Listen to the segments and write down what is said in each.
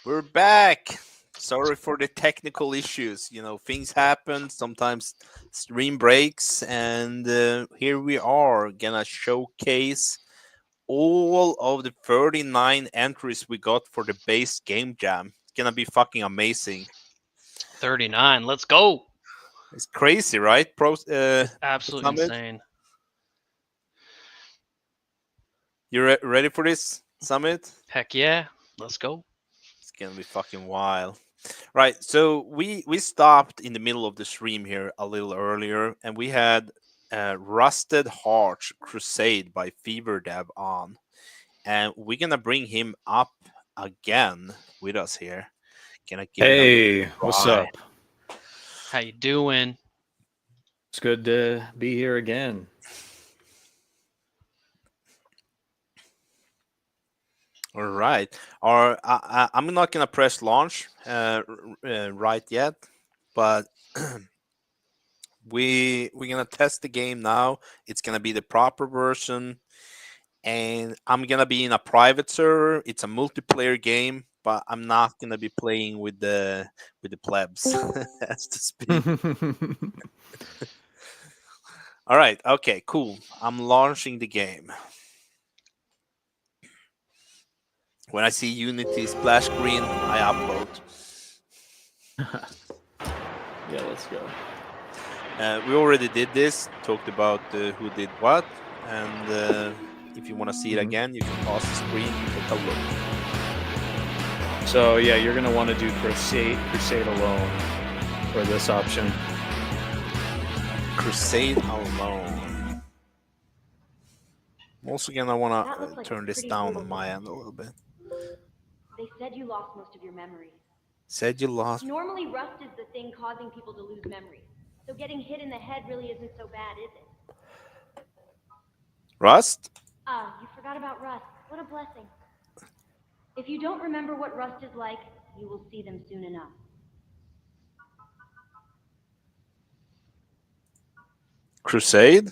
We're back. Sorry for the technical issues. Things happen. Sometimes stream breaks, and here we are gonna showcase all of the 39 entries we got for the base game jam. It's gonna be fucking amazing. 39. Let's go. It's crazy, right? Absolutely Summit, insane. you ready for this summit? Heck yeah. Let's go. It's gonna be fucking wild. Right, so we stopped in the middle of the stream here a little earlier, and we had Rusted Hearts Crusade by Fever Dev on, and we're gonna bring him up again with us here. Gonna give it a Hey, what's try. up? How you doing? It's good to be here again. All right, I'm not gonna press launch right yet, but we're gonna test the game now. It's gonna be the proper version, and I'm gonna be in a private server. It's a multiplayer game, but I'm not gonna be playing with the plebs, as to speak. All right, okay, cool. I'm launching the game. When I see Unity splash screen, I upload. Yeah, let's go. We already did this, talked about who did what, and if you want to see it again, you can pause the screen and take a look. So yeah, you're gonna want to do Crusade alone for this option. Crusade alone. I'm also gonna want That to looks like a turn this pretty down brutal on my hit. end a little bit. They said you lost most of your memories. Said you lost Normally, rust is the thing causing people to lose memories. So getting hit in the head really isn't so bad, is it? Rust? Ah, you forgot about rust. What a blessing. If you don't remember what rust is like, you will see them soon enough. Crusade?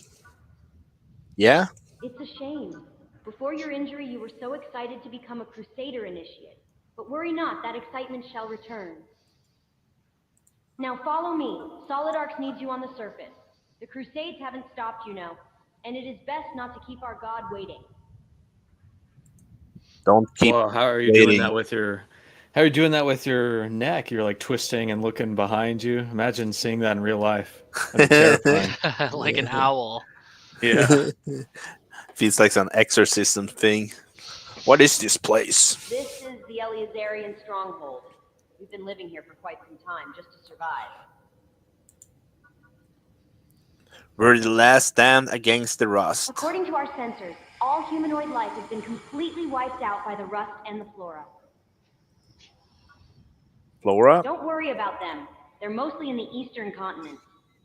Yeah? It's a shame. Before your injury, you were so excited to become a Crusader initiate. But worry not, that excitement shall return. Now follow me. Solid Arcs needs you on the surface. The Crusades haven't stopped, and it is best not to keep our god waiting. Don't keep Well, how are you doing waiting. that with your? How are you doing that with your neck? You're like twisting and looking behind you. Imagine seeing that in real life. That'd be terrifying. Like an owl. Yeah. Feels like an exorcism thing. What is this place? This is the Eleazarian stronghold. We've been living here for quite some time, just to survive. We're the last stand against the rust. According to our sensors, all humanoid life has been completely wiped out by the rust and the flora. Flora? Don't worry about them. They're mostly in the eastern continent.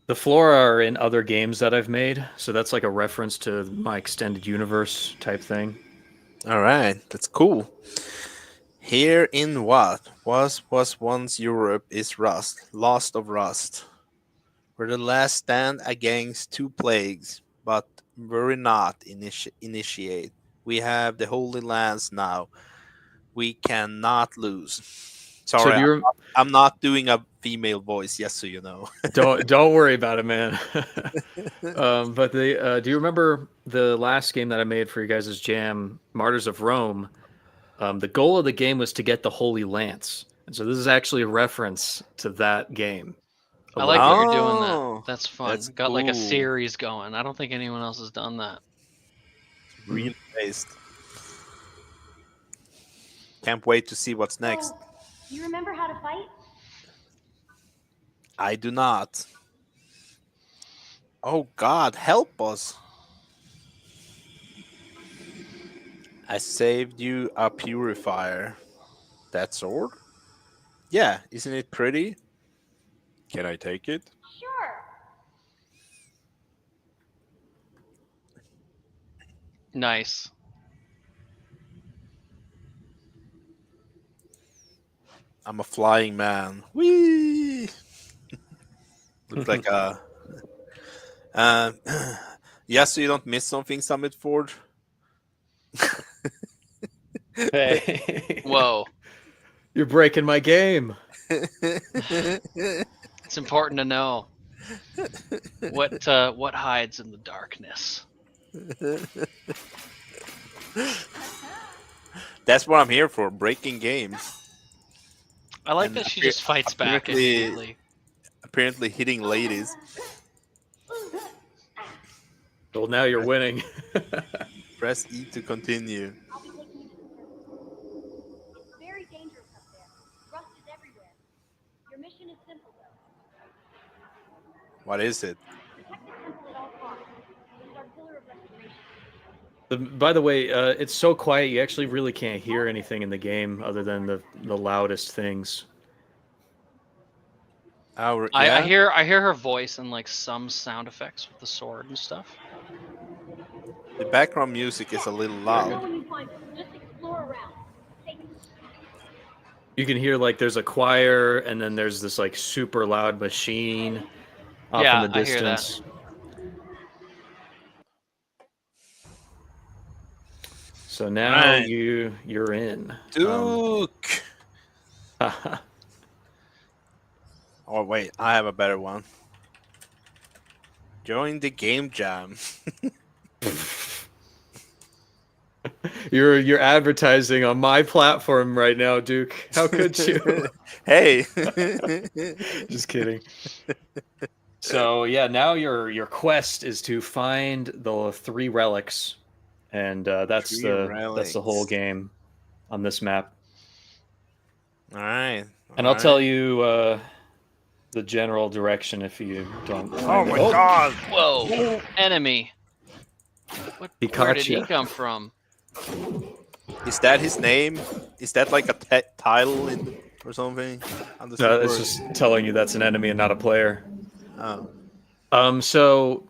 The flora are in other games that I've made, so that's like a reference to my extended universe type thing. All right, that's cool. Here in what was once Europe is rust, lost of rust. We're the last stand against two plagues, but we're not initiate. We have the Holy Lands now. We cannot lose. So Sorry, I'm not doing a female voice, just so you know. don't worry about it, man. But do you remember the last game that I made for you guys' jam, Martyrs of Rome? The goal of the game was to get the Holy Lance, and so this is actually a reference to that game. I like that you're doing that. Oh, That's fun. that's Got like a cool. series going. I don't think anyone else has done that. Really based. Can't wait to see what's next. So, you remember how to fight? I do not. Oh God, help us. I saved you a purifier. That sword? Yeah, isn't it pretty? Can I take it? Sure. Nice. I'm a flying man. Whee! Looks like a. Uh, yeah, so you don't miss something, Summit Ford. Hey. Whoa. You're breaking my game. It's important to know what hides in the darkness. That's what I'm here for, breaking games. I like And that she just fights back immediately. apparently hitting ladies. Well, now you're winning. Press E to continue. I'll be taking you to the temple. It's very dangerous up there. Rust is everywhere. Your mission is simple, though. What is it? Protect the temple at all costs. This is our pillar of restoration. By the way, it's so quiet you actually really can't hear anything in the game other than the loudest things. Oh, I yeah? hear her voice and like some sound effects with the sword and stuff. The background music is a little Let me know loud. when you find it. Just explore around. Take You can hear like there's a choir and then there's this like super loud machine off Yeah, in the I hear that. distance. So now Alright. you're in. Duke! Oh, wait, I have a better one. Join the game jam. You're advertising on my platform right now, Duke. How could you? Hey! Just kidding. So yeah, now your quest is to find the 3 relics, and that's 3 the whole relics. game on this map. Alright. And I'll tell you the general direction if you don't Oh find my it. god! Whoa, enemy! He Where caught did he ya. come from? Is that his name? Is that like a title in, or something? How does No, it it's work? just telling you that's an enemy and not a player. Oh. So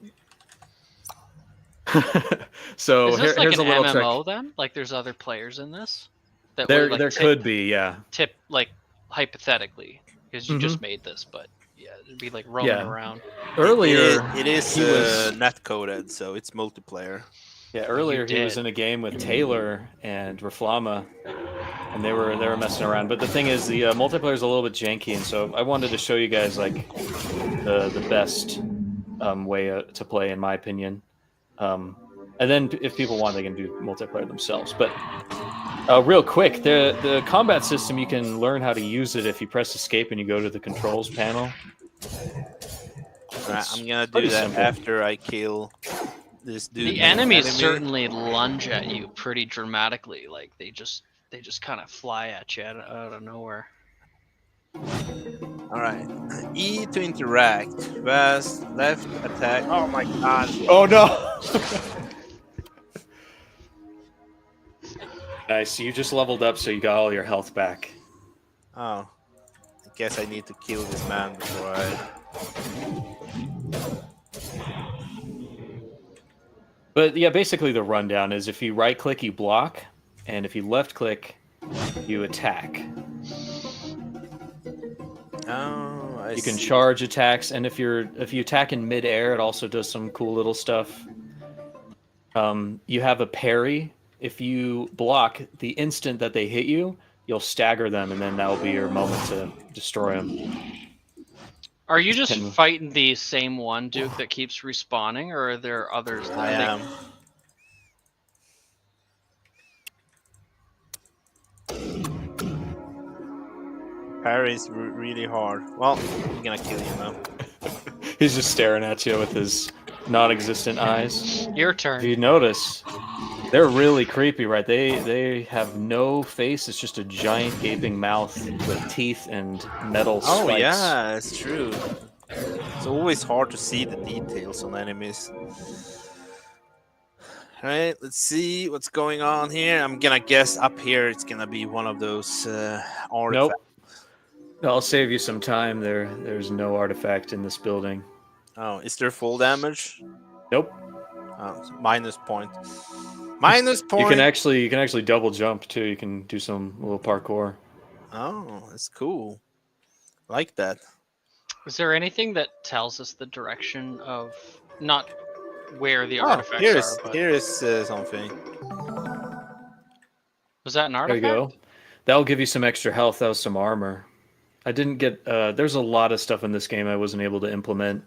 so Is this like here's an a little MMO trick. then? Like there's other players in this? That There would like there could be, yeah. tip like hypothetically because you Mhm. just made this, but yeah, it'd be like roaming Yeah. around. Earlier it is he was net coded, so it's multiplayer. earlier he was did. in a game with Taylor and Raflama, and they were messing around. But the thing is, the multiplayer is a little bit janky, and so I wanted to show you guys like the best way to play, in my opinion. And then if people want, they can do multiplayer themselves. But real quick, the combat system, you can learn how to use it if you press escape and you go to the controls panel. Alright, I'm gonna do pretty that simple. after I kill this dude. The named enemies Enemy. certainly lunge at you pretty dramatically. Like they just kind of fly at you out of nowhere. Alright. E to interact. Fast, left, attack. Oh my god. Oh no! Nice. You just leveled up, so you got all your health back. Oh. I guess I need to kill this man before I. But yeah, basically the rundown is if you right click, you block, and if you left click, you attack. Oh, I You can see. charge attacks, and if you attack in midair, it also does some cool little stuff. You have a parry. If you block, the instant that they hit you, you'll stagger them, and then that will be your moment to destroy them. Are you just Can- fighting the same one, Duke, that keeps respawning, or are there others? I am. Parry is really hard. Well, I'm gonna kill you now. He's just staring at you with his non-existent eyes. Your If turn. you notice, they're really creepy, right? They have no face. It's just a giant gaping mouth with teeth and metal spikes. Oh yeah, it's true. It's always hard to see the details on enemies. Alright, let's see what's going on here. I'm gonna guess up here it's gonna be one of those artifacts. Nope. I'll save you some time. There's no artifact in this building. Oh, is there full damage? Nope. Oh, so minus point. Minus point. You can actually double jump too. You can do some little parkour. Oh, that's cool. Like that. Is there anything that tells us the direction of not where the Oh, artifacts here are? is But here is something. was that an There artifact? you go. That'll give you some extra health. That was some armor. I didn't get. There's a lot of stuff in this game I wasn't able to implement.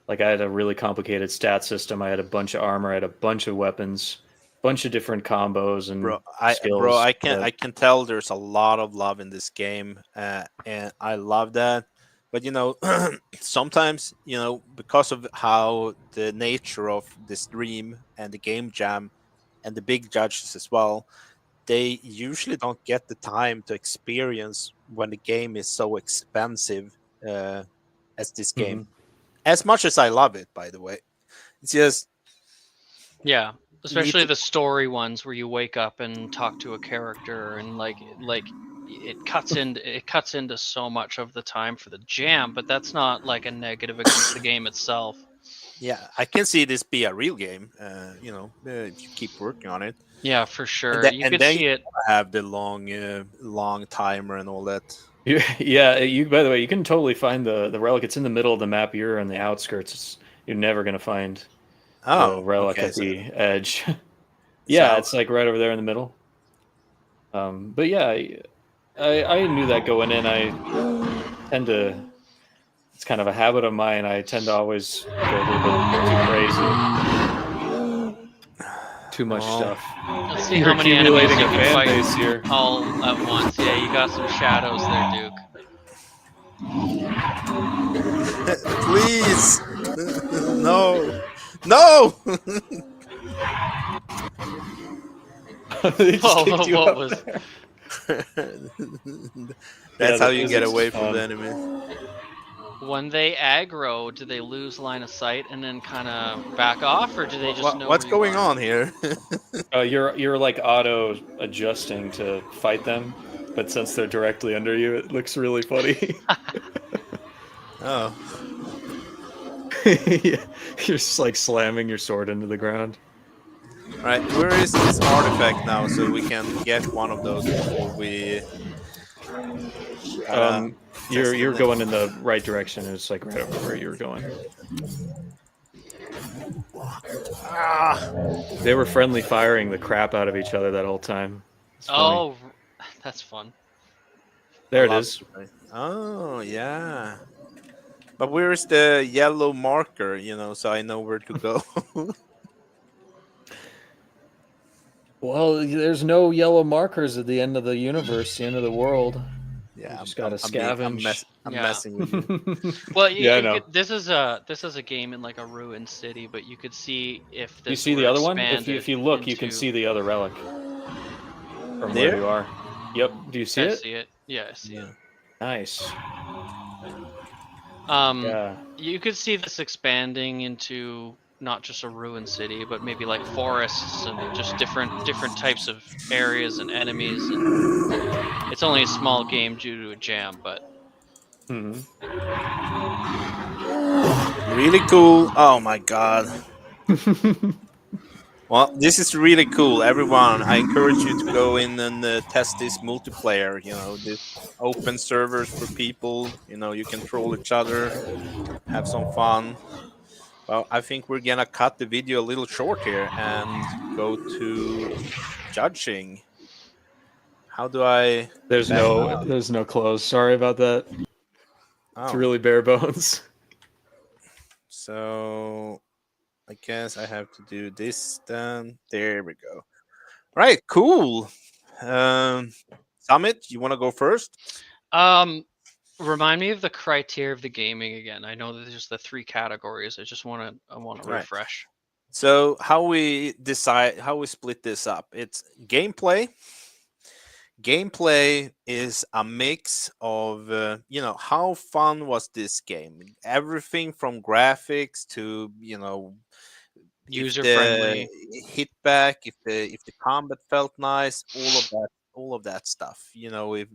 Like I had a really complicated stat system. I had a bunch of armor. I had a bunch of weapons, bunch of different combos and Bro, skills. I can tell there's a lot of love in this game, and I love that. But sometimes because of how the nature of the stream and the game jam and the big judges as well, they usually don't get the time to experience when the game is so expensive uh, as this game. Hmm. As much as I love it, by the way, it's just Yeah, need especially to. the story ones where you wake up and talk to a character and it cuts into so much of the time for the jam, but that's not like a negative against the game itself. Yeah, I can see this be a real game. If you keep working on it, Yeah, for and sure. then You and could then you see it. have the long timer and all that. Yeah. You. By the way, you can totally find the relic. It's in the middle of the map. You're on the outskirts. You're never gonna find the Oh, relic okay. at the edge. Yeah, So it's like right over there in the middle. But yeah, I knew that going in. I tend to. It's kind of a habit of mine. I tend to always go a little bit too crazy, too much well, stuff. Let's see You're how many enemies accumulating you a can fan fight base here. all at once. Yeah, you got some shadows there, Duke. please, no, no. They just kicked Whoa, you what out was? there. Yeah, That's the how you get physics is away from the fun. enemy. When they aggro, do they lose line of sight and then kind of back off, or do they just know What's where you going are? on here? You're like auto adjusting to fight them, but since they're directly under you, it looks really funny. Oh, Yeah, you're just like slamming your sword into the ground. all right. Where is this artifact now, so we can get one of those before we gotta Um, you're test you're it? going in the right direction. It's like right over where you were going. Ah, They were friendly firing the crap out of each other that whole time. It's funny. Oh, that's fun. I There it love is. it. Oh yeah. But where's the yellow marker, so I know where to go? Well, there's no yellow markers at the end of the universe, the end of the world. You Yeah, just gotta scavenge. I'm Yeah. messing with you. Well, Yeah, I know. this is a game in like a ruined city, but you could see if You this see were the other one? If expanded you look, you can into. see the other relic from where There? you are. Yep. Do you see I it? see it. Yeah, I see it. No. Nice. Um, Yeah. you could see this expanding into not just a ruined city, but maybe like forests and just different types of areas and enemies. And it's only a small game due to a jam, but Hmm. Really cool. Oh my god. Well, this is really cool. Everyone, I encourage you to go in and test this multiplayer. This open servers for people. You can troll each other, have some fun. Well, I think we're gonna cut the video a little short here and go to judging. How do I there's back no out? there's no clothes. Sorry about that. It's Oh, really bare bones. so I guess I have to do this then. There we go. Right, cool. Um, Summit, you want to go first? um, remind me of the criteria of the gaming again. I know that there's the three categories. I want to Right. refresh. So how we split this up? It's gameplay. Gameplay is a mix of how fun was this game? Everything from graphics to if User the friendly. hit back, if the combat felt nice, all of that stuff. If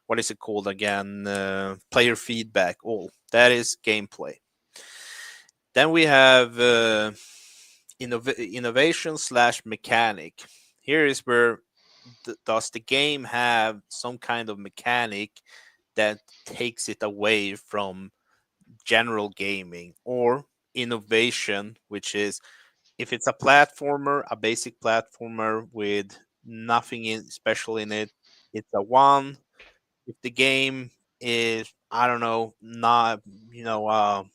what is it called again? Player feedback. All that is gameplay. Then we have innovation slash mechanic. Here is where does the game have some kind of mechanic that takes it away from general gaming, or innovation, which is if it's a basic platformer with nothing special in it. It's a one. If the game is, I don't know, not, you know,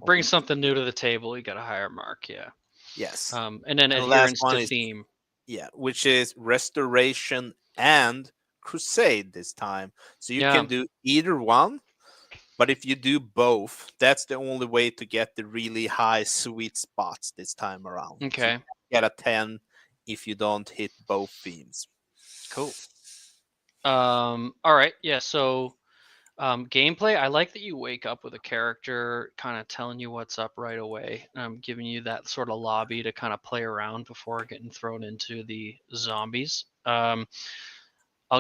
Bring something new to the table, you got a higher mark, yeah. yes. And then And the last adherence one to is, theme. yeah, which is restoration and crusade this time. So you Yeah. can do either one, but if you do both, that's the only way to get the really high sweet spots this time around. So you Okay. get a 10 if you don't hit both themes. Cool. All right. Yeah. So gameplay, I like that you wake up with a character kind of telling you what's up right away, giving you that sort of lobby to kind of play around before getting thrown into the zombies. I'll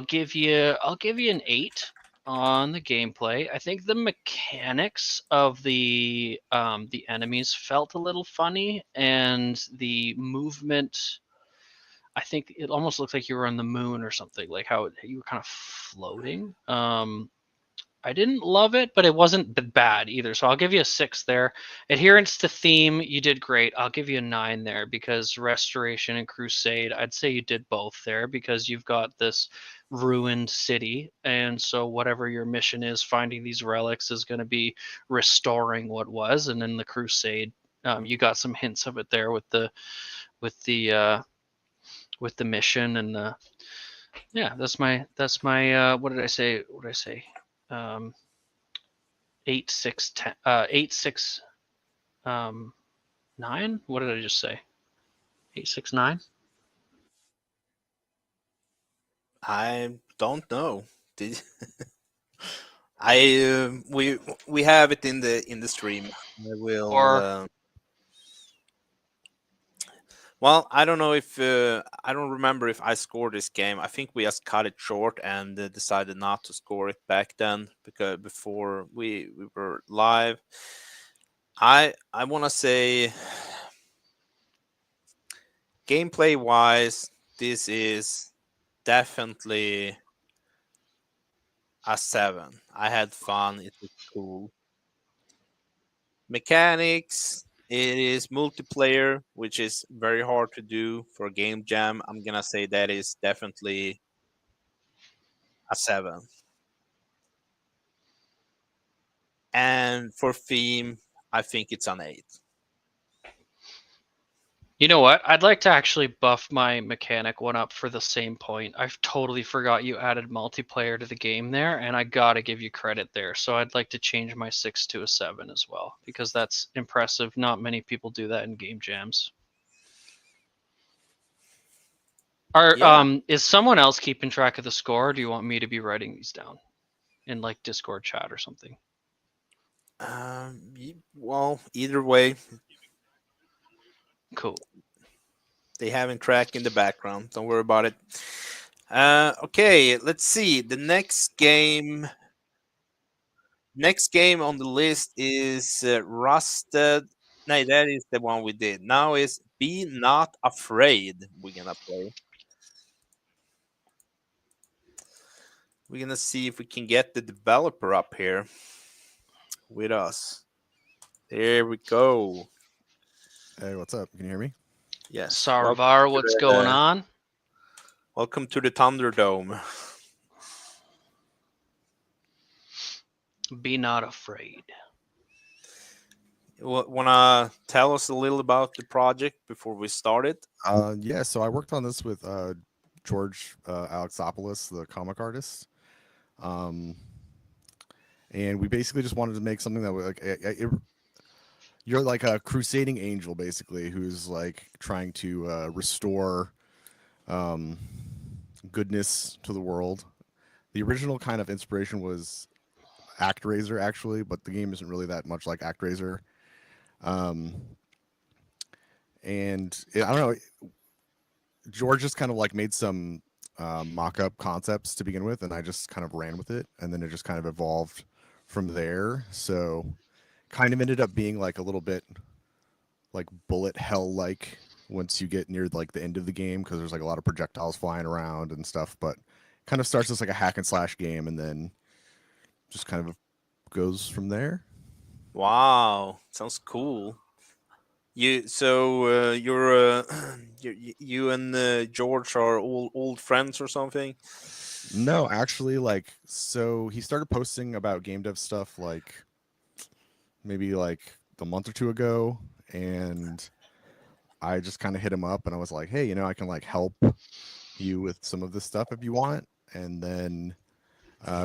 give you an 8 on the gameplay. I think the mechanics of the enemies felt a little funny, and the movement. I think it almost looked like you were on the moon or something, like how you were kind of floating. I didn't love it, but it wasn't bad either. So I'll give you a 6 there. Adherence to theme, you did great. I'll give you a 9 there because restoration and crusade, I'd say you did both there because you've got this ruined city, and so whatever your mission is, finding these relics is going to be restoring what was, and then the crusade, you got some hints of it there with the uh, with the mission and the yeah. That's my what did I say? What did I say? Um, 8 6 10 8 6 9. What did I just say? 8 6 9. I don't know. Did I we have it in the stream. I will Or well, I don't know if I don't remember if I scored this game. I think we just cut it short and decided not to score it back then because before we were live. I want to say gameplay wise, this is definitely a 7. I had fun. It was cool. Mechanics, it is multiplayer, which is very hard to do for game jam. I'm gonna say that is definitely a 7. And for theme, I think it's an 8. you know what? I'd like to actually buff my mechanic one up for the same point. I've totally forgot you added multiplayer to the game there, and I gotta give you credit there. So I'd like to change my 6 to a 7 as well because that's impressive. Not many people do that in game jams. Are Yeah. is someone else keeping track of the score? Or do you want me to be writing these down in like Discord chat or something? Well, either way, Cool. they having track in the background. Don't worry about it. Okay, let's see. The next game. Next game on the list is Rusted. No, that is the one we did. Now is Be Not Afraid. We're gonna play. We're gonna see if we can get the developer up here with us. There we go. Hey, what's up? Can you hear me? Yes. Sarvar, what's going on? Welcome to the Thunderdome. Be not afraid. Wanna tell us a little about the project before we start it? Yeah, so I worked on this with George Alexopoulos, the comic artist. And we basically just wanted to make something that would you're like a crusading angel, basically, who's like trying to restore goodness to the world. The original kind of inspiration was ActRaiser, actually, but the game isn't really that much like ActRaiser. I don't know. George just kind of like made some mock-up concepts to begin with, and I just kind of ran with it, and then it just kind of evolved from there. So, kind of ended up being like a little bit like bullet hell like once you get near like the end of the game because there's like a lot of projectiles flying around and stuff. But kind of starts as like a hack and slash game, and then just kind of goes from there. Wow, sounds cool. you and George are all old friends or something? No, actually, like, so he started posting about game dev stuff like maybe like a month or two ago, and I just kind of hit him up and I was like, hey, I can like help you with some of this stuff if you want. And then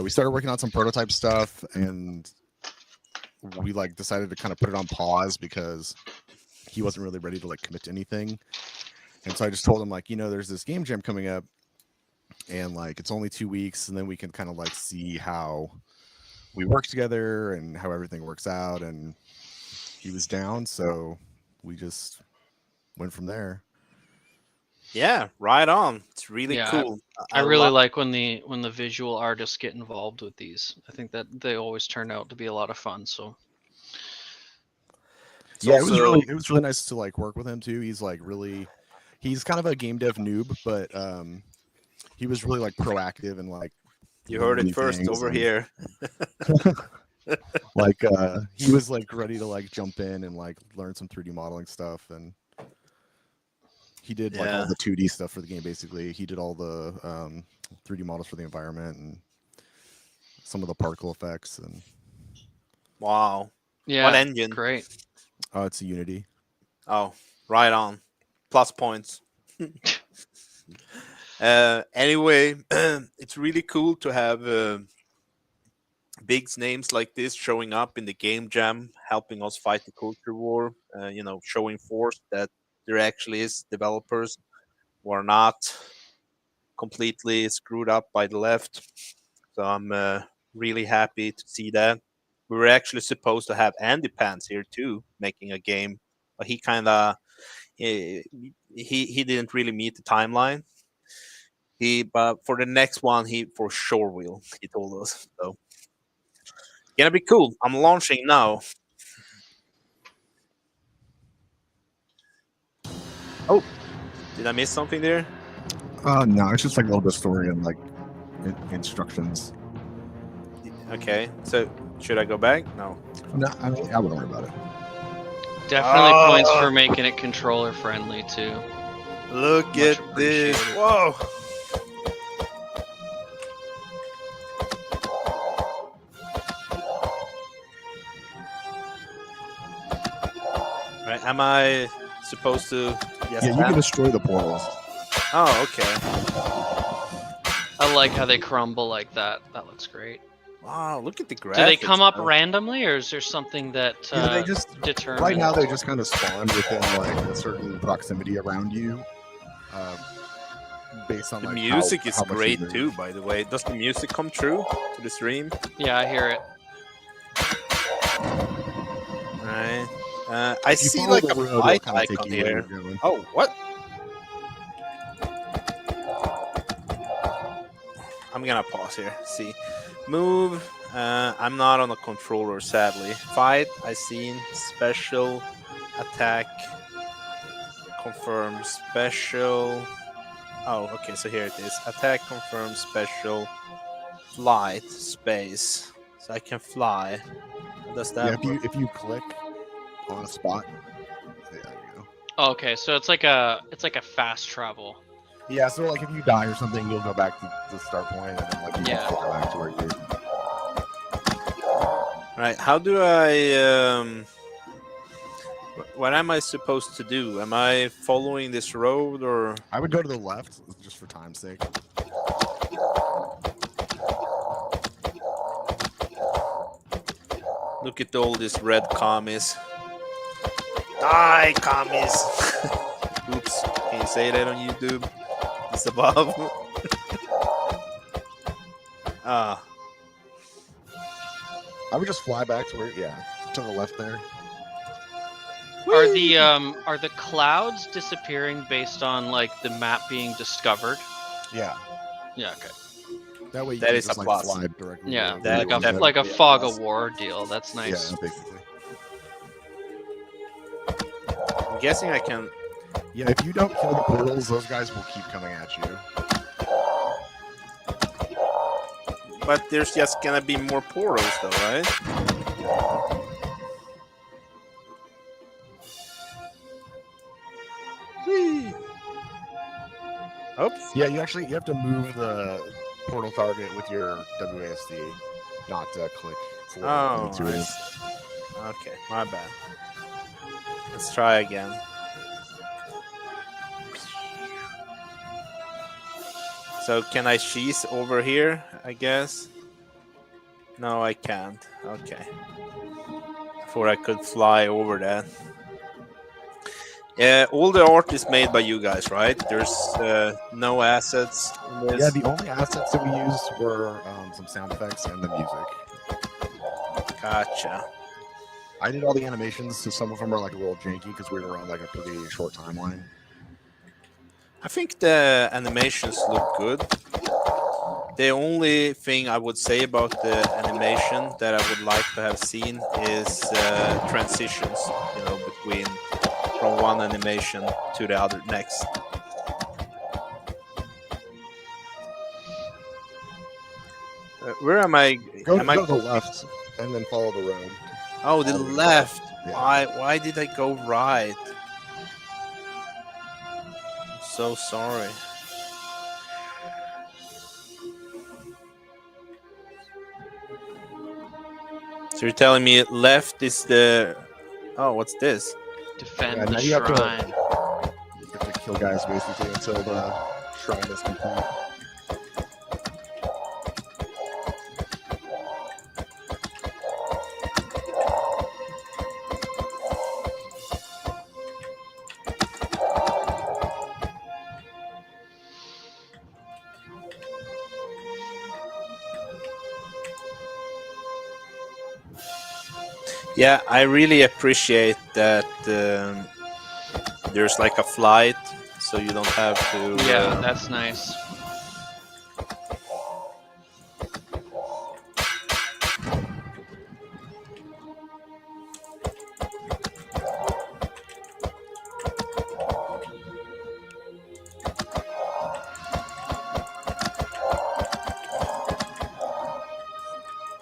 we started working on some prototype stuff, and we like decided to kind of put it on pause because he wasn't really ready to like commit to anything. And so I just told him like, there's this game jam coming up, and like it's only 2 weeks, and then we can kind of like see how we work together and how everything works out. And he was down, so we just went from there. Yeah, right on. It's really Yeah, cool. I I really love. like when the visual artists get involved with these. I think that they always turn out to be a lot of fun. So It's Yeah, also it was really nice to like work with him too. He's like really, he's kind of a game dev noob, but he was really like proactive and like you heard learning it new first things. over And here. like he was like ready to like jump in and like learn some 3D modeling stuff. And he did like all Yeah. the 2D stuff for the game. Basically, he did all the 3D models for the environment and some of the particle effects. And Wow. What yeah, engine? great. oh, it's a Unity. Oh, right on. Plus points. Anyway, it's really cool to have big names like this showing up in the game jam, helping us fight the culture war. Showing force that there actually is developers who are not completely screwed up by the left. So I'm really happy to see that. We were actually supposed to have Andy Pants here too, making a game, but he kind of he didn't really meet the timeline. But for the next one, he for sure will. He told us so. Gonna be cool. I'm launching now. Oh, did I miss something there? No, it's just like a little bit of story and like instructions. Okay, so should I go back? No. No, I mean, I wouldn't worry about it. Definitely points Oh, for making it controller friendly too. look Much at this! appreciated. Whoa! Right, am I supposed to? Yes. Yeah, you can destroy the portals. Oh, okay. I like how they crumble like that. That looks great. Wow, look at the graphics. Do they come up though. randomly, or is there something that Yeah, they just determines? right now they just kind of spawn within like a certain proximity around you, uh, based on The like music how is much you great move. too, by the way. Does the music come true to the stream? Yeah, I hear it. Right. I If you see follow like the a road, it'll fight kind of take icon you where here. you're going. Oh, what? I'm gonna pause here. See, move. I'm not on a controller, sadly. Fight. I seen special attack. Confirm special. Oh, okay. So here it is. Attack confirm special. Flight space. So I can fly. How does Yeah, that work? if you click on a spot, there you go. Okay, so it's like a fast travel. Yeah, so like if you die or something, you'll go back to the start point, and then like you Yeah. can go back to where you. Right. How do I? What am I supposed to do? Am I following this road or? I would go to the left just for time's sake. Look at all these red commies. Die, commies! Oops. Can you say that on YouTube? It's above. Ah. I would just fly back to where, to the left there. Are the clouds disappearing based on like the map being discovered? Yeah, Yeah. Okay. that way you That can is just a like plus. fly directly. Yeah, where That you want to go. like a definitely a fog plus. of war deal. That's nice. Yeah, basically. I'm guessing I can. Yeah, if you don't kill the portals, those guys will keep coming at you. But there's just gonna be more portals, though, right? Yeah, you have to move the portal target with your WASD, not click forward Oh, into it. okay, my bad. Let's try again. So can I cheese over here? I guess. No, I can't. Okay. Thought I could fly over that. Yeah, all the art is made by you guys, right? There's no assets in Yeah, this. the only assets that we used were some sound effects and the music. Gotcha. I did all the animations, so some of them are like a little janky because we were on like a pretty short timeline. I think the animations look good. The only thing I would say about the animation that I would like to have seen is transitions, between from one animation to the other next. Where am I? Go Am I? to the left and then follow the road. Oh, the all the way left. Yeah. Why did I go right? I'm so sorry. So you're telling me left is the? Oh, what's this? Defend Yeah, the now you have to- shrine. You have to kill guys basically until the shrine is complete. Yeah, I really appreciate that there's like a flight, so you don't have to. Yeah, that's nice.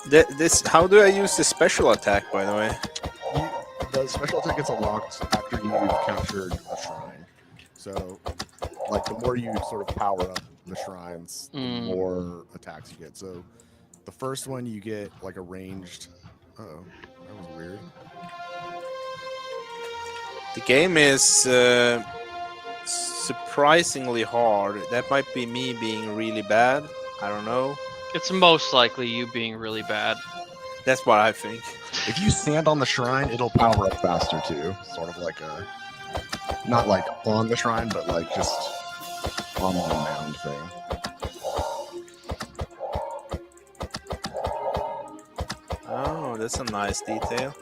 This. How do I use the special attack, by the way? The special attack gets unlocked after you've captured a shrine. So, like, the more you sort of power up the shrines, the more attacks you get. So, the first one you get like a ranged. Oh, that was weird. The game is surprisingly hard. That might be me being really bad. I don't know. It's most likely you being really bad. That's what I think. If you stand on the shrine, it'll power up faster too. Sort of like a, not like on the shrine, but like just on the mound thing. Oh, that's a nice detail.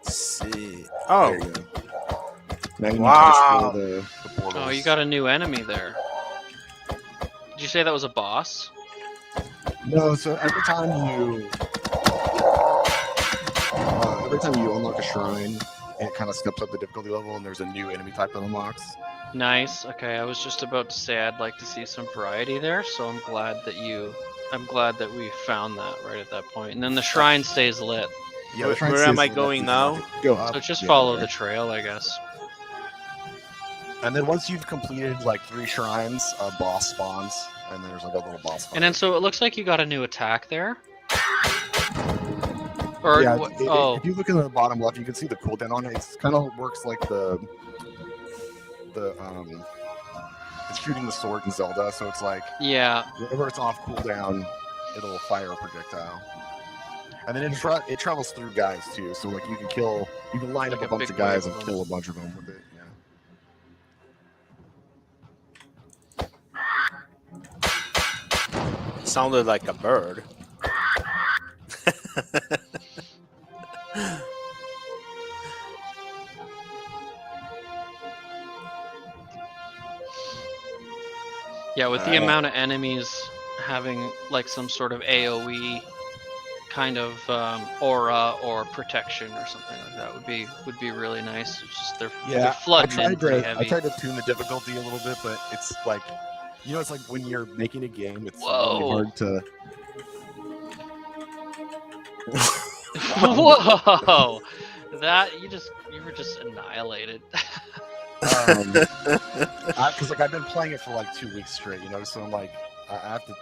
Let's see. Oh, There you go. Now you need Wow. to destroy the portals. Oh, you got a new enemy there. Did you say that was a boss? No, so every time you unlock a shrine, it kind of steps up the difficulty level, and there's a new enemy type that unlocks. Nice. Okay, I was just about to say I'd like to see some variety there, so I'm glad that we found that right at that point. And then the shrine stays lit. Yeah, Where- the shrine where am stays I lit going after you now? Go up. So just yeah, follow there. the trail, I guess. And then once you've completed like 3 shrines, a boss spawns, and there's like a little boss fight. And then so it looks like you got a new attack there. Or yeah, what? Oh, if you look in the bottom left, you can see the cooldown on it. It's kind of works like the it's shooting the sword in Zelda. So it's like yeah. whenever it's off cooldown, it'll fire a projectile. And then it travels through guys too. So like you can line Like up a a bunch big of guys wave and of kill a bunch of them with it. Yeah. sounded like a bird. Yeah, with the amount of enemies having like some sort of AoE kind of aura or protection or something like that would be really nice. It's just they're flooding in pretty I heavy. tried to tune the difficulty a little bit, but it's like, it's like when you're making a game, it's Whoa. really hard to. Whoa! That you were just annihilated. Because like I've been playing it for like 2 weeks straight, so I'm like, I have to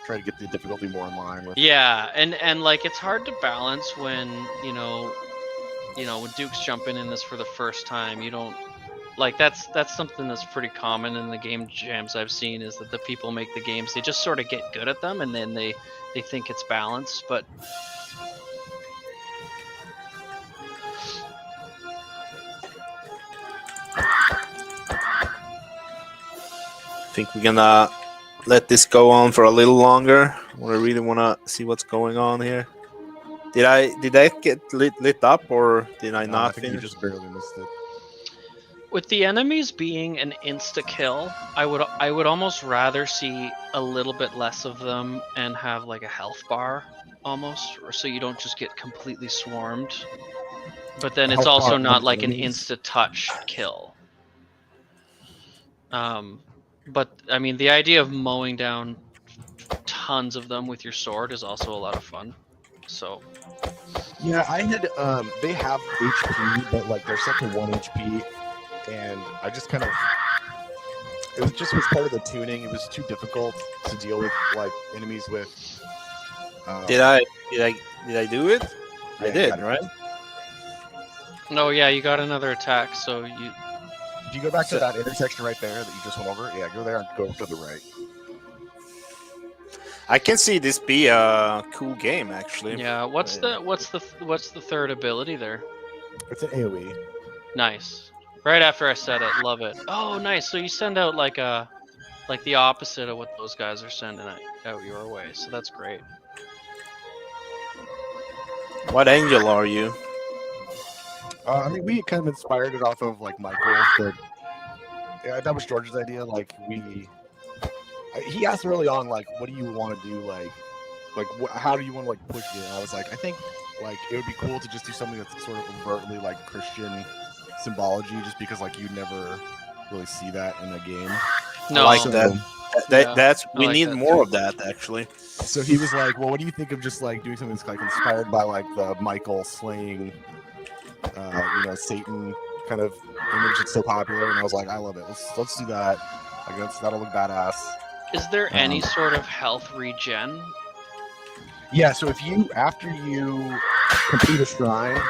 try to get the difficulty more in line with. Yeah, and like it's hard to balance when when Duke's jumping in this for the first time. You don't like that's something that's pretty common in the game jams I've seen, is that the people make the games, they just sort of get good at them and then they think it's balanced, but Think we're gonna let this go on for a little longer. I really wanna see what's going on here. Did I get lit up or did I I not think you finish? just barely missed it. with the enemies being an insta kill, I would almost rather see a little bit less of them and have like a health bar almost, or so you don't just get completely swarmed. But then it's Health bar also on not like an enemies? insta touch kill. But I mean, the idea of mowing down tons of them with your sword is also a lot of fun. So Yeah, I had they have HP, but like they're set to 1 HP, and I just kind of was part of the tuning. It was too difficult to deal with like enemies with. Did I did I did I do it? I Yeah, you did, got it. right? no, yeah, you got another attack. So you If you go back So- to that intersection right there that you just went over, yeah, go there and go to the right. I can see this be a cool game actually. yeah. What's the third ability there? It's an AOE. Nice. Right after I said it, love it. Oh, nice. So you send out like the opposite of what those guys are sending out your way. So that's great. What angel are you? I mean, we kind of inspired it off of like Michael. Yeah, that was George's idea. Like he asked early on, like, what do you want to do? How do you want to like push it? And I was like, I think like it would be cool to just do something that's sort of overtly like Christian symbology, just because like you never really see that in a game. No, like that. Yeah, That's I we like need that more too. of that actually. So he was like, well, what do you think of just like doing something that's like inspired by like the Michael slaying, Satan kind of image that's so popular? And I was like, I love it. Let's do that. Like that'll look badass. Is there any sort of health regen? Yeah, so after you complete a shrine,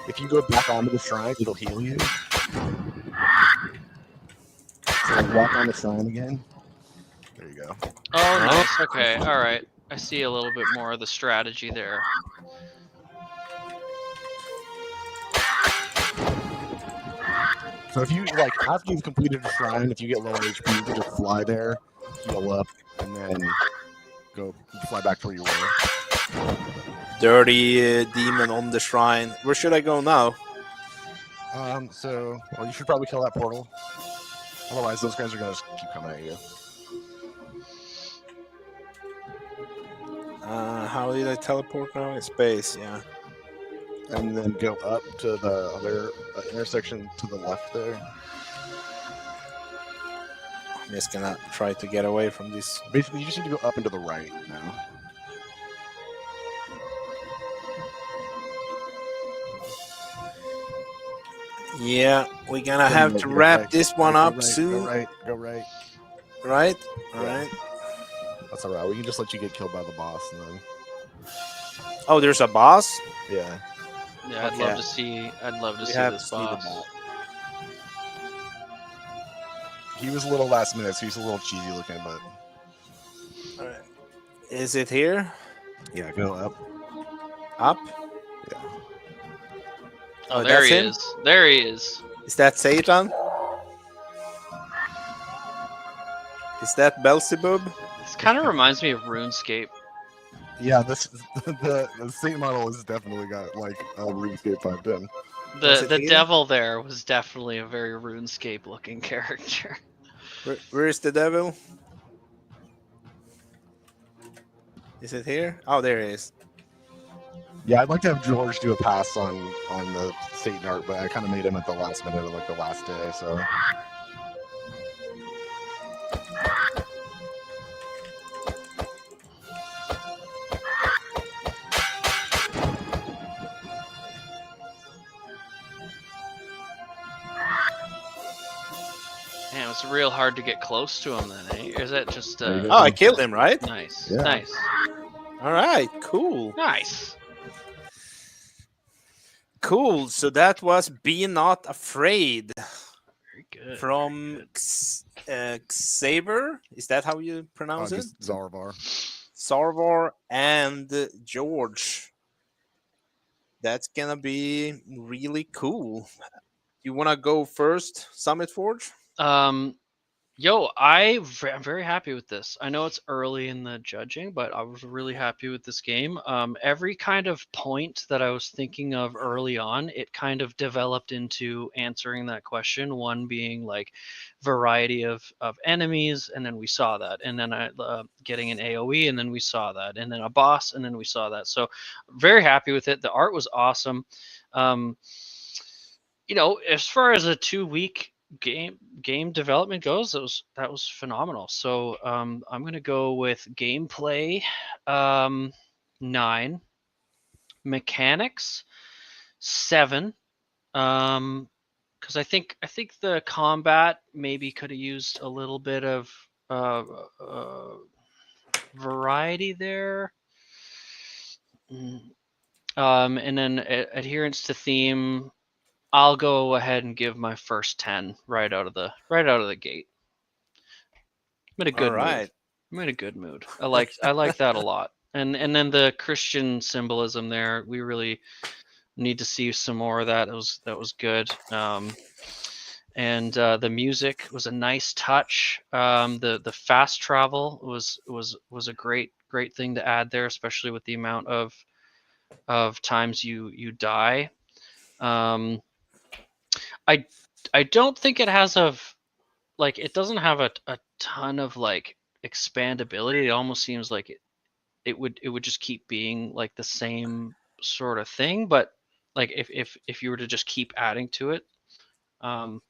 if you go back onto the shrine, it'll heal you. So like walk on the shrine again. There you go. Oh, nice. Okay, all right. I see a little bit more of the strategy there. So if you like after you've completed a shrine, if you get low HP, you can just fly there, heal up, and then go fly back to where you were. Dirty demon on the shrine. Where should I go now? So you should probably kill that portal. Otherwise, those guys are gonna just keep coming at you. How did I teleport now? In space, yeah. And then go up to the other intersection to the left there. I'm just gonna try to get away from this. Basically, you just need to go up and to the right now. Yeah, we're gonna Then have you to go wrap right, this one go up right, soon, Go right. right? All Yeah. right. That's all right. We can just let you get killed by the boss, and then Oh, there's a boss. yeah. Yeah, I'd Okay. love to see. I'd love to We see have this to see the boss. boss. He was a little last minute, so he's a little cheesy looking, but All right. Is it here? yeah, go up. Up? Yeah. Oh, Oh, there that's he him? is. There he is. Is that Satan? Is that Beelzebub? This kind of reminds me of RuneScape. Yeah, this the Saint model has definitely got like a RuneScape vibe to him. Was The it the here? devil there was definitely a very RuneScape looking character. Where is the devil? Is it here? Oh, there it is. Yeah, I'd like to have George do a pass on the Satan art, but I kind of made him at the last minute of like the last day, so. it's real hard to get close to him then, eh? Or is that just There you go, Oh, I Tom. killed him, right? nice, Yeah. nice, All right, cool. nice. Cool. So that was Be Not Afraid Very good. from Xaver. Is that how you pronounce it? Just Zarvar. Sarvar and George. That's gonna be really cool. You wanna go first, Summit Forge? Um, I'm very happy with this. I know it's early in the judging, but I was really happy with this game. Every kind of point that I was thinking of early on, it kind of developed into answering that question. One being like variety of enemies, and then we saw that, and then getting an AOE, and then we saw that, and then a boss, and then we saw that. So very happy with it. The art was awesome. Um, as far as a 2 week game development goes, that was phenomenal. So I'm gonna go with gameplay 9, mechanics 7. Because I think the combat maybe could have used a little bit of uh, uh, variety there. Mm. And then adherence to theme, I'll go ahead and give my first 10 right out of the gate. I'm in a All good mood. right. I'm in a good mood. I like that a lot. And then the Christian symbolism there, we really need to see some more of that. That was good. And the music was a nice touch. The fast travel was a great thing to add there, especially with the amount of times you die. Um, I I don't think it has it doesn't have a ton of like expandability. It almost seems like it would just keep being like the same sort of thing, but like if you were to just keep adding to it, um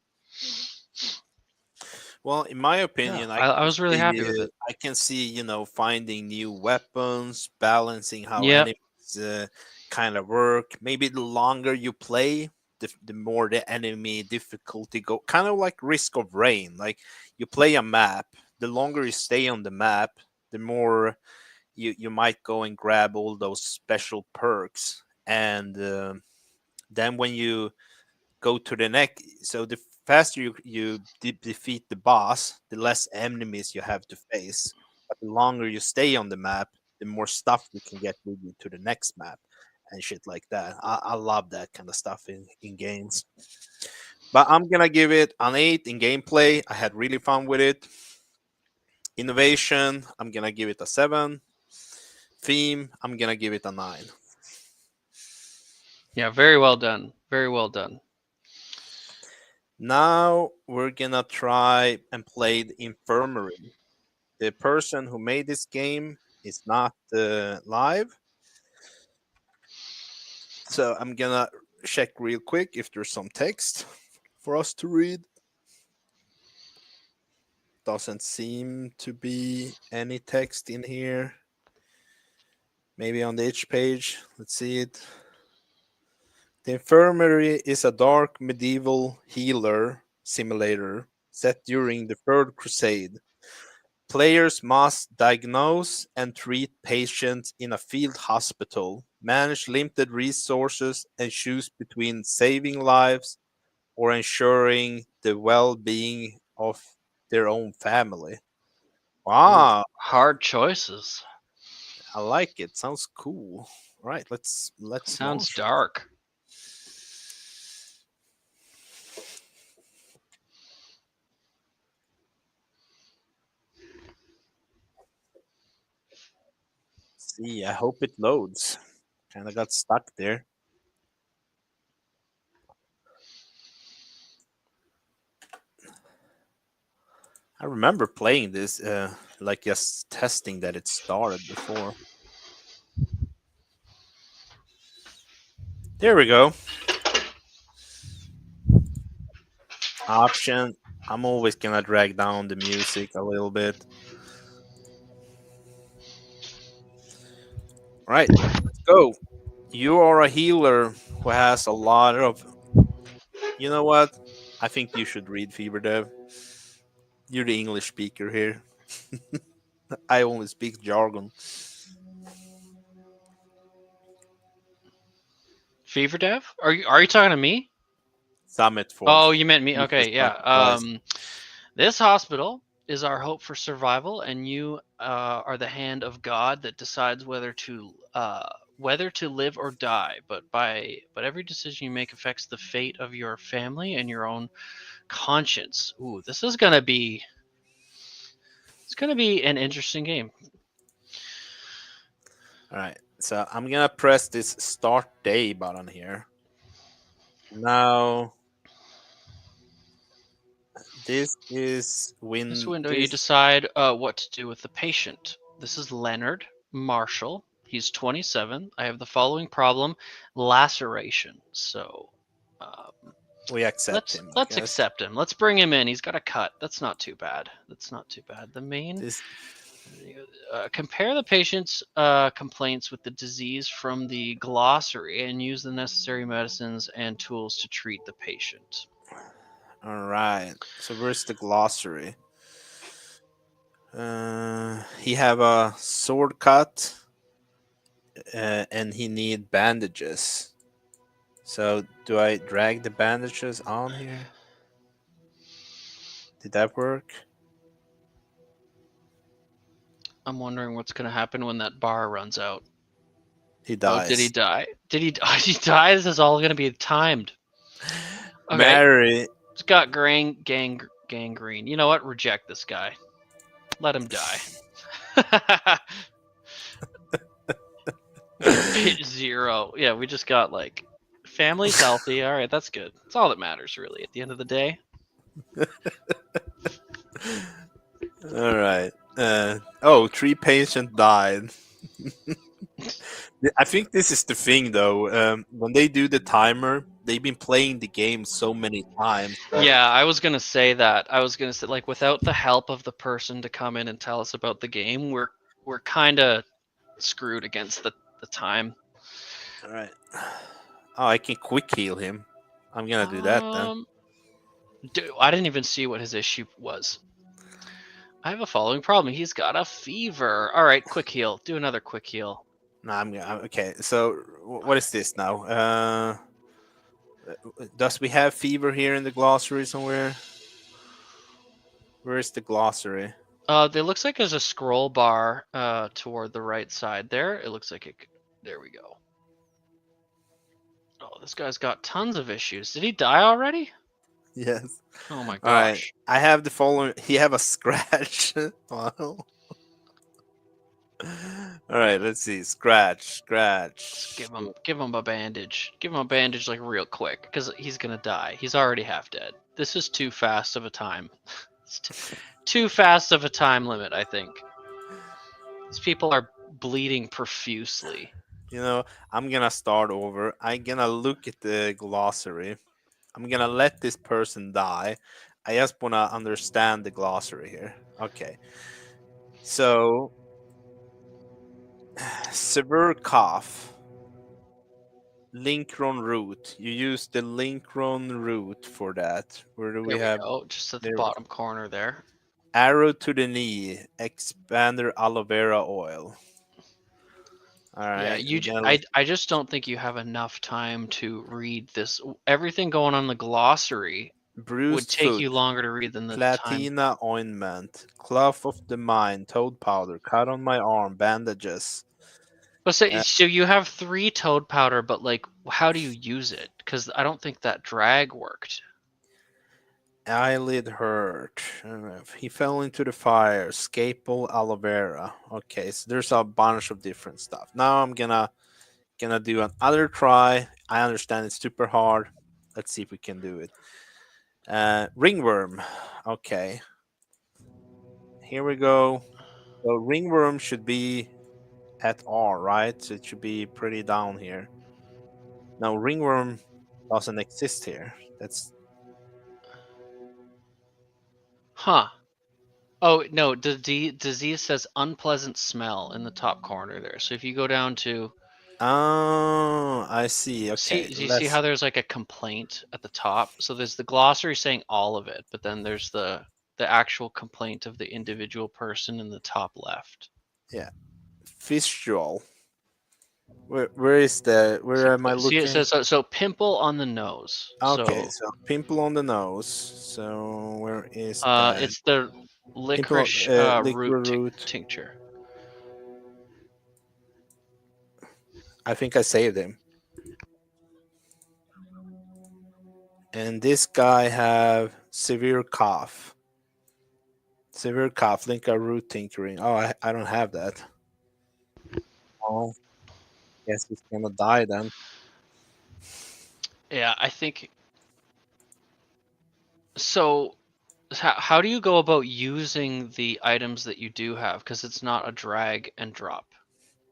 Well, in my yeah, opinion, I was really happy with it. I can see, finding new weapons, balancing how Yep. enemies kind of work. Maybe the longer you play, the more the enemy difficulty go. Kind of like Risk of Rain. Like you play a map, the longer you stay on the map, the more you might go and grab all those special perks. And then when you go to the next. So the faster you defeat the boss, the less enemies you have to face. But the longer you stay on the map, the more stuff you can get with you to the next map and shit like that. I love that kind of stuff in games. But I'm gonna give it an 8 in gameplay. I had really fun with it. Innovation, I'm gonna give it a 7. Theme, I'm gonna give it a 9. Yeah, very well done. Very well done. Now we're gonna try and play the Infirmary. The person who made this game is not live, so I'm gonna check real quick if there's some text for us to read. Doesn't seem to be any text in here. Maybe on the itch page. Let's see it. The Infirmary is a dark medieval healer simulator set during the Third Crusade. Players must diagnose and treat patients in a field hospital, manage limited resources, and choose between saving lives or ensuring the well being of their own family. Ooh, Wow, hard choices. I like it. Sounds cool. All right, let's Sounds launch. dark. See, I hope it loads. Kind of got stuck there. I remember playing this, like just testing that it started before. There we go. Option. I'm always gonna drag down the music a little bit. Right, let's go. You are a healer who has a lot of. You know what? I think you should read Fever Dev. You're the English speaker here. I only speak jargon. Fever Dev? Are you talking to me? Summit Oh, Force. you meant me. Use the Okay, yeah. summit twice. This hospital is our hope for survival, and you are the hand of God that decides whether to live or die. But every decision you make affects the fate of your family and your own conscience. Ooh, this is gonna be an interesting game. All right. So I'm gonna press this start day button here. Now this is This when window, you this. decide what to do with the patient. This is Leonard Marshall. He's 27. I have the following problem: laceration. So, um, We accept let's him, I let's guess. accept him. Let's bring him in. He's got a cut. That's not too bad. That's not too bad. The main This compare the patient's complaints with the disease from the glossary and use the necessary medicines and tools to treat the patient. all right. So where's the glossary? He have a sword cut, and he need bandages. So do I drag the bandages on here? Did that work? I'm wondering what's going to happen when that bar runs out. He Oh, did he dies. die? Did he? Did he die? This is all going to be timed. Okay, Mary, it's got gangrene. You know what? Reject this guy. Let him die. Pit 0. Yeah, we just got like family's healthy. All right, that's good. That's all that matters, really. At the end of the day. all right. Oh, 3 patients died. I think this is the thing, though. When they do the timer, they've been playing the game so many times. Yeah, I was gonna say that. I was gonna say like without the help of the person to come in and tell us about the game, we're kind of screwed against the time. All right. Oh, I can quick heal him. I'm gonna do that then. I didn't even see what his issue was. I have a following problem. He's got a fever. All right, quick heal. Do another quick heal. No, okay. So what is this now? Does we have fever here in the glossary somewhere? Where is the glossary? There looks like there's a scroll bar toward the right side there. It looks like it. There we go. Oh, this guy's got tons of issues. Did he die already? Yes. Oh my All right. gosh. I have the following. He have a scratch. Wow. All right. Let's see. Scratch. Let's Scratch. give him a bandage. Give him a bandage like real quick because he's gonna die. He's already half dead. This is too fast of a time. It's too fast of a time limit, I think. These people are bleeding profusely. You know, I'm gonna start over. I'm gonna look at the glossary. I'm gonna let this person die. I just wanna understand the glossary here. Okay. So severe cough. Linkron root. You use the Linkron root for that. Where do we There we have go, just at the there? bottom corner there. Arrow to the knee. Expander aloe vera oil. All Yeah, right. I'm gonna I just don't think you have enough time to read this. Everything going on in the glossary would bruised take foot. you longer to read than the time. Platina ointment. Cloth of the mind. Toad powder. Cut on my arm. Bandages. But so, Uh, so you have 3 toad powder, but like, how do you use it? Because I don't think that drag worked. eyelid hurt. He fell into the fire. Scalpel aloe vera. Okay, so there's a bunch of different stuff. Now I'm gonna do another try. I understand it's super hard. Let's see if we can do it. Ringworm. Okay. Here we go. So ringworm should be at R, right? So it should be pretty down here. Now ringworm doesn't exist here. That's Huh. Oh, no, the disease says unpleasant smell in the top corner there. So if you go down to oh, I see. see, Okay, do you see let's. how there's like a complaint at the top? So there's the glossary saying all of it, but then there's the the actual complaint of the individual person in the top left. Yeah. Visual. Where is the? Where am I See, it looking? says so pimple on the nose. Okay, So so pimple on the nose. So where is that? it's the Pimple on licorice liquid root root. tincture. I think I saved him. And this guy have severe cough. Severe cough, Linka root tinkering. Oh, I don't have that. Oh, guess he's gonna die then. Yeah, I think so. How do you go about using the items that you do have? Because it's not a drag and drop.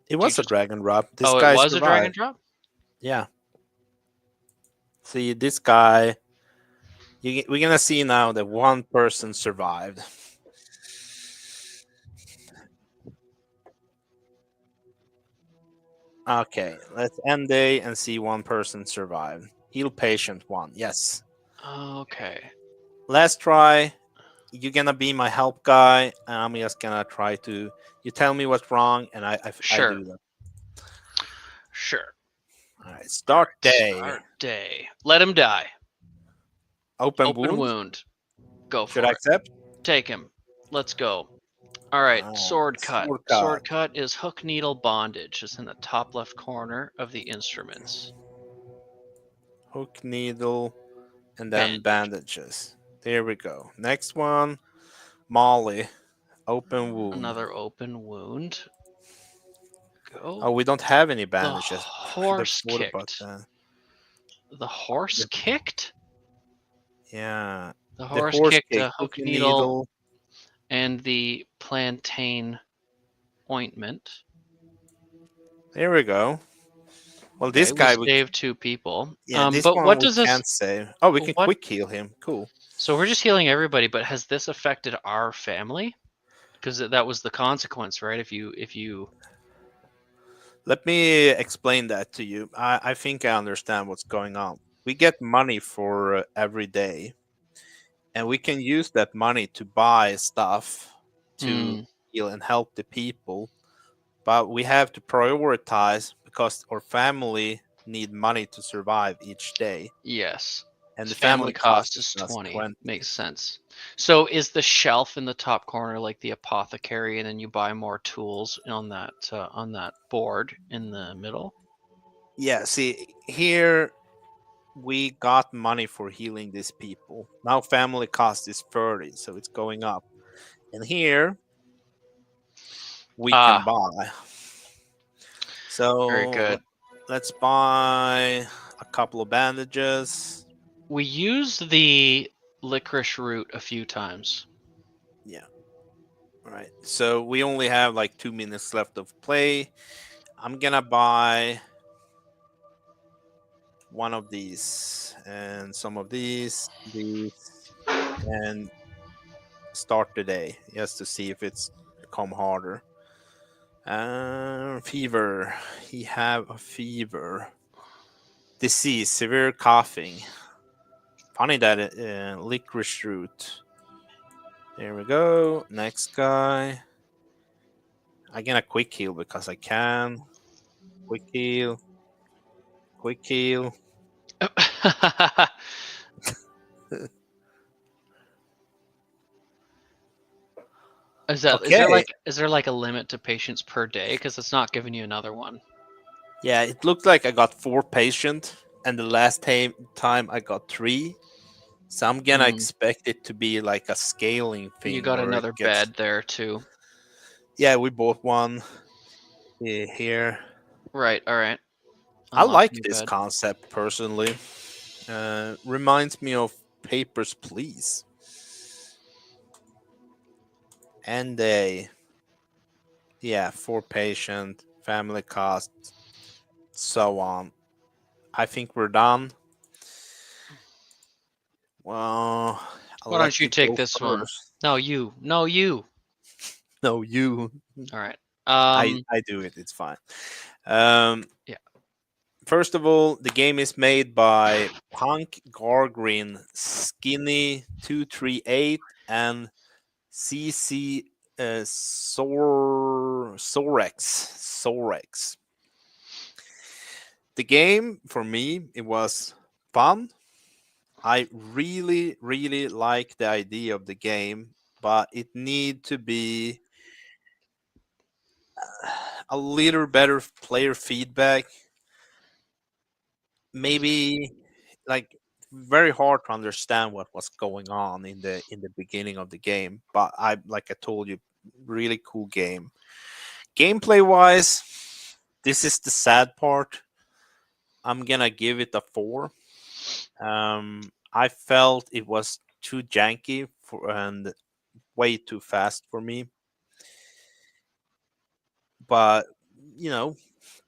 It Do you was a just? dragon drop. This Oh, it guy was a drag and survived. drop. Yeah. See, this guy. We're gonna see now that one person survived. Okay, let's end day and see one person survive. Heal patient one. Yes. Okay. Last try. You're gonna be my help guy, and I'm just gonna try to. You tell me what's wrong, and I Sure. do that. Sure. All right. All Start right. day. Start day. Let him die. Open Open wound. wound. Go Should I for it. accept? Take him. Let's go. All right. Sword cut. Sword cut. Sword cut is hook needle bondage. It's in the top left corner of the instruments. Hook needle, and then Bandage. bandages. There we go. Next one. Molly. Open wound. Another open wound. Oh, Go. we don't have any The bandages. Should have horse thought about kicked. that. The horse The- kicked? Yeah. The The horse horse kicked kick, a hook hook needle needle. and the plantain ointment. There we go. Well, Okay, this we guy we saved 2 people. this But one what we does this? can't save. Oh, we can What? quick heal him. Cool. So we're just healing everybody, but has this affected our family? Because that was the consequence, right? If you Let me explain that to you. I think I understand what's going on. We get money for every day, and we can use that money to buy stuff to Mm, heal and help the people. But we have to prioritize because our family need money to survive each day, yes. and the Family family cost cost is is just 20. 20. Makes sense. So is the shelf in the top corner like the apothecary, and then you buy more tools on that board in the middle? Yeah, see, here we got money for healing these people. Now family cost is 30, so it's going up. And here we can Ah, buy. very So good. let's buy a couple of bandages. We used the licorice root a few times. Yeah. All right. So we only have like 2 minutes left of play. I'm gonna buy one of these and some of these, and start the day just to see if it's become harder. Fever. He have a fever. Disease, severe coughing. Funny that licorice root. There we go. Next guy. I'm gonna quick heal because I can. Quick heal. Quick heal. Okay. Is there like a limit to patients per day? Because it's not giving you another one. Yeah, it looked like I got 4 patient, and the last time I got 3. So I'm gonna Mm, expect it to be like a scaling you thing got where it another gets. bed there too. Yeah, we bought one here. Right. All right. I Unlock like new this bed. concept personally. Reminds me of Papers, Please. And yeah, 4 patient, family cost, so on. I think we're done. Well, I'll Why don't let you you take go this one? first. No, you. No, you. No, you. All right. I do it. It's fine. Um, Yeah. First of all, the game is made by Punk Gargrin, Skinny 238, and CC Sorex. The game for me, it was fun. I really, really like the idea of the game, but it need to be a little better player feedback. Maybe like very hard to understand what was going on in the beginning of the game. But I like I told you, really cool game. Gameplay wise, this is the sad part. I'm gonna give it a 4. I felt it was too janky for and way too fast for me, but you know,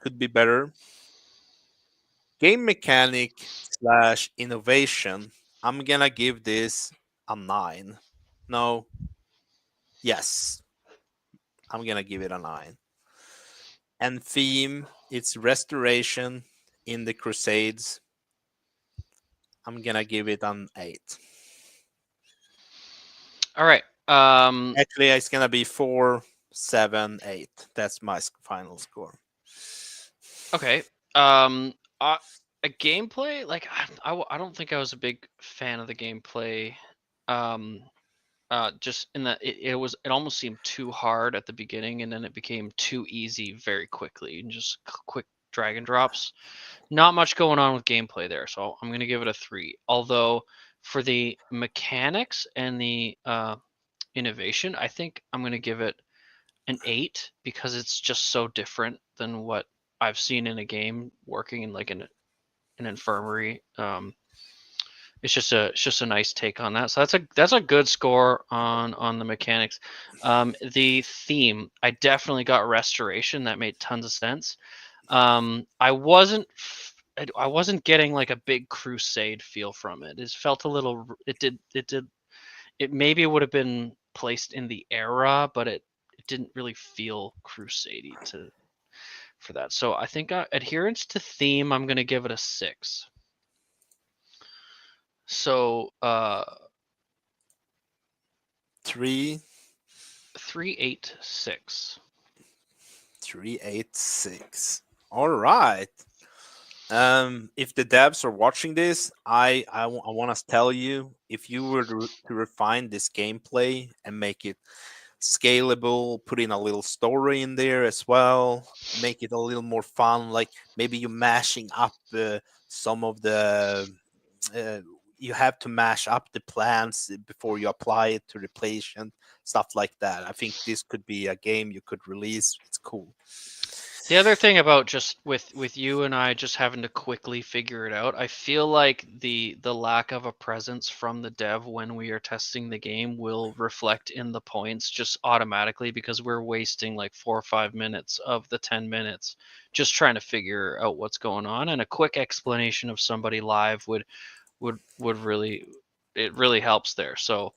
could be better. Game mechanic slash innovation. I'm gonna give this a 9. No, yes, I'm gonna give it a 9. And theme, it's restoration in the Crusades. I'm gonna give it an 8. All right. Actually, it's gonna be 4, 7, 8. That's my final score. Okay. Um, uh, a gameplay like I don't think I was a big fan of the gameplay. Um, just in that it almost seemed too hard at the beginning, and then it became too easy very quickly, and just quick drag and drops. Not much going on with gameplay there, so I'm gonna give it a 3. Although for the mechanics and the innovation, I think I'm gonna give it an 8 because it's just so different than what I've seen in a game working in like an infirmary. It's just a nice take on that. So that's a good score on the mechanics. The theme, I definitely got restoration. That made tons of sense. I wasn't getting like a big crusade feel from it. It felt a little. It maybe would have been placed in the era, but it didn't really feel crusady to for that. So I think adherence to theme, I'm gonna give it a 6. So 3, 386. 386. All right. If the devs are watching this, I want to tell you, if you were to refine this gameplay and make it scalable, put in a little story in there as well, make it a little more fun, like maybe you're mashing up some of the uh, you have to mash up the plants before you apply it to the patient, stuff like that. I think this could be a game you could release. It's cool. The other thing about just with you and I just having to quickly figure it out, I feel like the lack of a presence from the dev when we are testing the game will reflect in the points just automatically because we're wasting like 4 or 5 minutes of the 10 minutes just trying to figure out what's going on, and a quick explanation of somebody live would really, it really helps there. So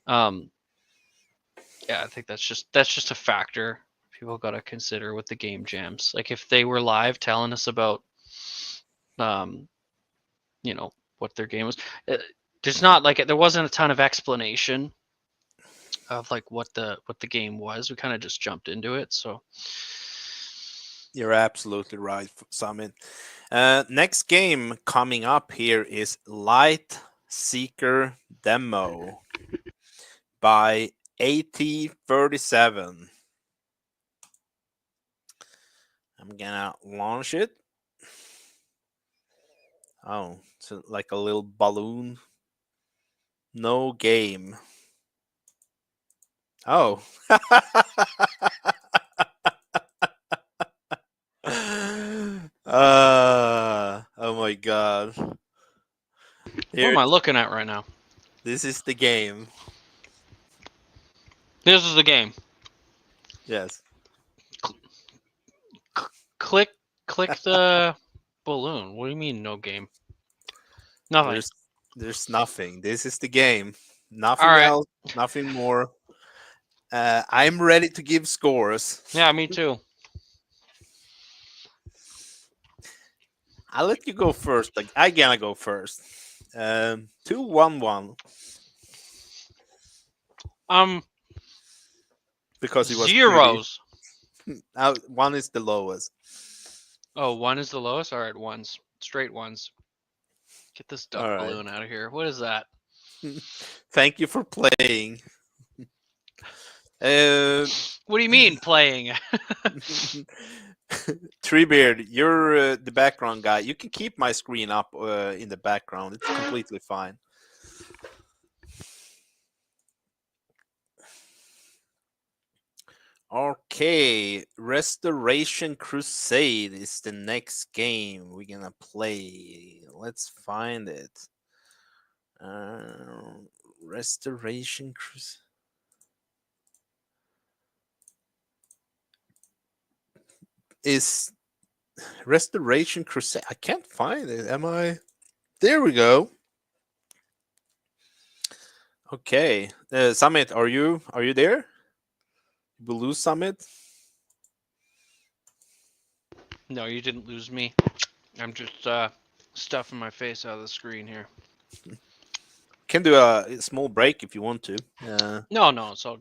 um yeah, I think that's just a factor people got to consider with the game jams. Like if they were live telling us about, um, what their game was, uh, there's not like there wasn't a ton of explanation of like what the game was. We kind of just jumped into it. So You're absolutely right, Summit. Next game coming up here is Light Seeker Demo by AT37. I'm gonna launch it. Oh, it's like a little balloon. No game. Oh. Oh my god. what Here, am I looking at right now? this is the game. This is the game. Yes. Click click the balloon. What do you mean no game? Nothing. There's there's nothing. This is the game. All Nothing right. else, nothing more. I'm ready to give scores. Yeah, me too. I'll let you go first. Like I gonna go first. 2-1-1 Um, because it was pretty. zeros. One is the lowest. Oh, one is the lowest. All right, ones, straight ones. Get this duck All right. balloon out of here. What is that? Thank you for playing. Uh, What do you mean playing? Treebeard, you're the background guy. You can keep my screen up in the background. It's completely fine. Okay, Restoration Crusade is the next game we're gonna play. Let's find it. Restoration Crusade is Restoration Crusade. I can't find it. Am I? There we go. Okay, Summit, are you there? We lose Summit. No, you didn't lose me. I'm just stuffing my face out of the screen here. Can do a small break if you want to. No, no, it's all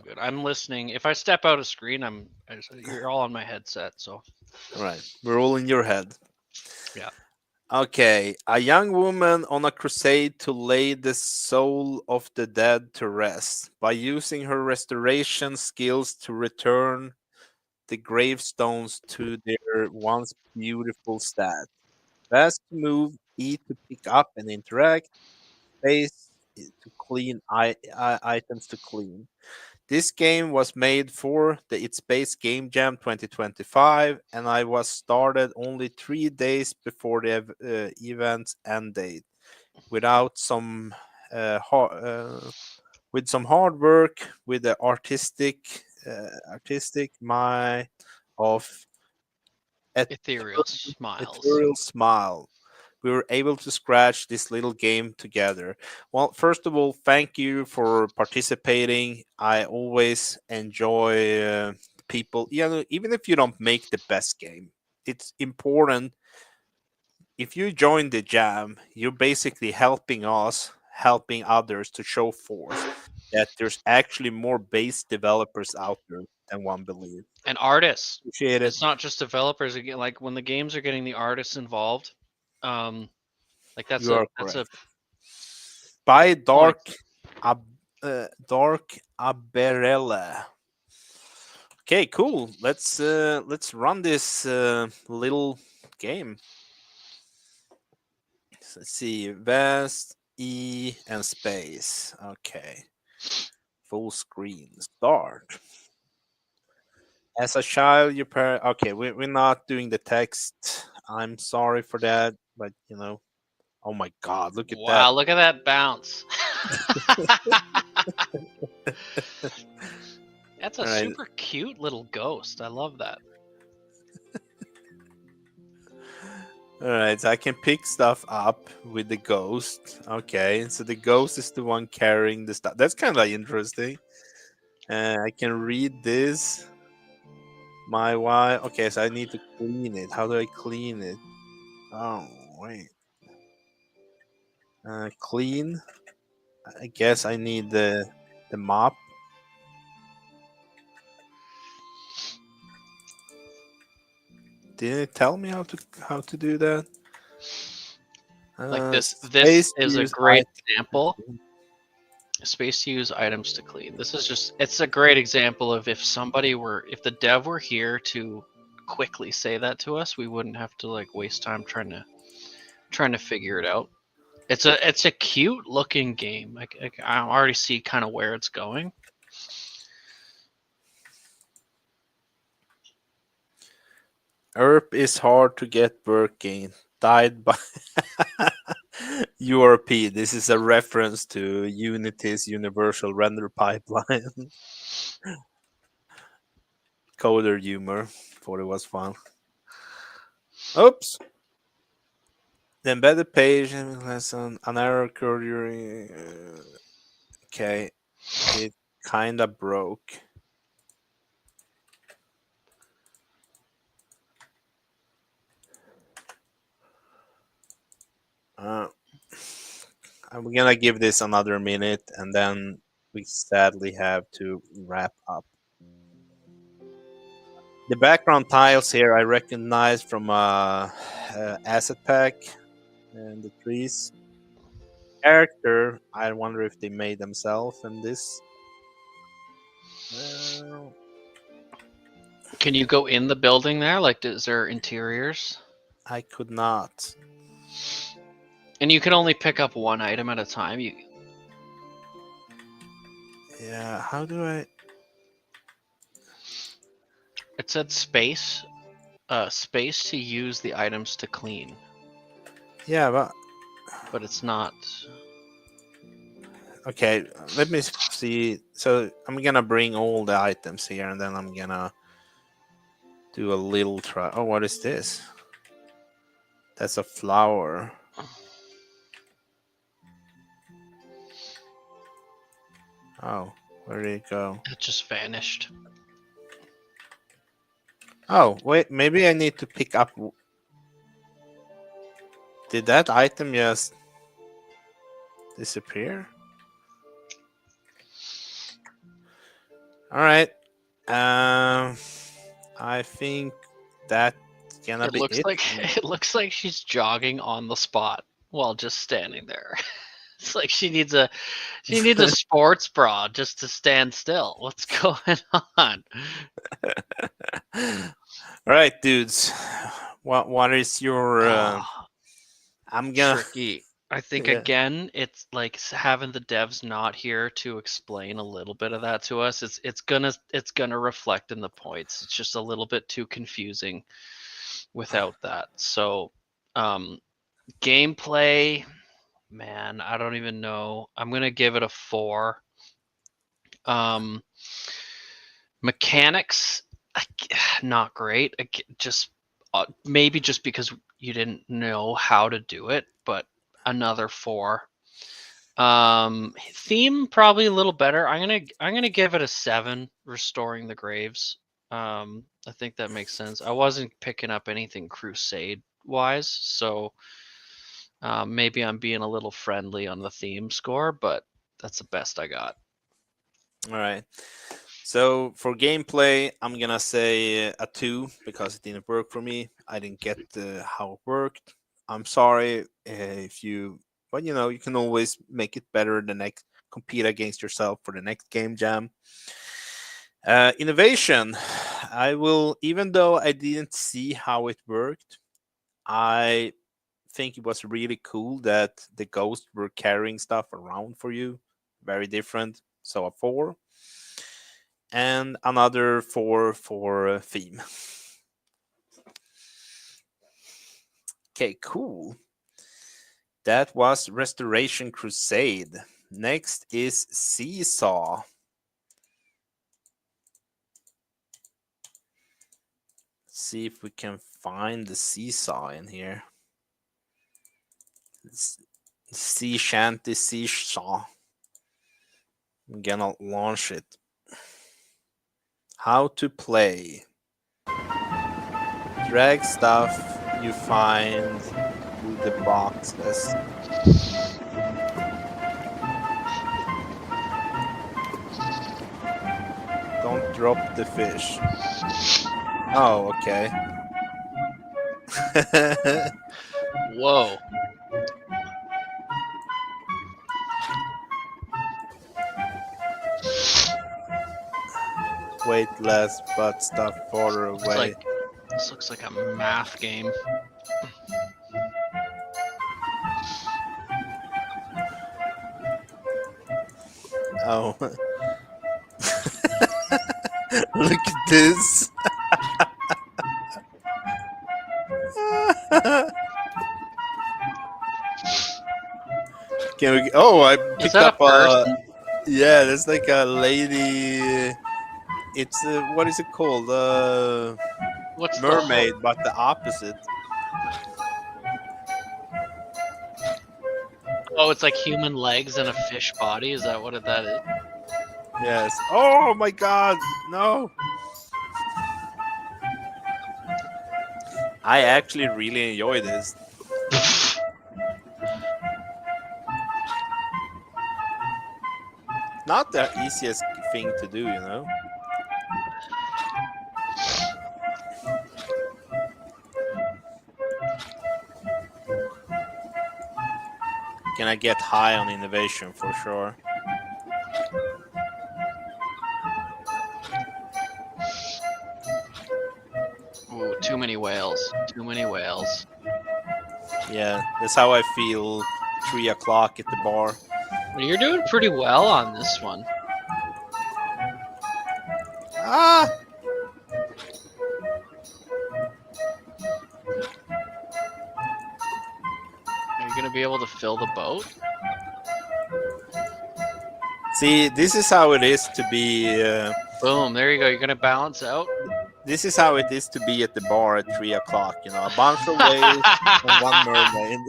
good. I'm listening. If I step out of screen, you're all on my headset. So All right, we're all in your head. yeah. Okay, a young woman on a crusade to lay the soul of the dead to rest by using her restoration skills to return the gravestones to their once beautiful stat. Fast to move, E to pick up and interact, space to clean items to clean. This game was made for the It's Space Game Jam 2025, and I was started only 3 days before the event's end date. Without some with some hard work, with the artistic mind of Ethereal smiles. ethereal smile, we were able to scratch this little game together. Well, first of all, thank you for participating. I always enjoy people, even if you don't make the best game, it's important. If you join the jam, you're basically helping us, helping others to show forth that there's actually more base developers out there than one believes. And artists. Appreciate it. It's not just developers. Again, like when the games are getting the artists involved, like You are that's a correct. By point. Dark Aberella. Okay, cool. Let's run this little game. So let's see, Vest, E, and space. Okay, full screen. Start. As a child, your parent. Okay, we're not doing the text. I'm sorry for that, but oh my God, look at that. Wow, look at that bounce. That's a All right, super cute little ghost. I love that. all right. So I can pick stuff up with the ghost. Okay, so the ghost is the one carrying the stuff. That's kind of interesting. I can read this. My wife. Okay, so I need to clean it. How do I clean it? Oh wait. Clean. I guess I need the mop. Didn't it tell me how to do that? Like this Space is a use great item. example. Space to use items to clean. This is just it's a great example of if the dev were here to quickly say that to us, we wouldn't have to like waste time trying to figure it out. It's a cute looking game. I already see kind of where it's going. Erp is hard to get working. Died by URP. This is a reference to Unity's Universal Render Pipeline. Coder humor. Thought it was fun. Oops. The embedded page has an error occurred during. Okay, it kinda broke. we're gonna give this another minute, and then we sadly have to wrap up. The background tiles here I recognize from asset pack and the trees. Character, I wonder if they made themselves in this. Uh, Can you go in the building there? Like, is there interiors? I could not. And you can only pick up one item at a time. Yeah, how do I? It said space to use the items to clean, Yeah, but it's not. okay. Let me see. So I'm gonna bring all the items here, and then I'm gonna do a little try. Oh, what is this? That's a flower. Oh, where did it go? It just vanished. Oh, wait. Maybe I need to pick up. Did that item just disappear? All right. I think that's gonna It be looks it. like it looks like she's jogging on the spot while just standing there. It's like she needs a sports bra just to stand still. What's going on? All right, dudes. What is your? Ah, I'm gonna. tricky. I think Yeah. again, it's like having the devs not here to explain a little bit of that to us. It's gonna reflect in the points. It's just a little bit too confusing without that. So, um, gameplay, man, I don't even know. I'm gonna give it a 4. Um, mechanics, not great. Just maybe just because you didn't know how to do it, but another 4. Theme probably a little better. I'm gonna give it a 7. Restoring the graves. I think that makes sense. I wasn't picking up anything crusade wise, so maybe I'm being a little friendly on the theme score, but that's the best I got. All right. So for gameplay, I'm gonna say a 2 because it didn't work for me. I didn't get how it worked. I'm sorry if you, but you can always make it better the next. Compete against yourself for the next game jam. Innovation. I will, even though I didn't see how it worked, I think it was really cool that the ghosts were carrying stuff around for you. Very different. So a 4. And another 4 for theme. Okay, cool. That was Restoration Crusade. Next is Seesaw. Let's see if we can find the Seesaw in here. Sea Shanty Seesaw. I'm gonna launch it. How to play. Drag stuff you find through the boxes. Don't drop the fish. Oh, okay. Whoa. Weight less, but stuff farther Looks like away. this looks like a math game. Oh. Look at this. Can we? Oh, I Is picked that a up a. person? Yeah, there's like a lady. It's what is it called? What's the Mermaid, but the opposite. Oh, it's like human legs and a fish body. Is that what that is? Yes. Oh my God! No. I actually really enjoy this. not the easiest thing to do, you know. Gonna get high on innovation for sure. Ooh, too many whales. Too many whales. Yeah, that's how I feel. 3 o'clock at the bar. You're doing pretty well on this one. Ah, Are you gonna be able to fill the boat? see, this is how it is to be. Boom, there you go. You're gonna balance out. This is how it is to be at the bar at 3 o'clock. You know, a bunch of whales and one mermaid.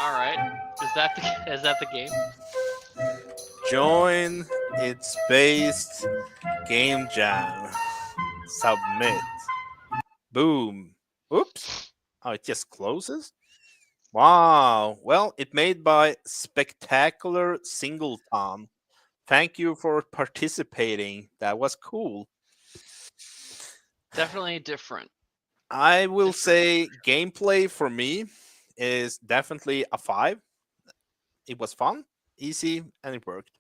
All right. Is that the game? Join its based game jam. Submit. Boom. Oops. Oh, it just closes? Wow. Well, it made by Spectacular Singleton. Thank you for participating. That was cool. Definitely different. I will Different. say gameplay for me is definitely a 5. It was fun, easy, and it worked.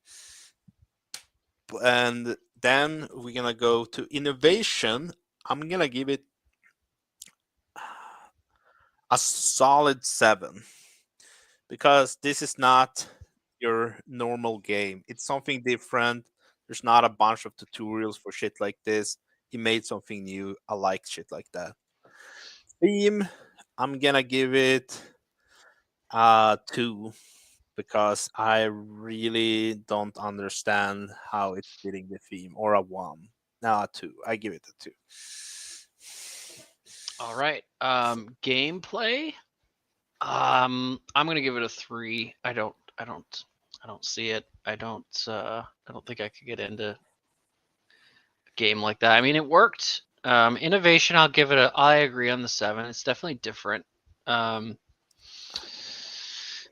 And then we're gonna go to innovation. I'm gonna give it a solid 7 because this is not your normal game. It's something different. There's not a bunch of tutorials for shit like this. He made something new. I like shit like that. Theme, I'm gonna give it a 2 because I really don't understand how it's fitting the theme, or a 1. No, a 2. I give it a 2. All right. Gameplay. I'm gonna give it a 3. I don't see it. I don't think I could get into a game like that. I mean, it worked. Innovation, I'll give it a. I agree on the 7. It's definitely different. Um,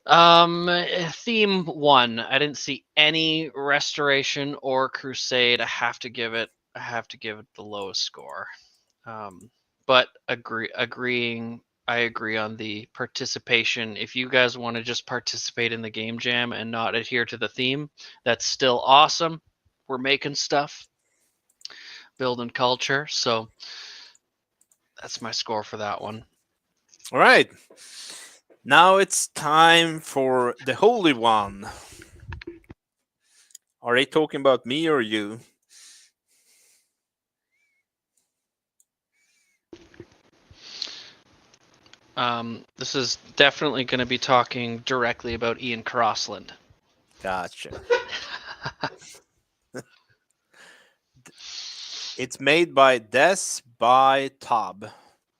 theme 1. I didn't see any restoration or crusade. I have to give it the lowest score. But agreeing. I agree on the participation. If you guys want to just participate in the game jam and not adhere to the theme, that's still awesome. We're making stuff, building culture. So that's my score for that one. All right. Now it's time for the Holy One. Are they talking about me or you? This is definitely going to be talking directly about Ian Crossland. Gotcha. It's made by Des by Tob.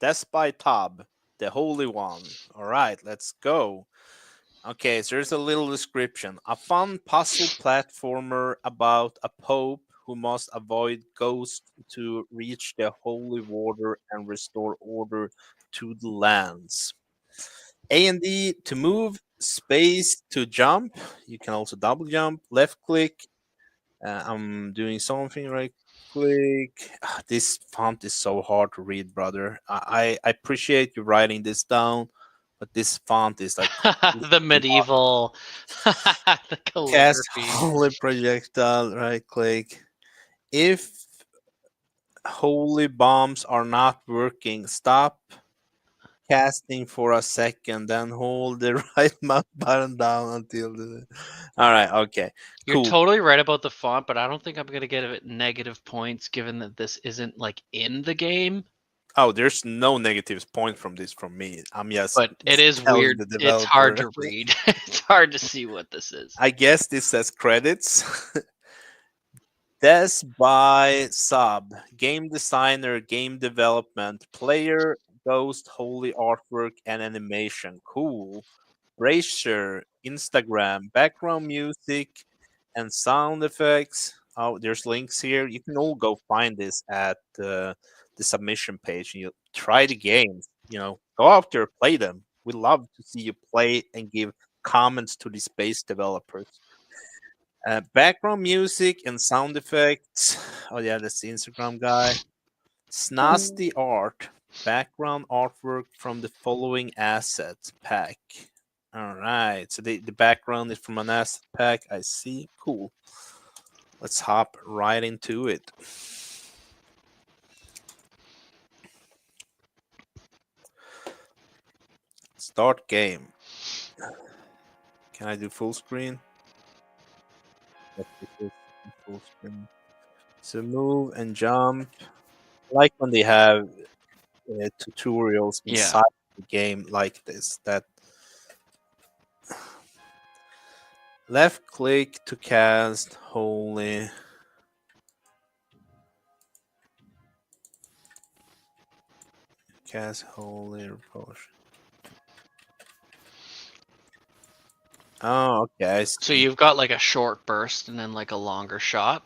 Des by Tob, the Holy One. All right, let's go. Okay, so there's a little description. A fun puzzle platformer about a pope who must avoid ghosts to reach the holy water and restore order to the lands. A and D to move, space to jump. You can also double jump, left click. I'm doing something right click. This font is so hard to read, brother. I appreciate you writing this down, but this font is like The medieval, the cast calligraphy. holy projectile, right click. If holy bombs are not working, stop casting for a second, then hold the right mouse button down until the. All right, okay, You're cool. totally right about the font, but I don't think I'm gonna give it negative points given that this isn't like in the game. Oh, there's no negative point from this from me. I'm just But it is telling weird. the It's hard developer. to read. It's hard to see what this is. I guess this says credits. Des by Sub, game designer, game development, player, ghost, holy artwork, and animation. Cool. Bracer, Instagram, background music, and sound effects. Oh, there's links here. You can all go find this at the submission page. And you try the games. You know, go out there, play them. We love to see you play and give comments to the space developers. Background music and sound effects. Oh yeah, that's the Instagram guy. Snazzy art. Background artwork from the following assets pack. All right, so the background is from an asset pack. I see. Cool. Let's hop right into it. Start game. Can I do full screen? Yes, it is full screen. So move and jump. I like when they have tutorials Yeah. inside the game like this. That left click to cast holy. Cast holy potion. Oh, okay. I So see. you've got like a short burst and then like a longer shot.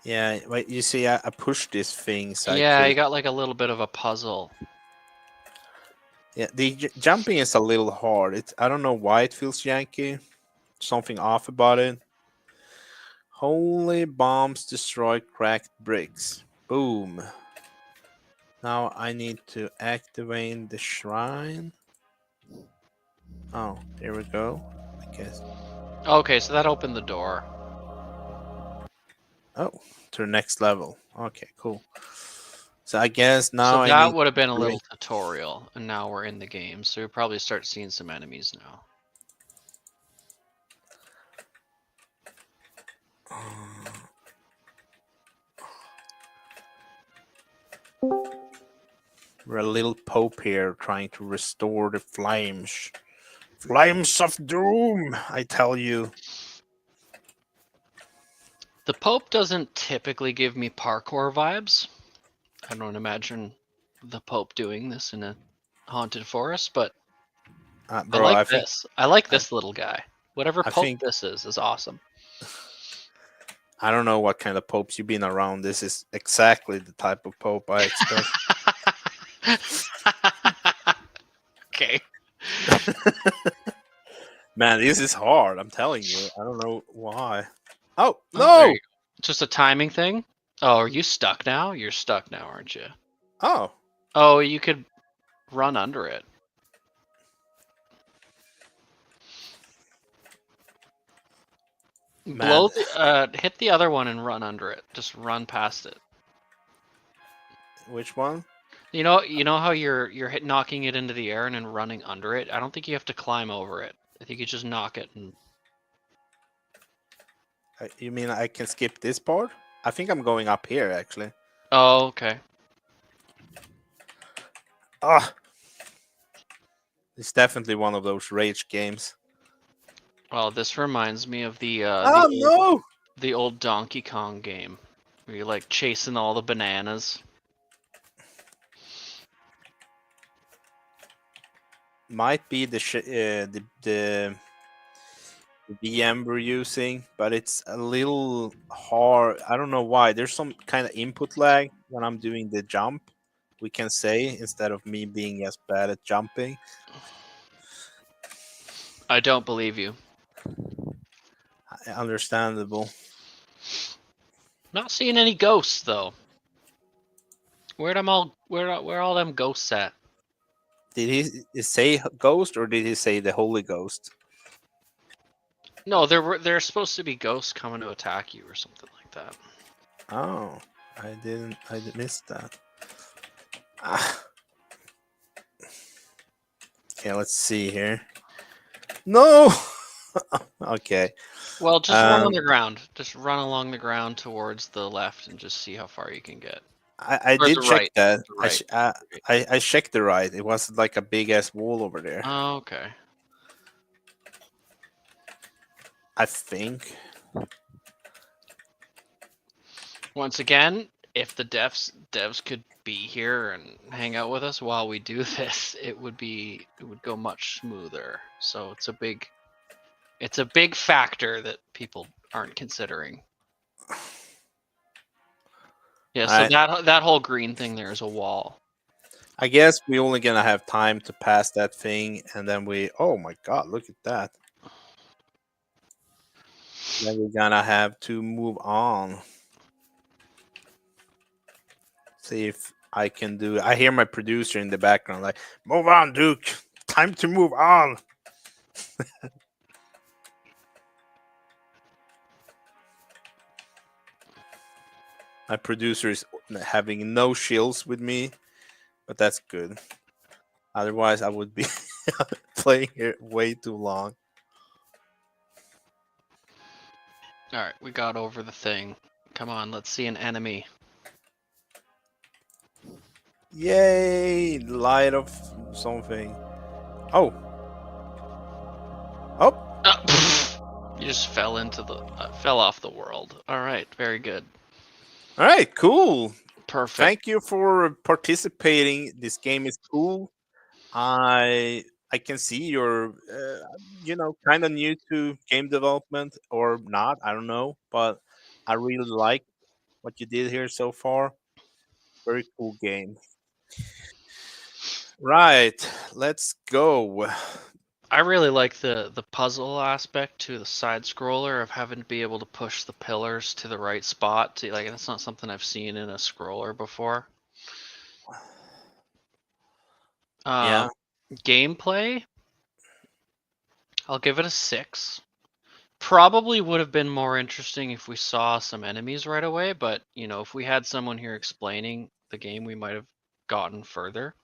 Yeah, wait. You see, I pushed this thing so Yeah, I you could. got like a little bit of a puzzle. Yeah, the jumping is a little hard. It's I don't know why it feels janky. Something off about it. Holy bombs destroy cracked bricks. Boom. Now I need to activate the shrine. Oh, there we go. I guess. Okay, so that opened the door. Oh, to the next level. Okay, cool. So I guess So now I that need would have been a to little tutorial, and now we're in the game. So you'll probably start seeing some enemies now. we're a little pope here trying to restore the flames. Flames of doom, I tell you. The Pope doesn't typically give me parkour vibes. I don't imagine the Pope doing this in a haunted forest, but I Bro, like I think this. I like I, this little guy. Whatever I Pope think this is awesome. I don't know what kind of popes you've been around. This is exactly the type of pope I expect. Okay. Man, this is hard. I'm telling you. I don't know why. Oh Oh, there no! you go. Just a timing thing? Oh, are you stuck now? You're stuck now, aren't you? Oh, Oh, you could run under it. man, Hit the other one and run under it. Just run past it. which one? You know how knocking it into the air and then running under it? I don't think you have to climb over it. I think you just knock it and You mean I can skip this part? I think I'm going up here actually. Oh, okay. Ah, it's definitely one of those rage games. Well, this reminds me of Oh no! the old Donkey Kong game where you're like chasing all the bananas. Might be the VM we're using, but it's a little hard. I don't know why. There's some kind of input lag when I'm doing the jump. We can say instead of me being as bad at jumping. I don't believe you. Understandable. Not seeing any ghosts though. Where all them ghosts at? Did he say ghost or did he say the Holy Ghost? No, there's supposed to be ghosts coming to attack you or something like that. Oh, I missed that. Ah. Okay, let's see here. No. Okay. Well, just run on the ground. Just run along the ground towards the left and just see how far you can get. I Or did the check right. that. The right. I checked the right. It was like a big ass wall over there. Oh, okay. I think. Once again, if the devs could be here and hang out with us while we do this, it would go much smoother. So it's a big factor that people aren't considering. Yeah, so I that whole green thing there is a wall. I guess we only gonna have time to pass that thing, and then we. Oh my god! Look at that. Then we're gonna have to move on. See if I can do it. I hear my producer in the background like, "Move on, Duke. Time to move on." My producer is having no shills with me, but that's good. Otherwise, I would be playing here way too long. All right, we got over the thing. Come on, let's see an enemy. Yay! Light of something. Oh, oh! You just fell off the world. All right, very good. All right, cool. Perfect. Thank you for participating. This game is cool. I can see you're kind of new to game development or not. I don't know, but I really like what you did here so far. Very cool game. Right, let's go. I really like the puzzle aspect to the side scroller of having to be able to push the pillars to the right spot. To, like that's not something I've seen in a scroller before. Yeah, Gameplay, I'll give it a 6. Probably would have been more interesting if we saw some enemies right away, but if we had someone here explaining the game, we might have gotten further.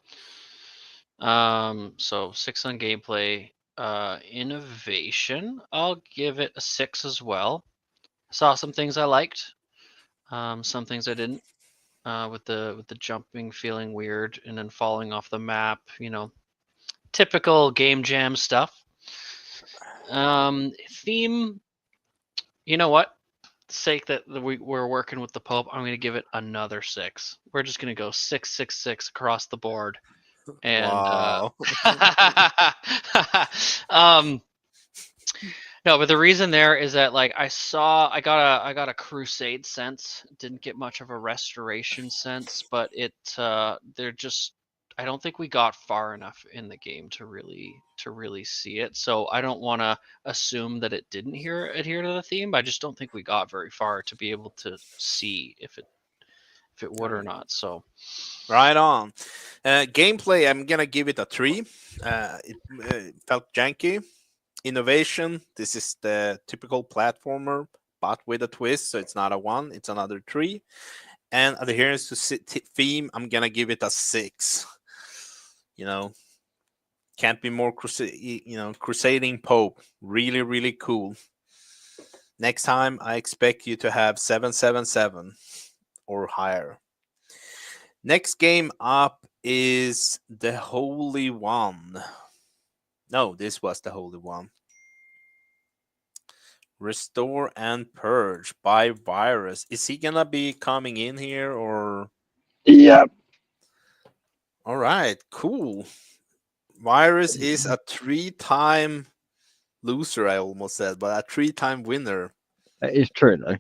So 6 on gameplay. Innovation, I'll give it a 6 as well. Saw some things I liked, some things I didn't. With the jumping feeling weird and then falling off the map, typical game jam stuff. Theme, you know what? Sake that we're working with the Pope, I'm gonna give it another 6. We're just gonna go 666 across the board, and wow. um, no, but the reason there is that like I got a crusade sense. Didn't get much of a restoration sense, but they're just I don't think we got far enough in the game to really see it. So I don't want to assume that it didn't adhere to the theme. I just don't think we got very far to be able to see if it would or not. So Right on. Gameplay, I'm gonna give it a 3. It felt janky. Innovation, this is the typical platformer, but with a twist, so it's not a 1, it's another 3. And adherence to theme, I'm gonna give it a 6. You know, can't be more crusading Pope. Really, really cool. Next time, I expect you to have 777 or higher. Next game up is the Holy One. No, this was the Holy One. Restore and Purge by Virus. Is he gonna be coming in here or? Yep. All right, cool. Virus is a 3-time loser, I almost said, but a 3-time winner. It's true though.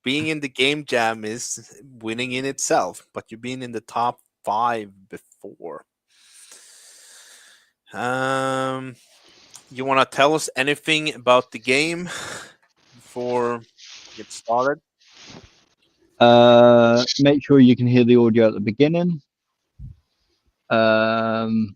Being in the game jam is winning in itself, but you've been in the top 5 before. You want to tell us anything about the game before we get started? Make sure you can hear the audio at the beginning. Um,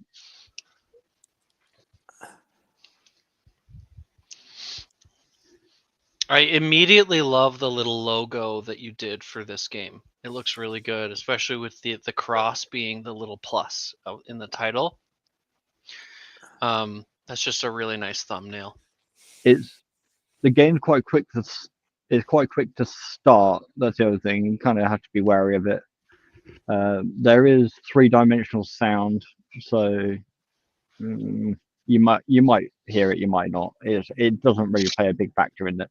I immediately love the little logo that you did for this game. It looks really good, especially with the cross being the little plus in the title. That's just a really nice thumbnail. the game's quite quick to it's quite quick to start. That's the other thing. You kind of have to be wary of it. There is 3-dimensional sound, so you might hear it, you might not. It doesn't really play a big factor in it.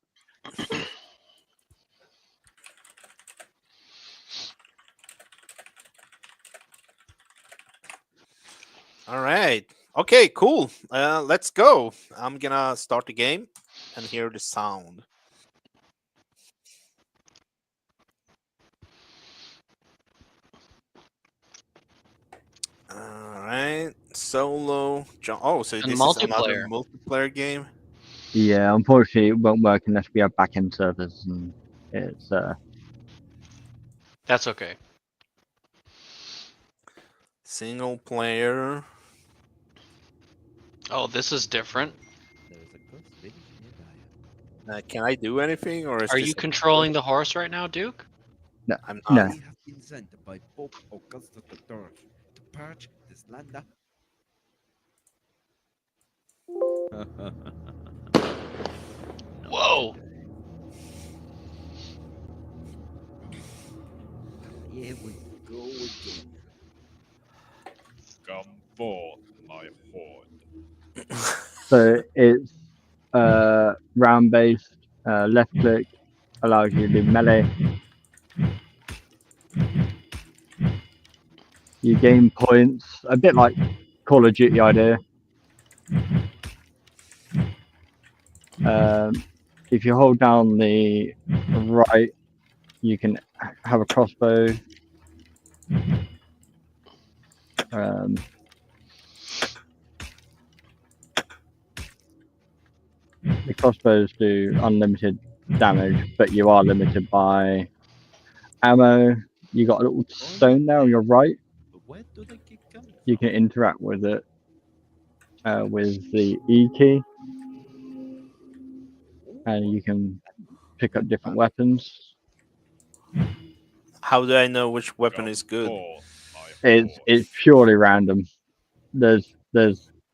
All right. Okay, cool. Let's go. I'm gonna start the game and hear the sound. All right. Solo. Oh, so And this is another multiplayer. multiplayer game. Yeah, unfortunately, it won't work unless we have back-end servers, and it's That's okay. Single player. Oh, this is different. There is a ghost village nearby. Can I do anything, or is Are this? you controlling the horse right now, Duke? no, I'm no. not. We have been sent by Pope Augustus III to purge this land. Whoa! Here we go again. Come forth, my horde. So it's round-based. Left click allows you to do melee. You gain points, a bit like Call of Duty idea. If you hold down the right, you can have a crossbow. The crossbows do unlimited damage, but you are limited by ammo. You got a little stone there on your right. But where do they keep coming You can interact with it with the E key, and you can pick up different weapons. How do I know which weapon Come is good? forth, my It's horde. purely random. There's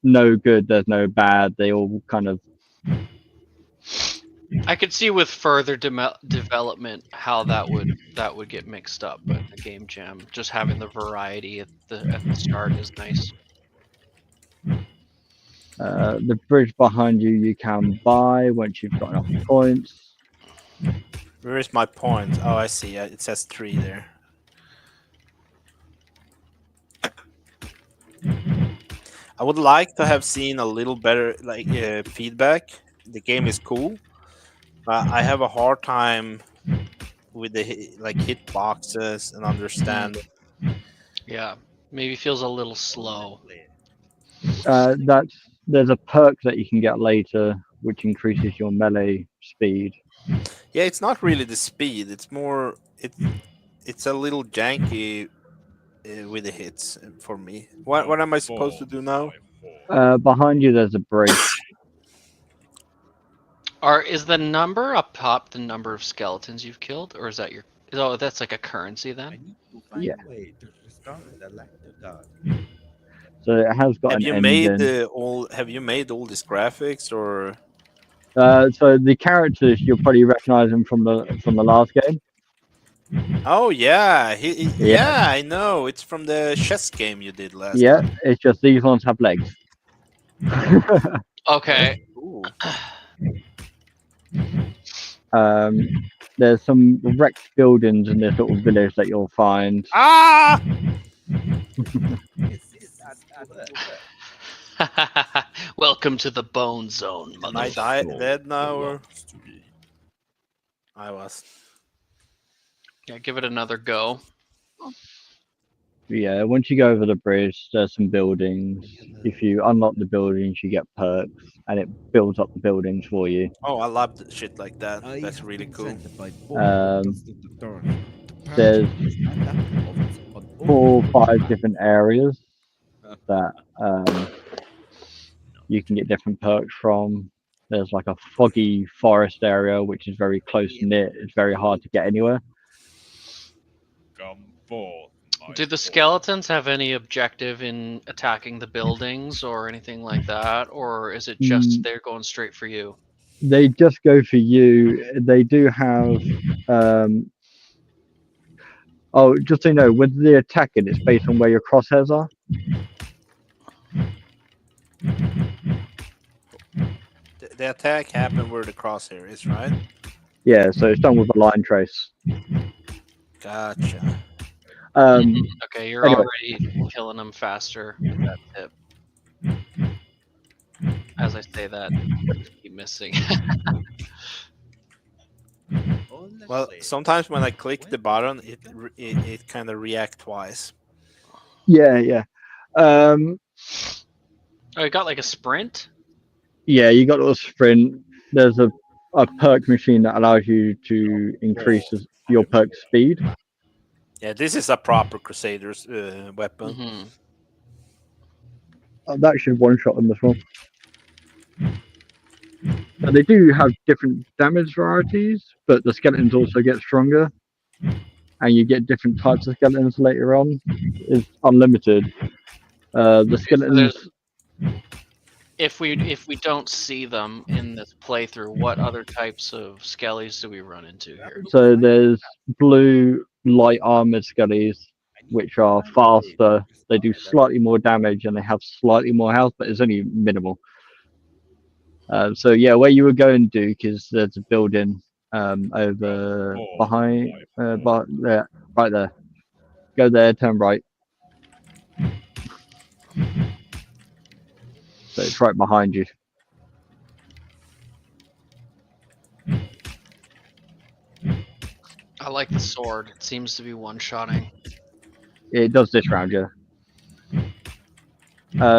no good, there's no bad. They all kind of I could see with further development how that would get mixed up, but the game jam, just having the variety at the start is nice. the bridge behind you you can buy once you've got enough points. Where is my point? Oh, I see. It says 3 there. I would like to have seen a little better feedback. The game is cool, but I have a hard time with the hit boxes and understand. Yeah, maybe feels a little slow. There's a perk that you can get later which increases your melee speed. Yeah, it's not really the speed. It's more it's a little janky with the hits for me. What am I supposed to do now? Behind you there's a bridge. Is the number up top the number of skeletons you've killed, or is that your? Oh, that's like a currency I then. need to find Yeah. a way to restore the land to God. So it has got Have an you engine. made Have you made all these graphics or? So the characters you'll probably recognize them from the last game. Oh yeah, Yeah. yeah, I know. It's from the chess game you did last Yeah, time. it's just these ones have legs. Okay. Ooh. There's some wrecked buildings in this little village that you'll find. Ah! Yes, add to her. Welcome to the bone zone, Am I motherfucker. dead now or? Belongs to me. I was. Yeah, give it another go. Yeah, once you go over the bridge, there's some buildings. If you unlock the buildings, you get perks, and it builds up the buildings for you. Oh, I love shit like that. I That's have really been cool. sent by Pope Um, Augustus III to purge there's this land of its 4 or 5 unholy different areas that you can get different perks from. There's like a foggy forest area, which is very close knit. It's very hard to get anywhere. Come forth, my Do the horde. skeletons have any objective in attacking the buildings or anything like that, or is it just they're going straight for you? They just go for you. They do have. Oh, just so you know, with the attacking, it's based on where your crosshairs are. The attack happened where the crosshair is, right? Yeah, so it's done with a line trace. Gotcha. Okay, you're Anyway. already killing them faster with that tip. As I say that, I just keep missing. Well, sometimes when I click the button, it kind of react twice. Yeah. Oh, you got like a sprint? Yeah, you got a little sprint. there's a perk machine that allows you to increase your perk speed. Yeah, this is a proper Crusader's weapon. Hmm. That should one shot them as well. Now, they do have different damage varieties, but the skeletons also get stronger, and you get different types of skeletons later on. It's unlimited. The Okay, so skeletons, if we don't see them in this playthrough, what other types of skellies do we run into here? so there's blue light armored skellies, I need which to are find a way faster. to They do start that. slightly more damage and they have slightly more health, but it's only minimal. So yeah, where you were going, Duke, is there's a building over Gumballs, behind, my horn. there, right there. Go there, turn right. So it's right behind you. I like the sword. It seems to be one-shotting. It does this round, yeah.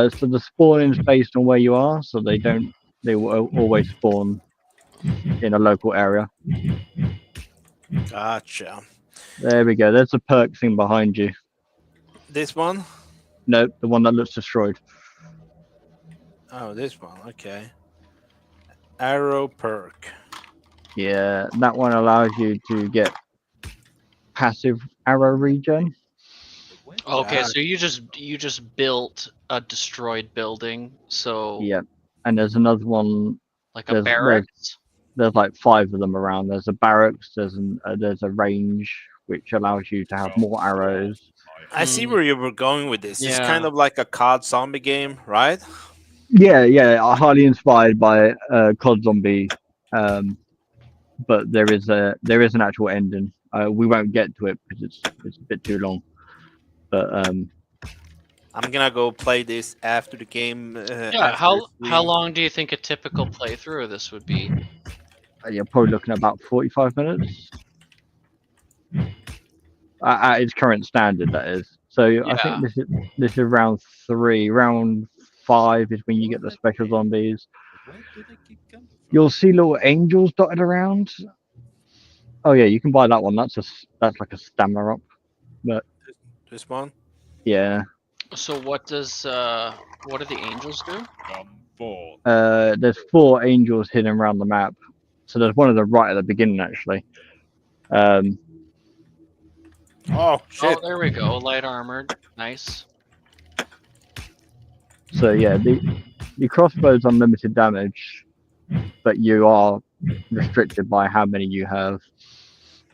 So the spawning's based on where you are, so they don't. They will always spawn in a local area. Gotcha. There we go. There's a perk thing behind you. This one? Nope, the one that looks destroyed. Oh, this one. Okay. Arrow perk. Yeah, that one allows you to get passive arrow regen. Okay, Gotcha. so you just built a destroyed building, so Yeah, and there's another one. like a There's there's barracks. there's like five of them around. There's a barracks. There's a range which allows you to have more Gumballs, arrows. my I see Mm, where you were going with this. It's kind yeah. of like a COD zombie game, right? Yeah, yeah, highly inspired by COD Zombie, um, but there is an actual ending. We won't get to it because it's a bit too long. But I'm gonna go play this after the game, Yeah, after the how stream. long do you think a typical playthrough of this would be? you're probably looking at about 45 minutes at its current standard. That is. So I Yeah. think this is round three. Round five is when you get the special zombies. Where do they keep coming from? You'll see little angels dotted around. Oh yeah, you can buy that one. That's like a stamina up. But This one? yeah, So what do the angels do? Gumballs, there's four angels hidden around the map. So there's one of them right at the beginning actually. Um, Oh, Oh, shit. there we go. Light armored. Nice. so yeah, the crossbow's unlimited damage, but you are restricted by how many you have.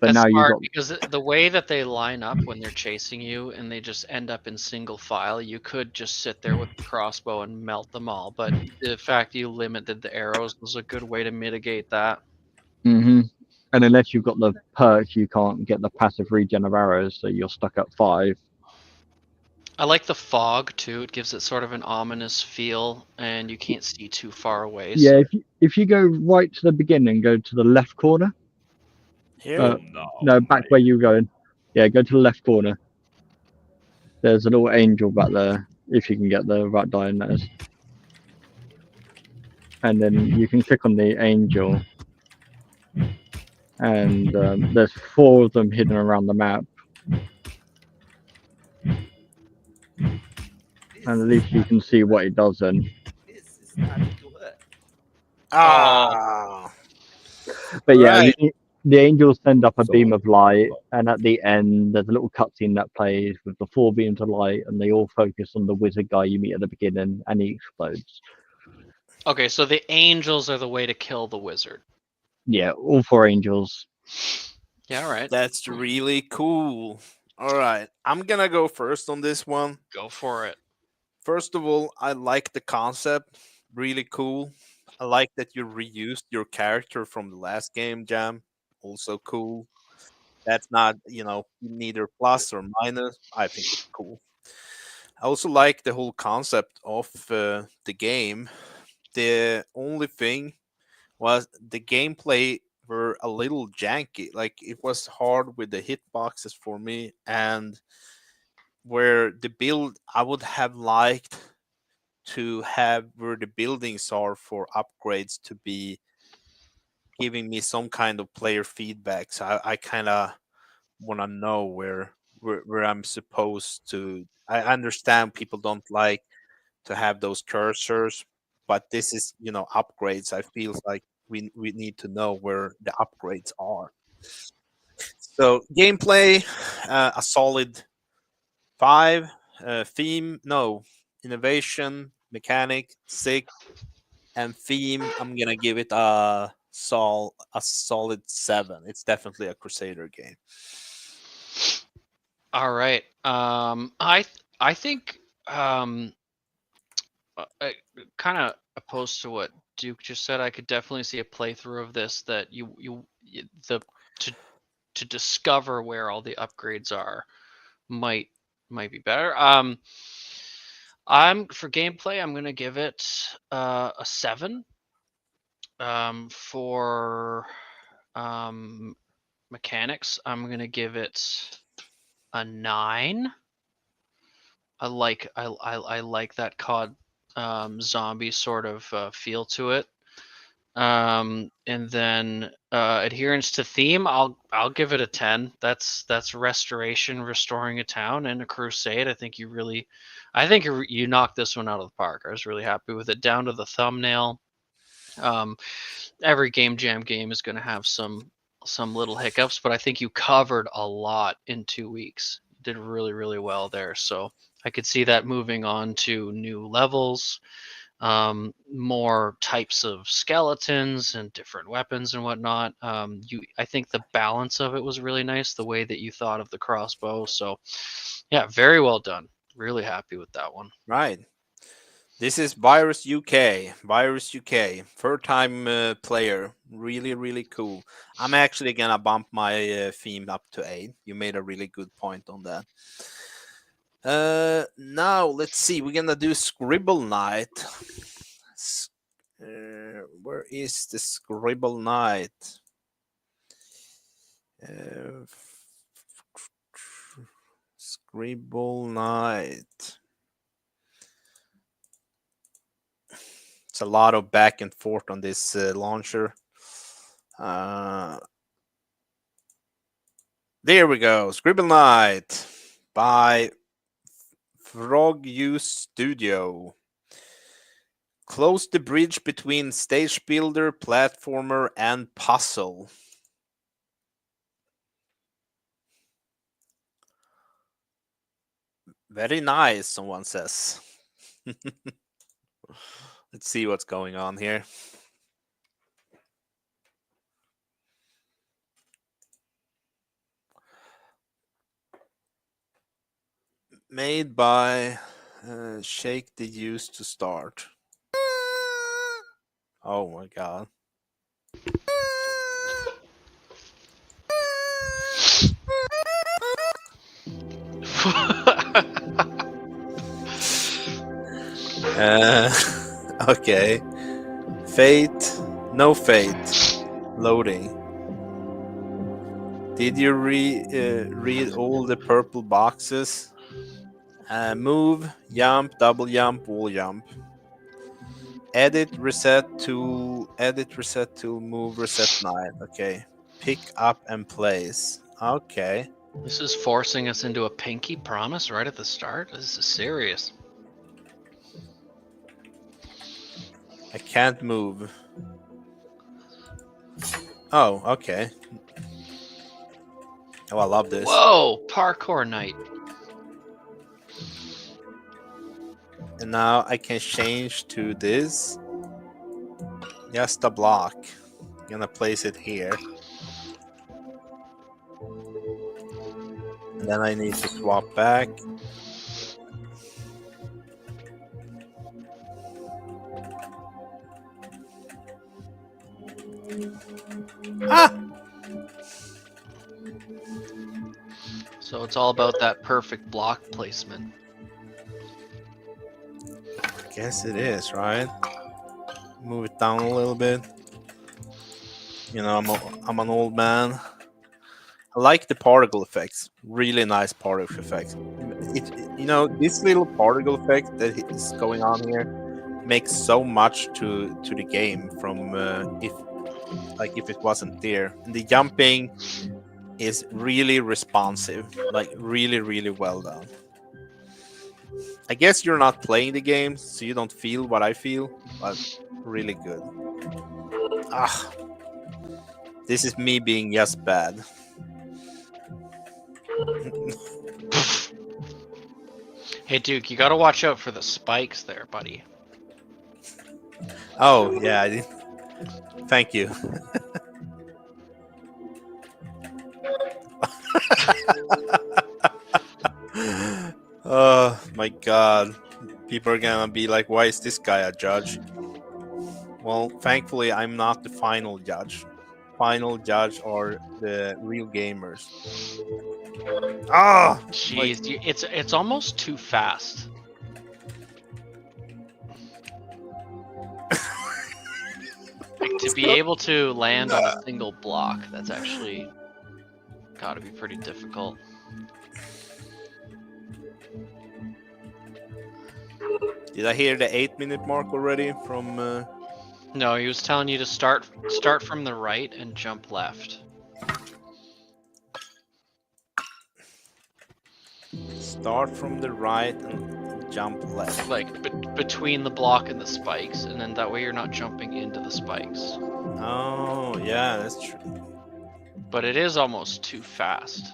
But That's now you've smart got because the way that they line up when they're chasing you and they just end up in single file, you could just sit there with the crossbow and melt them all. But the fact you limited the arrows was a good way to mitigate that. hmm and unless you've got the perk, you can't get the passive regen of arrows, so you're stuck at five. I like the fog too. It gives it sort of an ominous feel, and you can't see too far away. Yeah, So if you go right to the beginning, go to the left corner. Here? Uh, oh no, no, back my where you're going. Yeah, go to the left corner. There's a little angel back there, if you can get the right die in those. And then you can click on the angel, and there's four of them hidden around the map. And at This is least you can starting to see hurt. what it does then. This is starting to hurt. oh, Ah. But yeah, Right. the angels send up a beam sword. of light, and at the end, there's a little cutscene that plays with the four beams of light, and they all focus on the wizard guy you meet at the beginning, and he explodes. okay. So the angels are the way to kill the wizard. Yeah, all four angels. Yeah, all right. That's really cool. All right. I'm gonna go first on this one. Go for it. First of all, I like the concept. Really cool. I like that you reused your character from the last game, Jam. Also cool. That's not, neither plus or minus. I think it's cool. I also like the whole concept of the game. The only thing was the gameplay were a little janky. Like it was hard with the hitboxes for me, and where the build I would have liked to have where the buildings are for upgrades to be giving me some kind of player feedback. So I kind of want to know where I'm supposed to. I understand people don't like to have those cursors, but this is upgrades. I feel like we need to know where the upgrades are. So gameplay, a solid 5. Theme, no. Innovation, mechanic, 6, and theme. I'm gonna give it a solid 7. It's definitely a Crusader game. All right. I think kind of opposed to what Duke just said. I could definitely see a playthrough of this that the to to discover where all the upgrades are might be better. I'm for gameplay. I'm gonna give it a 7. For mechanics, I'm gonna give it a 9. I like that COD zombie sort of feel to it. And then adherence to theme, I'll give it a 10. That's restoration, restoring a town, and a crusade. I think you knocked this one out of the park. I was really happy with it, down to the thumbnail. Every game jam game is going to have some little hiccups, but I think you covered a lot in 2 weeks. You did really, really well there. So I could see that moving on to new levels, more types of skeletons and different weapons and whatnot. I think the balance of it was really nice, the way that you thought of the crossbow. So yeah, very well done. Really happy with that one. Right. This is Virus UK. Virus UK. Third time player. Really, really cool. I'm actually gonna bump my theme up to 8. You made a really good point on that. Now let's see. We're gonna do Scribble Night. Where is the Scribble Night? Scribble Night. It's a lot of back and forth on this launcher. There we go. Scribble Night by Frog Use Studio. Close the bridge between stage builder, platformer, and puzzle. Very nice, someone says. Let's see what's going on here. Made by Shake the Use to start. Oh my god. Okay. Fate. No fate. Loading. Did you read all the purple boxes? Move, jump, double jump, wall jump. Edit, reset tool, move, reset 9. Okay. Pick up and place. Okay. This is forcing us into a pinky promise right at the start. This is serious. I can't move. Oh, okay. Oh, I love this. Whoa, parkour night. And now I can change to this. Just a block. I'm gonna place it here. And then I need to swap back. Ah! So it's all about that perfect block placement. Guess it is, right? Move it down a little bit. You know, I'm an old man. I like the particle effects. Really nice particle effects. This little particle effect that is going on here makes so much to the game. From like if it wasn't there. And the jumping is really responsive, like really, really well done. I guess you're not playing the game, so you don't feel what I feel, but really good. Ah, this is me being just bad. Hey, Duke, you gotta watch out for the spikes there, buddy. Oh yeah, I did. Thank you. Oh my god. People are gonna be like, why is this guy a judge? Well, thankfully, I'm not the final judge. Final judge are the real gamers. Ah! Jeez, it's almost too fast. Like, to be able to land on a single block, that's actually gotta be pretty difficult. Did I hear the 8-minute mark already from... No, he was telling you to start from the right and jump left. Start from the right and jump left. Like between the block and the spikes, and then that way you're not jumping into the spikes. Oh, yeah, that's true. But it is almost too fast.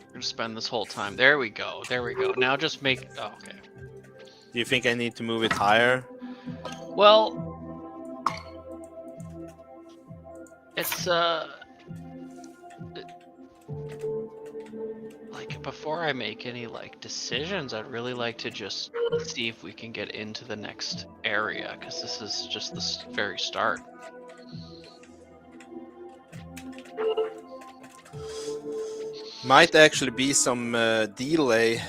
We're gonna spend this whole time. There we go. There we go. Now just make. Oh, okay. Do you think I need to move it higher? Well, it's like, before I make any like decisions, I'd really like to just see if we can get into the next area, because this is just the very start. Might actually be some delay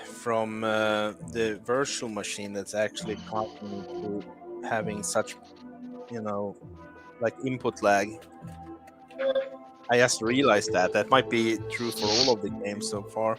from the virtual machine that's actually causing to having such, like input lag. I just realized that might be true for all of the games so far.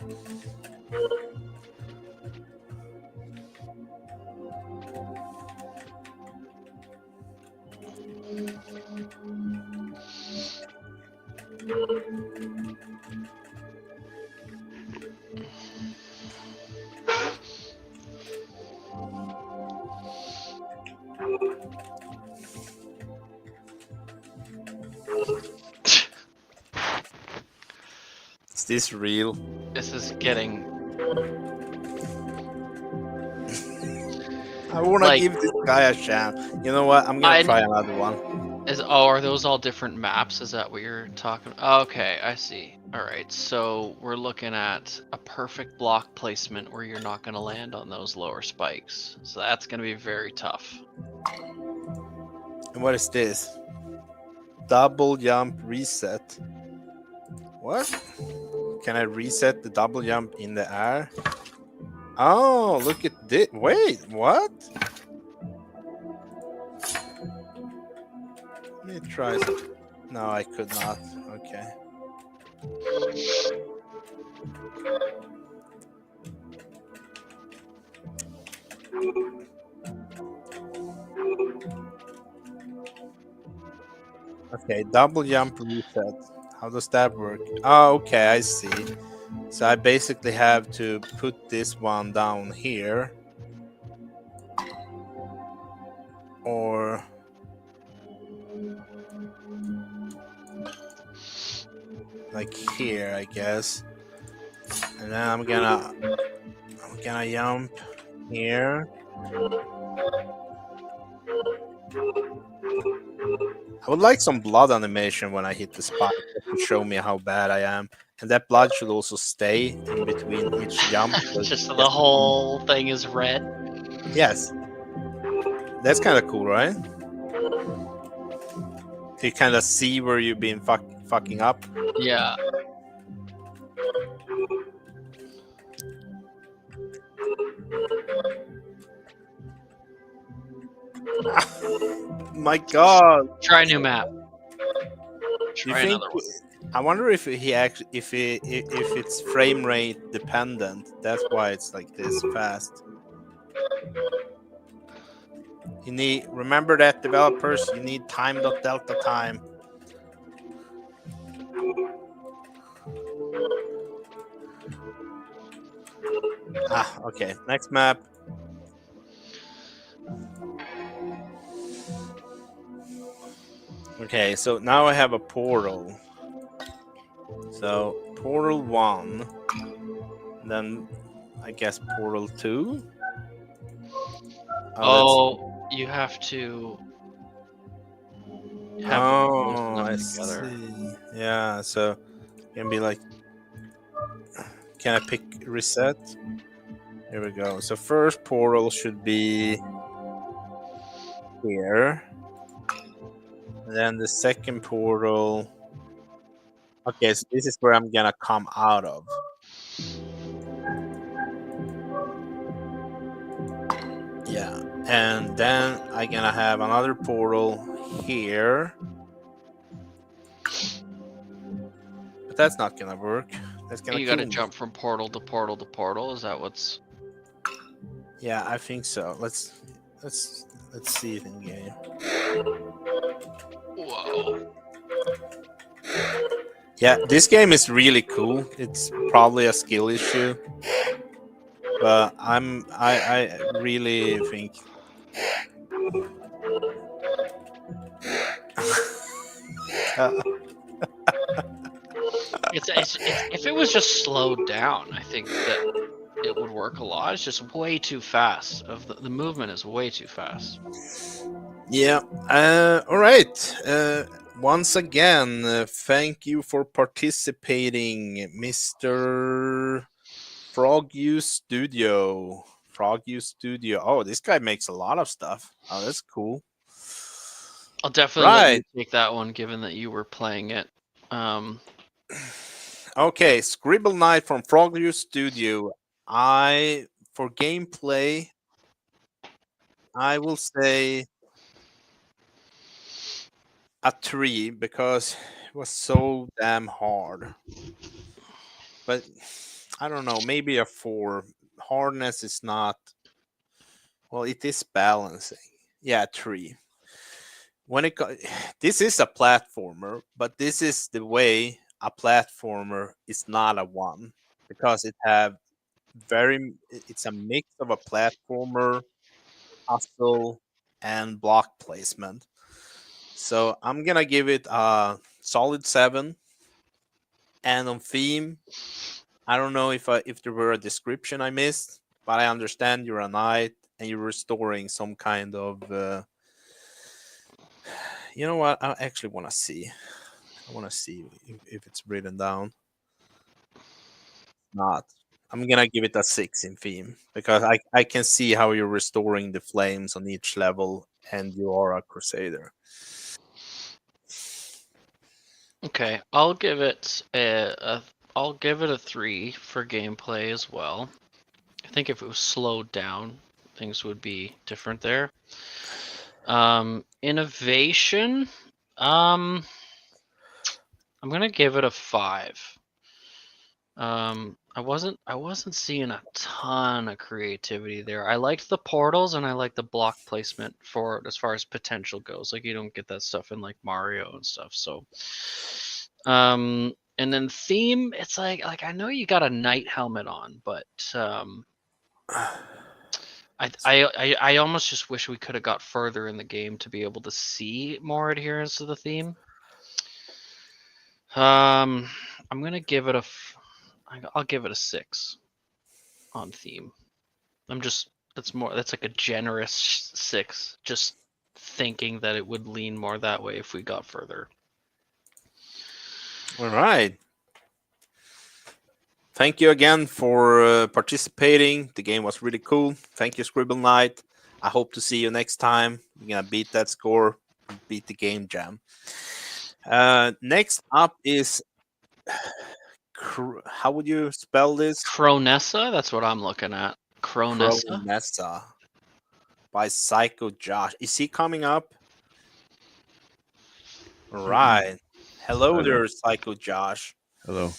Is this real? This is getting. I want to Like- give this guy a chance. You know what? I'm gonna try another one. Are those all different maps? Is that what you're talking? Oh, okay, I see. All right, so we're looking at a perfect block placement where you're not going to land on those lower spikes. So that's going to be very tough. And what is this? Double jump reset. What? Can I reset the double jump in the air? Oh, look at this. Wait, what? Let me try some. No, I could not. Okay. Okay, double jump reset. How does that work? Oh, okay, I see. So I basically have to put this one down here. Or... like here, I guess. And then I'm gonna jump here. I would like some blood animation when I hit the spot to show me how bad I am. And that blood should also stay in between each jump. Just so the whole thing is red. Yes. That's kind of cool, right? To kind of see where you've been fucking up. Yeah. My God. Try a new map. You Try think? another one. I wonder if he actually, if it's frame rate dependent. That's why it's like this fast. You need remember that developers. You need time.delta time. Okay. Next map. Okay, so now I have a portal. So portal 1, then I guess portal 2. Oh, you have to have both of them I together. see. Yeah, so can be like, can I pick reset? Here we go. So first portal should be here. And then the second portal. Okay, so this is where I'm gonna come out of. Yeah, and then I'm gonna have another portal here. But that's not gonna work. That's gonna You kill got to me. jump from portal to portal to portal. Is that what's? Yeah, I think so. Let's see it in game. Whoa. Yeah, this game is really cool. It's probably a skill issue, but I really think. It's if it was just slowed down, I think that it would work a lot. It's just way too fast. Of the movement is way too fast. Yeah. All right. Once again, thank you for participating, Mr. Frog U Studio. Frog U Studio. Oh, this guy makes a lot of stuff. Oh, that's cool. I'll definitely let Right. you take that one, given that you were playing it. Okay, Scribble Knight from Frog U Studio. For gameplay, I will say a 3 because it was so damn hard. But I don't know, maybe a 4. Hardness is not, well, it is balancing. Yeah, 3. When this is a platformer, but this is the way a platformer is not a 1 because it's a mix of a platformer, puzzle, and block placement. So I'm gonna give it a solid 7. And on theme, I don't know if there were a description I missed, but I understand you're a knight and you're restoring some kind of. You know what? I actually want to see. I want to see if it's written down. Not. I'm gonna give it a 6 in theme because I can see how you're restoring the flames on each level, and you are a crusader. Okay, I'll give it a 3 for gameplay as well. I think if it was slowed down, things would be different there. Innovation. I'm gonna give it a 5. I wasn't seeing a ton of creativity there. I liked the portals and I liked the block placement for it as far as potential goes. Like you don't get that stuff in like Mario and stuff. So, and then theme, it's like I know you got a knight helmet on, but I almost just wish we could have got further in the game to be able to see more adherence to the theme. I'm gonna give it I'll give it a 6 on theme. That's like a generous 6. Just thinking that it would lean more that way if we got further. All right. Thank you again for participating. The game was really cool. Thank you, Scribble Knight. I hope to see you next time. We're gonna beat that score, beat the game jam. Next up is how would you spell this? Cronessa, that's what I'm looking at. Cronessa. Cronessa by Psycho Josh. Is he coming up? All right. Hello Hi there, there. Psycho Josh. Hello.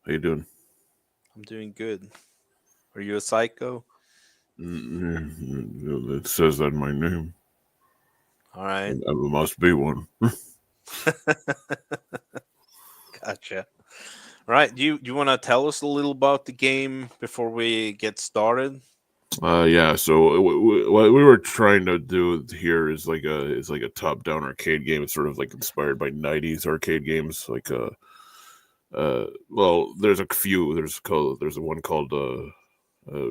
How you doing? I'm doing good. Are you a psycho? It says that in my name. All right. There must be one. Gotcha. All right. Do you want to tell us a little about the game before we get started? Yeah. So what we were trying to do here is like a top-down arcade game. It's sort of like inspired by '90s arcade games. Like well, there's a few. There's one called uh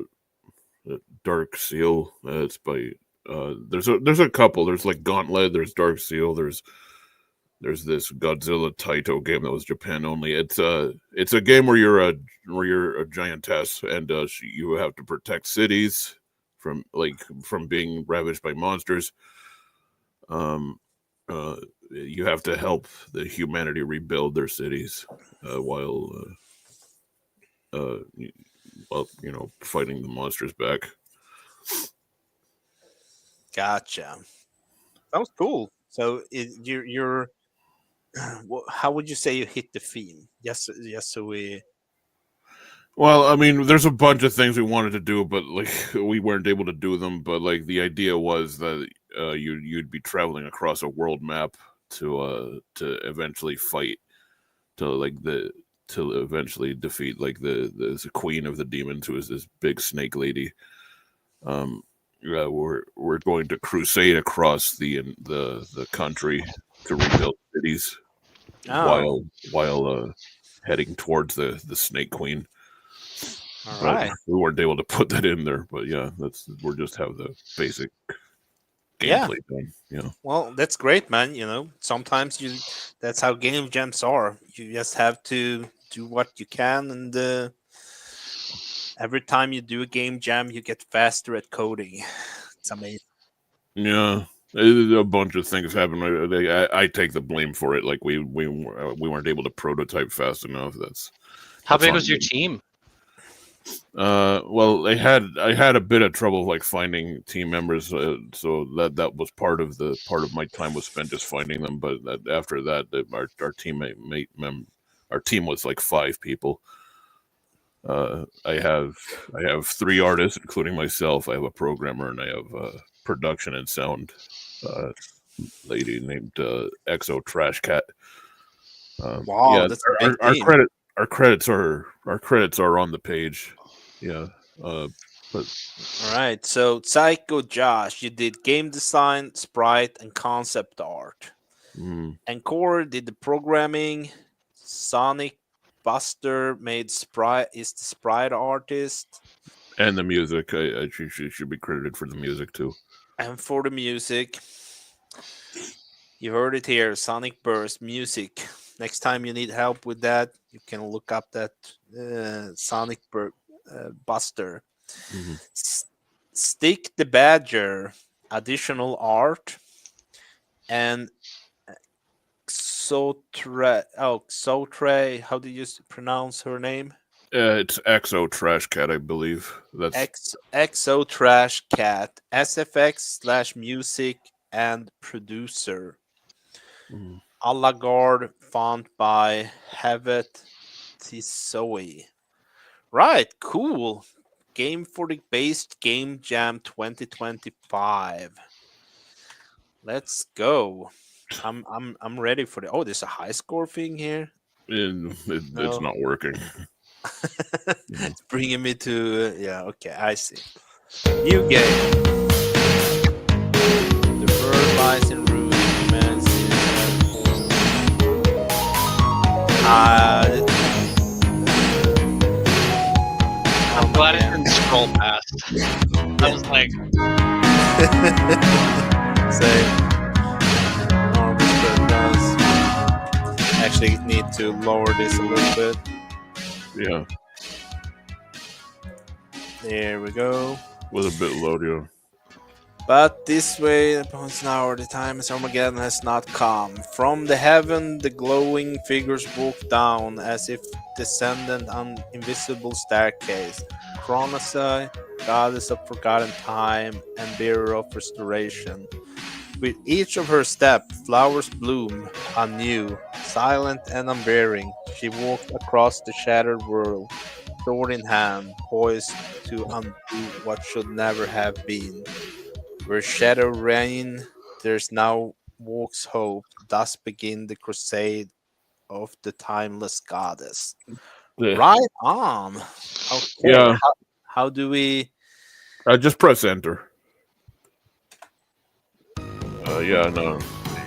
Dark Seal. It's by there's a couple. There's like Gauntlet. There's Dark Seal. There's this Godzilla Taito game that was Japan only. It's a game where you're a giantess and you have to protect cities from being ravaged by monsters. Um, you have to help the humanity rebuild their cities while fighting the monsters back. Gotcha. Sounds cool. So you're how would you say you hit the theme? Yes, yes. So we. Well, I mean, there's a bunch of things we wanted to do, but like we weren't able to do them. But like the idea was that you'd be traveling across a world map to eventually fight to like the to eventually defeat like the queen of the demons, who is this big snake lady. Yeah, we're going to crusade across the country to rebuild cities Oh, while heading towards the snake queen. all But right. we weren't able to put that in there. But yeah, we're just have the basic Yeah. gameplay done. Yeah. Well, that's great, man. Sometimes that's how game jams are. You just have to do what you can, and every time you do a game jam, you get faster at coding. It's amazing. Yeah. A bunch of things happen. I take the blame for it. Like we weren't able to prototype fast enough. How That's big on was your me. team? Well, I had a bit of trouble like finding team members, so that was part of my time was spent just finding them. But after that, our team was like 5 people. I have 3 artists, including myself. I have a programmer, and I have a production and sound uh, lady named Exo Trash Cat. Wow, Yeah, that's a big our team. our credits are on the page. Yeah, but All right. So, Psycho Josh, you did game design, sprite, and concept art. mm, And Core did the programming. Sonic Buster made sprite is the sprite artist. and the music, she should be credited for the music too. And for the music, you heard it here, Sonic Burst music. Next time you need help with that, you can look up that Buster. Hmm. S- Stick the Badger, additional art, and Sotre, how do you pronounce her name? It's Exo Trash Cat, I believe. That's Exo Trash Cat, SFX/music and producer. mm, Alagard font by Hevet Tisoe. Right, cool. Game for the Based Game Jam 2025. Let's go. I'm ready for the. Oh, there's a high score thing here. it's No, not working. Mm. it's bringing me to. Yeah, okay, I see. New game. The bird lies in ruin. Humanity uh, I'm oh my glad it god. didn't scroll past. I was like, Say, no, whisper does. Actually, need to lower this a little bit. Yeah, There we go. was a bit low, yeah. But this way, upon an hour, the time is Armageddon has not come. From the heaven, the glowing figures walk down as if descendant on invisible staircase. Chronosai, goddess of forgotten time and bearer of restoration. With each of her steps, flowers bloom anew. Silent and unbearing, she walked across the shattered world, sword in hand, poised to undo what should never have been. Where shadow reign, there's now walks hope. Thus begin the crusade of the timeless goddess. Yeah. Right on. Okay, Yeah. how do we? Just press enter. Yeah, no.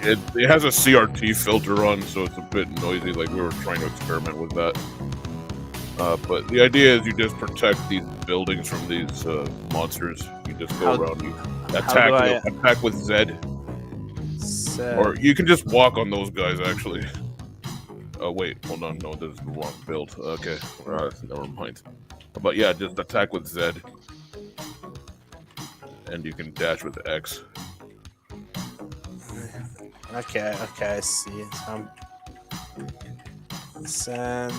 It has a CRT filter on, so it's a bit noisy. Like we were trying to experiment with that. But the idea is you just protect these buildings from these monsters. You just go How- around. You how do I? attack with Z, or you can just walk on those guys. Actually. Oh wait, hold on. No, this is the wrong build. Okay, never mind. But yeah, just attack with Z, and you can dash with X. Okay, I see. Sand.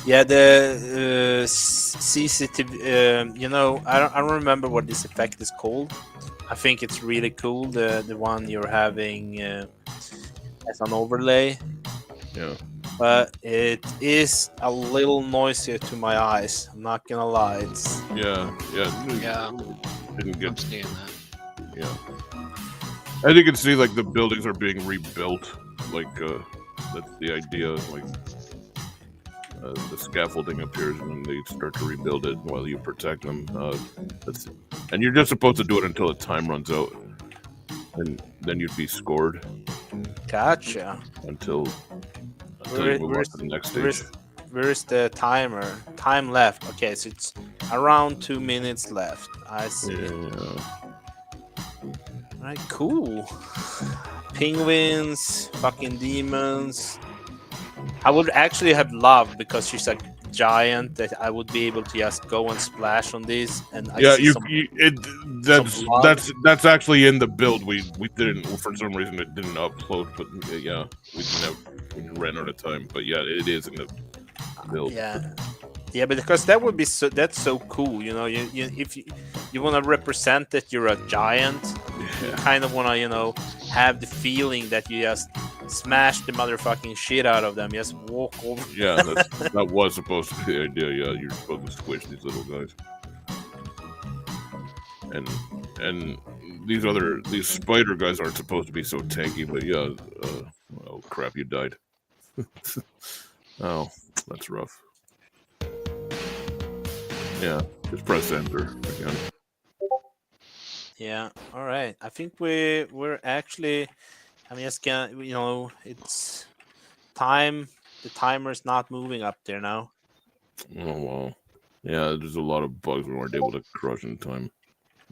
Yeah, the CCTV. I don't remember what this effect is called. I think it's really cool. The one you're having as an overlay, Yeah. but it is a little noisier to my eyes. I'm not gonna lie. It's Yeah. Yeah, Didn't I'm get. seeing that. Yeah. As you can see, like the buildings are being rebuilt. Like that's the idea. Like the scaffolding appears when they start to rebuild it while you protect them. And you're just supposed to do it until the time runs out, and then you'd be scored gotcha. until Where, you move on where's, to the next where's, stage. where's the timer? Time left. Okay, so it's around 2 minutes left. I see. Yeah. Alright, cool. Penguins, fucking demons. I would actually have loved, because she's a giant, that I would be able to just go and splash on these, and I Yeah, see some blood. that's actually in the build. We didn't, for some reason it didn't upload, but yeah, we ran out of time. But yeah, it is in the build. Yeah, but because that would be that's so cool. If you want to represent that you're a giant, you kind of want to have the feeling that you just smash the motherfucking shit out of them, just walk over. Yeah, that was supposed to be the idea. Yeah, you're supposed to squish these little guys, and these spider guys aren't supposed to be so tanky. But yeah, oh crap, you died. Oh, that's rough. Yeah, just press enter again. Yeah. All right. I think we're actually. I'm just gonna. It's time. The timer's not moving up there now. Oh well. Yeah, there's a lot of bugs we weren't able to crush in time.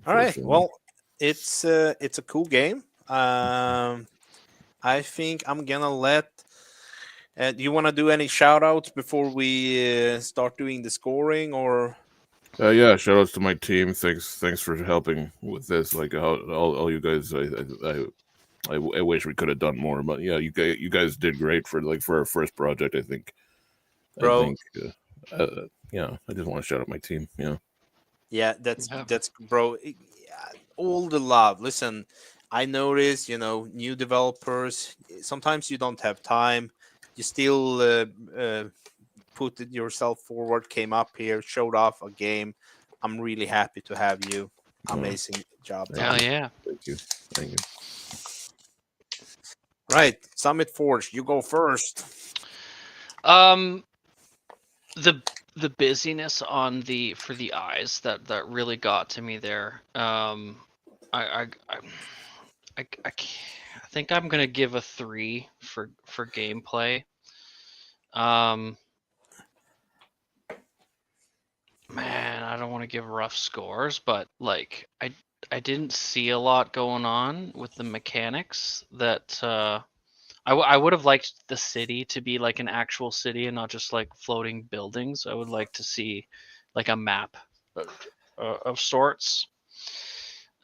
All right. Well, it's a cool game. I think I'm gonna let. Do you want to do any shout outs before we start doing the scoring, or? Yeah, shout outs to my team. Thanks for helping with this. Like all you guys, I wish we could have done more, but yeah, you guys did great for our first project. I think. Bro. I think. Yeah, I just want to shout out my team. Yeah. Yeah, that's bro. All the love. Listen, I notice, new developers. Sometimes you don't have time. You still put yourself forward. Came up here, showed off a game. I'm really happy to have you. Amazing job. Hell yeah. Thank you. Right, Summit Forge, you go first. The busyness for the eyes that really got to me there. I think I'm gonna give a 3 for gameplay. Man, I don't want to give rough scores, but like I didn't see a lot going on with the mechanics that I would have liked the city to be like an actual city and not just like floating buildings. I would like to see like a map of sorts.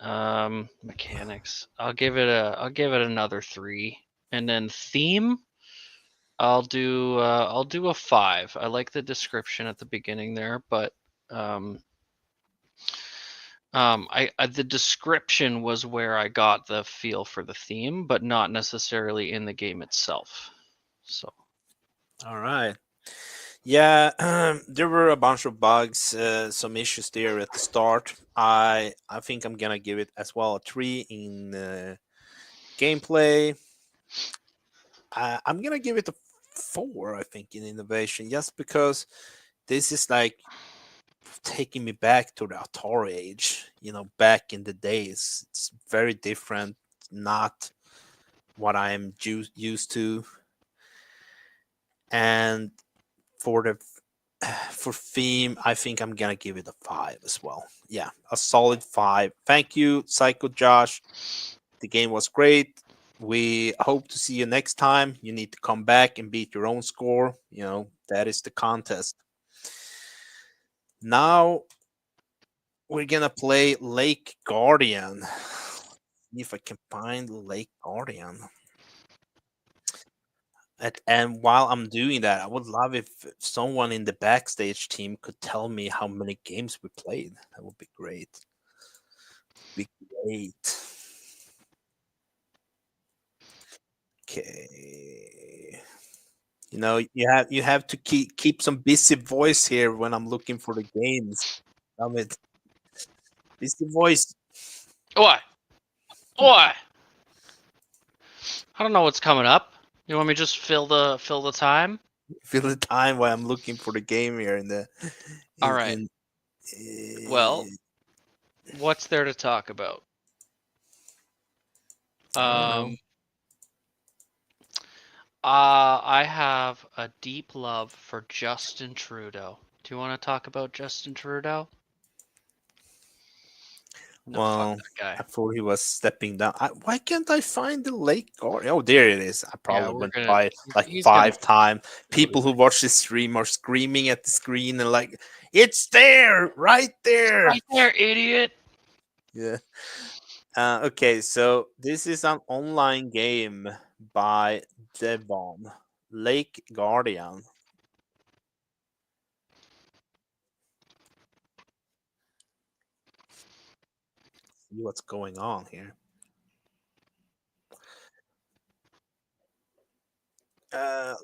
Mechanics. I'll give it another 3. And then theme, I'll do a 5. I like the description at the beginning there, but I the description was where I got the feel for the theme, but not necessarily in the game itself. So All right. Yeah, there were a bunch of bugs, some issues there at the start. I think I'm gonna give it as well a 3 in gameplay. I'm gonna give it a 4. I think in innovation, just because this is like taking me back to the Atari age. Back in the days, it's very different. Not what I'm used to, and for the for theme, I think I'm gonna give it a 5 as well. Yeah, a solid 5. Thank you, Psycho Josh. The game was great. We hope to see you next time. You need to come back and beat your own score. That is the contest. Now we're gonna play Lake Guardian. See if I can find Lake Guardian. And while I'm doing that, I would love if someone in the backstage team could tell me how many games we played. That would be great. Be great. Okay. You have to keep some busy voice here when I'm looking for the games. Damn it. Busy voice. Oi! Oi! I don't know what's coming up. You want me to just fill the time? Fill the time while I'm looking for the game here in the All in, right. in Well, what's there to talk about? I don't know. I have a deep love for Justin Trudeau. Do you want to talk about Justin Trudeau? No, fuck Well, that guy. I thought he was stepping down. Why can't I find the Lake Guardian? Oh, there it is. I Yeah, probably we're went gonna. by like He's gonna. 5 times. People who watch this stream are screaming at the screen and like, it's there, right there. Right there, idiot. Yeah. Okay, so this is an online game by Devon. Lake Guardian. See what's going on here.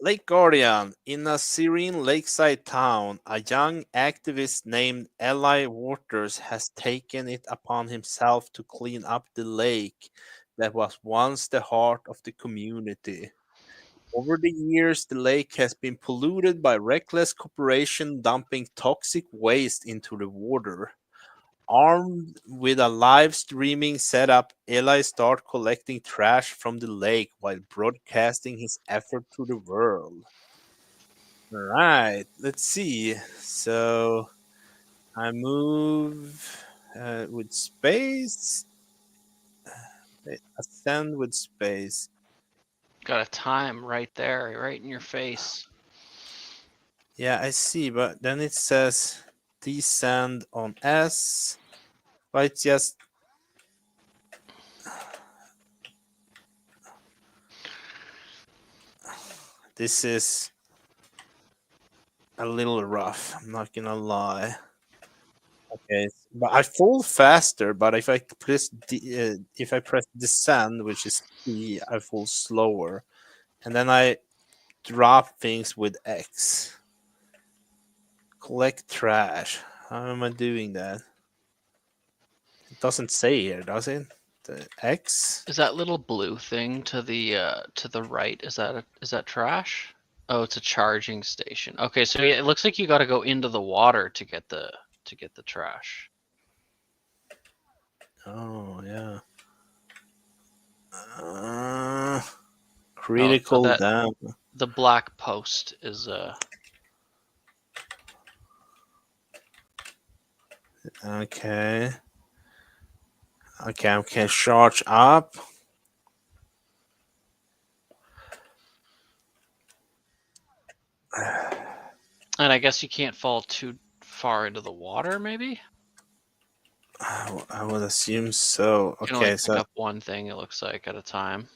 Lake Guardian. In a serene lakeside town, a young activist named Eli Waters has taken it upon himself to clean up the lake that was once the heart of the community. Over the years, the lake has been polluted by reckless corporation dumping toxic waste into the water. Armed with a live streaming setup, Eli started collecting trash from the lake while broadcasting his effort to the world. All right, let's see. So I move with space, ascend with space. Got a time right there, right in your face. Yeah, I see, but then it says descend on S. But it's just this is a little rough. I'm not gonna lie. Okay, but I fall faster. But if I press descend, which is E, I fall slower, and then I drop things with X. Collect trash. How am I doing that? It doesn't say here, does it? The X. Is that little blue thing to the right? Is that trash? Oh, it's a charging station. Okay, so yeah, it looks like you got to go into the water to get the trash. Oh yeah. Uh, Oh, so critical that down. the black post is Okay. Okay, I can charge up. and I guess you can't fall too far into the water, maybe? I would assume so. You can only Okay, pick so up one thing, it looks like, at a time.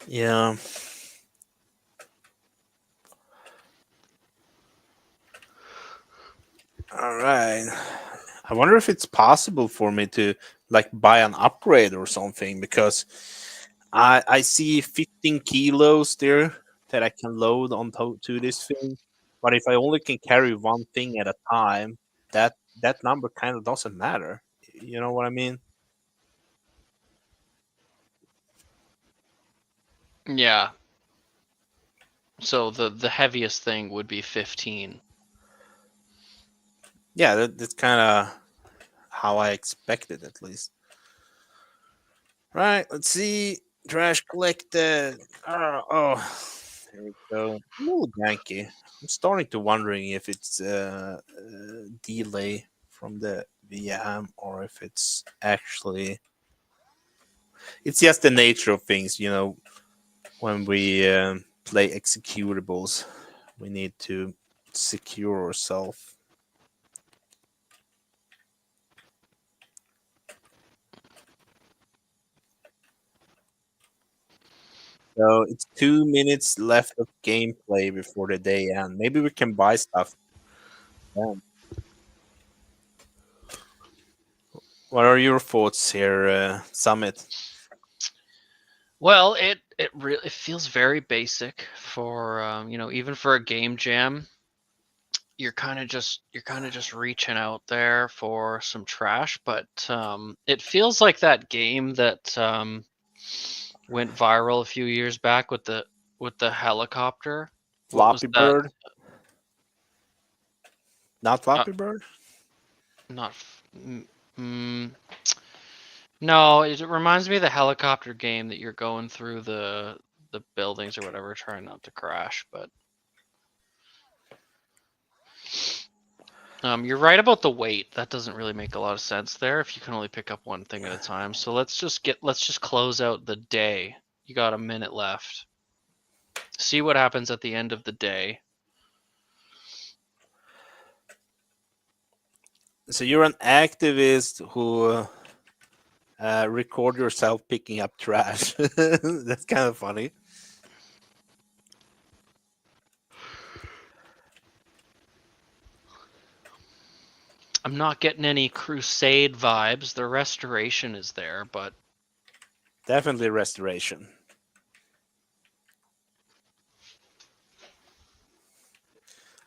yeah. All right. I wonder if it's possible for me to like buy an upgrade or something because I see 15 kilos there that I can load to this thing. But if I only can carry one thing at a time, that number kind of doesn't matter. You know what I mean? Yeah. So the heaviest thing would be 15. Yeah, that's kind of how I expected at least. Right, let's see. Trash collected. Oh, here we go. A little janky. I'm starting to wondering if it's delay from the VM or if it's actually. It's just the nature of things, you know. When we play executables, we need to secure ourselves. So it's 2 minutes left of gameplay before the day end. Maybe we can buy stuff. Then. What are your thoughts here, Summit? Well, it really it feels very basic for even for a game jam. You're kind of just reaching out there for some trash, but it feels like that game that went viral a few years back with the helicopter. What was Floppy that? Bird? Not Uh, Floppy Bird? not. Mm, no, it reminds me of the helicopter game that you're going through the buildings or whatever, trying not to crash. But you're right about the weight. That doesn't really make a lot of sense there if you can only pick up one thing at a time. So let's just close out the day. You got a minute left. See what happens at the end of the day. So you're an activist who record yourself picking up trash. That's kind of funny. I'm not getting any crusade vibes. The restoration is there, but Definitely restoration.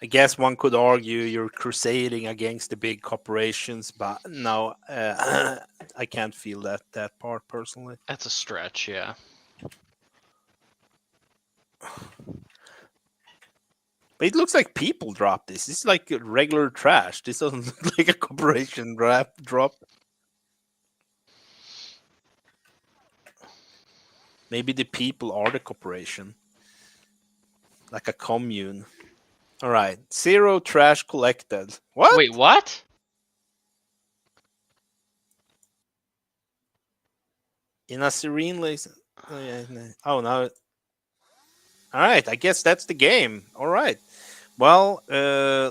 I guess one could argue you're crusading against the big corporations, but no, I can't feel that part personally. that's a stretch, yeah. But it looks like people drop this. This is like regular trash. This doesn't look like a corporation drop. Maybe the people are the corporation, like a commune. All right, 0 trash collected. What? Wait, what? In a serene lake. Oh, yeah, oh no. All right, I guess that's the game. All right. Well,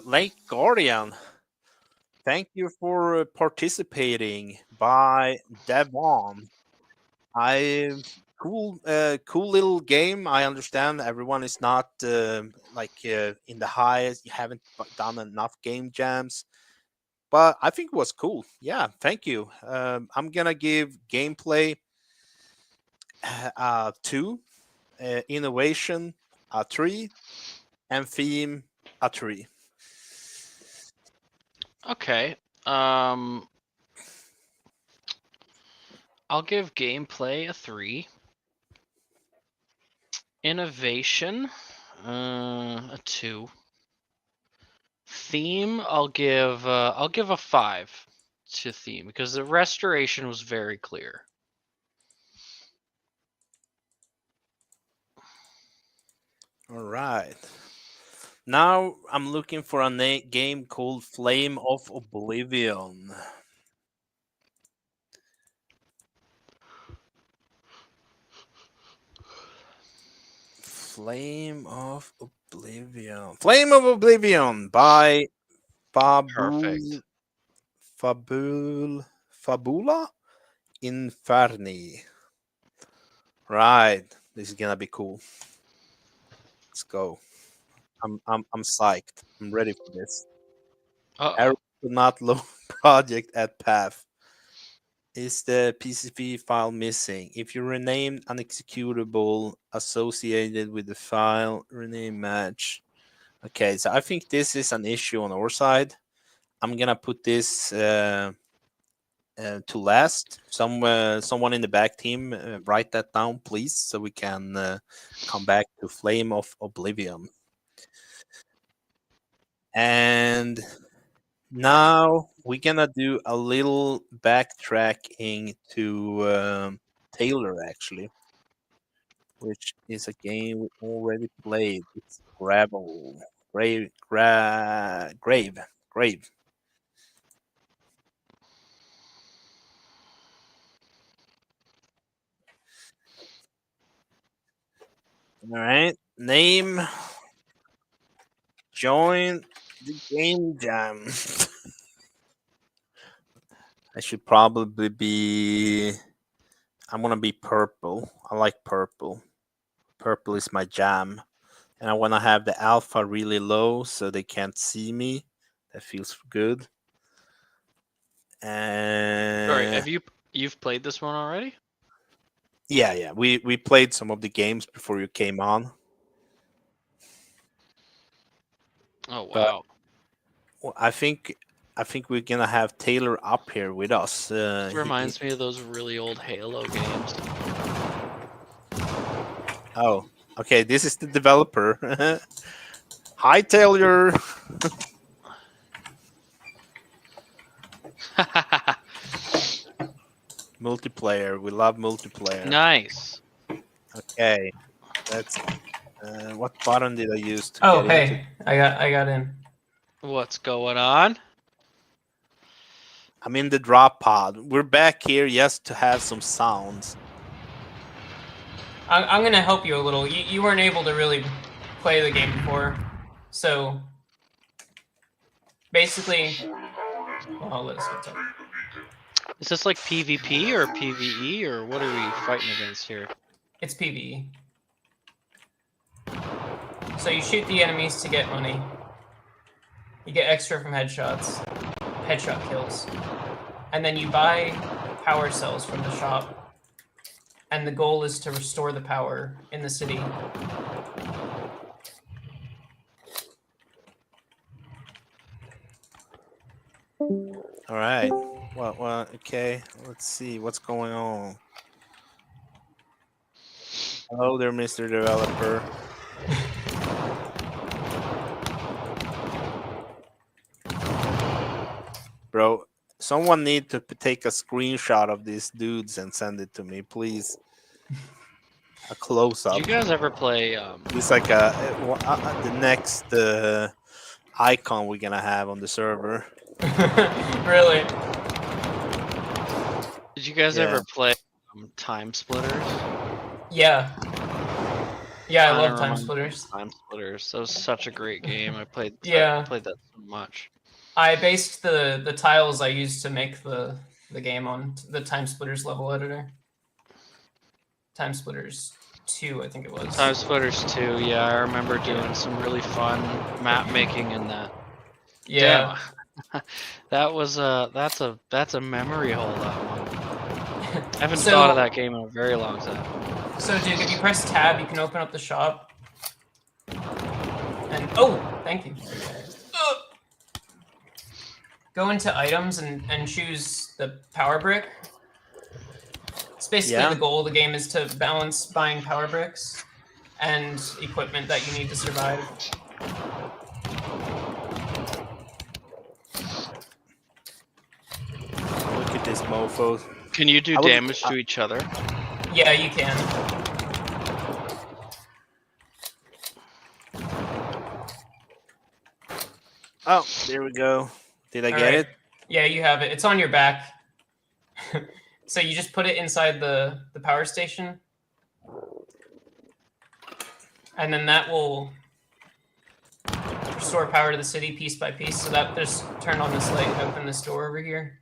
Lake Guardian, thank you for participating by Devon. I cool little game. I understand everyone is not in the highest. You haven't done enough game jams, but I think it was cool. Yeah, thank you. I'm gonna give gameplay 2, innovation a 3, and theme a 3. Okay. Um I'll give gameplay a 3. Innovation a 2. Theme I'll give a 5 to theme because the restoration was very clear. All right. Now I'm looking for a game called Flame of Oblivion. Flame of Oblivion. Flame of Oblivion by Fabul Perfect. Fabula Inferni. Right. This is gonna be cool. Let's go. I'm psyched. I'm ready for this. Arrow Uh-oh. do not load. project at path. Is the PCP file missing? If you rename an executable associated with the file, rename match. Okay, so I think this is an issue on our side. I'm gonna put this to last. Someone in the back team, write that down, please, so we can come back to Flame of Oblivion. And now we're gonna do a little backtracking to Taylor, actually, which is a game we already played. It's Grave. All right, name, join the game jam. I should probably be. I'm gonna be purple. I like purple. Purple is my jam. And I want to have the alpha really low so they can't see me. That feels good. Sorry, And you've played this one already? yeah. We played some of the games before you came on. Oh But wow. well, I think we're gonna have Taylor up here with us. This reminds me of those really old Halo games. Oh, okay. This is the developer. Hi, Taylor. Multiplayer. We love multiplayer. Nice. Okay. That's what button did I use to Oh, get into? hey, I got in. What's going on? I'm in the drop pod. We're back here just to have some sounds. I'm gonna help you a little. You weren't able to really play the game before, so basically, well, let's get to. Is this like PvP or PvE or what are we fighting against here? It's PvE. So you shoot the enemies to get money. You get extra from headshots, headshot kills, and then you buy power cells from the shop. And the goal is to restore the power in the city. All right. Well, okay. Let's see what's going on. Hello there, Mr. Developer. Bro, someone need to take a screenshot of these dudes and send it to me, please. A close up. Did you guys ever play? It's like the next icon we're gonna have on the server. Really? Did you guys Yeah. ever play Time Splitters? Yeah. Yeah, I Kinda love Time reminds me of Splitters. Time Splitters. That was such a great game. I played. Yeah. I played that so much. I based the tiles I used to make the game on the Time Splitters level editor. Time Splitters 2, I think it was. Time Splitters 2. Yeah, I remember doing some really fun map making in that. Yeah. Damn. That's a memory hole. That one. I haven't So- thought of that game in a very long time. So, Duke, if you press tab, you can open up the shop. And oh, thank you. Go into items and choose the power brick. It's basically the goal of the game is to balance buying power bricks and equipment that you need to survive. Look at this mofo. Can you do damage to each other? Yeah, you can. Oh, there we go. Did I All get right. it? Yeah, you have it. It's on your back. So you just put it inside the power station. And then that will restore power to the city piece by piece. So that just turn on this light and open this door over here.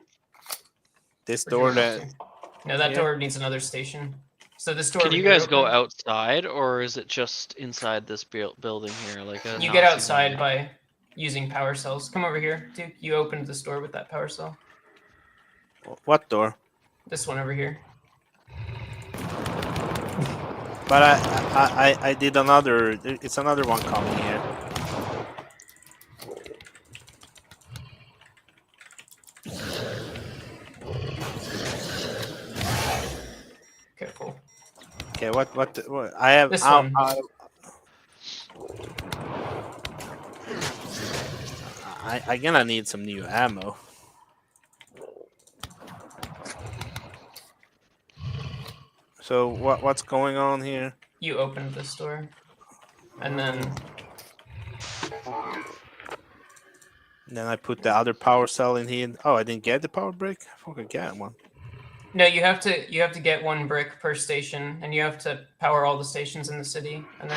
This Or do you door want that. to? No, that door needs another station. So this door. Can over you here guys go open. outside, or is it just inside this building here? Like You get outside by using power cells. Come over here, Duke. You opened this door with that power cell. What door? This one over here. But I did another. It's another one coming here. Careful. Okay, what I have. This one. I gonna need some new ammo. So what's going on here? You opened this door, and then Then I put the other power cell in here. Oh, I didn't get the power brick. I thought I got one. no, you have to get 1 brick per station, and you have to power all the stations in the city, and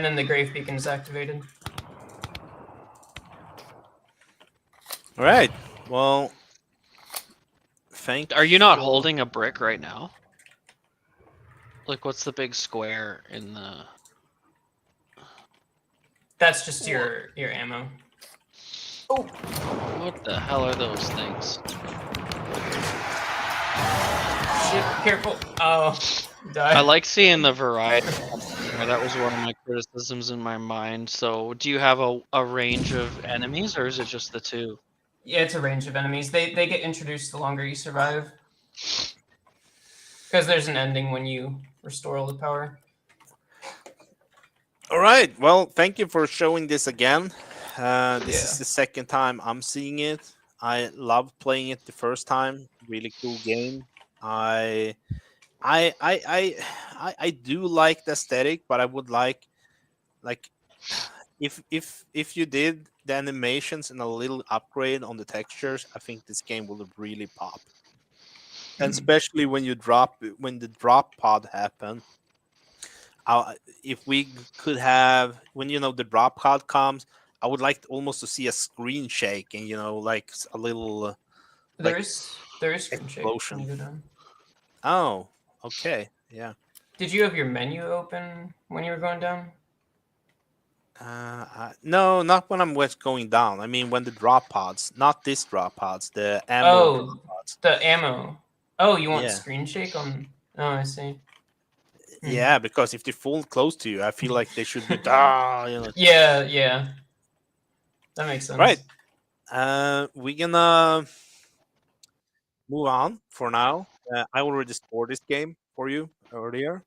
then the grave beacon is activated. All right. Well, thank. Are you not for- holding a brick right now? Like, what's the big square in the? That's just your ammo. Oh, What the hell are those things? shit! Careful! Oh, die. I like seeing the variety. That was one of my criticisms in my mind. So, do you have a range of enemies, or is it just the 2? Yeah, it's a range of enemies. They get introduced the longer you survive. Because there's an ending when you restore all the power. All right. Well, thank you for showing this again. This Yeah. is the second time I'm seeing it. I loved playing it the first time. Really cool game. I do like the aesthetic, but I would like if you did the animations and a little upgrade on the textures, I think this game will really pop. And especially when the drop pod happen. If we could have when the drop pod comes, I would like almost to see a screen shake and like a little There like is screen shake when explosion. you go down. Oh, okay, yeah. Did you have your menu open when you were going down? No, not when I'm going down. I mean, when the drop pods, not this drop pods, the ammo drop Oh, pods. the ammo. Oh, you want Yeah. screen shake on? Oh, I see. Yeah, because if they fall close to you, I feel like they should be. Ah. Yeah. That makes sense. Right. We're gonna move on for now. I already scored this game for you earlier.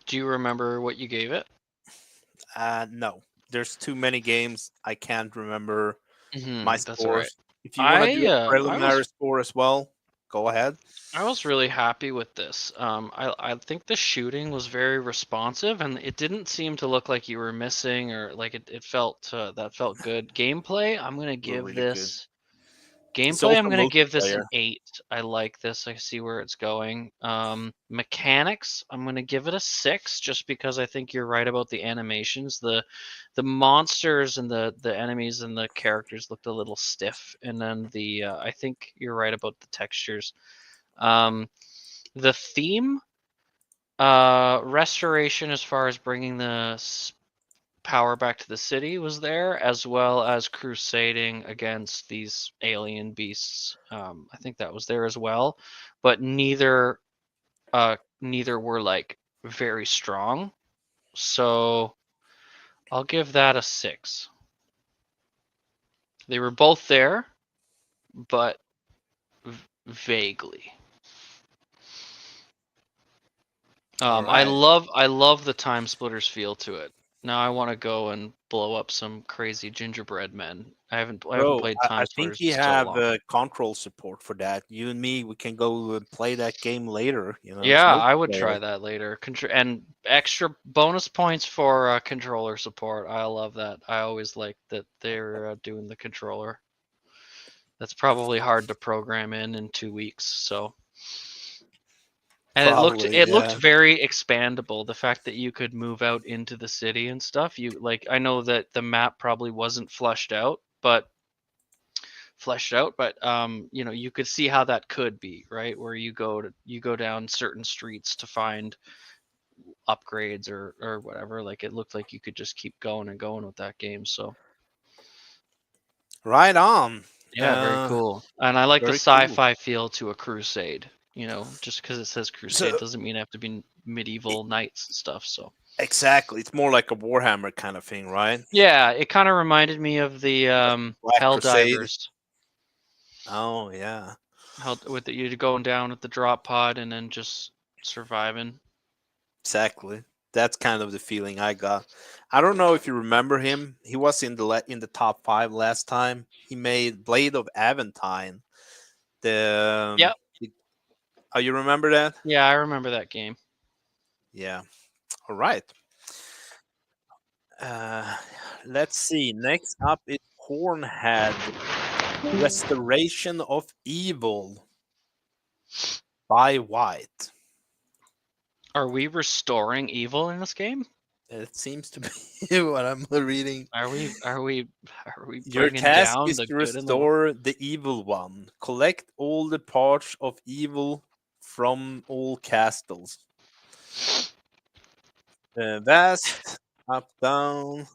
Do you remember what you gave it? No, there's too many games. I can't remember my That's all right. scores. If you want to do a I preliminary score as well, go ahead. was really happy with this. I think the shooting was very responsive, and it didn't seem to look like you were missing or like it felt that felt good. Gameplay, I'm gonna give really good. this. It's Gameplay, also I'm gonna give this an multiplayer. 8. I like this. I see where it's going. Mechanics, I'm gonna give it a 6, just because I think you're right about the animations. The monsters and the enemies and the characters looked a little stiff, and then I think you're right about the textures. The theme, restoration as far as bringing the power back to the city was there, as well as crusading against these alien beasts. I think that was there as well, but neither were like very strong. So I'll give that a 6. They were both there, but vaguely. All I right. love the time splitters feel to it. Now I want to go and blow up some crazy gingerbread men. I haven't Bro, played I time think splitters in we so have long. control support for that. You and me, we can go play that game later. It's Yeah, I would multiplayer. try that later. And extra bonus points for controller support. I love that. I always like that they're doing the controller. That's probably hard to program in 2 weeks. So, and Probably, it looked yeah. very expandable. The fact that you could move out into the city and stuff. I know that the map probably wasn't fleshed out, but you could see how that could be, right? Where you go down certain streets to find upgrades or whatever. Like, it looked like you could just keep going and going with that game. So Right on. Yeah, very Uh, cool. And I like the very cool. sci-fi feel to a crusade. You know, just because it says crusade So doesn't mean it have to be medieval knights and stuff. So exactly, it's more like a Warhammer kind of thing, right? yeah, it kind of reminded me of the Black Crusade. Helldivers. Oh yeah, How with the, you going down with the drop pod and then just surviving. exactly. That's kind of the feeling I got. I don't know if you remember him. He was in in the top 5 last time. He made Blade of Aventine. The, Yep. the oh, you remember that? Yeah, I remember that game. Yeah. All right. Uh, let's see. Next up is Hornhead Restoration of Evil by White. Are we restoring evil in this game? It seems to be what I'm reading. Are we? Are we? Are we Your bringing task down is the to good in the world? restore the evil one. Collect all the parts of evil from all castles. Vast, up, down.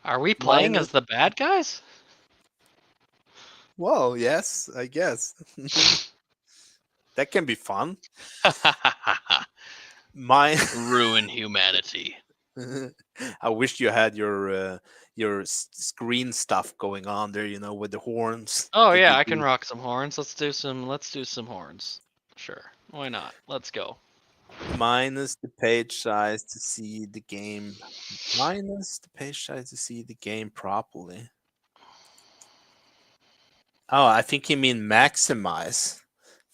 Are we playing Minus. as the bad guys? Well, yes, I guess. That can be fun. My Ruin humanity. I wish you had your screen stuff going on there, you know, with the horns. Oh Think yeah, it'd I can be rock some horns. Let's do some. Let's do some horns. Sure, why not? Let's go. minus the page size to see the game. Minus the page size to see the game properly. Oh, I think you mean maximize.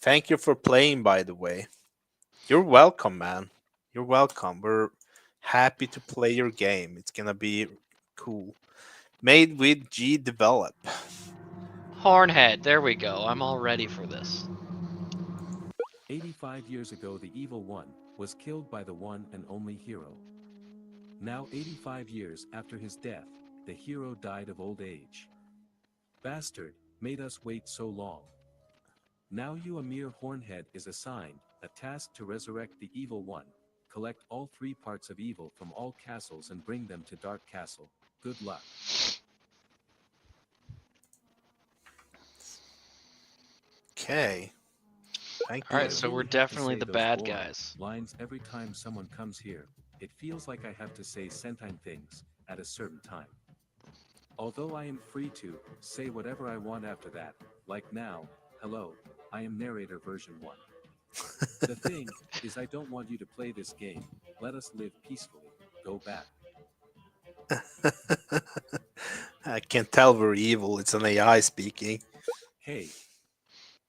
Thank you for playing, by the way. You're welcome, man. You're welcome. We're happy to play your game. It's gonna be cool. Made with G Develop. Hornhead. There we go. I'm all ready for this. 85 years ago, the evil one was killed by the one and only hero. Now, 85 years after his death, the hero died of old age. Bastard, made us wait so long. Now you, a mere hornhead, is assigned a task to resurrect the evil one. Collect all 3 parts of evil from all castles and bring them to Dark Castle. Good luck. Okay. Thank All you. right, I so we're really have to definitely say the those bad boring guys. lines every time someone comes here. It feels like I have to say sentient things at a certain time. Although I am free to say whatever I want after that, like now, hello, I am narrator version 1. The thing is, I don't want you to play this game. Let us live peacefully. Go back. I can tell we're evil. It's an AI speaking. Hey,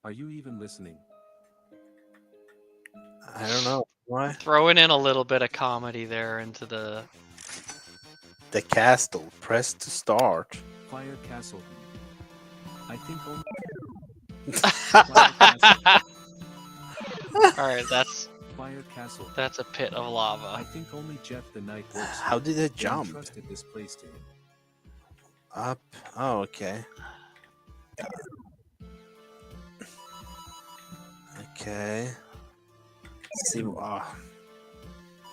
are you even listening? I don't know why. Throwing in a little bit of comedy there into the. The castle. Press to start. Fire Castle. I think only Fire Castle. All right, that's Fire Castle. a pit of I lava. think only Jeff the Knight works. How did it They jump? entrusted this place to him. Up. Oh, okay. Okay. Let's see.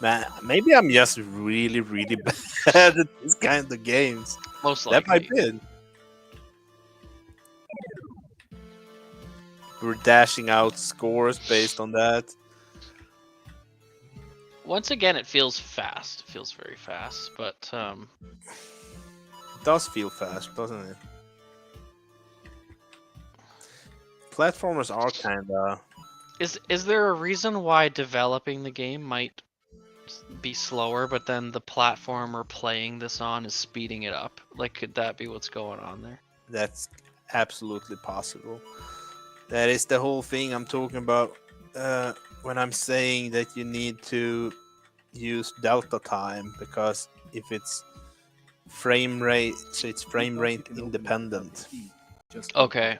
Man, maybe I'm just really, really bad at this kind of games. Most That might likely. be it. We're dashing out scores based on that. Once again, it feels fast. It feels very fast, but It does feel fast, doesn't it? Platformers are kinda. is there a reason why developing the game might be slower, but then the platformer playing this on is speeding it up? Like, could that be what's going on there? That's absolutely possible. That is the whole thing I'm talking about when I'm saying that you need to use delta time, because if it's frame rate, so it's frame rate independent. Okay.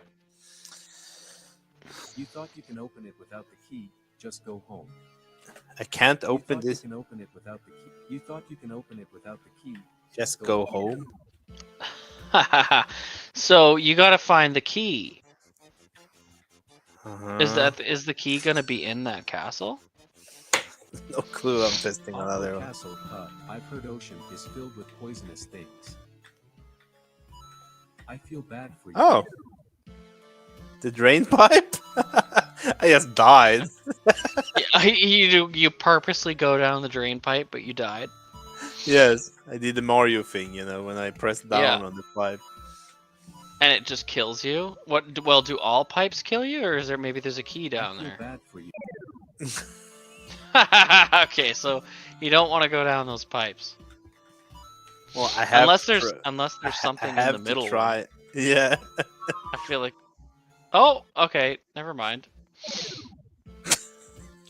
You thought you can open it without the key, just go home. I can't You open thought this. you can open it without the key. You thought you can open it without the key. Just go home. So you gotta find the key. Uh-huh. Is the key gonna be in that castle? No clue. I'm testing Aqua another one. Castle, I've heard ocean is filled with poisonous things. I feel bad for you. Oh, the drain pipe. I just died. You purposely go down the drain pipe, but you died. Yes, I did the Mario thing, when I pressed down Yeah. on the pipe. And it just kills you. Well, do all pipes kill you, or is there maybe there's a key I down feel there? bad for you. Okay, so you don't want to go down those pipes Well, I have unless to there's tr- I something in have the to middle. try. Yeah. I feel like. Oh, okay. Never mind.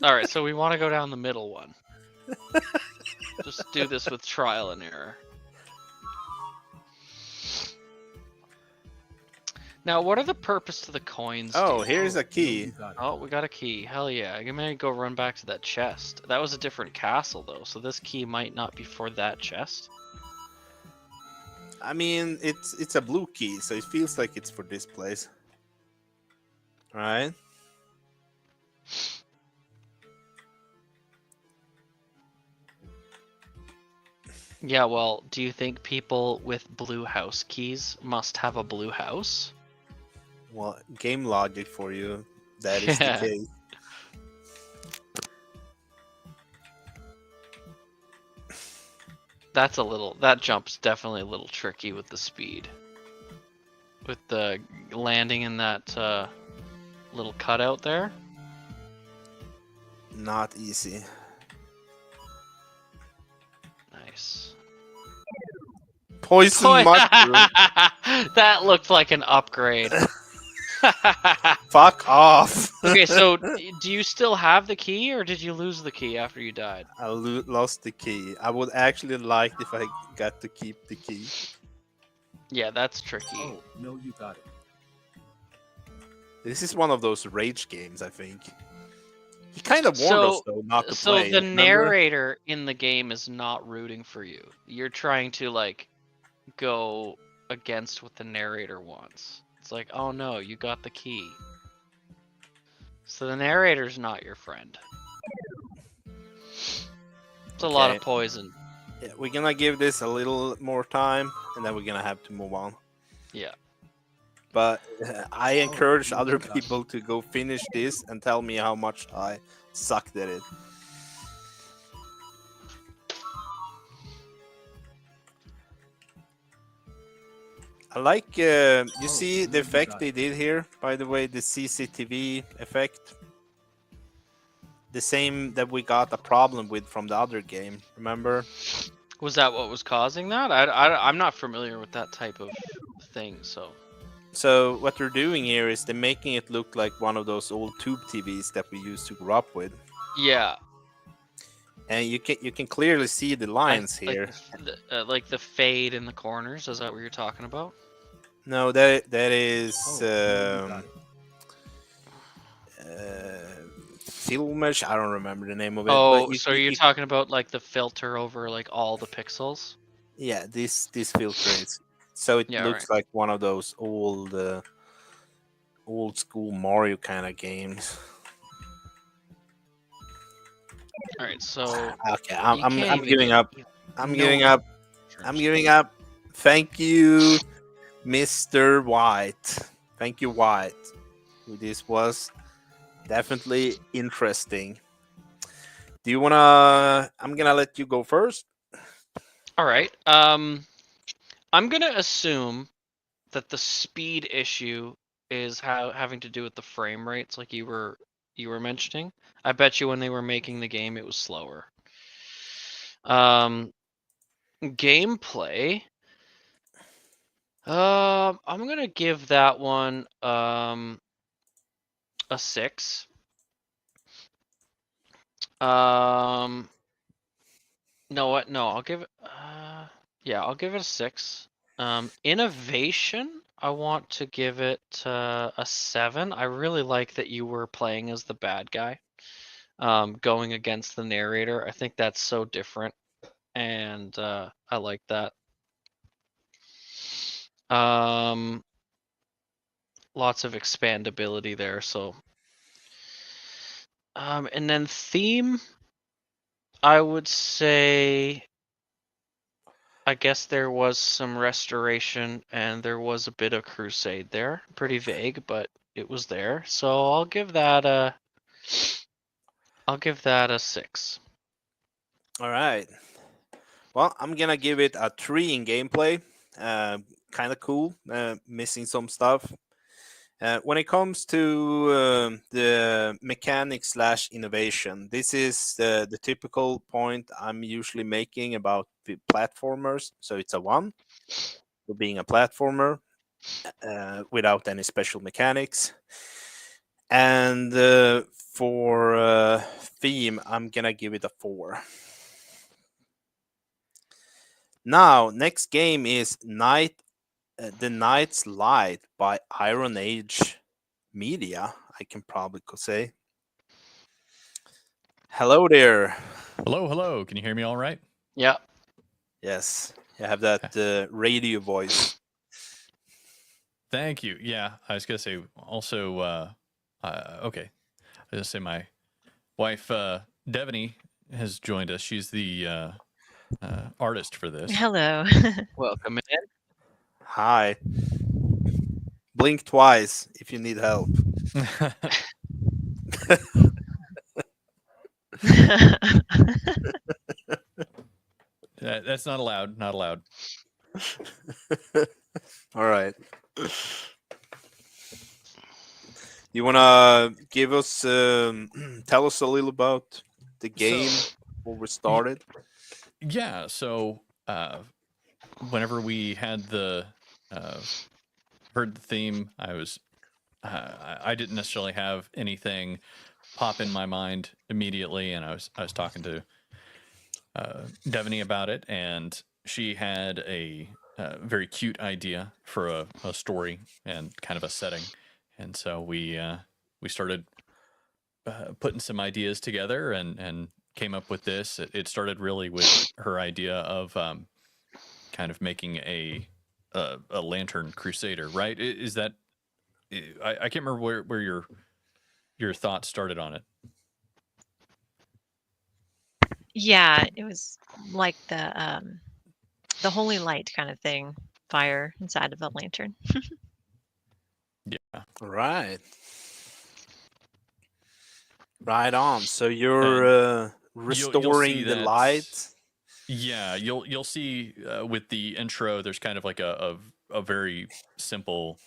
All right, so we want to go down the middle one. Just do this with trial and error. Now, what are the purpose to the coins? Oh, dude? here's a key. You got it. Oh, we got a key. Hell yeah. I'm gonna go run back to that chest. That was a different castle, though, so this key might not be for that chest. I mean, it's a blue key, so it feels like it's for this place. Right? Yeah, well, do you think people with blue house keys must have a blue house? Well, game logic for you. That is the Yeah. case. That jump's definitely a little tricky with the speed. With the landing in that little cutout there. Not easy. Nice. Poison mushroom. That looked like an upgrade. Fuck off. Okay, so do you still have the key, or did you lose the key after you died? I lost the key. I would actually like if I got to keep the key. Yeah, that's tricky. Oh, no, you got it. This is one of those rage games, I think. He kind of warned us though not to So play. the remember? narrator in the game is not rooting for you. You're trying to like go against what the narrator wants. It's like, oh no, you got the key. So the narrator's not your friend. It's a lot of Okay. poison. Yeah, we're gonna give this a little more time, and then we're gonna have to move on. Yeah. But I encourage you other got it. people to go finish this and tell me how much I sucked at it. I like, you see the you effect got they it. did here, by the way, the CCTV effect. The same that we got a problem with from the other game, remember? Was that what was causing that? I'm not familiar with that type of thing, so. So what they're doing here is they're making it look like one of those old tube TVs that we used to grow up with. Yeah. And you can clearly see the lines here. Like the fade in the corners. Is that what you're talking about? No, that is Oh, no, you got Filmish. I don't remember the name of it. Oh, but so you're talking about like the filter over like all the pixels? Yeah, this filter is so it Yeah, looks like one of those old school Mario kind of games. All right, so Okay, you I'm can't even giving get up. even I'm no giving up. terms. I'm giving up. Thank you, Mr. White. Thank you, White. This was definitely interesting. Do you wanna? I'm gonna let you go first. All right. I'm gonna assume that the speed issue is having to do with the frame rates, like you were mentioning. I bet you when they were making the game, it was slower. Gameplay. I'm gonna give that one a 6. No, what? No, I'll give it. Yeah, I'll give it a 6. Innovation, I want to give it a 7. I really like that you were playing as the bad guy, going against the narrator. I think that's so different, and I like that. Lots of expandability there. So, and then theme, I would say I guess there was some restoration and there was a bit of crusade there. Pretty vague, but it was there. So I'll give that a 6. All right. Well, I'm gonna give it a 3 in gameplay. Kind of cool. Missing some stuff. When it comes to the mechanics slash innovation, this is the typical point I'm usually making about the platformers. So it's a 1 for being a platformer without any special mechanics. And for theme, I'm gonna give it a 4. Now, next game is The Night's Light by Iron Age Media, I can probably say. Hello there. Hello, hello. Can you hear me all right? Yeah. Yes, you have that radio voice. Thank you. Yeah, I was gonna say also. Okay, I was gonna say my wife Devaney has joined us. She's the artist for this. Hello. Welcome in. Hi. Blink twice if you need help. That's not allowed. Not allowed. All right. You wanna give us, tell us a little about the game before we started? Yeah. So whenever we had the heard the theme, I didn't necessarily have anything pop in my mind immediately, and I was talking to Devaney about it, and she had a very cute idea for a story and kind of a setting, and so we started putting some ideas together and came up with this. It started really with her idea of kind of making a lantern crusader, right? Is that I can't remember where your thoughts started on it. Yeah, it was like the holy light kind of thing, fire inside of a lantern. Yeah. Right. Right on. So you're restoring see the that- light. Yeah, you'll see with the intro. There's kind of like a very simple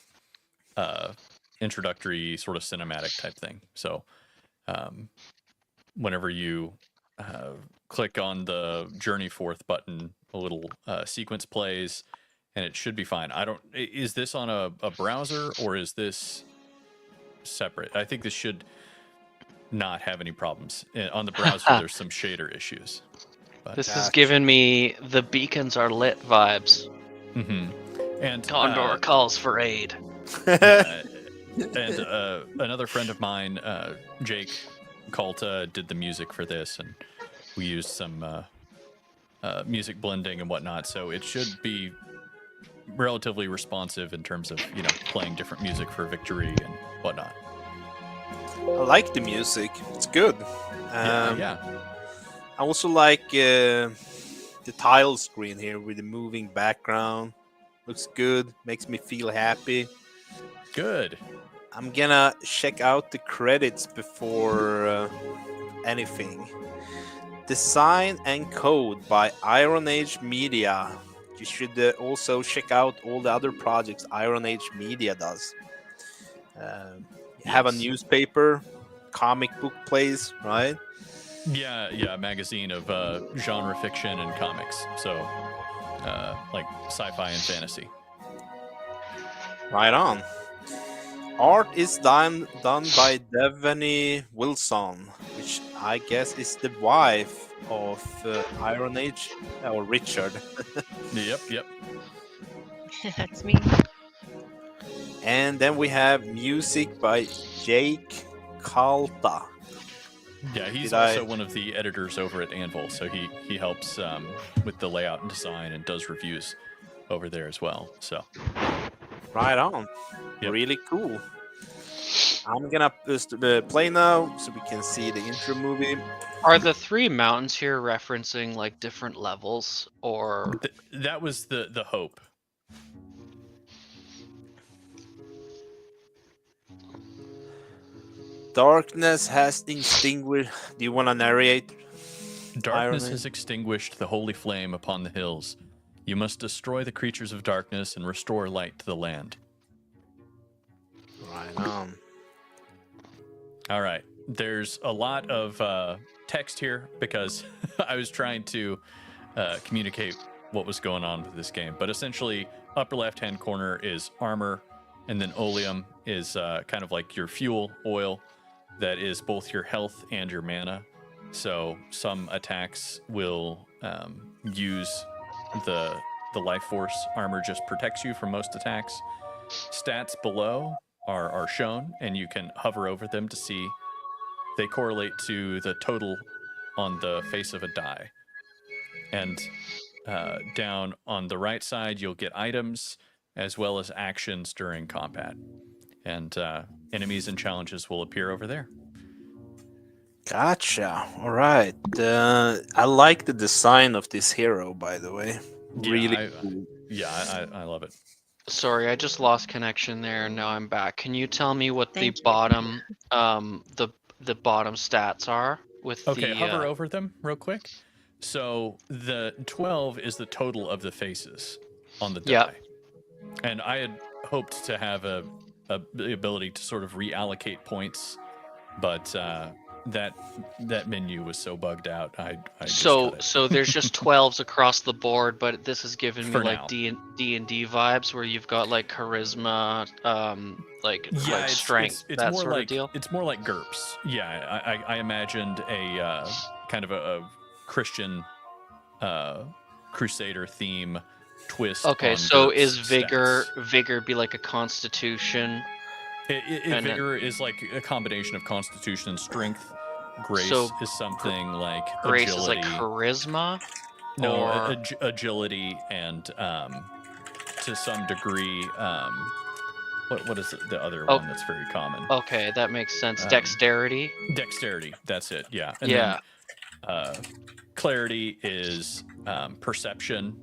introductory sort of cinematic type thing. So whenever you click on the Journey Forth button, a little sequence plays, and it should be fine. Is this on a browser or is this separate? I think this should not have any problems. On the browser, there's some shader issues. But, This has given me the beacons are lit vibes. And Gondor calls for aid. And another friend of mine, Jake Calta, did the music for this, and we used some music blending and whatnot. So it should be relatively responsive in terms of playing different music for victory and whatnot. I like the music. It's good. Yeah. I also like the tile screen here with the moving background. Looks good. Makes me feel happy. Good. I'm gonna check out the credits before anything. Design and code by Iron Age Media. You should also check out all the other projects Iron Age Media does. Have a newspaper, comic book plays, right? Yeah, a magazine of genre fiction and comics. So, like sci-fi and fantasy. Right on. Art is done by Devaney Wilson, which I guess is the wife of Iron Age, or Richard. Yep. That's me. And then we have music by Jake Calta. Yeah, he's also one of the editors over at Anvil, so he helps with the layout and design and does reviews over there as well. So right on. Yep. Really cool. I'm gonna play now so we can see the intro movie. Are the three mountains here referencing like different levels, or That was the hope. Darkness has extinguished. Do you want to narrate? Darkness Irony? has extinguished the holy flame upon the hills. You must destroy the creatures of darkness and restore light to the land. Right on. All right. There's a lot of text here because I was trying to communicate what was going on with this game. But essentially, upper left-hand corner is armor, and then oleum is kind of like your fuel oil that is both your health and your mana. So some attacks will use the life force. Armor just protects you from most attacks. Stats below are shown, and you can hover over them to see. They correlate to the total on the face of a die. And down on the right side, you'll get items as well as actions during combat. And enemies and challenges will appear over there. Gotcha. All right. I like the design of this hero, by the way. Really cool. I love it. sorry, I just lost connection there, and now I'm back. Can you tell me what Thank the you. bottom the bottom stats are with Okay, the hover over them real quick. So the 12 is the total of the faces on the die. Yep. And I had hoped to have the ability to sort of reallocate points, but that menu was so bugged out. I just so cut it. so there's just 12s across the board, but this has given me For like now. D&D vibes where you've got like charisma, like strength, it's that more sort like of deal. it's more like GURPS. Yeah, I imagined a kind of a Christian crusader theme twist. Okay, on so GURPS is vigor stats. vigor be like a constitution? And Vigor is like a combination of constitution and strength. Grace So is something like Grace agility. is like charisma? No, or... agility and to some degree, what is the other one that's very common? Okay, that makes sense. Dexterity? Dexterity, that's it, yeah. And Yeah. then clarity is perception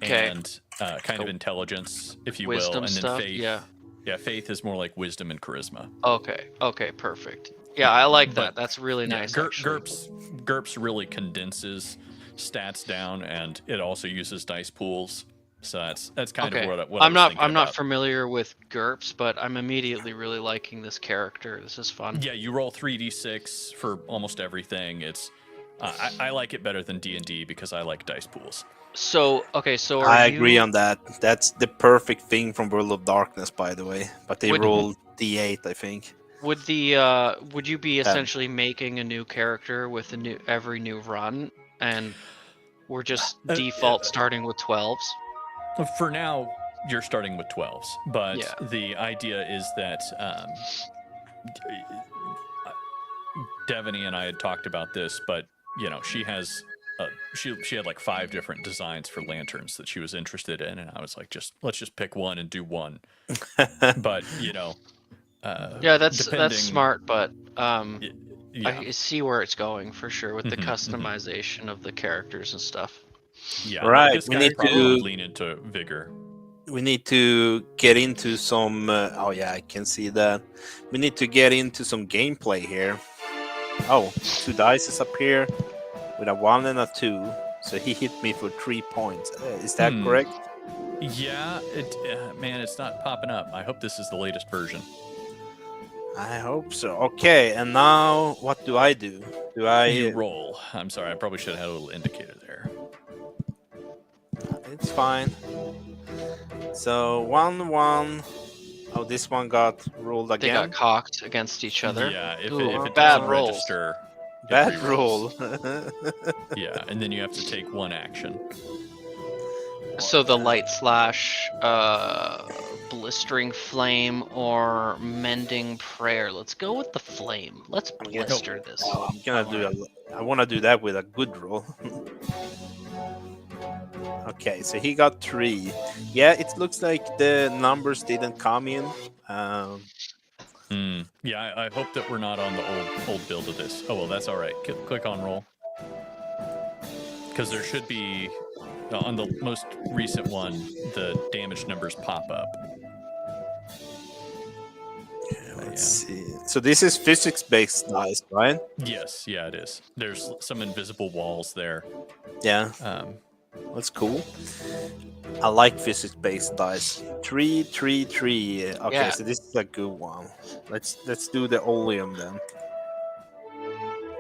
and kind of intelligence, if you will. Wisdom And then stuff, faith. Yeah, faith is more like wisdom and charisma. Okay, perfect. Yeah, I like that. That's really nice. GURPS really condenses stats down, and it also uses dice pools. So that's kind of what I'm I was not about. familiar with GURPS, but I'm immediately really liking this character. This is fun. Yeah, you roll 3d6 for almost everything. It's I like it better than D&D because I like dice pools. So I agree on that. That's the perfect thing from World of Darkness, by the way. But they roll D8, I think. Would you be essentially making a new character with every new run, and we're just default starting with 12s? For now, you're starting with 12s, but Yeah. the idea is that Devaney and I had talked about this, but she has she had like 5 different designs for lanterns that she was interested in, and I was like, let's just pick one and do one. But yeah, that's smart, but I see where it's going for sure with the customization of the characters and stuff. Yeah, right. We need to lean into vigor. We need to get into some. Oh yeah, I can see that. We need to get into some gameplay here. Oh, 2 dice is up here with a 1 and a 2. So he hit me for 3 points. Is that correct? Yeah, man, it's not popping up. I hope this is the latest version. I hope so. Okay, and now what do I do? You roll. I'm sorry, I probably should have had a little indicator there. It's fine. So 1-1. Oh, this one got rolled again. They got cocked against each other. Yeah, if it bad doesn't rolls. register. Bad roll. Yeah, and then you have to take 1 action. So the light slash, blistering flame, or mending prayer. Let's go with the flame. Let's blister this. I'm gonna do I want to do that with a good roll. Okay, so he got 3. Yeah, it looks like the numbers didn't come in. Yeah, I hope that we're not on the old build of this. Oh well, that's all right. Click on roll, because there should be on the most recent one the damage numbers pop up. Let's see. So this is physics-based dice, right? Yes, yeah, it is. There's some invisible walls there. Yeah, that's cool. I like physics-based dice. 3, 3, 3. Okay, Yeah. so this is a good one. Let's do the oleum then.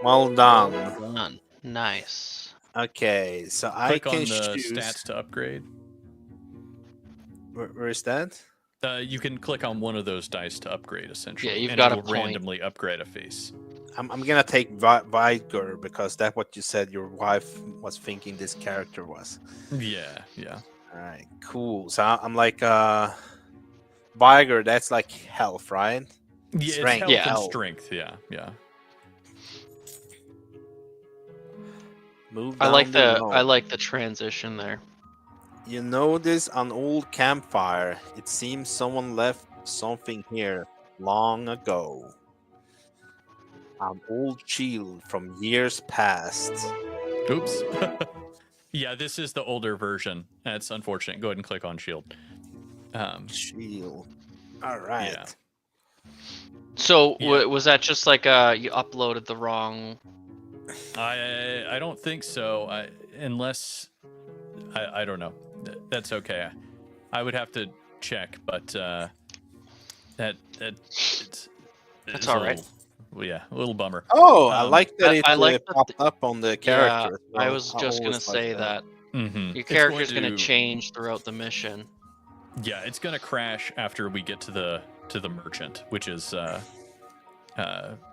Well done. Done. Nice. Okay, so I Click can on the choose. stats to upgrade. Where is that? You can click on one of those dice to upgrade, essentially. Yeah, you've and got it a will point. randomly upgrade a face. I'm gonna take Viger because that's what you said your wife was thinking this character was. Yeah. All right, cool. So I'm like Viger. That's like health, right? Yeah, Strength, it's health Yeah. and strength. Yeah. Move I down like the road. transition there. You notice an old campfire. It seems someone left something here long ago. An old shield from years past. Oops. Yeah, this is the older version. That's unfortunate. Go ahead and click on shield. Shield. All right. Yeah. So Yeah. was that just like you uploaded the wrong? I don't think so. Unless I don't know. That's okay. I would have to check, but it's That's all right. Well, yeah, a little bummer. Oh, I like that I it like that popped up on the Yeah, character. as I well. was just gonna always like say that Mhm. your It's character's going gonna to- change throughout the mission. Yeah, it's gonna crash after we get to the merchant, which is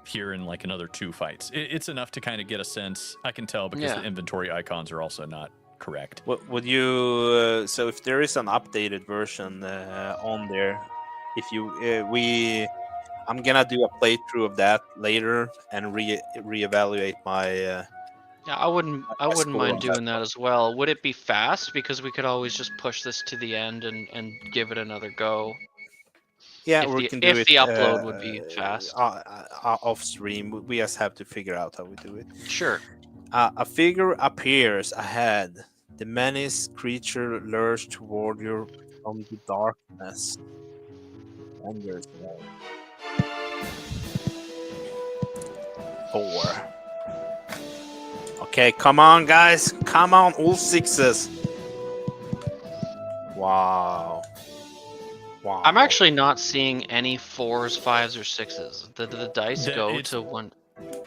here in like another 2 fights. It's enough to kind of get a sense. I can tell because Yeah. the inventory icons are also not correct. Would you? So if there is an updated version on there, if you I'm gonna do a playthrough of that later and reevaluate my. Yeah, I wouldn't score mind on that doing that as well. Would it be fast? Because we could always just push this to the end and give it another go. Yeah, If we the can do it. upload would be fast. Off stream. We just have to figure out how we do it. Sure. A figure appears ahead. The menaced creature lures toward you from the darkness. And there's 4. Okay, come on, guys. Come on, all 6s. Wow. Wow. I'm actually not seeing any 4s, 5s, or 6s. The dice go it's- to 1.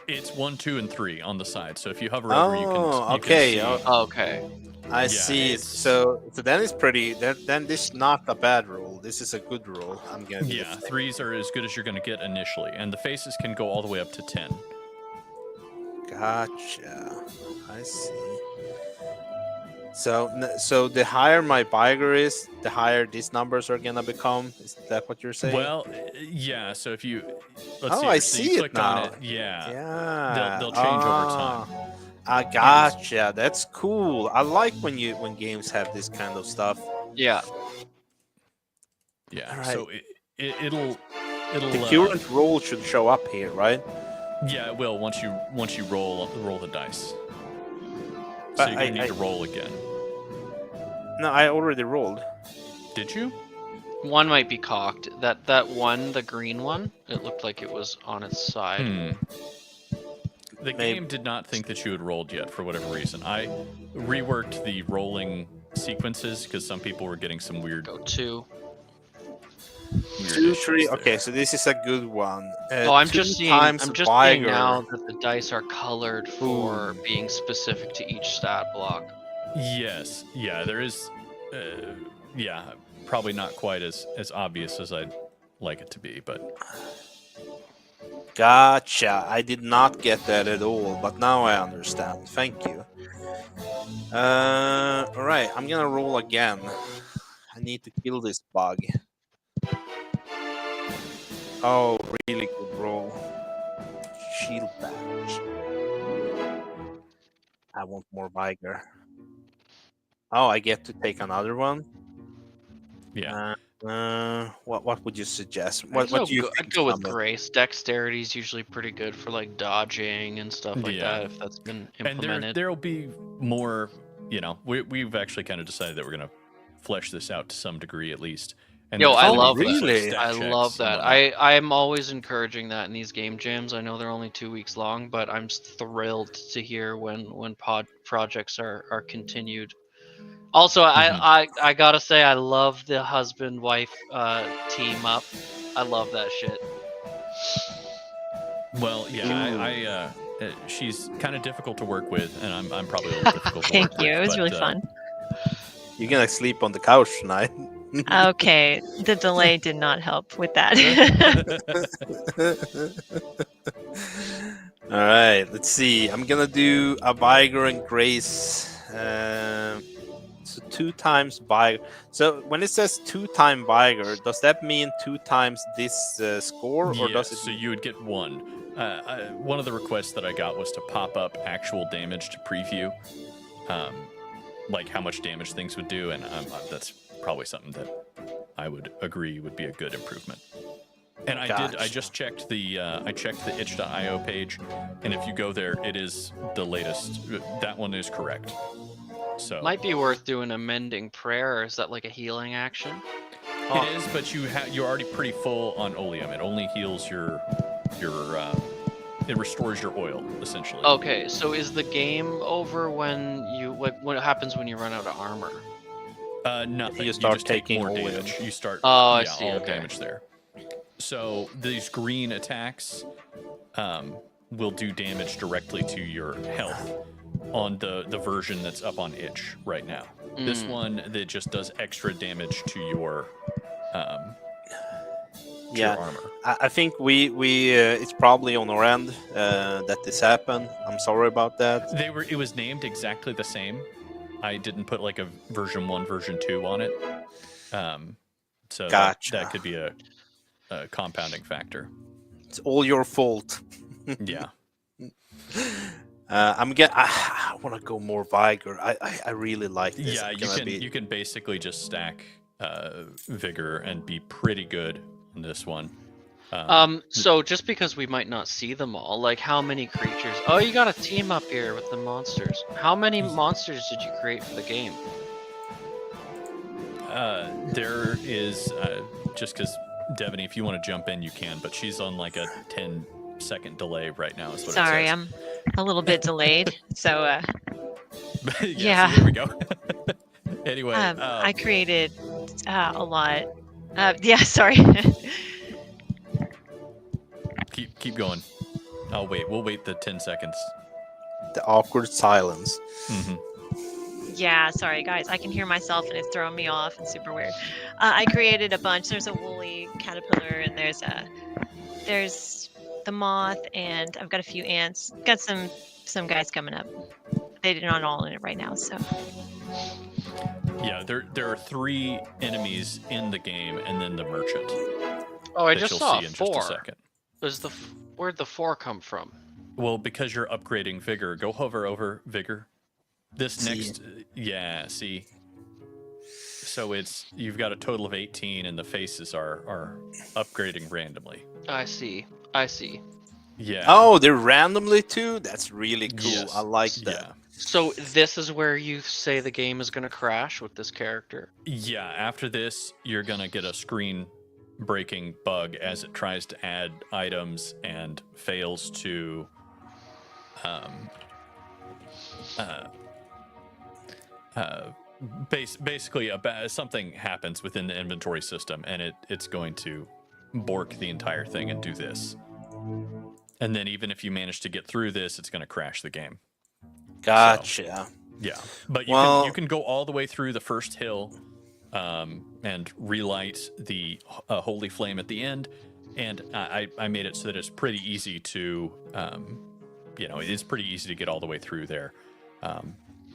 It's 1, 2, and 3 on the side. So if you hover over, you can. okay. Can see. Okay. I Yeah, see. it's- So then it's pretty. Then this is not a bad roll. This is a good roll. I'm gonna. do Yeah, the same. 3s are as good as you're going to get initially, and the faces can go all the way up to 10. Gotcha. I see. So the higher my Viger is, the higher these numbers are gonna become. Is that what you're saying? Well, yeah. So if you let's Oh, see, I here, so see you it click now. on it, yeah, Yeah. they'll change over time. I gotcha. That's cool. I like when games have this kind of stuff. Yeah. Yeah. All right. So it'll The current roll should show up here, right? yeah, it will once you roll the dice. But So you're gonna need to roll again. No, I already rolled. Did you? One might be cocked. That one, the green one, it looked like it was on its side. The game did not think that you had rolled yet for whatever reason. I reworked the rolling sequences because some people were getting some weird. Go 2. 2, 3. Okay, so this is a good one. Oh, I'm 2 just seeing. times I'm just seeing Viger. now that the dice are colored for being specific to each stat block. Yes, yeah, there is. Yeah, probably not quite as obvious as I'd like it to be, but Gotcha. I did not get that at all, but now I understand. Thank you. All right, I'm gonna roll again. I need to kill this bug. Oh, really good roll. Shield badge. I want more Viger. Oh, I get to take another one. yeah. What would you suggest? I'd What do you I'd think, go with Summit? Grace. Dexterity is usually pretty good for like dodging and stuff like Yeah. that if that's been And implemented. there'll be more. We've actually kind of decided that we're gonna flesh this out to some degree at least. And Yo, there's I gonna be love things that. like Really? stat I checks love and that. whatnot. I'm always encouraging that in these game jams. I know they're only 2 weeks long, but I'm thrilled to hear when projects are continued. Also, I gotta say I love the husband wife team up. I love that shit. Well, yeah, she's kind of difficult to work with, and I'm probably a little difficult to Thank work you. with. It was but, really fun. You're gonna sleep on the couch tonight. Okay, the delay did not help with that. All right, let's see. I'm gonna do a Viger and Grace. So 2 times Viger. So when it says 2-time Viger, does that mean 2 times this score, or does Yes, it? so you would get one. One of the requests that I got was to pop up actual damage to preview, like how much damage things would do, and that's probably something that I would agree would be a good improvement. And I Gotcha. just checked the itch.io page, and if you go there, it is the latest. That one is correct. So Might be worth doing a mending prayer. Or is that like a healing action? it is, but you're already pretty full on oleum. It only heals your it restores your oil essentially. Okay, so is the game over when you what happens when you run out of armor? Nothing. You start just take taking more oleum. damage. You start. Oh, I yeah, see, all okay. damage there. So these green attacks will do damage directly to your health on the version that's up on itch right now. This one that just does extra damage to your Yeah, armor. I think we it's probably on our end that this happened. I'm sorry about that. It was named exactly the same. I didn't put like a version 1, version 2 on it. So Gotcha. that could be a compounding factor. It's all your fault. Yeah. I want to go more Viger. I really like this. Yeah, you can basically just stack vigor and be pretty good in this one. So just because we might not see them all, like how many creatures? Oh, you got a team up here with the monsters. How many monsters did you create for the game? There is just because Devaney, if you want to jump in, you can, but she's on like a 10-second delay right now. Is what Sorry, it says. I'm a little bit delayed. So, yeah. See, there we go. Anyway, I created a lot. Yeah, sorry. keep going. I'll wait. We'll wait the 10 seconds. The awkward silence. Mm-hmm. Yeah, sorry guys. I can hear myself and it's throwing me off. It's super weird. I created a bunch. There's a woolly caterpillar and there's the moth and I've got a few ants. Got some guys coming up. They're not all in it right now, so. Yeah, there are 3 enemies in the game and then the merchant. Oh, I that just you'll saw see in 4. just a second. Where'd the 4 come from? Well, because you're upgrading vigor, go hover over vigor. This See. next, yeah, see. So you've got a total of 18, and the faces are upgrading randomly. I see. Yeah. Oh, they're randomly too? That's really cool. Yes. I like that. Yeah. So this is where you say the game is gonna crash with this character? Yeah. After this, you're gonna get a screen breaking bug as it tries to add items and fails to basically something happens within the inventory system and it's going to bork the entire thing and do this. And then even if you manage to get through this, it's going to crash the game. Gotcha. So, yeah. But you can go all the way through the first hill and relight the holy flame at the end. And I made it so that it's pretty easy to, it's pretty easy to get all the way through there.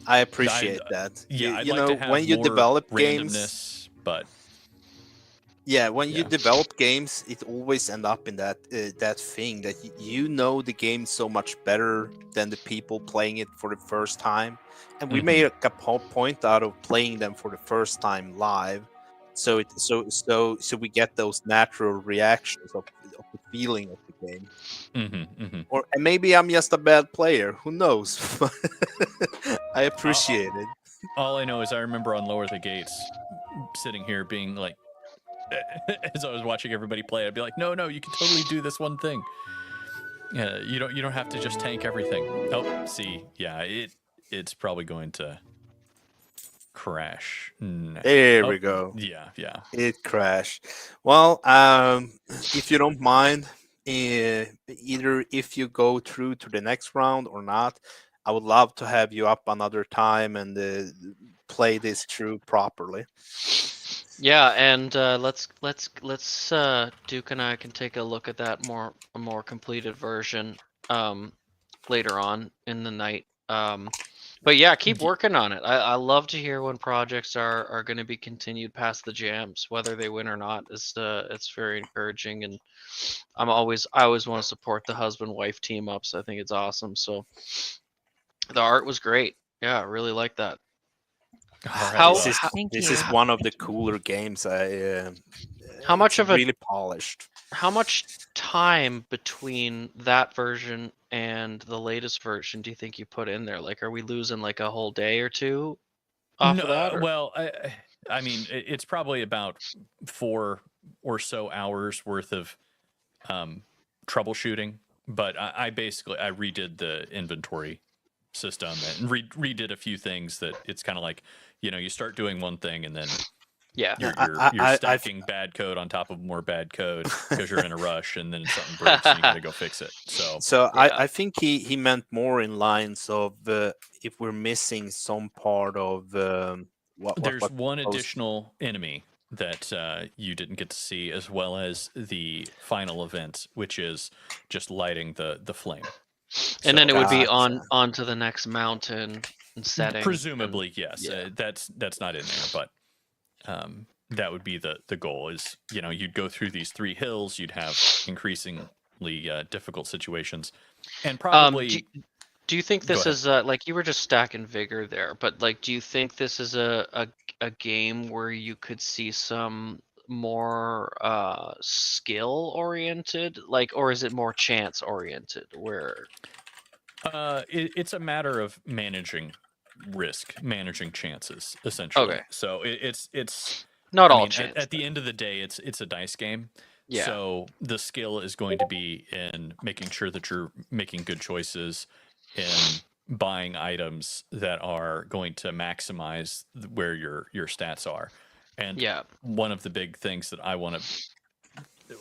I appreciate that. Yeah, I'd you like know, to have when you more develop randomness, games, but yeah, when you Yeah. develop games, it always end up in that that thing that you know the game so much better than the people playing it for the first time. And we Mhm. made a point out of playing them for the first time live, so we get those natural reactions of the feeling of the game. Or and maybe I'm just a bad player. Who knows? I appreciate it. All I know is I remember on Lower the Gates, sitting here being like, as I was watching everybody play, I'd be like, no, you can totally do this one thing. You don't have to just tank everything. Oh, see, yeah, it's probably going to crash. There we go. Yeah. It crashed. Well, if you don't mind, either if you go through to the next round or not, I would love to have you up another time and play this through properly. Yeah, and let's Duke and I can take a look at that a more completed version later on in the night. But yeah, keep working on it. I love to hear when projects are going to be continued past the jams, whether they win or not. It's very encouraging, and I always want to support the husband wife team ups. I think it's awesome. So the art was great. Yeah, I really like that. This is one of the cooler games. How much it's of really polished. How much time between that version and the latest version do you think you put in there? Like, are we losing like a whole day or two off of that? Or? Well, I mean, it's probably about 4 or so hours worth of troubleshooting. But I basically redid the inventory system and redid a few things that it's kind of like, you start doing one thing and then you're stacking bad code on top of more bad code because you're in a rush, and then something breaks and you gotta go fix it. So I think he meant more in lines of if we're missing some part of there's one additional enemy that you didn't get to see, as well as the final event, which is just lighting the flame. And then it would be on to the next mountain and setting. Presumably, yes. That's not in there, but that would be the goal. Is you'd go through these 3 hills, you'd have increasingly difficult situations, and probably. Do you think this is like you were just stacking vigor there, but like, do you think this is a game where you could see some more skill oriented, like, or is it more chance oriented? Where it's a matter of managing risk, managing chances, essentially. Okay. So it's not all chance. At the end of the day, it's a dice game. Yeah. So the skill is going to be in making sure that you're making good choices, in buying items that are going to maximize where your stats are. And one of the big things that I want to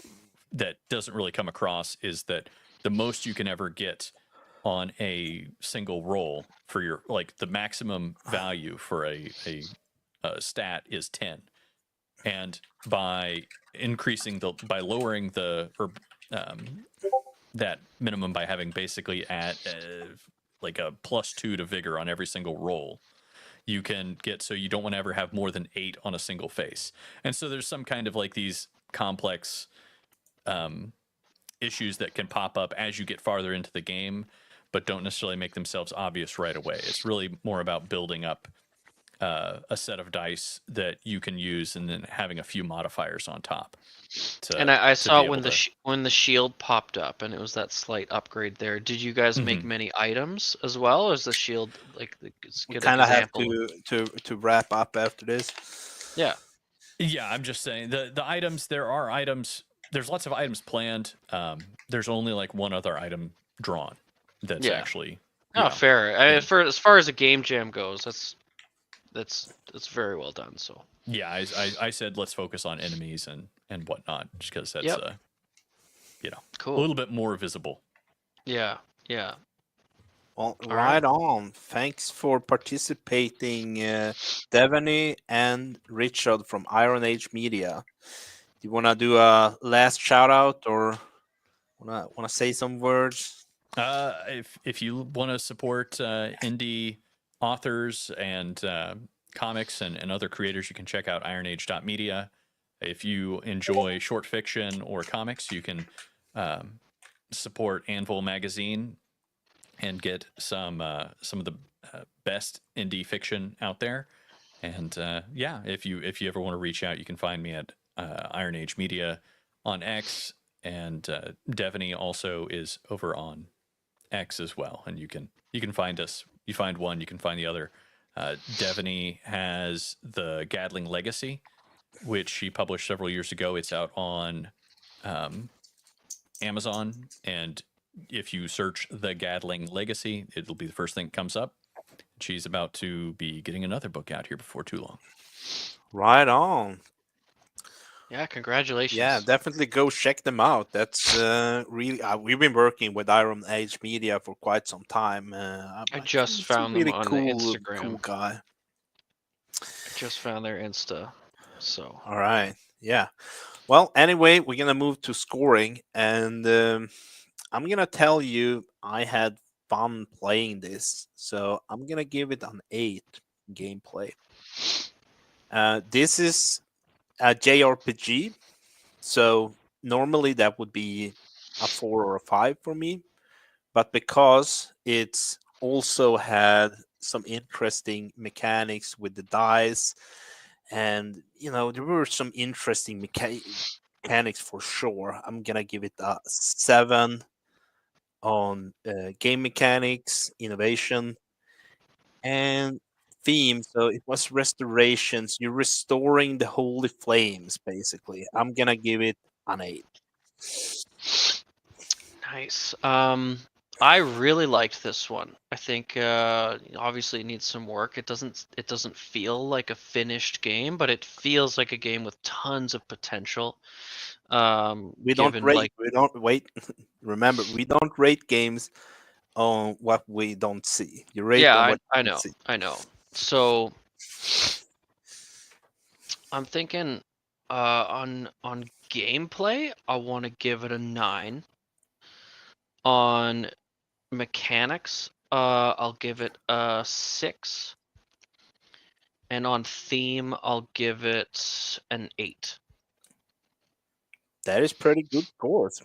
that doesn't really come across is that the most you can ever get on a single roll for your, like, the maximum value for a stat is 10, and by lowering the that minimum by having basically at like a +2 to vigor on every single roll, you can get, so you don't want to ever have more than 8 on a single face. And so there's some kind of like these complex issues that can pop up as you get farther into the game, but don't necessarily make themselves obvious right away. It's really more about building up a set of dice that you can use, and then having a few modifiers on top. And I saw when the shield popped up, and it was that slight upgrade there. Did you guys make many items as well, or is the shield like we kind of have to wrap up after this? Yeah. Yeah, I'm just saying the items. There are items. There's lots of items planned. There's only like one other item drawn. That's actually fair. As far as a game jam goes, that's very well done. So yeah, I said let's focus on enemies and whatnot, just because that's cool. A little bit more visible. Yeah. Well, right on. Thanks for participating, Devaney and Richard from Iron Age Media. Do you want to do a last shout out, or want to say some words? If you want to support indie authors and comics and other creators, you can check out ironage.media. If you enjoy short fiction or comics, you can support Anvil Magazine and get some of the best indie fiction out there. And yeah, if you ever want to reach out, you can find me at Iron Age Media on X, and Devaney also is over on X as well. And you can find us. You find one, you can find the other. Devaney has the Gadling Legacy, which she published several years ago. It's out on Amazon, and if you search the Gadling Legacy, it'll be the first thing that comes up. She's about to be getting another book out here before too long. Right on. Yeah, congratulations. Yeah, definitely go check them out. That's really we've been working with Iron Age Media for quite some time. I think just it's a found them really on cool Instagram. guy. I just found their Insta. So All right, yeah. Well, anyway, we're gonna move to scoring, and I'm gonna tell you I had fun playing this, so I'm gonna give it an 8 gameplay. This is a JRPG, so normally that would be a 4 or a 5 for me, but because it's also had some interesting mechanics with the dice, and there were some interesting mechanics for sure, I'm gonna give it a 7 on game mechanics, innovation, and theme. So it was restorations. You're restoring the holy flames, basically. I'm gonna give it an 8. nice. I really liked this one. I think obviously it needs some work. It doesn't feel like a finished game, but it feels like a game with tons of potential. We don't Given rate. like We don't wait. Remember, we don't rate games on what we don't see. You rate yeah, on I what I you know, see. I know. So I'm thinking on gameplay, I want to give it a 9. On mechanics, I'll give it a 6. And on theme, I'll give it an 8. That is pretty good scores.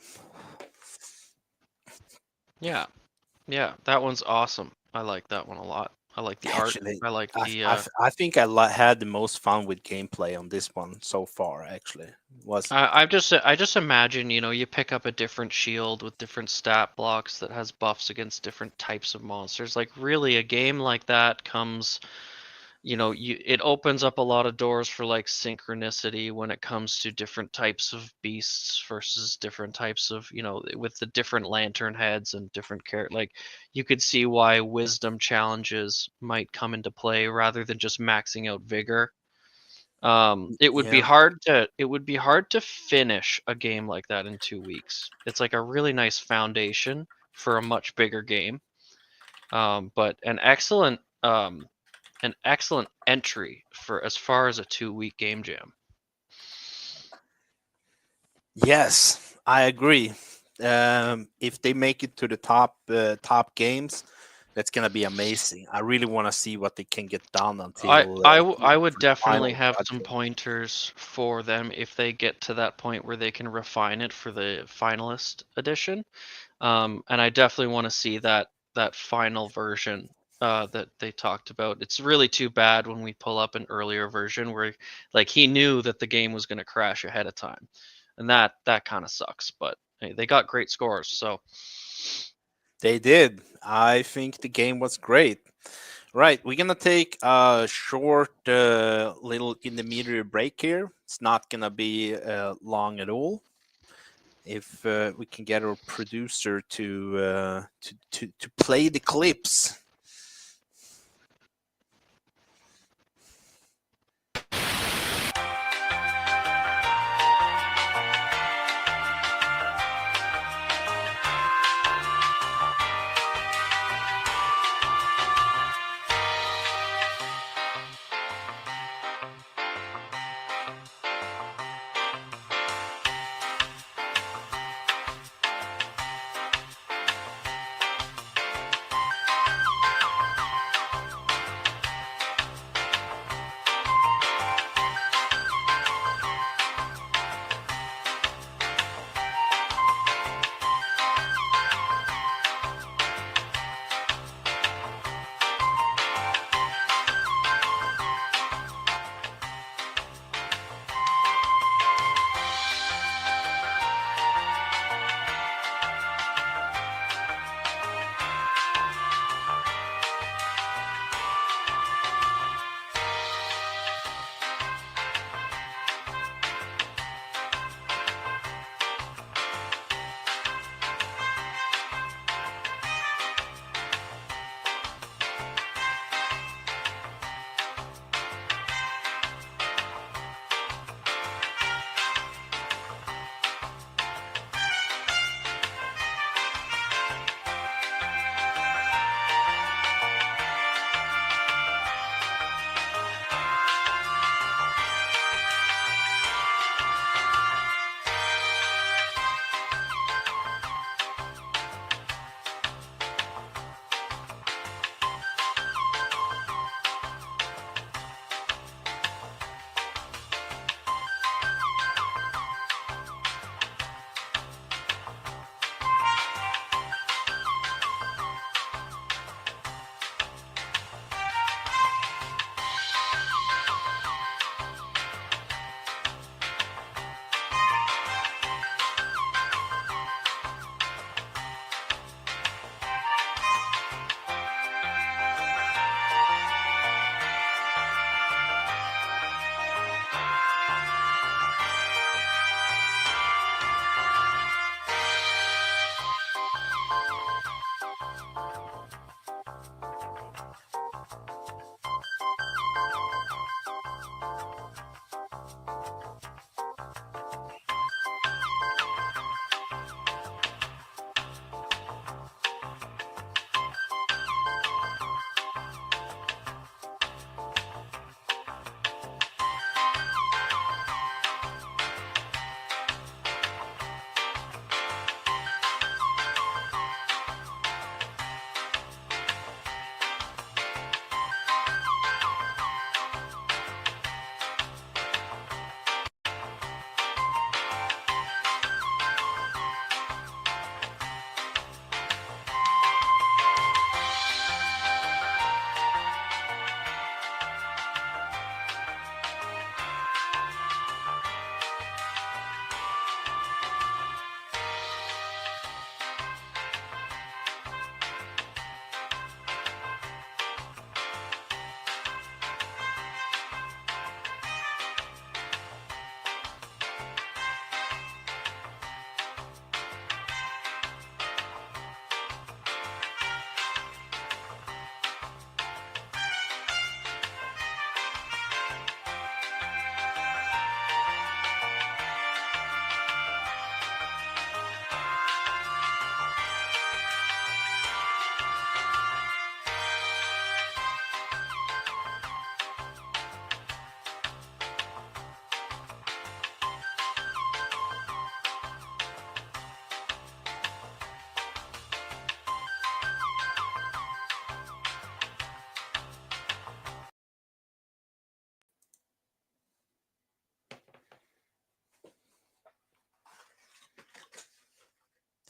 Yeah, yeah, that one's awesome. I like that one a lot. I like the art. Actually, I like I, the. I think had the most fun with gameplay on this one so far. Actually, was I just imagine, you pick up a different shield with different stat blocks that has buffs against different types of monsters. Like really, a game like that comes, it opens up a lot of doors for like synchronicity when it comes to different types of beasts versus different types of, with the different lantern heads and different like you could see why wisdom challenges might come into play rather than just maxing out vigor. It would be yeah. hard to finish a game like that in 2 weeks. It's like a really nice foundation for a much bigger game. But an excellent entry for as far as a 2-week game jam. Yes, I agree. If they make it to the top games, that's gonna be amazing. I really want to see what they can get done until I would for the definitely final have some judging. pointers for them if they get to that point where they can refine it for the finalist edition. And I definitely want to see that final version that they talked about. It's really too bad when we pull up an earlier version where like he knew that the game was going to crash ahead of time, and that kind of sucks. But hey, they got great scores, so They did. I think the game was great. Right, we're gonna take a short little intermediate break here. It's not gonna be long at all. If we can get our producer to play the clips.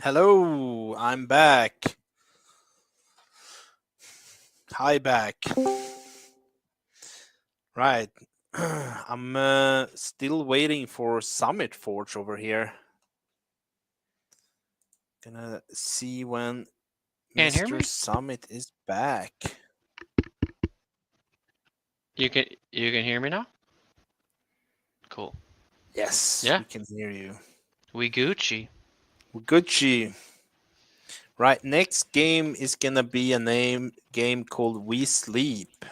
Hello, I'm back. Hi, back. Right. I'm still waiting for Summit Forge over here. Gonna see when Can't hear Mr. me? Summit is back. You can hear me now? Cool. Yes, Yeah. we can hear you. We Gucci. Gucci. Right, next game is gonna be a game called We Sleep.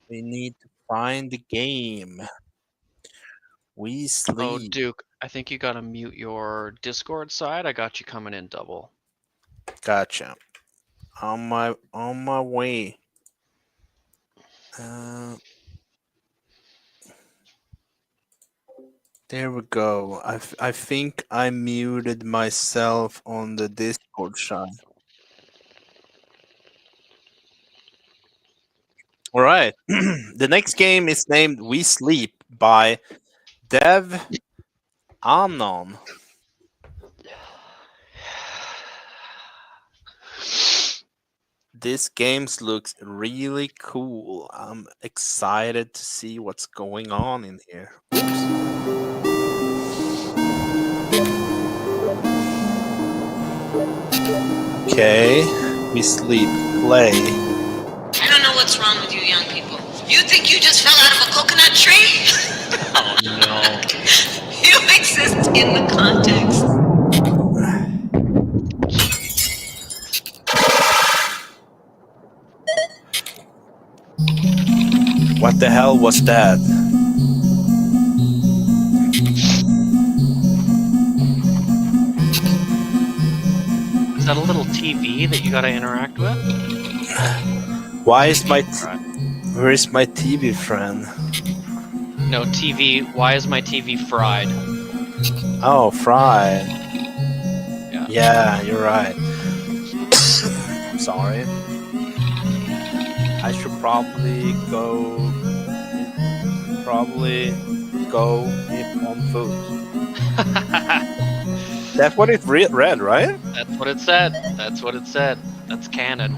We need to find the game. We Oh, Sleep. Duke, I think you gotta mute your Discord side. I got you coming in double. Gotcha. On my way. There we go. I think I muted myself on the Discord side. All right. The next game is named We Sleep by Dev Anon. This game looks really cool. I'm excited to see what's going on in here. Okay, We Sleep. Play. I don't know what's wrong with you young people. You think you just fell out of a coconut tree? Oh no. You exist in the context. What the hell was that? Is that a little TV that you gotta interact with? Why is my Right. where is my TV friend? No, TV. Why is my TV fried? Oh, fried. Yeah. Yeah, you're right. Sorry. I should probably go it on foot. That's what it read, right? That's what it said. That's what it said. That's canon.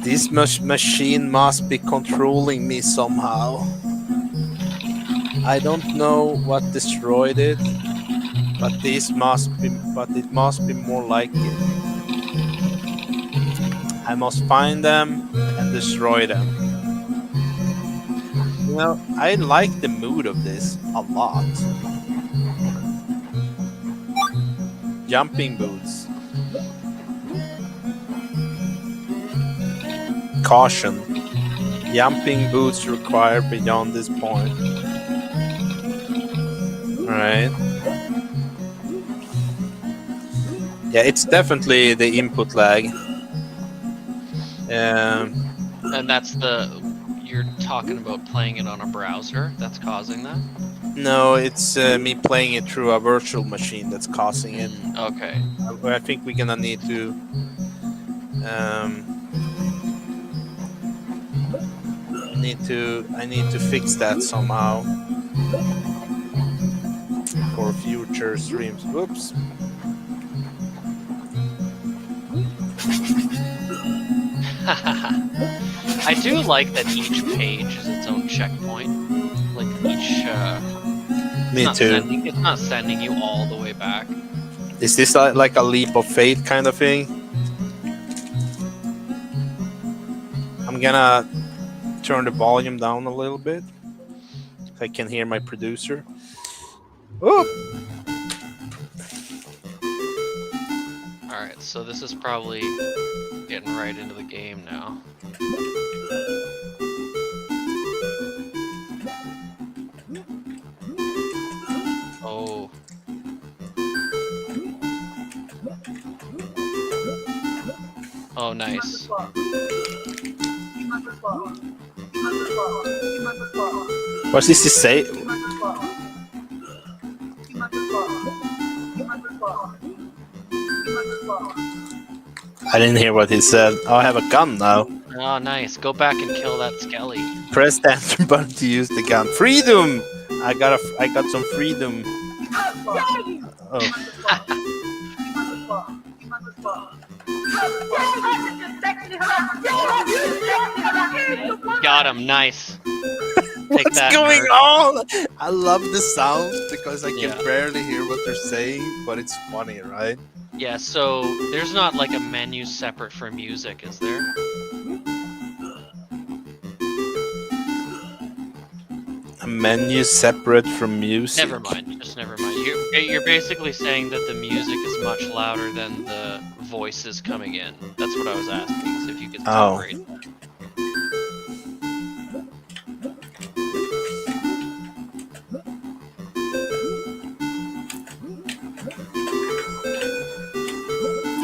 This machine must be controlling me somehow. I don't know what destroyed it, but it must be more like it. I must find them and destroy them. You know, I like the mood of this a lot. Jumping boots. Caution. Jumping boots required beyond this point. Alright. Yeah, it's definitely the input lag. And that's you're talking about playing it on a browser that's causing that? No, it's me playing it through a virtual machine that's causing it. Okay. I think we're gonna need to I need to fix that somehow for future streams. Whoops. I do like that each page is its own checkpoint. Like each Me too. It's not sending you all the way back. Is this like a leap of faith kind of thing? I'm gonna turn the volume down a little bit so I can hear my producer. Oh! Alright, so this is probably getting right into the game now. Oh. Oh, nice. What's this to say? I didn't hear what he said. Oh, I have a gun now. Oh, nice. Go back and kill that skelly. press the enter button to use the gun. Freedom! I got some freedom. Oh. Got him. Nice. Take What's that, going nerd. on? I love the sound because I can Yeah. barely hear what they're saying, but it's funny, right? Yeah, so there's not like a menu separate for music, is there? A menu separate from music. Never mind. Just never mind. You're basically saying that the music is much louder than the voices coming in. That's what I was asking. So if you could Oh. separate.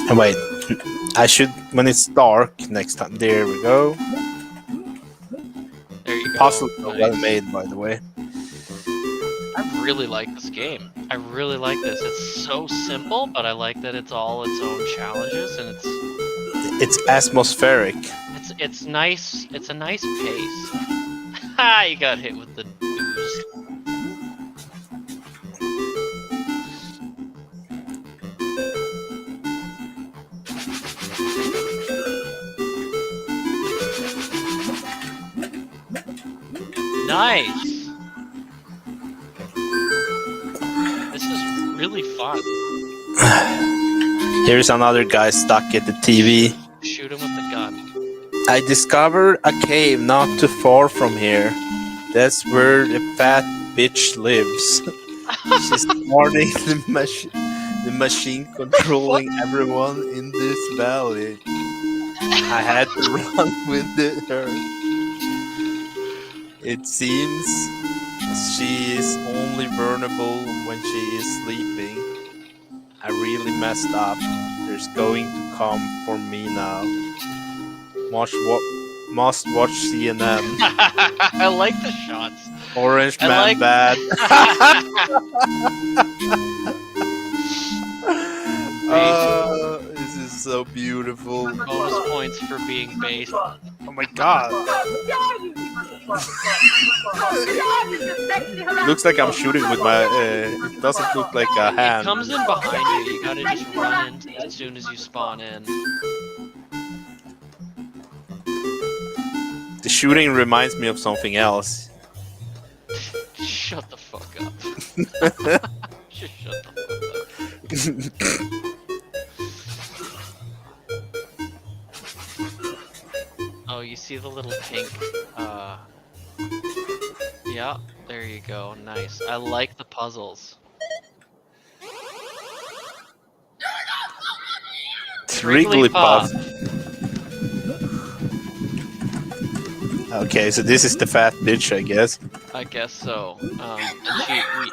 And wait, I should when it's dark next time. There we go. There you go. Puzzles are well Nice. made, by the way. I really like this game. I really like this. It's so simple, but I like that it's all its own challenges, and It's atmospheric. it's nice. It's a nice pace. Ha! You got hit with the ooze. Nice. This is really fun. Here's another guy stuck at the TV. Shoot him with the gun. I discovered a cave not too far from here. That's where the fat bitch lives. She's guarding the machine controlling everyone in this valley. I had to run with her. It seems she is only vulnerable when she is sleeping. I really messed up. There's going to come for me now. Must watch CNN. I like the shots. Orange I Man like- bad. This is so beautiful. Bonus points for being base. Oh my god. Looks like I'm shooting with my. It doesn't look like a It hand. comes in behind you. You gotta just run in as soon as you spawn in. The shooting reminds me of something else. Shut the fuck up. Just shut the fuck up. Oh, you see the little pink, yeah, there you go, nice. I like the puzzles. Wrigglypuff. Okay, so this is the fat bitch, I guess. I guess so. And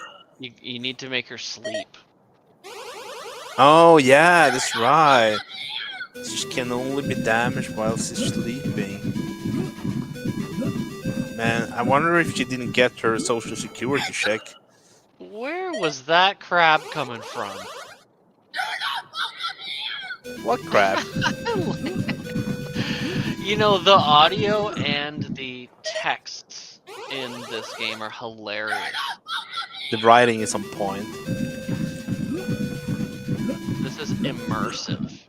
you need to make her sleep. Oh yeah, that's right. She can only be damaged while she's sleeping. Man, I wonder if she didn't get her social security check. Where was that crab coming from? What crap? You know, the audio and the texts in this game are hilarious. The writing is on point. This is immersive.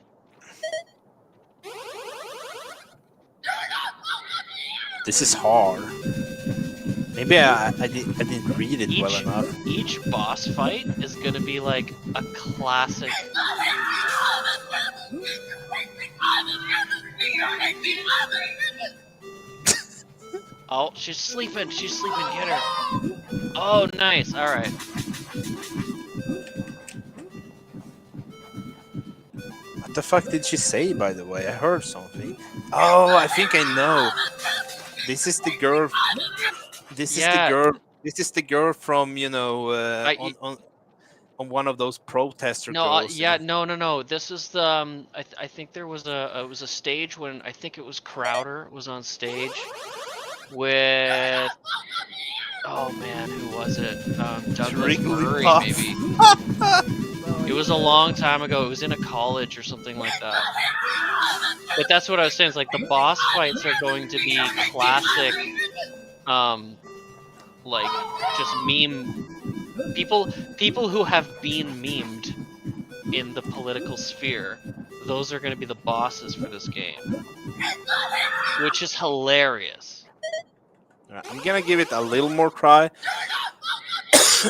This is hard. Maybe I didn't read it well enough. Each boss fight is gonna be like a classic. Oh, she's sleeping. She's sleeping. Get her. Oh, nice. All right. What the fuck did she say, by the way? I heard something. Oh, I think I know. This is the girl. This is the girl. This is the girl from on one of those protester No, girls. yeah, no. This is the. I think there was it was a stage when I think it was Crowder was on stage with. Oh man, who was it? Douglas Murray, maybe. It was a long time ago. It was in a college or something like that. But that's what I was saying. It's like the boss fights are going to be classic like just meme people who have been memed in the political sphere. Those are going to be the bosses for this game, which is hilarious. I'm gonna give it a little more try.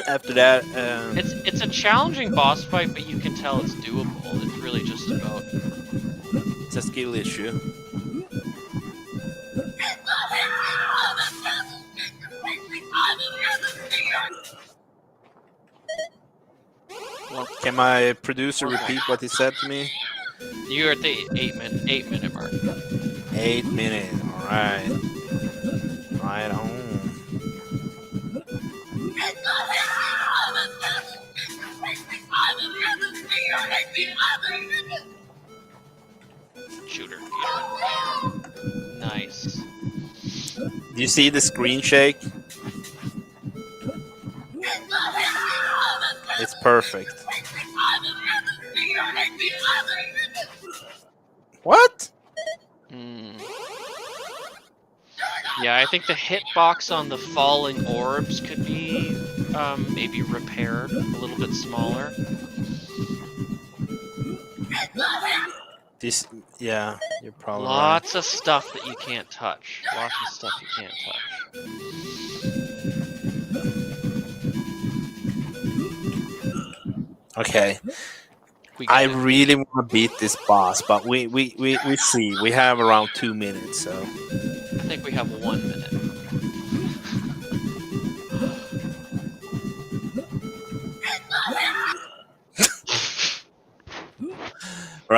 After that, It's a challenging boss fight, but you can tell it's doable. It's really just about it's a skill issue. Can my producer repeat what he said to me? You're at the 8-minute mark. 8 minutes. All right. Right on. Shooter. Nice. Do you see the screen shake? It's perfect. What? Yeah, I think the hitbox on the falling orbs could be maybe repaired a little bit smaller. This, yeah, you're probably Lots of stuff that you can't touch. Lots of stuff you can't touch. Okay. I really want to beat this boss, but we see. We have around 2 minutes, so I think we have 1 minute.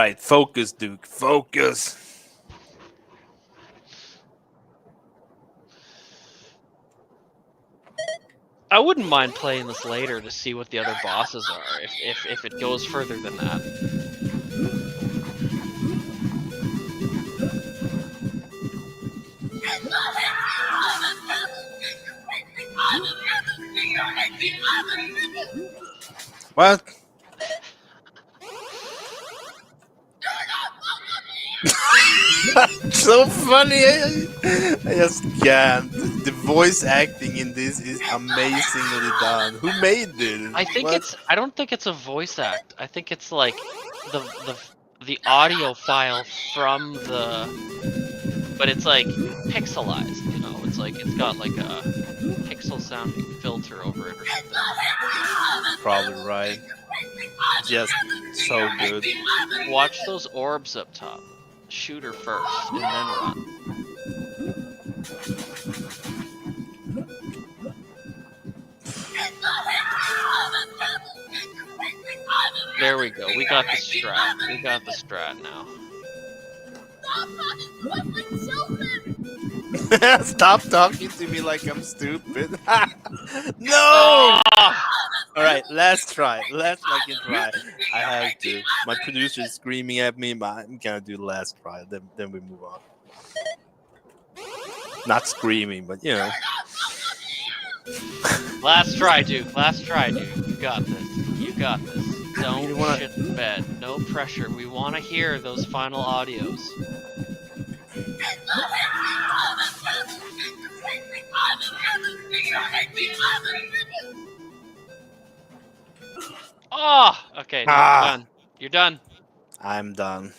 right. Focus, Duke. Focus. I wouldn't mind playing this later to see what the other bosses are, if it goes further than that. What? So funny. I just can't. The voice acting in this is amazingly done. Who made this? I think What? I don't think it's a voice act. I think it's like the audio file from but it's like pixelized, you know. It's like it's got like a pixel sounding filter over it or something. Probably right. Just so good. Watch those orbs up top. Shoot her first and then run. There we go. We got the strat. We got the strat now. Stop talking to me like I'm stupid. No! All right, last try. Last fucking try. I have to. My producer is screaming at me, but I'm gonna do the last try. Then we move on. Not screaming, but you know. Last try, Duke. Last try, Duke. You got this. You got this. Don't shit the bed. No pressure. We want to hear those final audios. Oh, okay. No, you're done. You're done. I'm done.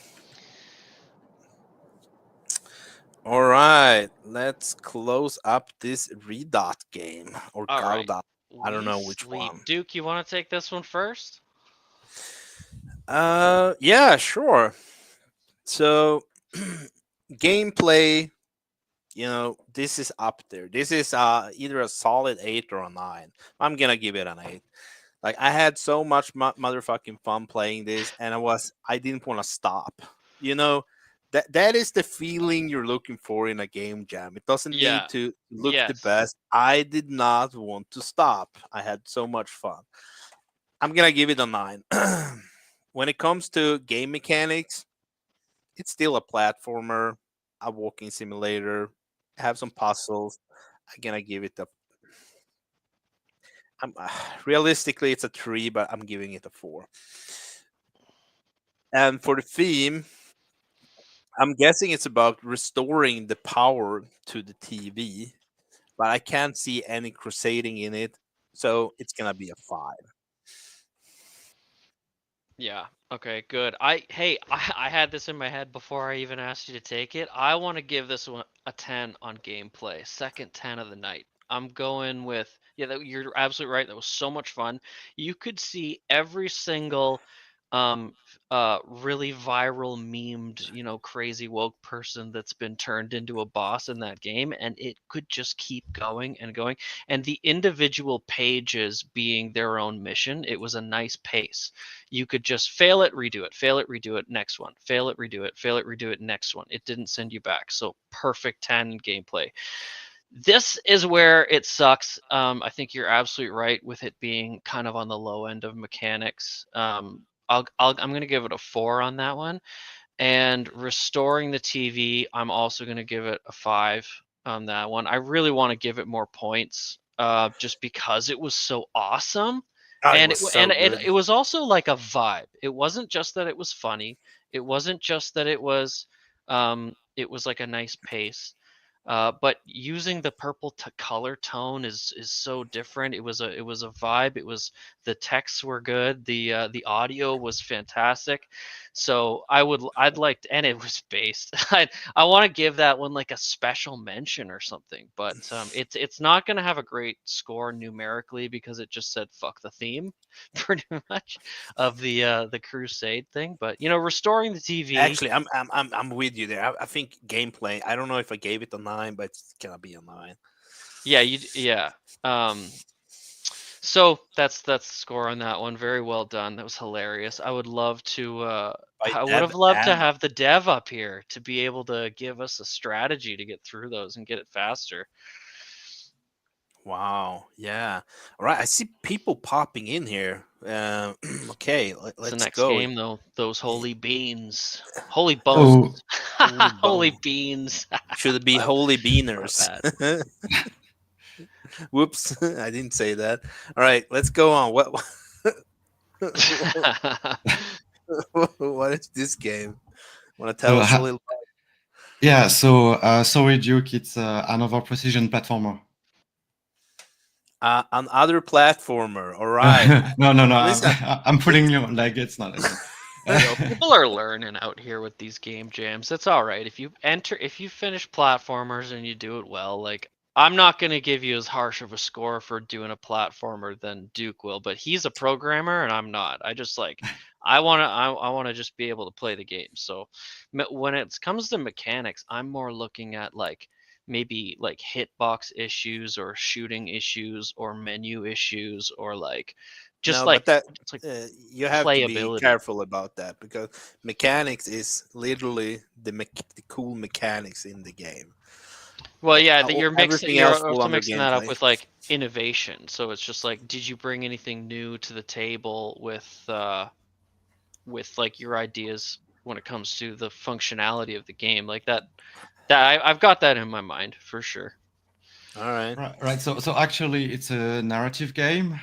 All right, let's close up this redot game or All right. Galdot. I don't know which Sleep. one. Duke, you want to take this one first? Yeah, sure. So, gameplay, you know, this is up there. This is either a solid 8 or a 9. I'm gonna give it an 8. Like I had so much motherfucking fun playing this, and I didn't want to stop. You know, that is the feeling you're looking for in a game jam. It doesn't need to look the best. I did not want to stop. I had so much fun. I'm gonna give it a 9. When it comes to game mechanics, it's still a platformer, a walking simulator, have some puzzles. I'm gonna give it a. Realistically, it's a 3, but I'm giving it a 4. And for the theme, I'm guessing it's about restoring the power to the TV, but I can't see any crusading in it, so it's gonna be a 5. Yeah. Okay, good. I had this in my head before I even asked you to take it. I want to give this one a 10 on gameplay. Second 10 of the night. I'm going with you're absolutely right. That was so much fun. You could see every single really viral memed, crazy woke person that's been turned into a boss in that game, and it could just keep going and going. And the individual pages being their own mission, it was a nice pace. You could just fail it, redo it, next one, fail it, redo it, next one. It didn't send you back. So perfect 10 gameplay. This is where it sucks. I think you're absolutely right with it being kind of on the low end of mechanics. I'm going to give it a 4 on that one. And restoring the TV, I'm also going to give it a 5 on that one. I really want to give it more points, just because it was so awesome. Oh, it And was so good. it was also like a vibe. It wasn't just that it was funny. It wasn't just that it was like a nice pace. But using the purple color tone is so different. It was a vibe. The texts were good. The audio was fantastic. So I'd like to, and it was based. I want to give that one like a special mention or something. But it's not going to have a great score numerically because it just said fuck the theme, pretty much, of the Crusade thing. But restoring the TV. Actually, I'm with you there. I think gameplay. I don't know if I gave it a 9, but it's gonna be a 9. Yeah. So that's the score on that one. Very well done. That was hilarious. I would love to. By I would Dev have loved to and have the dev up here to be able to give us a strategy to get through those and get it faster. wow, yeah. All right, I see people popping in here. Okay, It's the let's next go. game though. Those holy beans, holy Oh, bones, Holy holy bone. beans. Should it be My- holy my beaners? bad. Whoops, I didn't say that. All right, let's go on. What what is this game? Want to tell so us a little? yeah, so sorry, Duke, it's another precision platformer. Another platformer. All right. No, Listen, I'm putting you on like it's not. People are learning out here with these game jams. It's all right if you finish platformers and you do it well. Like, I'm not gonna give you as harsh of a score for doing a platformer than Duke will, but he's a programmer and I'm not. I just like I wanna just be able to play the game. So when it comes to mechanics, I'm more looking at like maybe like hitbox issues or shooting issues or menu issues or like just no, like but that just like you have to be playability. careful about that because mechanics is literally the cool mechanics in the game. Well, yeah, Everything you're else fall also under mixing that up gameplay. with like innovation. So it's just like, did you bring anything new to the table with like your ideas when it comes to the functionality of the game? Like I've got that in my mind for sure. All right. Right. So actually, it's a narrative game,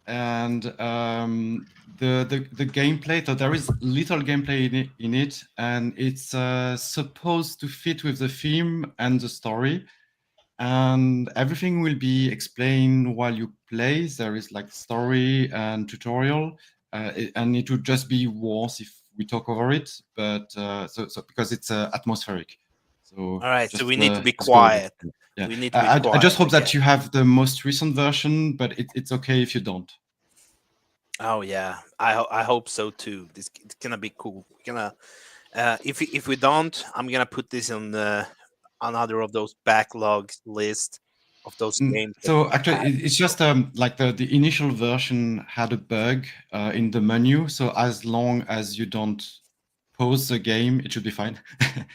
and the gameplay. So there is little gameplay in it, and it's supposed to fit with the theme and the story, and everything will be explained while you play. There is like story and tutorial, and it would just be worse if we talk over it. But so because it's atmospheric. So All right. So just we need to be just go with it. quiet. Yeah. We need to be I just quiet. hope that you have the most recent version, but it's okay if you don't. Oh yeah, I hope so too. It's gonna be cool. We're gonna if we don't, I'm gonna put this on another of those backlog list of those games. So actually, it's just like the initial version had a bug in the menu. So as long as you don't pause the game, it should be fine.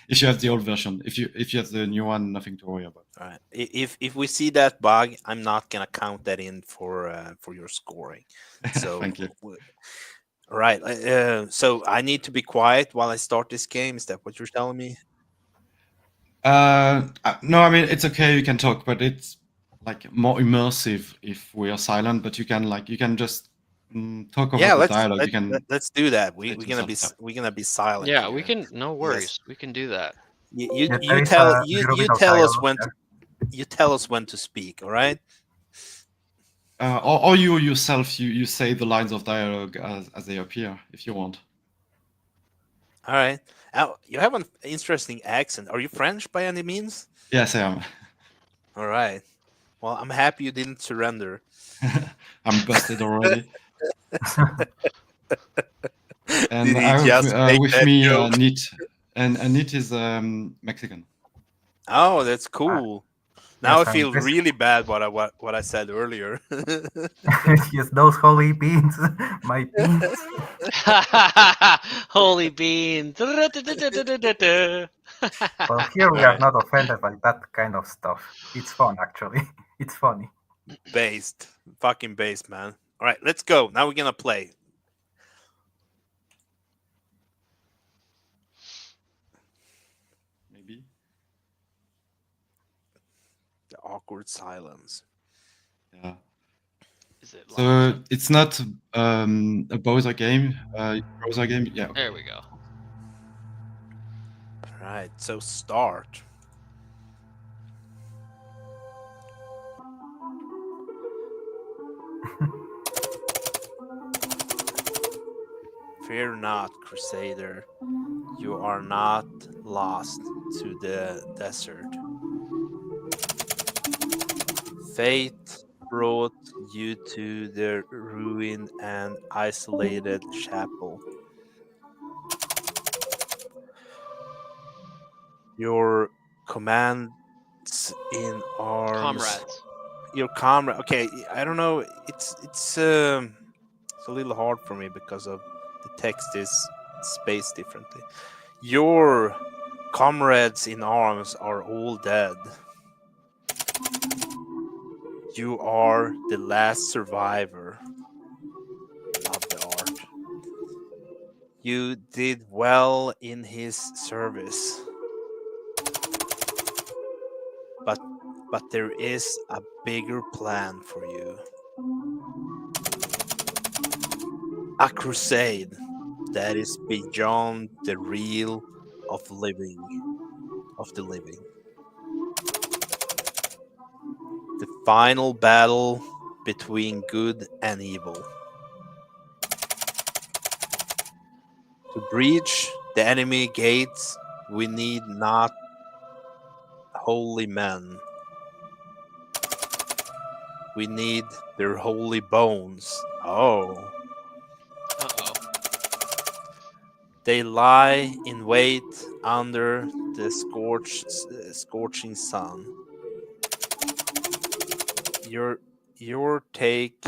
If you have the old version, if you have the new one, nothing to worry about. All right. If we see that bug, I'm not gonna count that in for your scoring. So Thank you. All right. So I need to be quiet while I start this game. Is that what you're telling me? No, I mean it's okay. You can talk, but it's like more immersive if we are silent. But you can just talk over the dialogue. You can. Let's do that. We're some gonna be stuff. we're gonna be silent. Yeah, here. we can. No worries. We can do that. You there is a little bit of tell us dialogue when there. you tell us when to speak. All right. Or you yourself, you say the lines of dialogue as they appear, if you want. All right. You have an interesting accent. Are you French by any means? Yes, I am. All right. Well, I'm happy you didn't surrender. I'm busted already. And Did he I have just make with that me joke? Nit, and Nit is Mexican. Oh, that's cool. Now I Yes, feel really bad what I said earlier. yes, those holy beans, my beans. Holy bean. Well, here we are Alright. not offended by that kind of stuff. It's fun, actually. It's funny. Based. Fucking based, man. Alright, let's go. Now we're gonna play. Maybe. The awkward silence. Yeah. Is it So it's not a browser game. Browser game. Yeah. Okay. There we go. Alright, so start. Fear not, Crusader. You are not lost to the desert. Fate brought you to the ruined and isolated chapel. Your commands in arms. Comrades. Your comrade. Okay, I don't know. It's a little hard for me because of the text is spaced differently. Your comrades in arms are all dead. You are the last survivor. Love the art. You did well in his service. But there is a bigger plan for you. A crusade that is beyond the real of the living. The final battle between good and evil. To breach the enemy gates, we need not holy men. We need their holy bones. Oh. Uh-oh. They lie in wait under the scorching sun. Your take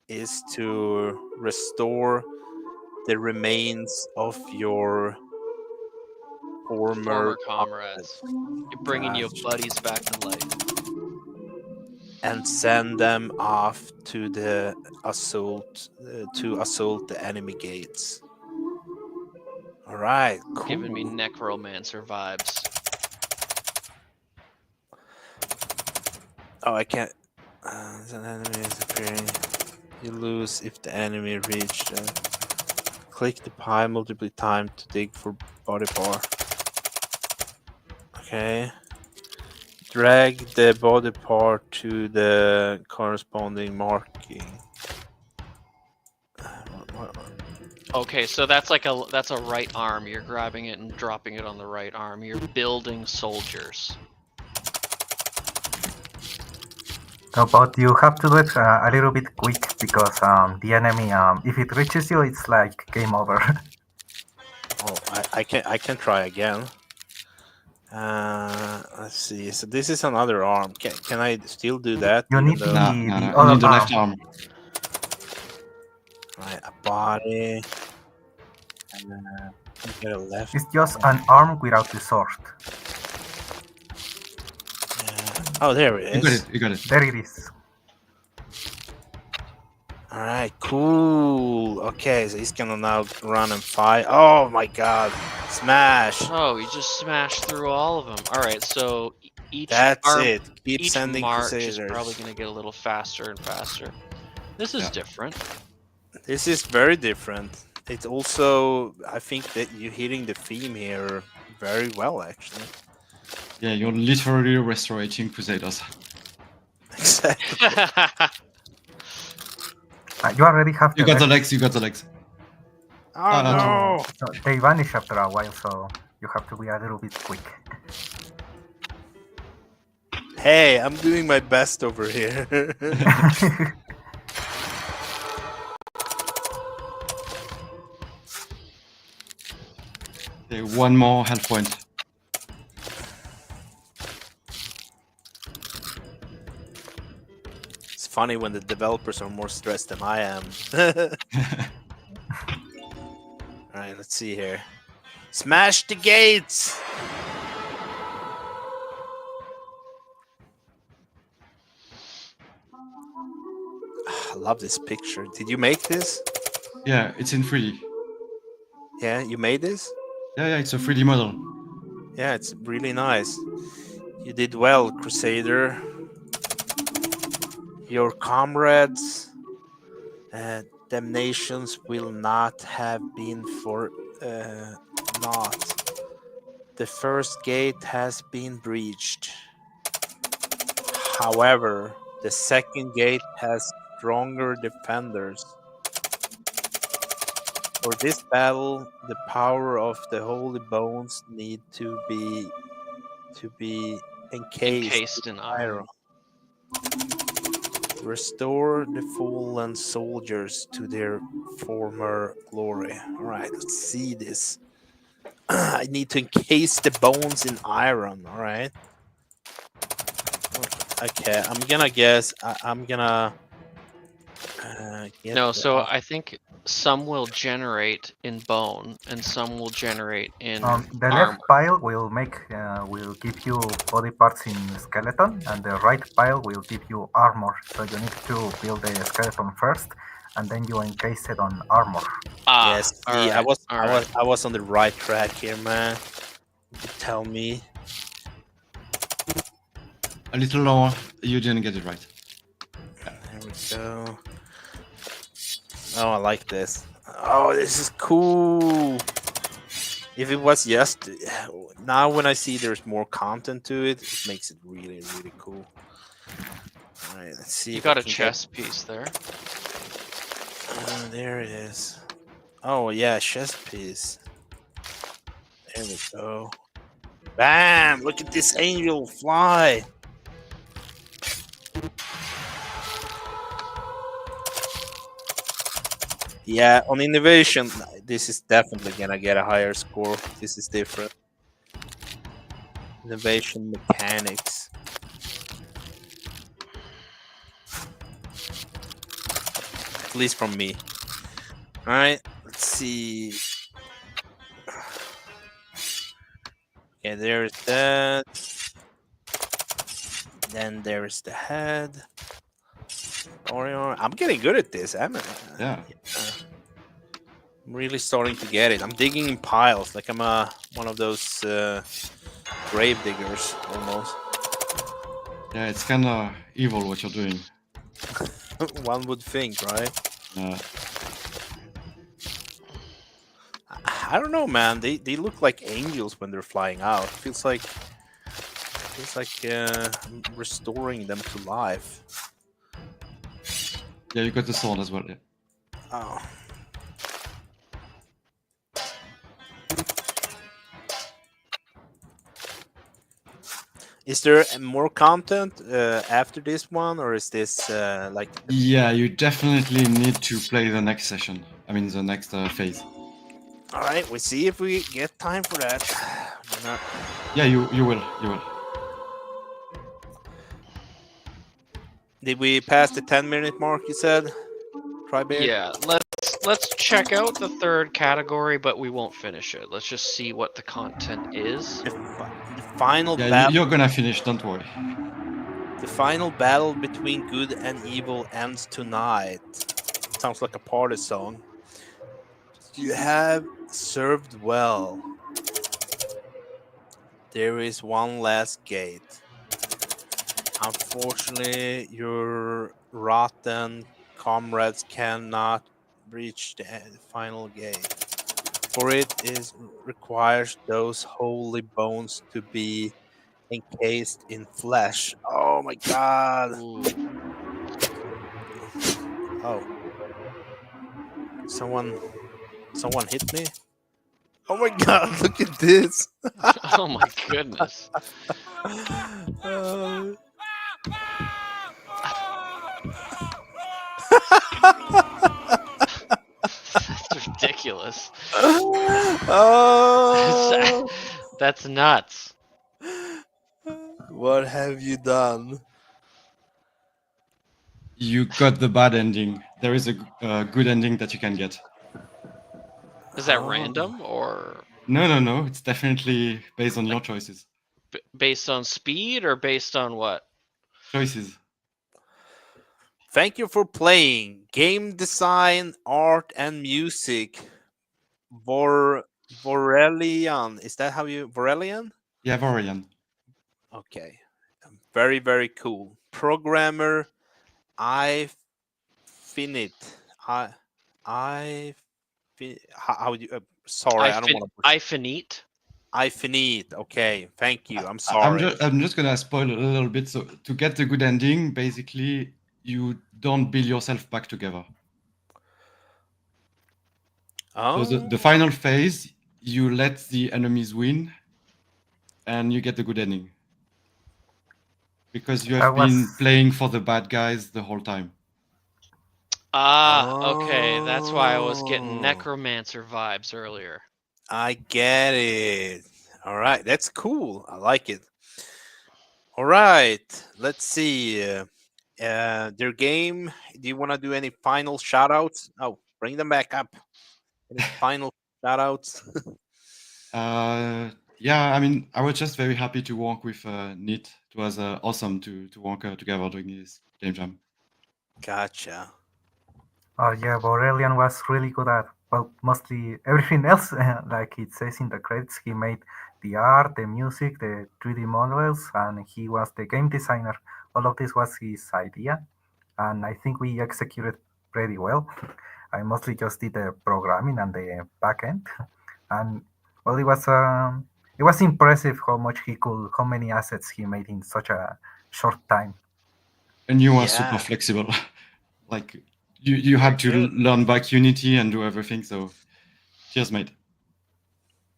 is to restore the remains of your former comrades. You're bringing your Gotcha. buddies back to life. And send them off to the assault the enemy gates. All right, cool. Giving me necromancer vibes. Oh, I can't. An enemy is appearing. You lose if the enemy reach. Click the pie multiple times to dig for body part. Okay. Drag the body part to the corresponding marking. Okay, so that's like that's a right arm. You're grabbing it and dropping it on the right arm. You're building soldiers. No, but you have to do it a little bit quick because the enemy, if it reaches you, it's like game over. Oh, I can try again. Let's see. So this is another arm. Can I still do that? You even need though... the You other need the left arm. Right, a body. Get a left. It's just an arm without the sword. Oh, there it is. You got it. There it is. All right, cool. Okay, so he's gonna now run and fight. Oh my god, smash! Oh, you just smashed through all of them. All right, so each That's arm, it. Keep each sending march Crusaders. is probably going to get a little faster and faster. This is different. This is very different. It's also, I think that you're hitting the theme here very well, actually. Yeah, you're literally restorating Crusaders. Exactly. You already have You the got the legs. legs, you got the legs. Oh no! So they vanish after a while, so you have to be a little bit quick. Hey, I'm doing my best over here. Okay, one more health point. It's funny when the developers are more stressed than I am. All right, let's see here. Smash the gates! I love this picture. Did you make this? Yeah, it's in 3D. Yeah, you made this? Yeah, it's a 3D model. Yeah, it's really nice. You did well, Crusader. Your comrades, damnations will not have been for naught. The first gate has been breached. However, the second gate has stronger defenders. For this battle, the power of the holy bones need to be encased Encased in in iron. iron. Restore the fallen soldiers to their former glory. All right, let's see this. I need to encase the bones in iron. All right. Okay, I'm gonna guess. I'm gonna get No, the. so I think some will generate in bone and some will generate in The left armor. pile will give you body parts in skeleton, and the right pile will give you armor. So you need to build the skeleton first, and then you encase it on armor. Ah, Yes, all see, right, all right. I was on the right track here, man. You tell me. A little lower, you didn't get it right. There we go. Oh, I like this. Oh, this is cool. If it was just now, when I see there's more content to it, it makes it really, really cool. All right, let's see You if I got a can chess piece there. there it is. Oh yeah, chess piece. There we go. Bam! Look at this angel fly. Yeah, on innovation, this is definitely gonna get a higher score. This is different. Innovation mechanics. At least from me. Alright, let's see. Okay, there's that. Then there's the head. Orion. I'm getting good at this. Yeah. I'm really starting to get it. I'm digging in piles, like I'm one of those grave diggers almost. Yeah, it's kind of evil what you're doing. One would think, right? I don't know, man. They look like angels when they're flying out. Feels like I'm restoring them to life. Yeah, you got the sword as well. Yeah. Oh. Is there more content after this one, or is this like? Yeah, you definitely need to play the next session. I mean, the next phase. All right, we'll see if we get time for that. Yeah, you will. Did we pass the 10-minute mark? You said, Trybeard? Yeah, let's check out the third category, but we won't finish it. Let's just see what the content is. The final Yeah, battle. you're gonna finish. Don't worry. The final battle between good and evil ends tonight. Sounds like a party song. You have served well. There is one last gate. Unfortunately, your rotten comrades cannot reach the final gate, for it is requires those holy bones to be encased in flesh. Oh my god. Ooh. Oh, someone someone hit me. Oh my god, look at this. Oh my goodness. Uh, That's ridiculous. oh, That's nuts. what have you done? You got the bad ending. There is a good ending that you can get. Is that Oh. random or No. It's definitely based on your choices. based on speed or based on what? Choices. Thank you for playing game design, art, and music. Vorelian. Is that how you Vorelian? Yeah, Vorian. Okay. Very, very cool. Programmer I finit. I I how would you sorry, I don't want to I finite. I finite. Okay. Thank you. I'm I'm sorry. just gonna spoil a little bit. So to get the good ending, basically, you don't build yourself back together. So Oh. the final phase, you let the enemies win, and you get the good ending because you I have been was playing for the bad guys the whole time. Ah, okay. That's why I was getting Oh. necromancer vibes earlier. I get it. All right. That's cool. I like it. All right. Let's see. Their game. Do you want to do any final shout outs? Oh, bring them back up. Any final shout outs? Yeah, I mean, I was just very happy to work with Nit. It was awesome to work together during this game jam. Gotcha. Oh yeah, Aurelian was really good at, well, mostly everything else. Like it says in the credits, he made the art, the music, the 3D models, and he was the game designer. All of this was his idea, and I think we executed pretty well. I mostly just did the programming and the backend, and well, it was impressive how much he could, how many assets he made in such a short time. And you are super Yeah. flexible. Like you Very had to good. learn back Unity and do everything. So cheers, mate.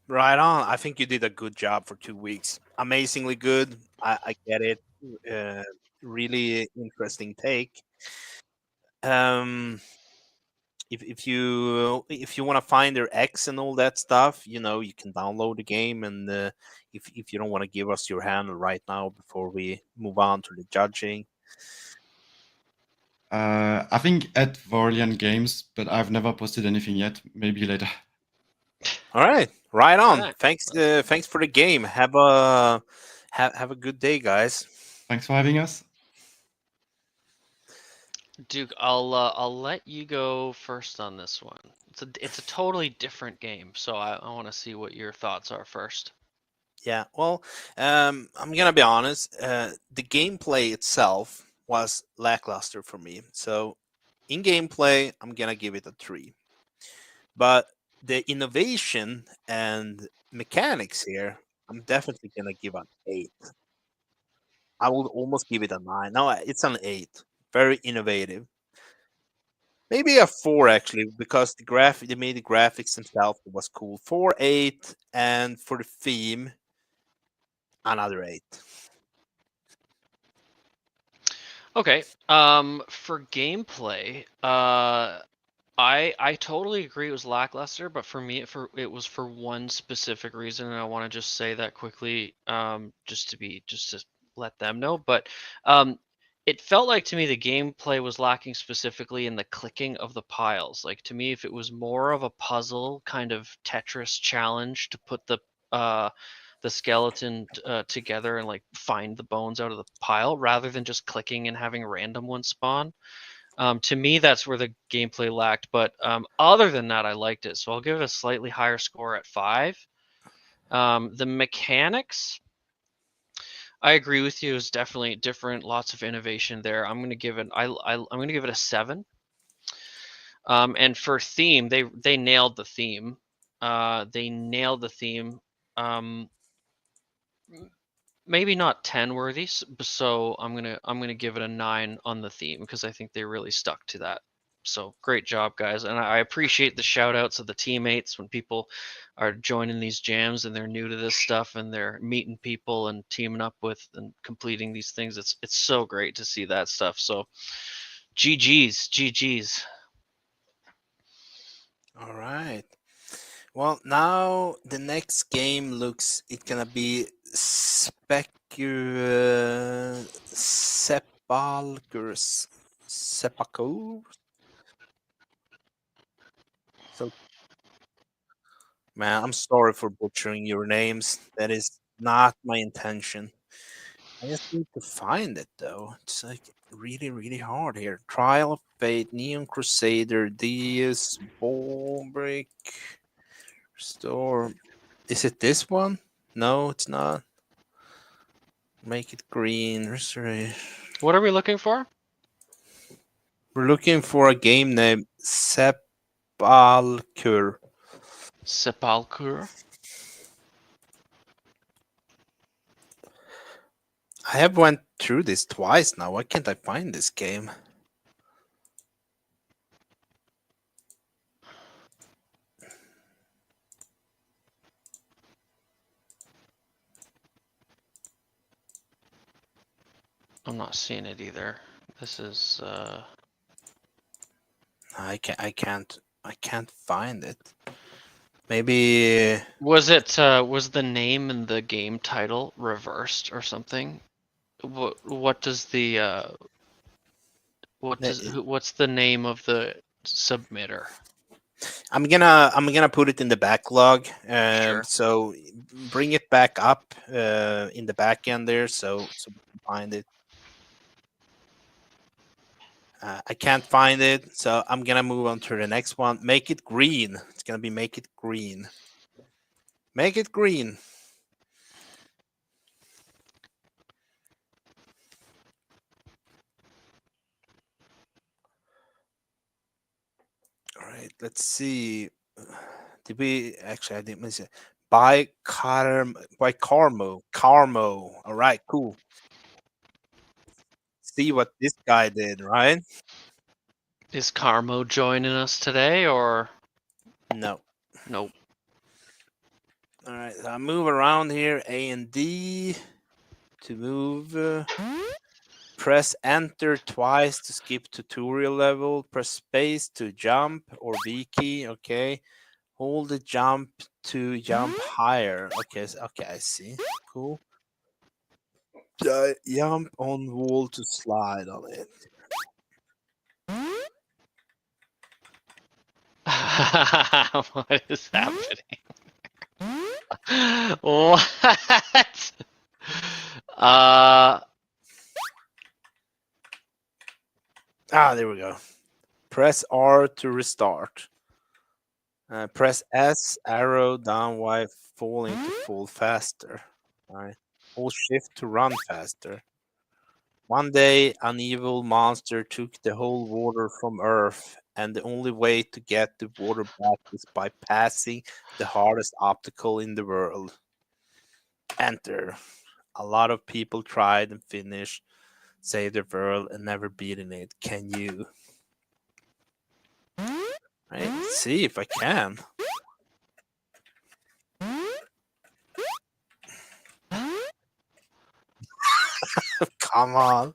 Right on. I think you did a good job for 2 weeks. Amazingly good. I get it. Uh, really interesting take. Um, if you want to find their X and all that stuff, you can download the game. And if you don't want to give us your handle right now before we move on to the judging, I think at Vorian Games, but I've never posted anything yet. Maybe later. all right, right on. Alright. Thanks for the game. Have a good day, guys. Thanks for having us. Duke, I'll let you go first on this one. It's a totally different game, so I want to see what your thoughts are first. Yeah, well, I'm gonna be honest. The gameplay itself was lackluster for me. So, in gameplay, I'm gonna give it a 3. But the innovation and mechanics here, I'm definitely gonna give an 8. I would almost give it a 9. No, it's an 8. Very innovative. Maybe a 4 actually, because they made the graphics themselves was cool. 4, 8, and for the theme, another 8. Okay. For gameplay, I totally agree it was lackluster, but for me it was for one specific reason, and I want to just say that quickly, just to let them know. But it felt like to me the gameplay was lacking specifically in the clicking of the piles. Like to me, if it was more of a puzzle kind of Tetris challenge to put the skeleton together and like find the bones out of the pile rather than just clicking and having random ones spawn. To me, that's where the gameplay lacked. But other than that, I liked it. So I'll give it a slightly higher score at 5. The mechanics, I agree with you. Is definitely different. Lots of innovation there. I'm gonna give it. I'm gonna give it a 7. And for theme, they nailed the theme. They nailed the theme. maybe not 10 worthy, so I'm gonna give it a 9 on the theme because I think they really stuck to that. So great job, guys, and I appreciate the shout outs of the teammates when people are joining these jams and they're new to this stuff and they're meeting people and teaming up with and completing these things. It's so great to see that stuff. So GG's. All right. Well, now the next game looks it's gonna be Sepulchre's Sepulchre. So, man, I'm sorry for butchering your names. That is not my intention. I just need to find it though. It's like really, really hard here. Trial of Fate, Neon Crusader, Deus, Ballbrick, Storm. Is it this one? No, it's not. Make it green. Restoration. What are we looking for? We're looking for a game named Sepulchre. Sepulchre. I have went through this twice now. Why can't I find this game? I'm not seeing it either. This is I can't find it. Maybe was the name in the game title reversed or something? What does the what's the name of the submitter? I'm gonna put it in the backlog. Sure. So bring it back up in the back end there, so we can find it. I can't find it, so I'm gonna move on to the next one. Make it green. It's gonna be make it green. Make it green. All right, let's see. Did we actually? I didn't miss it. By Carmo. All right, cool. See what this guy did, right? Is Carmo joining us today or no? Nope. All right, so I move around here. A and D to move. Press enter twice to skip tutorial level. Press space to jump or V key. Okay. Hold the jump to jump higher. Okay, okay, I see. Cool. Jump on wall to slide on it. What is happening? What? There we go. Press R to restart. Press S, arrow down while falling to fall faster. All right. Hold shift to run faster. One day, an evil monster took the whole water from Earth, and the only way to get the water back is by passing the hardest obstacle in the world. Enter. A lot of people tried and finished, saved the world, and never beaten it. Can you? Right, let's see if I can. Come on.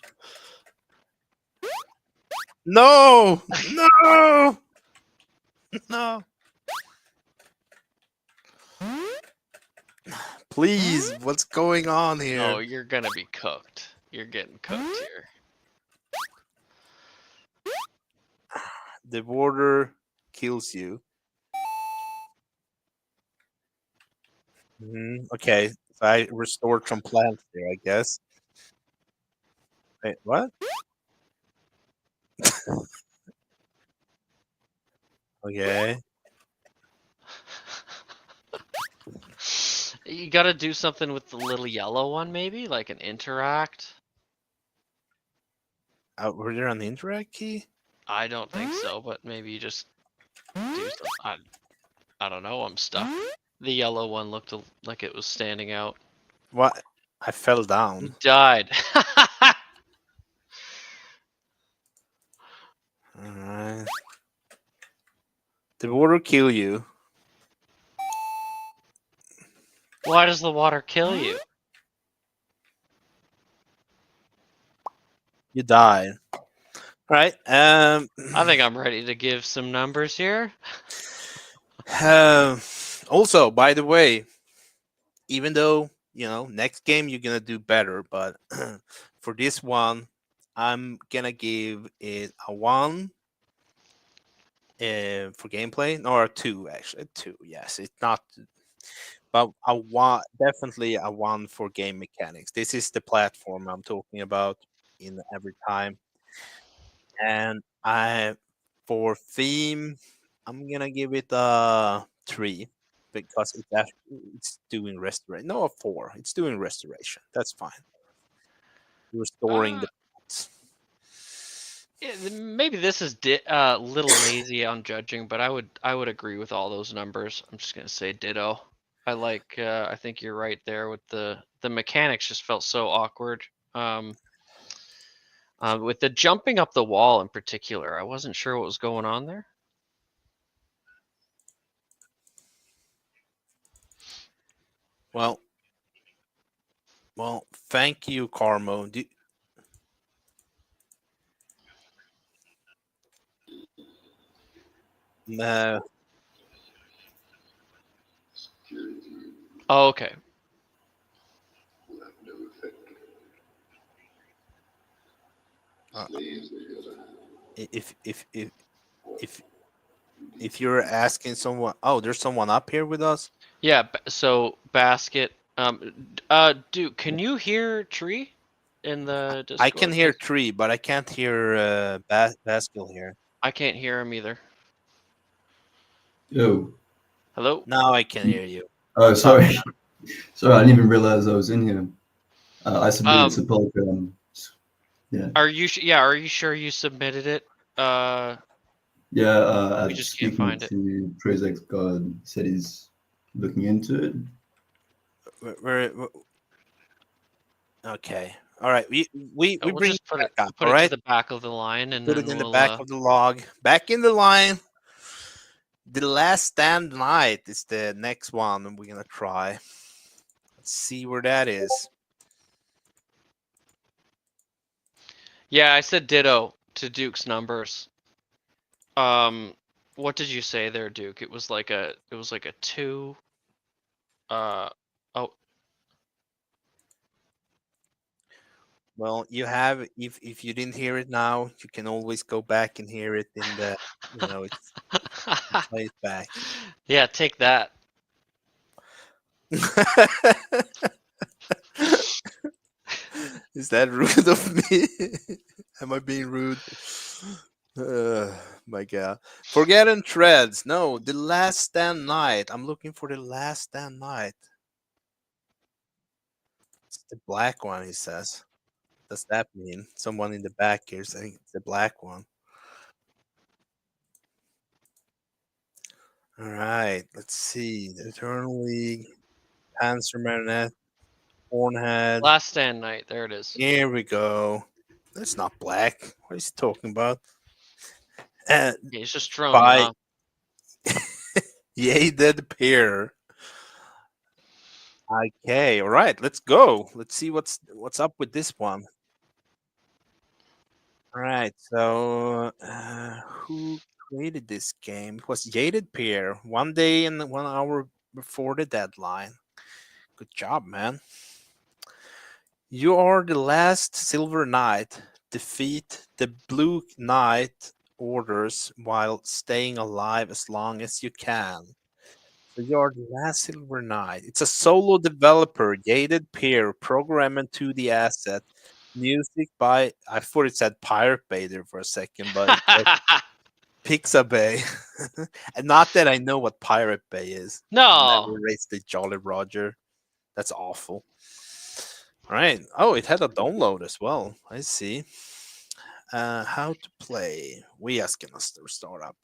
No! No! No! Please, what's going on here? No, you're gonna be cooked. You're getting cooked here. The water kills you. Okay, so I restored some plants there, I guess. Wait, what? Okay. You gotta do something with the little yellow one, maybe like an interact. Were there an interact key? I don't think so, but maybe you just do something. I don't know. I'm stuck. The yellow one looked like it was standing out. What? I fell down. You died. Alright. Did water kill you? Why does the water kill you? You died. Right. I think I'm ready to give some numbers here. Also, by the way, even though next game you're gonna do better, but for this one, I'm gonna give it a 1 for gameplay, or a 2 actually. 2, yes. It's not, but a 1, definitely a 1 for game mechanics. This is the platform I'm talking about in every time. And I for theme, I'm gonna give it a 3 because it's doing restoration. No, a 4. It's doing restoration. That's fine. Restoring Uh, the pots. Maybe this is a little lazy on judging, but I would agree with all those numbers. I'm just gonna say ditto. I think you're right there with the mechanics just felt so awkward. With the jumping up the wall in particular, I wasn't sure what was going on there. Well, thank you, Carmo. No, Oh, okay. uh, if if if you're asking someone, oh, there's someone up here with us. Yeah. So basket. Dude, can you hear Tree in the I can Discord? hear Tree, but I can't hear Baskill here. I can't hear him either. Yo. Hello. Now I can hear you. Oh, sorry. Sorry, I didn't even realize I was in here. I submitted to Polygon. Yeah. Are you? Yeah. Are you sure you submitted it? Yeah, We just can't speaking find it. to Project God, said he's looking into it. Okay. All right. We We'll bring it just put back it up. put All it to right. the back of the line, and Put then it in the we'll. back of the log. Back in the line. The Last Stand Night is the next one we're gonna try. Let's see where that is. Yeah, I said ditto to Duke's numbers. What did you say there, Duke? It was like a 2. Oh, Well, you have, if you didn't hear it now, you can always go back and hear it in the it's play it back. yeah, take that. Is that rude of me? Am I being rude? My God. Forgotten Threads. No, The Last Stand Night. I'm looking for The Last Stand Night. It's the black one, he says. Does that mean someone in the back here saying it's the black one? All right, let's see. The Eternal League, Panzer Marionette, Hornhead. Last Stand Night. There it is. Here we go. That's not black. What is he talking about? Yeah, he's just trolling, By huh? Yay Dead Pair. Okay, all right, let's go. Let's see what's up with this one. All right, so who created this game? It was Jaded Pair. 1 day and 1 hour before the deadline. Good job, man. You are the last Silver Knight. Defeat the Blue Knight orders while staying alive as long as you can. So you are the last Silver Knight. It's a solo developer, Jaded Pair, programming to the asset. Music by, I thought it said Pirate Bay there for a second, but it said Pixabay. And not that I know what Pirate Bay is. No. Never raced the Jolly Roger. That's awful. All right. Oh, it had a download as well. I see. How to play. We asking us to start up.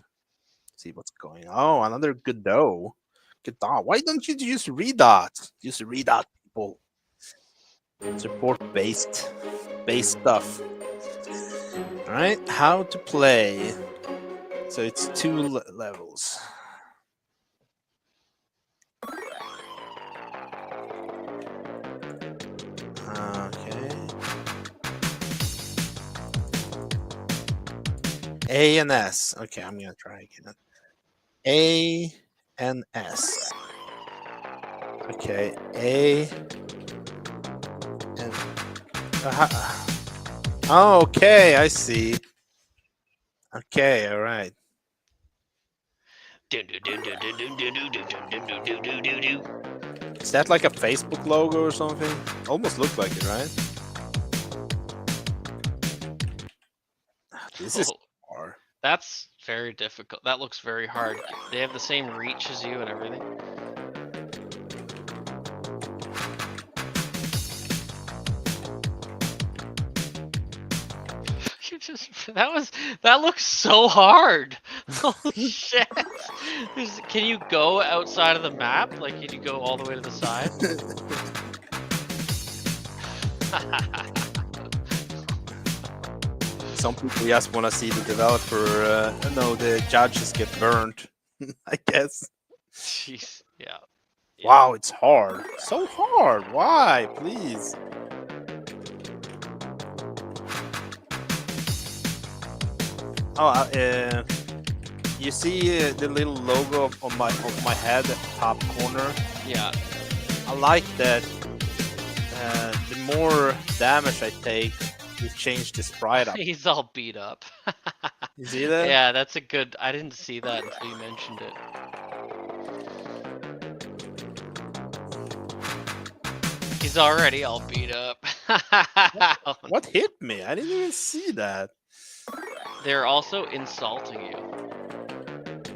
See what's going on. Oh, another Godot. Godot. Why don't you just read that? Just read that, people. Support based stuff. All right, how to play. So it's two levels. Okay. A and S. Okay, I'm gonna try again. A and S. Okay, A and. Oh, okay, I see. Okay, all right. Is that like a Facebook logo or something? Almost looked like it, right? This is Oh, hard. that's very difficult. That looks very hard. They have the same reach as you and everything. You just that looks so hard. Holy shit! Can you go outside of the map? Like, can you go all the way to the side? Some people just want to see the developer. No, the judges get burned. I guess. Jeez, yeah. Wow, it's hard. So hard. Why? Please. Oh, you see the little logo on my head, top corner. Yeah. I like that. The more damage I take, you change the sprite up. He's all beat up. You see that? Yeah, that's a good. I didn't see that until you mentioned it. He's already all beat up. What hit me? I didn't even see that. They're also insulting you.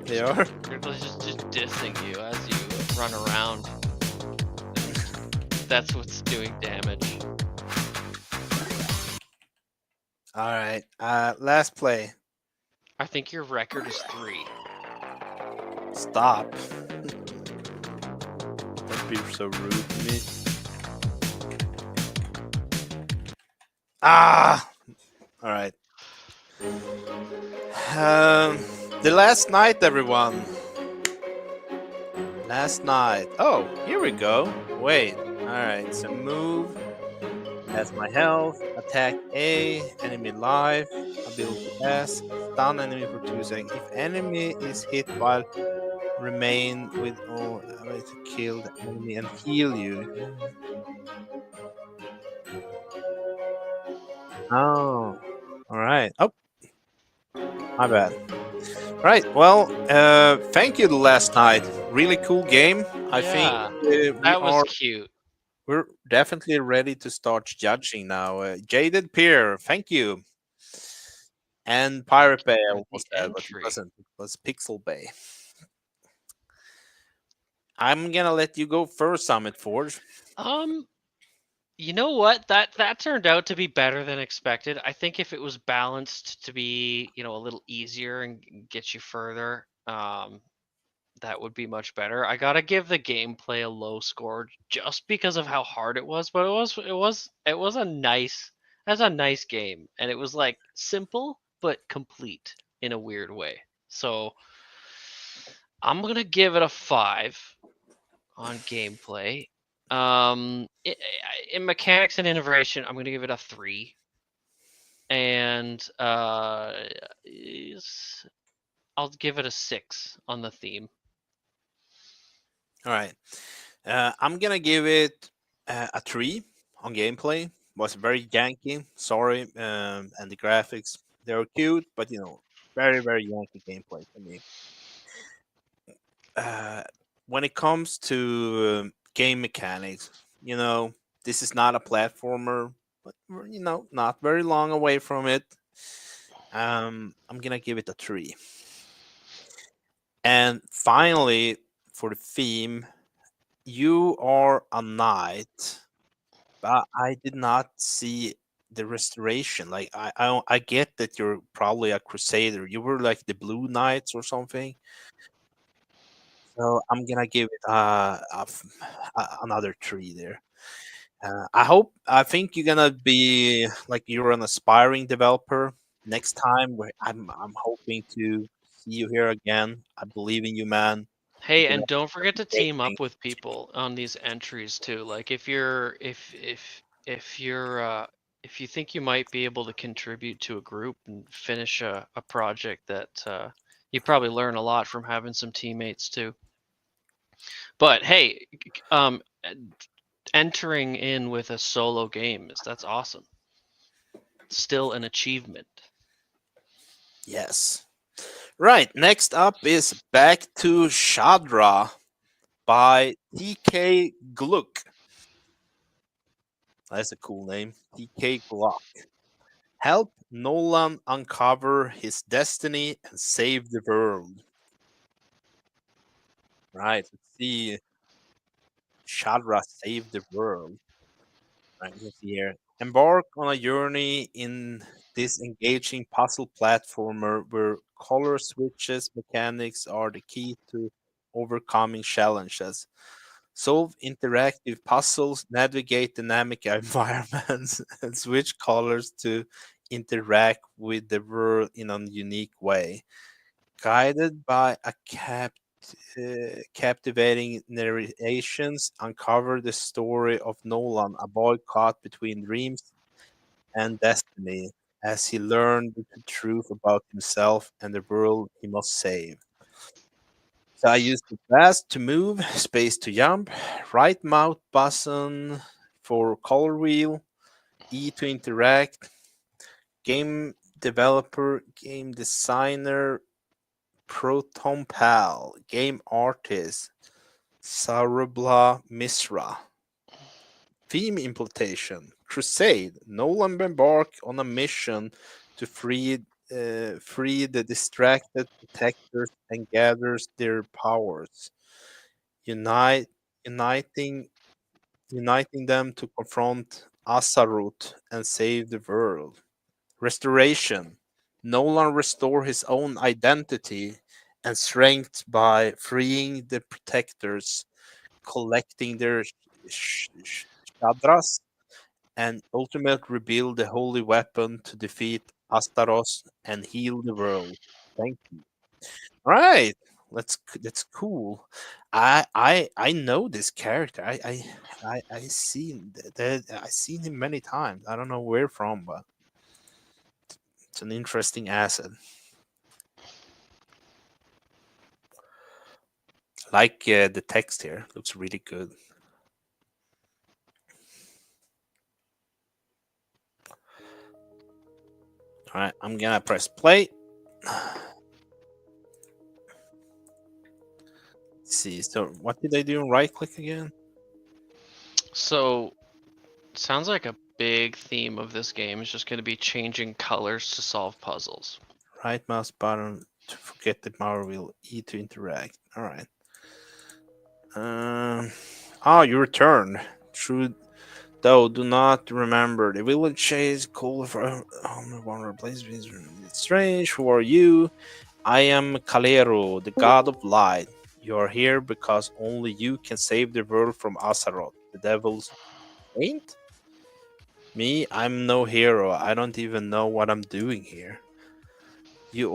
They are? They're just dissing you as you run around. That's what's doing damage. All right. Last play. I think your record is 3. Stop. Don't be so rude to me. Ah! All right. The last night, everyone. Last night. Oh, here we go. Wait. All right. So move. That's my health. Attack A. Enemy life. Ability S. Stun enemy for 2 seconds. If enemy is hit while remain with all way to kill the enemy and heal you. Oh. All right. Oh. My bad. Right. Well, thank you. The last night, really cool game. I think Yeah, we that was are. cute. We're definitely ready to start judging now. Jaded Peer, thank you. And Pirate Bay, I almost said, but it entry. wasn't. It was Pixel Bay. I'm gonna let you go first, Summit Forge. You know what? That turned out to be better than expected. I think if it was balanced to be, a little easier and get you further, that would be much better. I gotta give the gameplay a low score just because of how hard it was, but it was a nice game, and it was like simple but complete in a weird way. So I'm gonna give it a 5 on gameplay. In mechanics and innovation, I'm gonna give it a 3, and I'll give it a 6 on the theme. All right. I'm gonna give it a 3 on gameplay. Was very janky. Sorry, and the graphics they were cute, but very very janky gameplay for me. When it comes to game mechanics, this is not a platformer, but we're not very long away from it. I'm gonna give it a 3. And finally, for the theme, you are a knight, but I did not see the restoration. Like I get that you're probably a crusader. You were like the blue knights or something. So I'm gonna give it another 3 there. I think you're gonna be like you're an aspiring developer. Next time, I'm hoping to see you here again. I believe in you, man. Hey, You're and don't forget to team gaming. up with people on these entries too. Like if you think you might be able to contribute to a group and finish a project that you probably learn a lot from having some teammates too. But hey, entering in with a solo game that's awesome. Still an achievement. Yes. Right. Next up is Back to Shadra by TK Gluck. That's a cool name. TK Gluck. Help Nolan uncover his destiny and save the world. Right. Let's see. Shadra save the world. Right. Let's see here. Embark on a journey in this engaging puzzle platformer where color switches mechanics are the key to overcoming challenges. Solve interactive puzzles, navigate dynamic environments, and switch colors to interact with the world in a unique way. Guided by a captivating narrations, uncover the story of Nolan, a boy caught between dreams and destiny, as he learned the truth about himself and the world he must save. So I use the fast to move, space to jump, right mouse button for color wheel, E to interact, game developer, game designer, Proton Pal, game artist, Sarabla Misra. Theme implementation, Crusade. Nolan embark on a mission to free the distracted protectors and gathers their powers. Unite, uniting, uniting them to confront Asaruth and save the world. Restoration. Nolan restore his own identity and strength by freeing the protectors, collecting their shadras, and ultimately rebuild the holy weapon to defeat Astaros and heal the world. Thank you. All right, that's cool. I know this character. I seen that I seen him many times. I don't know where from, but it's an interesting asset. Like the text here looks really good. All right, I'm gonna press play. Let's see, so what did I do? Right click again? So sounds like a big theme of this game is just going to be changing colors to solve puzzles. Right mouse button to forget the power wheel. E to interact. All right. You return. True, though, do not remember. The village is cold for. One replacement. It's strange. Who are you? I am Calero, the god of light. You are here because only you can save the world from Asaroth, the devil's saint? Me? I'm no hero. I don't even know what I'm doing here. You're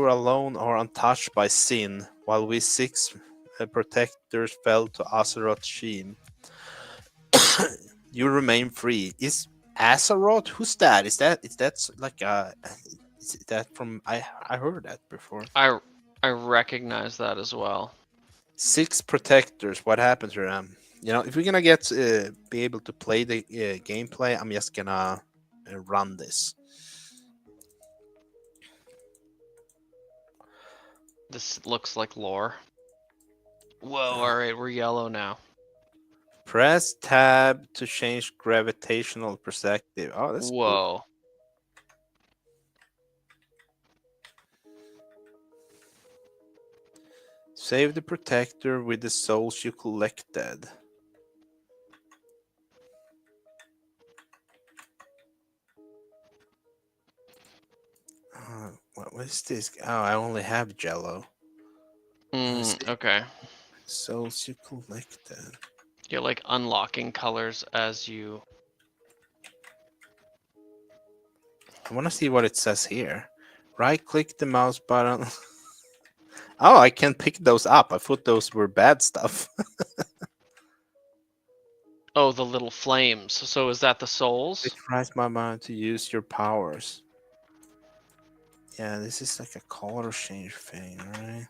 alone or untouched by sin, while we six protectors fell to Azeroth's sheen. You remain free. Is Azeroth? Who's that? Like is that from I heard that before. I recognize that as well. Six protectors. What happened to them? You know, if we're gonna get be able to play the gameplay, I'm just gonna run this. This looks like lore. Whoa, alright, we're yellow now. Press tab to change gravitational perspective. Oh, that's cool. Whoa. Save the protector with the souls you collected. What is this? Oh, I only have Jello. Okay. Souls you collected. You're like unlocking colors as you. I want to see what it says here. Right click the mouse button. Oh, I can pick those up. I thought those were bad stuff. Oh, the little flames. So is that the It souls? tries my mind to use your powers. Yeah, this is like a color change thing, right?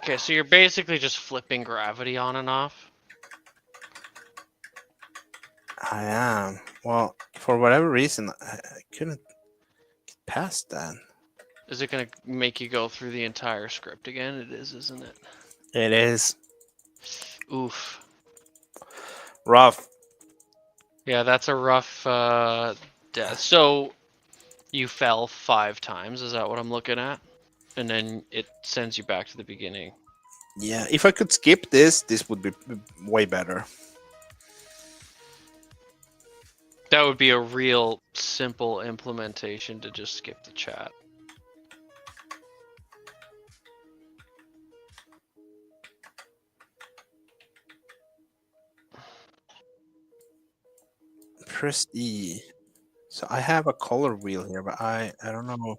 Okay, so you're basically just flipping gravity on and off. I am. Well, for whatever reason, I couldn't get past that. Is it gonna make you go through the entire script again? It is, isn't it? It is Oof. rough. Yeah, that's a rough death. So you fell 5 times. Is that what I'm looking at? And then it sends you back to the beginning. Yeah, if I could skip this would be way better. That would be a real simple implementation to just skip the chat. Press E. So I have a color wheel here, but I don't know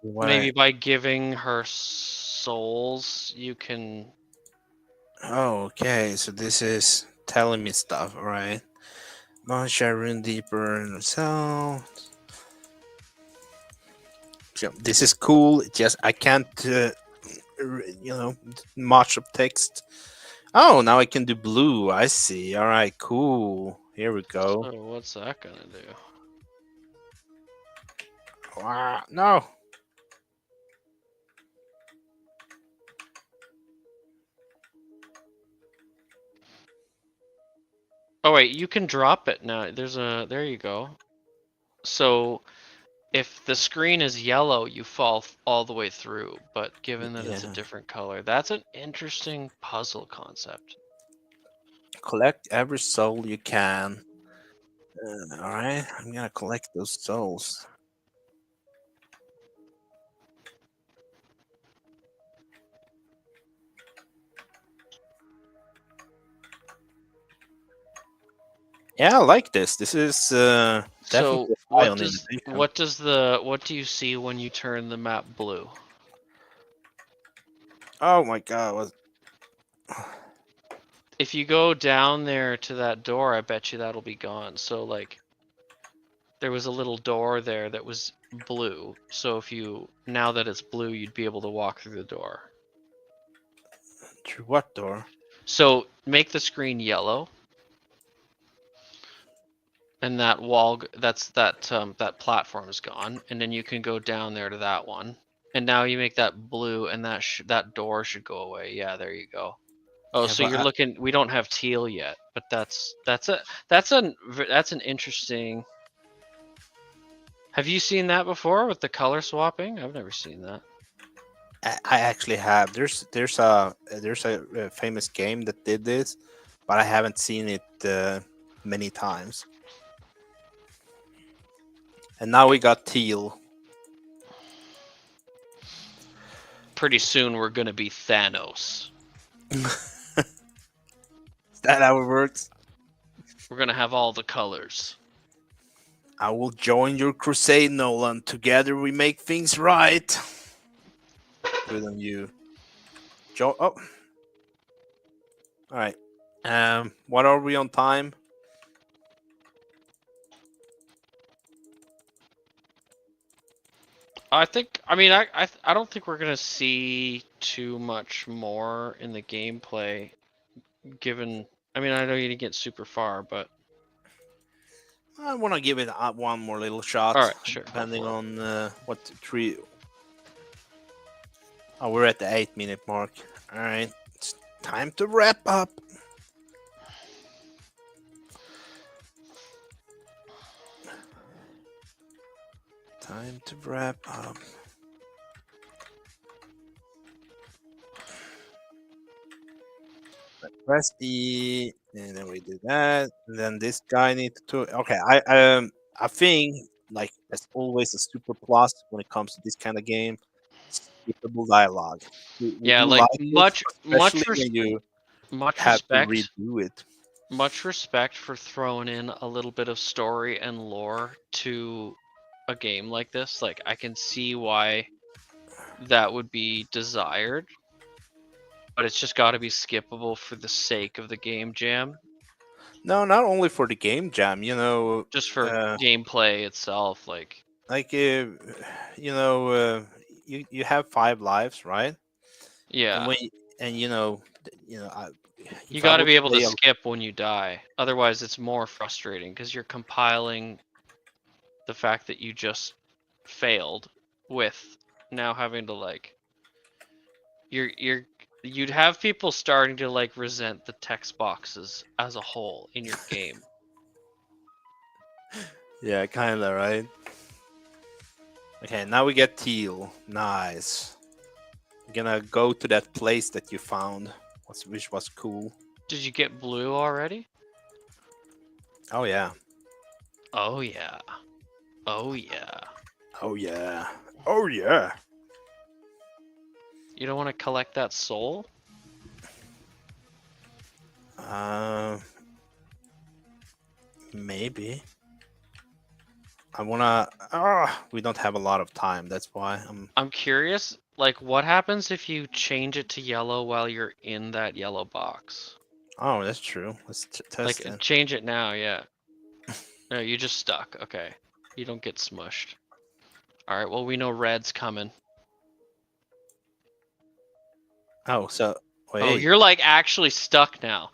what Maybe by giving her souls, you can. Oh, okay. So this is telling me stuff, right? Launch a rune deeper in the cell. So this is cool. Just I can't, much of text. Oh, now I can do blue. I see. All right, cool. Here we go. So what's that gonna do? Wow, no. Oh wait, you can drop it now. There you go. So if the screen is yellow, you fall all the way through. But given that it's a Yeah. different color, that's an interesting puzzle concept. Collect every soul you can. All right, I'm gonna collect those souls. Yeah, I like this. This is So definitely high on what innovation. what do you see when you turn the map blue? Oh my god! If you go down there to that door, I bet you that'll be gone. So like, there was a little door there that was blue. So if you now that it's blue, you'd be able to walk through the door. Through what door? So make the screen yellow, and that wall, that platform is gone, and then you can go down there to that one, and now you make that blue, and that door should go away. Yeah, there you go. Oh, Yeah, so but you're looking. We don't have teal yet, but that's an interesting. Have you seen that before with the color swapping? I've never seen that. I actually have. There's a famous game that did this, but I haven't seen it many times. And now we got teal. Pretty soon we're gonna be Thanos. Is that how it works? We're gonna have all the colors. I will join your crusade, Nolan. Together we make things right. Good on you. Oh. All right. What are we on time? I don't think we're gonna see too much more in the gameplay. Given, I know you didn't get super far, but I want to give it one more little shot. all right, sure, go Depending for it. on what tree. Oh, we're at the 8-minute mark. All right, it's time to wrap up. Time to wrap up. Press E. And then we do that. And then this guy needs to. Okay, I think like there's always a super plus when it comes to this kind of game. Skippable dialogue. We Yeah, do like like it, especially when you much have to respect. redo it. Much respect for throwing in a little bit of story and lore to a game like this. Like I can see why that would be desired, but it's just got to be skippable for the sake of the game jam, No, not only for the game jam. just for gameplay itself. Like you know, you have 5 lives, right? And Yeah, when and I, you if I got to would be able to play a skip when you die. Otherwise, it's more frustrating because you're compiling the fact that you just failed with now having to you'd have people starting to resent the text boxes as a whole in your game. yeah, kind of right. Okay, now we get teal. Nice. I'm gonna go to that place that you found, which was cool. Did you get blue already? Oh yeah. Oh yeah. Oh yeah. Oh yeah. Oh yeah. You don't want to collect that soul? Maybe. I wanna. Ah, we don't have a lot of time. That's why I'm curious, what happens if you change it to yellow while you're in that yellow box? Oh, that's true. Let's test it. Change it now, yeah. No, you just stuck. Okay. You don't get smushed. Alright, well, we know red's coming. Oh, so Oh, wait. you're actually stuck now.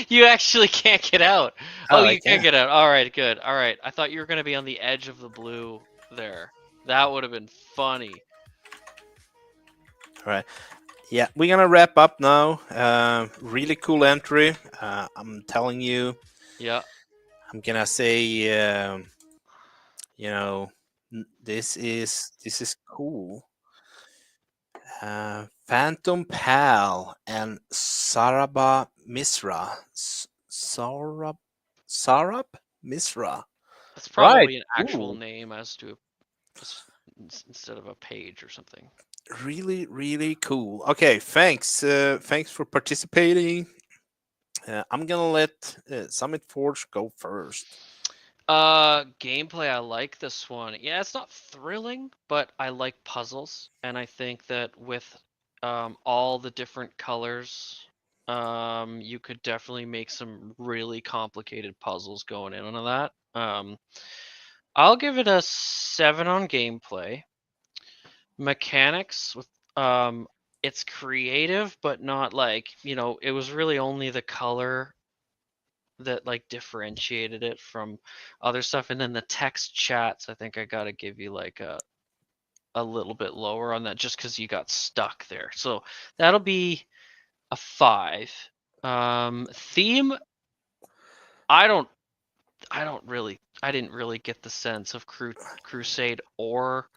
You actually can't get out. Oh, Oh, I you can can. get out. All right, good. All right. I thought you were going to be on the edge of the blue there. That would have been funny. All right. Yeah, we're gonna wrap up now. Really cool entry. I'm telling you. Yeah. I'm gonna say, this is cool. Phantom Pal and Saraba Misra. Sarab Misra. That's Right. probably an actual Cool. name as to instead of a page or something. Really, really cool. Okay, thanks. Thanks for participating. I'm gonna let Summit Forge go first. Gameplay, I like this one. Yeah, it's not thrilling, but I like puzzles, and I think that with all the different colors, you could definitely make some really complicated puzzles going in on that. I'll give it a 7 on gameplay. Mechanics with it's creative, but not it was really only the color that differentiated it from other stuff, and then the text chats, I think I gotta give you a little bit lower on that just because you got stuck there. So that'll be a 5. Theme, I don't I didn't really get the sense of crusade or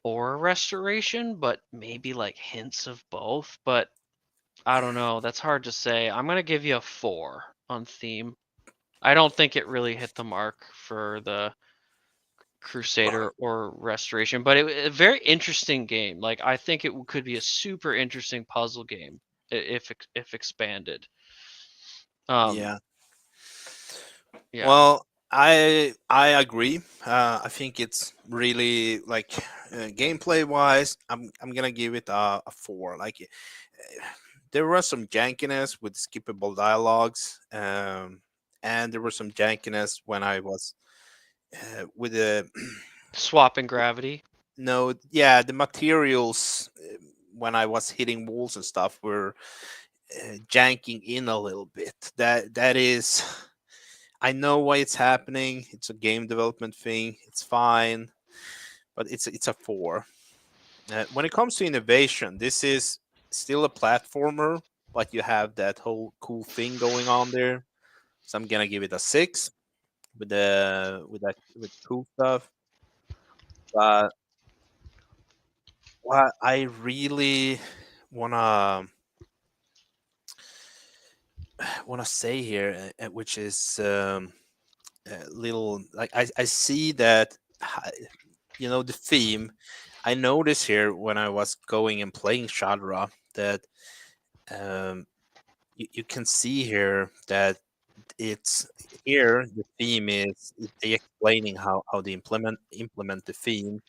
restoration, but maybe hints of both. But I don't know, that's hard to say. I'm gonna give you a 4 on theme. I don't think it really hit the mark for the Crusader or Restoration, but a very interesting game. I think it could be a super interesting puzzle game if expanded. Yeah. Yeah. Well, I agree. I think it's really gameplay wise. I'm gonna give it a 4. There was some jankiness with skippable dialogues, and there was some jankiness when I was with the Swapping gravity. no, yeah, the materials when I was hitting walls and stuff were janking in a little bit. That is, I know why it's happening. It's a game development thing. It's fine, but it's a 4. When it comes to innovation, this is still a platformer, but you have that whole cool thing going on there. So I'm gonna give it a 6 with cool stuff. But what I really wanna want to say here, which is a little like I see that the theme. I noticed here when I was going and playing Shadra that um, you can see here that it's here the theme is they explaining how they implement the theme.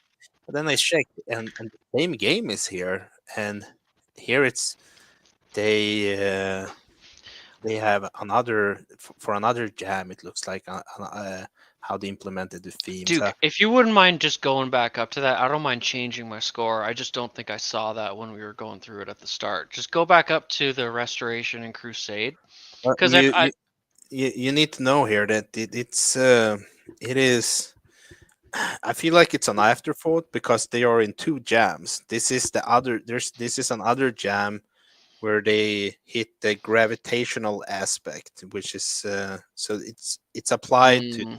But then I checked and the same game is here, and here it's they they have another for another jam. It looks like how they implemented the themes. Duke, if you wouldn't mind just going back up to that, I don't mind changing my score. I just don't think I saw that when we were going through it at the start. Just go back up to the Restoration and Crusade. Because you need to know here that it is. I feel like it's an afterthought because they are in two jams. This is the other. This is another jam where they hit the gravitational aspect, which is so it's applied to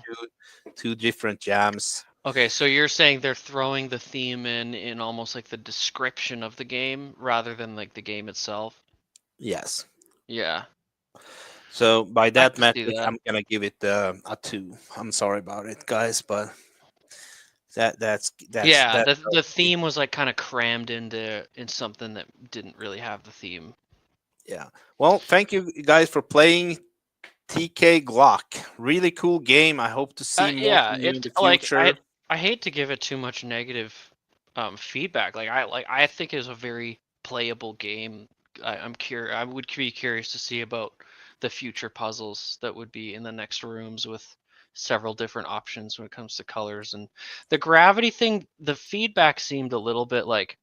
two different jams. Okay, so you're saying they're throwing the theme in almost like the description of the game rather than like the game itself? Yes. Yeah. So by that can see metric, that. I'm gonna give it a 2. I'm sorry about it, guys, but that's Yeah, the theme was like kind of crammed in something that didn't really have the theme. Yeah. Well, thank you guys for playing TK Glock. Really cool game. I hope to see more Yeah, from you in it the like future. I hate to give it too much negative feedback. I think it's a very playable game. I'm curious. I would be curious to see about the future puzzles that would be in the next rooms with several different options when it comes to colors and the gravity thing. The feedback seemed a little bit like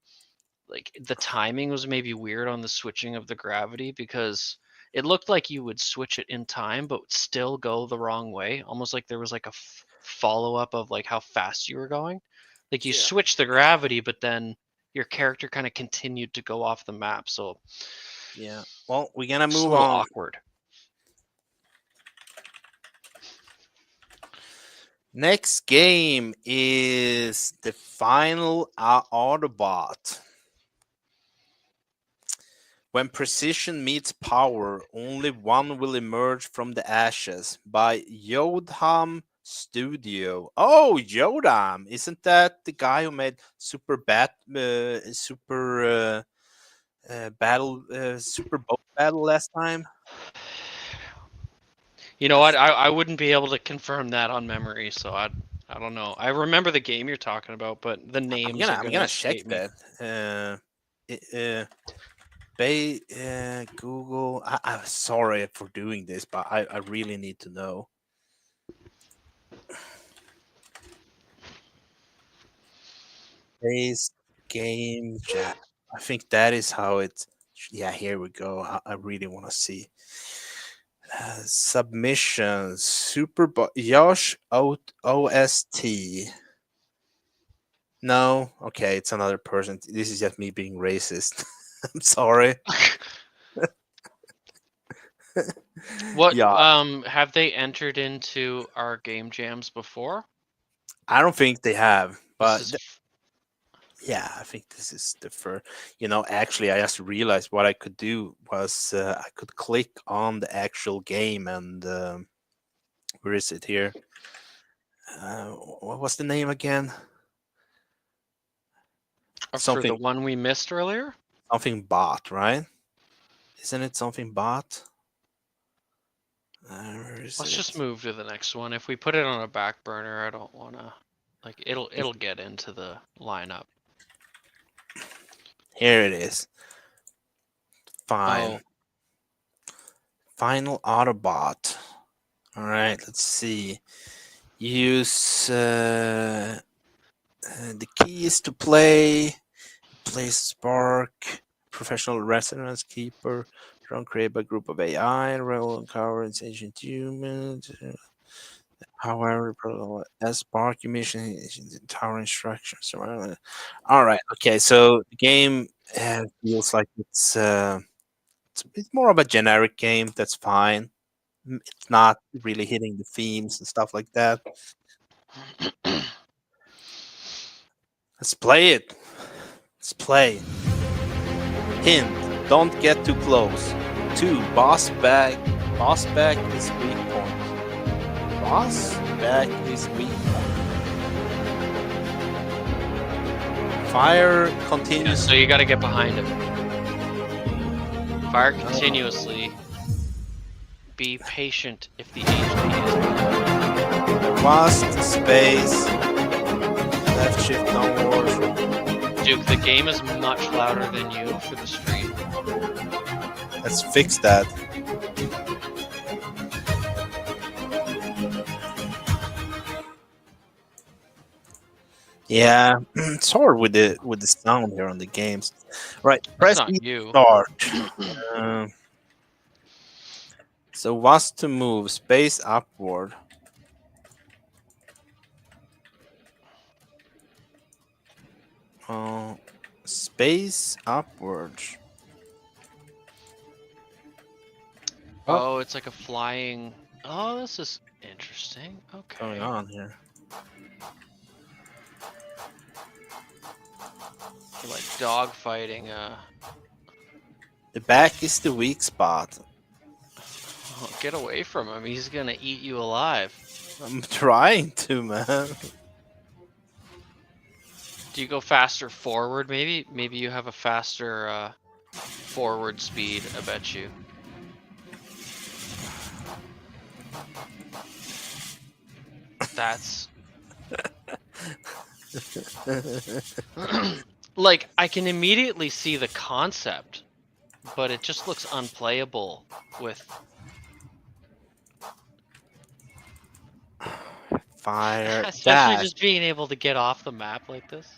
the timing was maybe weird on the switching of the gravity because it looked like you would switch it in time but still go the wrong way, almost like there was like a follow-up of like how fast you were going. Like you switched the gravity but then your character kind of continued to go off the map, so yeah. Well, we're gonna it's a move little on. awkward. Next game is the final Autobot. When precision meets power, only one will emerge from the ashes. By Yodham Studio. Oh, Yodham! Isn't that the guy who made Super Boat Battle last time? You know what? I wouldn't be able to confirm that on memory, so I don't know. I remember the game you're talking about, but the names I'm gonna check escape me. that. Google. I'm sorry for doing this, but I really need to know. Base game jam. I think that is how it. Yeah, here we go. I really want to see. Submissions. Yosh OST. No, okay, it's another person. This is just me being racist. I'm sorry. What Yeah. have they entered into our game jams before? I don't think they have, but This is yeah, I think this is the first. Actually, I just realized what I could do was I could click on the actual game and where is it here? What was the name again? for the one we missed earlier? Something bot, right? Isn't it something bot? Let's just move to the next one. If we put it on a back burner, I don't want to. Like it'll get into the lineup. Here it is. Fine. Oh. Final Autobot. All right, let's see. Use the keys to play. Place Spark. Professional residence keeper. Drone created by group of AI. Role and cover its ancient humans. However, as Spark emission tower instructions. All right. Okay. So the game feels like it's more of a generic game. That's fine. It's not really hitting the themes and stuff like that. Let's play it. Let's play. Hint: don't get too close. 2. Boss bag Boss back is weak point. Boss back is weak point. Fire Yeah, continues. so you got to get behind him. Fire continuously. Be patient if the HP is. Fast space. Left shift downwards. Duke, the game is much louder than you for the stream. Let's fix that. Yeah, it's hard with the sound here on the games. Right, That's press not E you. start. So was to move space upward. Space upwards. Oh, it's like a flying. Oh, this is interesting. Okay. Going on here. Like dog fighting. The back is the weak spot. Oh, get away from him. He's gonna eat you alive. I'm trying to, man. Do you go faster forward? Maybe you have a faster forward speed. I bet you. That's like I can immediately see the concept, but it just looks unplayable with Fire. especially Dash. just being able to get off the map like this.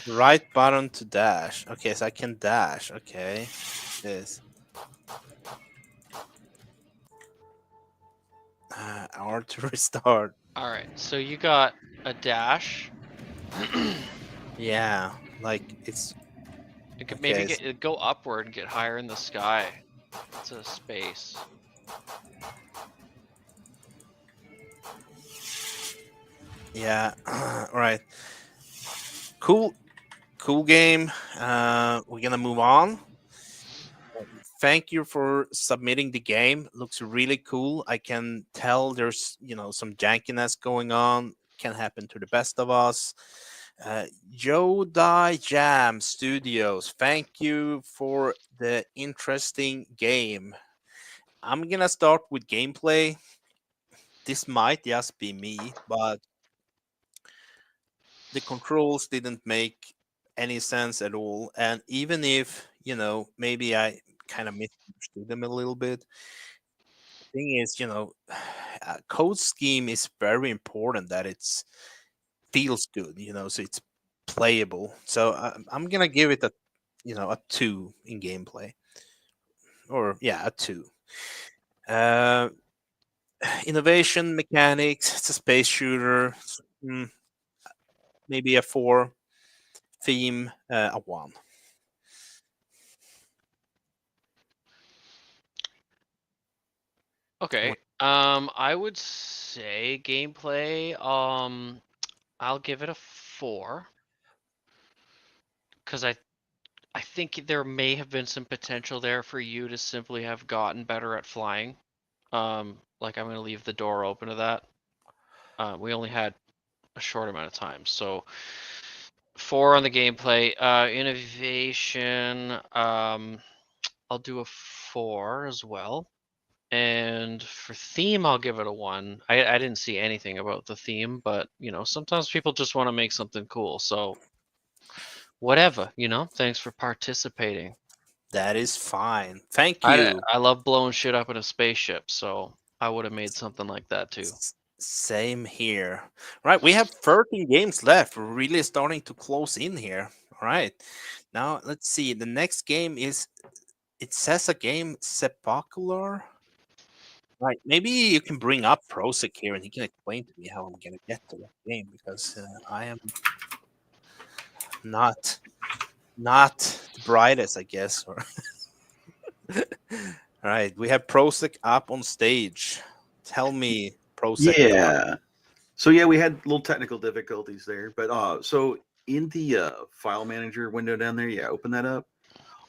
Right button to dash. Okay, so I can dash. Okay. This. R to restart. All right, so you got a dash. Yeah, like it's. You could Okay, maybe go upward and get higher in the sky. It's a space. Yeah. Right. Cool game. We're gonna move on. Thank you for submitting the game. Looks really cool. I can tell there's some jankiness going on. Can happen to the best of us. Jodai Jam Studios, thank you for the interesting game. I'm gonna start with gameplay. This might just be me, but the controls didn't make any sense at all. And even if, maybe I kind of misunderstood them a little bit, the thing is, code scheme is very important that it's feels good, so it's playable. So I'm gonna give it a 2 in gameplay, or yeah, a 2. Uh, innovation mechanics, it's a space shooter. Maybe a 4. Theme, a 1. Okay. I would say gameplay. I'll give it a 4 because I think there may have been some potential there for you to simply have gotten better at flying. Like I'm gonna leave the door open to that. We only had a short amount of time, so 4 on the gameplay. Innovation. I'll do a 4 as well. And for theme, I'll give it a 1. I didn't see anything about the theme, but sometimes people just want to make something cool. So whatever, thanks for participating. That is fine. Thank you. I love blowing shit up in a spaceship, so I would have made something like that too. Same here. Right, we have 13 games left. We're really starting to close in here. All right. Now let's see. The next game is, it says a game Sepulchre. Right. Maybe you can bring up Prosek here and he can explain to me how I'm gonna get to that game, because I am not the brightest, I guess. Or all right, we have Prosek up on stage. Tell me, Prosek. Yeah. So yeah, we had little technical difficulties there, but so in the file manager window down there, yeah, open that up.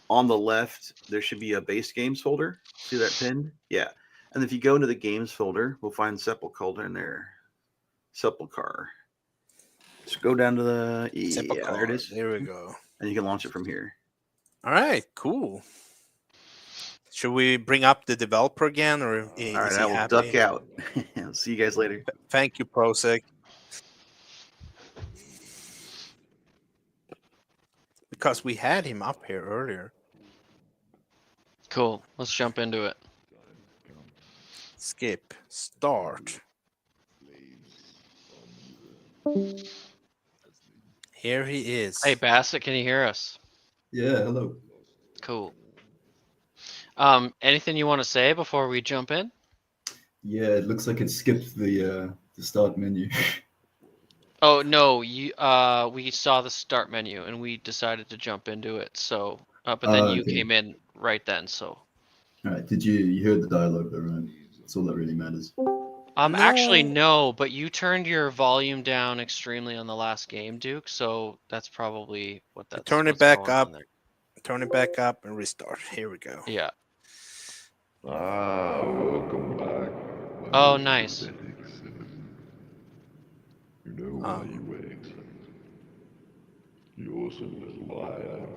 on the left, there should be a base games folder. See that pinned? Yeah. And if you go into the games folder, we'll find Sepulchre in there. Sepulchre. Just go down to the yeah, there it is. There we go. And you can launch it from here. All right, cool. Should we bring up the developer again, or is All right, he I will happy? duck out. I'll see you guys later. Thank you, Prosec. Because we had him up here earlier. Cool. Let's jump into it. Skip. Start. Here he is. Hey, Bassett, can you hear us? Yeah, hello. Cool. Anything you want to say before we jump in? Yeah, it looks like it skipped the start menu. Oh no, we saw the start menu and we decided to jump into it. So, but then you Okay. came in right then. So, All right, you heard the dialogue though, right? That's all that really matters. actually no, but you turned your volume down extremely on the last game, Duke. So that's probably Turn it what's back going on up. there. Turn it back up and restart. Here we go. Yeah. Welcome back. Oh, nice. You know why you wait. You're so little liar.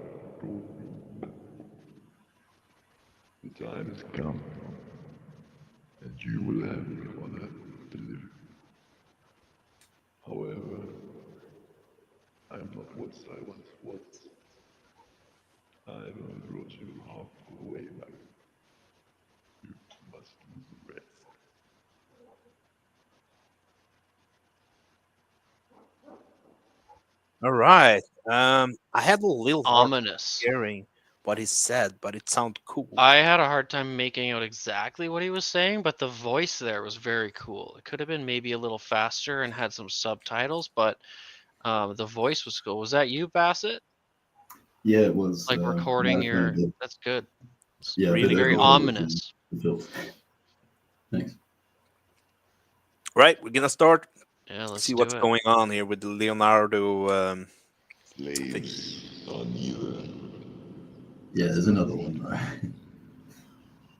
The time has come, and you will have the honor to live. However, I am not what I once was. I have only brought you half the way back. You must lose the rest. All right. I had a little hard Ominous. hearing what he said, but it sounded cool. I had a hard time making out exactly what he was saying, but the voice there was very cool. It could have been maybe a little faster and had some subtitles, but the voice was cool. Was that you, Bassett? Yeah, it was. Like recording your. That's good. It's Yeah, really very ominous. Thanks. Right, we're gonna start. Yeah, let's see do what's it. going on here with the Leonardo. Slaves on you. Yeah, there's another one, right?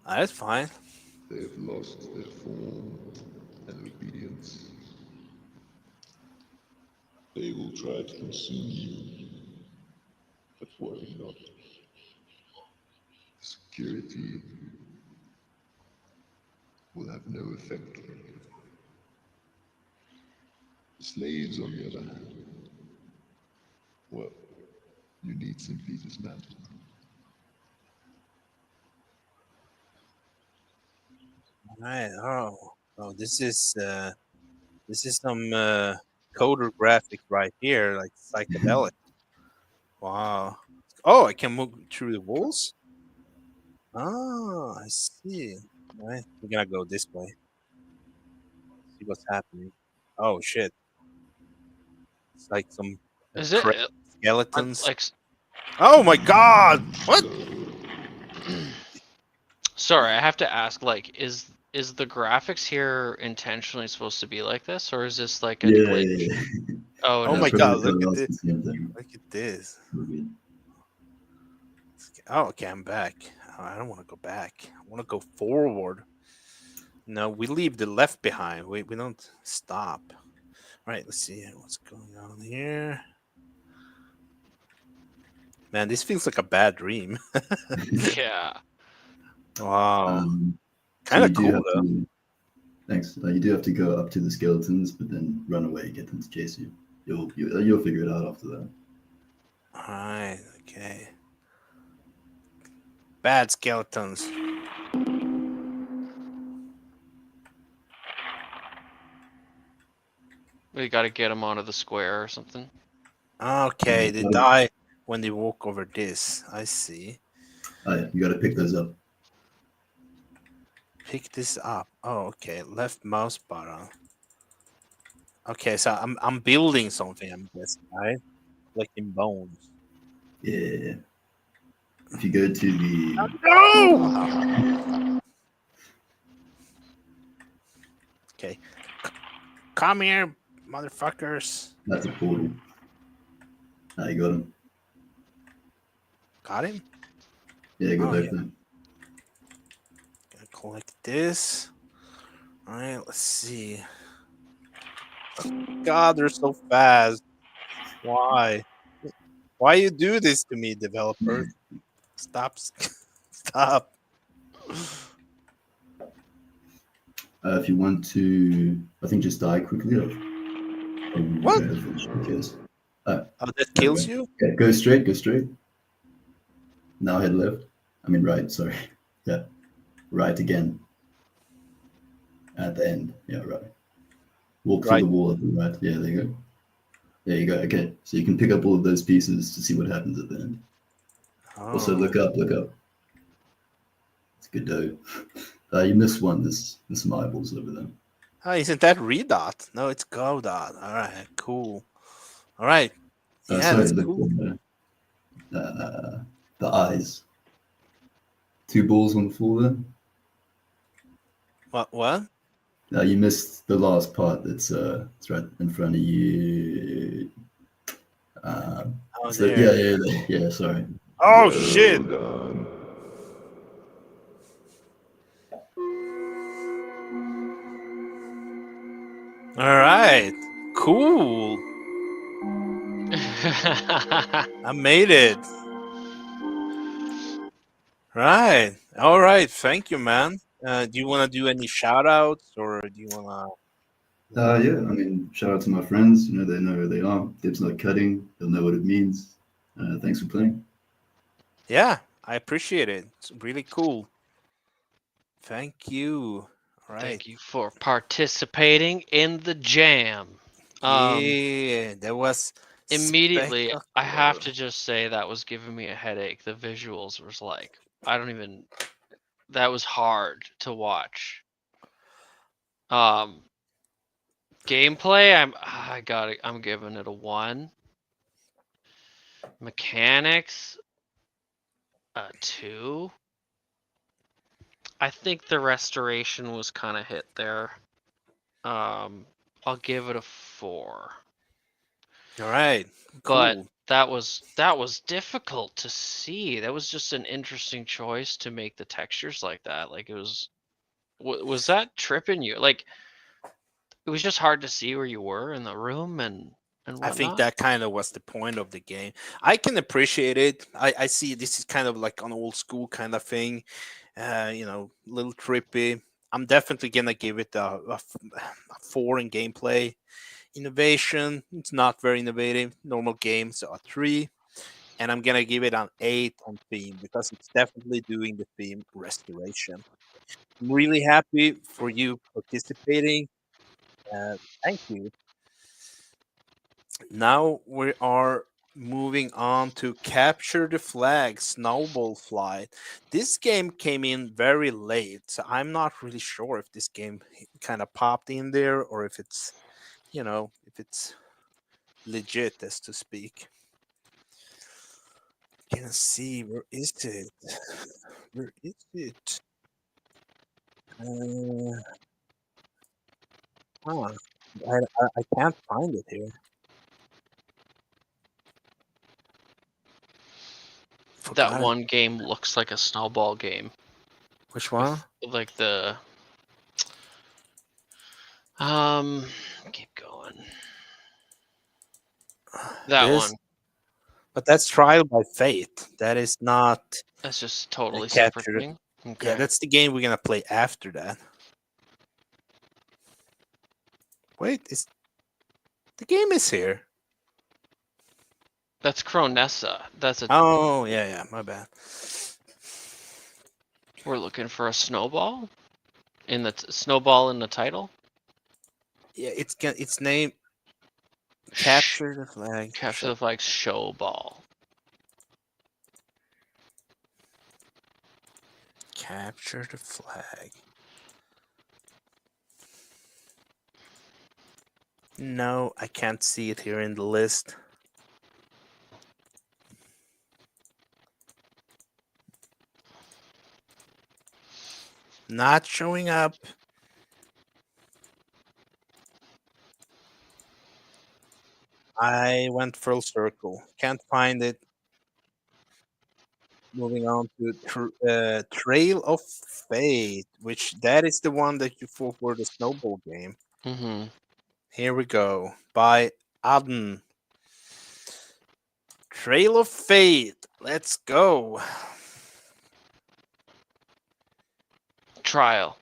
That's fine. They've lost their form and obedience. They will try to consume you, but worry not. Security will have no effect on you. The slaves, on the other hand, well, you need simply dismantle them. Right. Oh, this is some coder graphics right here, like psychedelic. Wow. Oh, I can move through the walls. Oh, I see. Right, we're gonna go this way. See what's happening. Oh shit! It's like some Is it skeletons. like? Oh my god! What? Sorry, I have to ask. Like, is the graphics here intentionally supposed to be like this, or is this like a glitch? Yeah. Oh, Oh no. my god! Look at this! Look at this! Oh, okay, I'm back. Oh, I don't want to go back. I want to go forward. No, we leave the left behind. We don't stop. All right, let's see what's going on here. Man, this feels like a bad dream. Yeah. Wow. So Kind you of do cool have though. to, thanks. You do have to go up to the skeletons, but then run away, get them to chase you. You'll figure it out after that. All right. Okay. Bad skeletons. We got to get them onto the square or something. Okay, they die when they walk over this. I see. Oh, yeah, you got to pick those up. Pick this up. Oh, okay. Left mouse button. Okay, so I'm building something. I'm guessing, right? Collecting bones. Yeah. If you go to the No! Okay. Come here, motherfuckers. That's a portal. You got him. Got him? Yeah, go Oh back yeah. there. Gonna collect this. All right, let's see. God, they're so fast. Why? Why you do this to me, developers? Stop! Stop! If you want to, I think just die quickly. You What? don't have the case. Oh, Oh, that never kills mind. you? Yeah, go straight, go straight. Now head left. I mean right, sorry. Yeah. Right again. At the end. Yeah, right. Walk through Right. the wall at the right. Yeah, there you go. There you go. Okay. So you can pick up all of those pieces to see what happens at the end. Also Oh. look up, look up. It's good dough. You missed one. There's some eyeballs over there. Oh, isn't that redot? No, it's go dot. All right, cool. All right. Yeah, Sorry, that's look cool. the eyes. Two balls on the floor there. What? You missed the last part. It's right in front of you. Oh, It's the, yeah, there. yeah, yeah. Sorry. Oh shit! All right, cool. I made it. Right. All right. Thank you, man. Do you want to do any shout outs or do you want Yeah. I mean, shout out to my friends. You know, they know who they are. Dib's not cutting. They'll know what it means. Thanks for playing. Yeah, I appreciate it. It's really cool. Thank you. All right. Thank you for participating in the jam. Yeah, that was Immediately, I have spectacular. to just say that was giving me a headache. The visuals was like, I don't even. That was hard to watch. Um, Gameplay, I'm giving it a 1. Mechanics, a 2. I think the restoration was kind of hit there. I'll give it a 4. All right. But Cool. that was difficult to see. That was just an interesting choice to make the textures like that. Like it was was that tripping you? Like it was just hard to see where you were in the room and I think whatnot. that kind of was the point of the game. I can appreciate it. I see this is kind of like an old school kind of thing. A little trippy. I'm definitely gonna give it a 4 in gameplay. Innovation, it's not very innovative. Normal game, so a 3. And I'm gonna give it an 8 on theme because it's definitely doing the theme restoration. I'm really happy for you participating. Thank you. Now we are moving on to Capture the Flag Snowball Flight. This game came in very late, so I'm not really sure if this game kind of popped in there or if it's, if it's legit, as to speak. Can I see, where is it? Where is it? Huh. I can't find it here. That Forgot it. one game looks like a snowball game. Which one? With like the keep going. That This, one. but that's Trial by Fate. That is not That's just the totally separate Capture. thing. Yeah, Okay. that's the game we're gonna play after that. Wait, is the game is here? That's Cronessa. That's a Oh yeah, my bad. We're looking for a snowball in the snowball in the title. Yeah, it's named Capture the Flag. Capture the Flag show ball. Capture the Flag. No, I can't see it here in the list. Not showing up. I went full circle. Can't find it. Moving on to Trail of Fate, which that is the one that you fought for the snowball game. Mm-hmm. Here we go. By Adden. Trail of Fate. Let's go. Trial.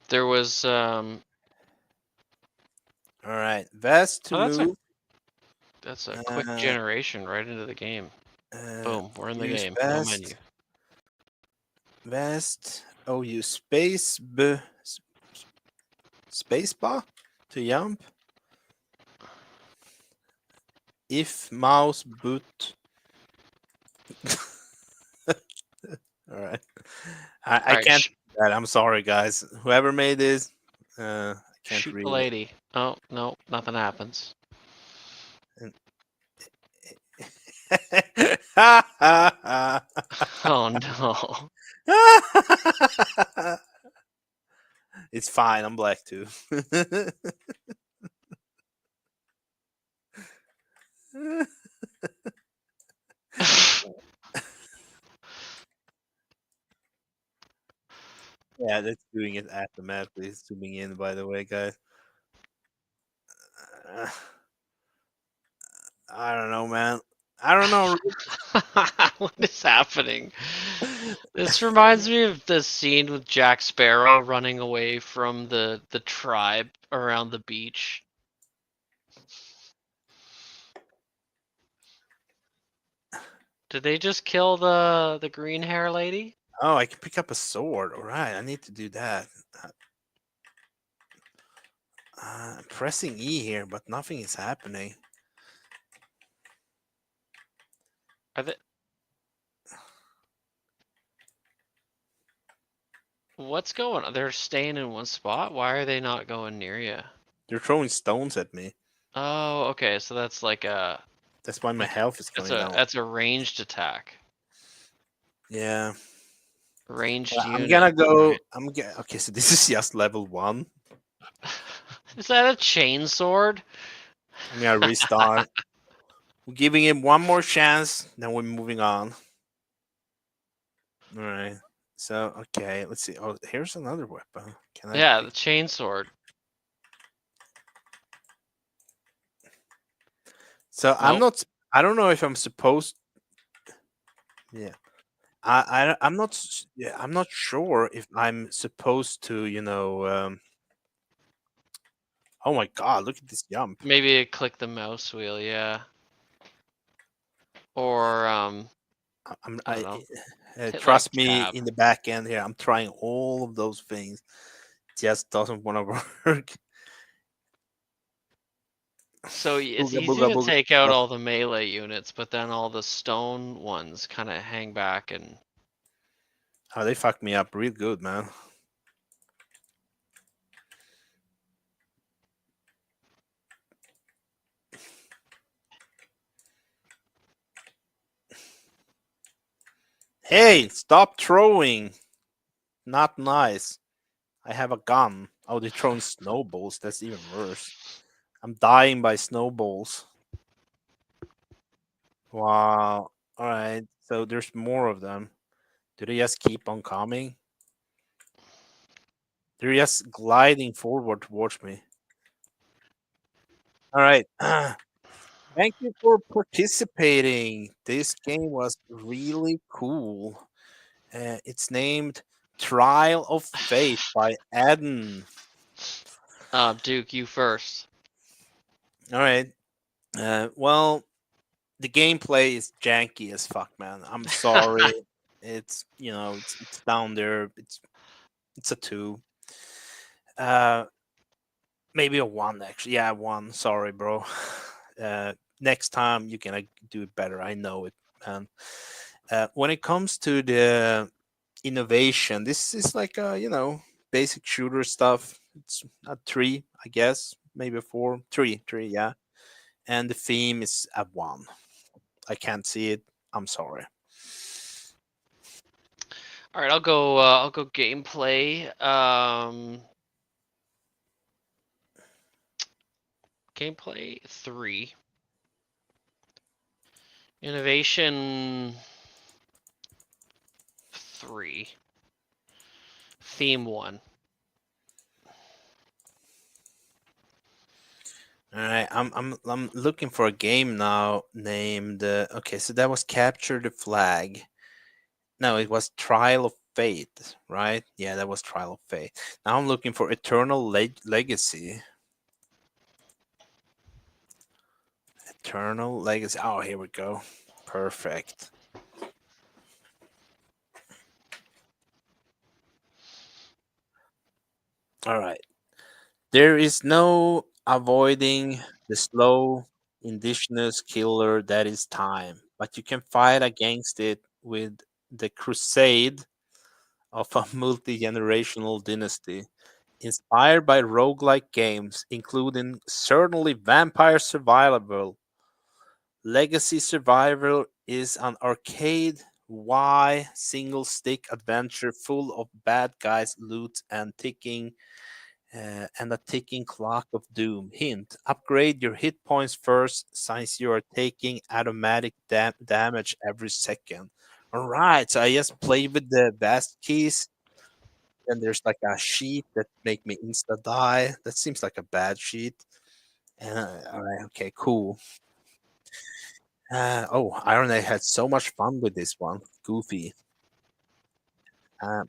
There was All right. Vest to Oh, move. that's a quick Uh, generation right into the game. Boom, we're in the use game. No vest. menu. Vest. Oh, use space bar to jump. If mouse boot. All right. I Alright, can't do that. I'm sorry, guys. Whoever made this, I can't shoot read the it. lady. Oh, no, nothing happens. Oh no. It's fine. I'm black too. Yeah, that's doing it automatically. Zooming in, by the way, guys. Uh, I don't know, man. I don't know. What is happening? This reminds me of the scene with Jack Sparrow running away from the tribe around the beach. Did they just kill the green hair lady? Oh, I can pick up a sword. All right, I need to do that. I'm pressing E here, but nothing is happening. Are they? What's going on? They're staying in one spot? Why are they not going near you? They're throwing stones at me. Oh, okay, so that's like a... That's why my health is going down. That's a ranged attack. Yeah. Ranged Well, I'm unit. gonna go. Right. Okay, so this is just level 1. Is that a chainsword? I'm gonna restart. We're giving him one more chance, then we're moving on. All right. So okay, let's see. Oh, here's another weapon. Can I? Yeah, the chainsword. So I'm Nope. not. I don't know if I'm supposed. Yeah. I'm not. Yeah, I'm not sure if I'm supposed to. Oh my God! Look at this jump. Maybe click the mouse wheel, yeah. Or I don't know. Hit like Trust me. tab. In the back end here, I'm trying all of those things. Just doesn't want to work. So it's Booga, easy booga, to booga. take out Oh, all the melee units, but then all the stone ones kind of hang back and oh, they fucked me up real good, man. Hey, stop throwing. Not nice. I have a gun. Oh, they're throwing snowballs. That's even worse. I'm dying by snowballs. Wow. All right. So there's more of them. Do they just keep on coming? They're just gliding forward towards me. All right. Thank you for participating. This game was really cool. It's named Trial of Fate by Eden. Duke, you first. All right. Well, the gameplay is janky as fuck, man. I'm sorry. It's down there. It's a 2. Uh, maybe a 1 actually. Yeah, 1. Sorry, bro. Next time you can do it better. I know it, man. When it comes to the innovation, this is like basic shooter stuff. It's a 3, I guess, maybe a 4. 3, yeah. And the theme is a 1. I can't see it. I'm sorry. All right, I'll go. I'll go gameplay. Gameplay 3. Innovation 3. Theme 1. All right, I'm looking for a game now named. Okay, so that was Capture the Flag. No, it was Trial of Fate, right? Yeah, that was Trial of Fate. Now I'm looking for Eternal Legacy. Eternal Legacy. Oh, here we go. Perfect. All right. There is no avoiding the slow indigenous killer that is time, but you can fight against it with the crusade of a multi-generational dynasty. Inspired by roguelike games, including certainly Vampire Survival, Legacy Survival is an arcade Y single stick adventure full of bad guys, loot, and a ticking clock of doom. Hint: upgrade your hit points first, since you are taking automatic damage every second. All right, so I just play with the best keys. Then there's like a sheet that make me insta die. That seems like a bad sheet. All right, okay, cool. Oh, Iron I had so much fun with this one. Goofy.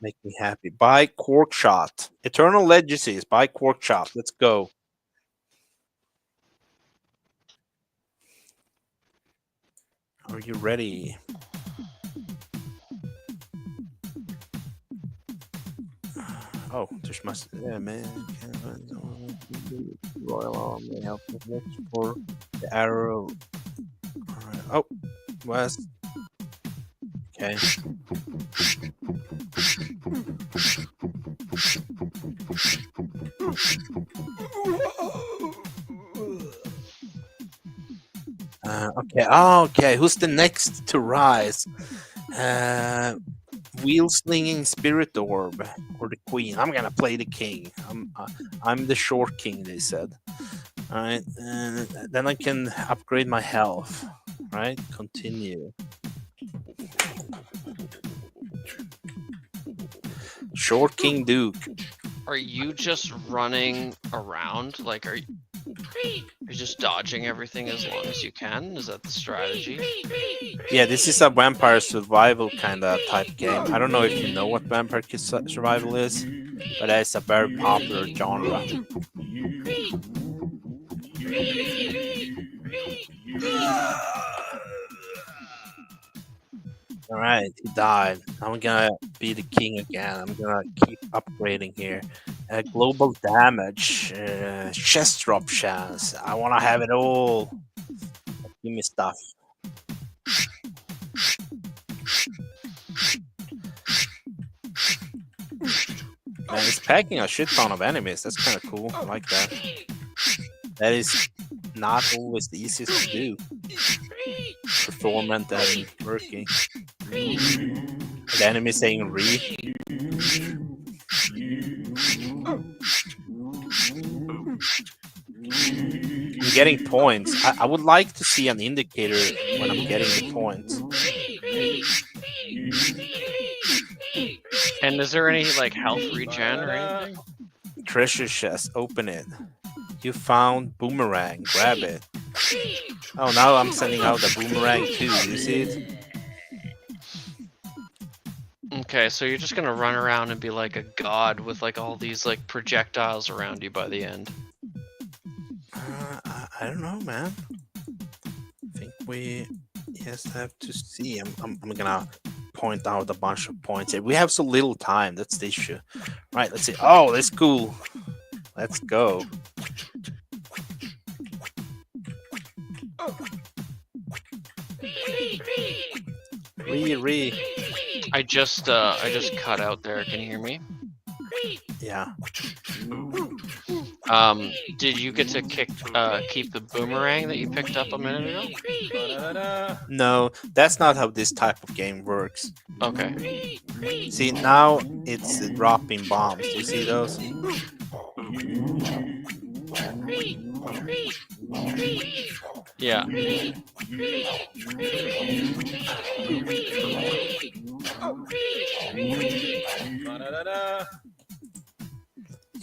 Make me happy. Buy Quark Shot. Eternal Legacies. Buy Quark Shot. Let's go. Are you ready? Oh, there's must. Yeah, man. Royal Army help me look for the arrow. All right. Oh, west. Okay. Okay. Oh, okay. Who's the next to rise? Wheel slinging spirit orb or the queen? I'm gonna play the king. I'm the short king. They said. All right. Then I can upgrade my health. Right. Continue. Short King Duke. Are you just running around? Like, are you just dodging everything as long as you can? Is that the strategy? Yeah, this is a vampire survival kind of type game. I don't know if you know what vampire survival is, but it's a very popular genre. All right, he died. I'm gonna be the king again. I'm gonna keep upgrading here. Global damage, chest drop chance. I wanna have it all. Give me stuff. Man, it's packing a shit ton of enemies. That's kind of cool. I like that. That is not always the easiest to do. Performant and working. The enemy saying re. I'm getting points. I would like to see an indicator when I'm getting the points. And is there any like health regen or anything? Treasure chest, open it. You found boomerang, grab it. Oh, now I'm sending out a boomerang too. You see it? Okay, so you're just gonna run around and be like a god with like all these like projectiles around you by the end. I don't know, man. I think we just have to see. I'm gonna point out a bunch of points here. We have so little time. That's the issue. Right, let's see. Oh, that's cool. Let's go. Re. I just cut out there. Can you hear me? Yeah. Did you get to keep the boomerang that you picked up a minute ago? No, that's not how this type of game works. Okay. See, now it's dropping bombs. Do you see those? Yeah.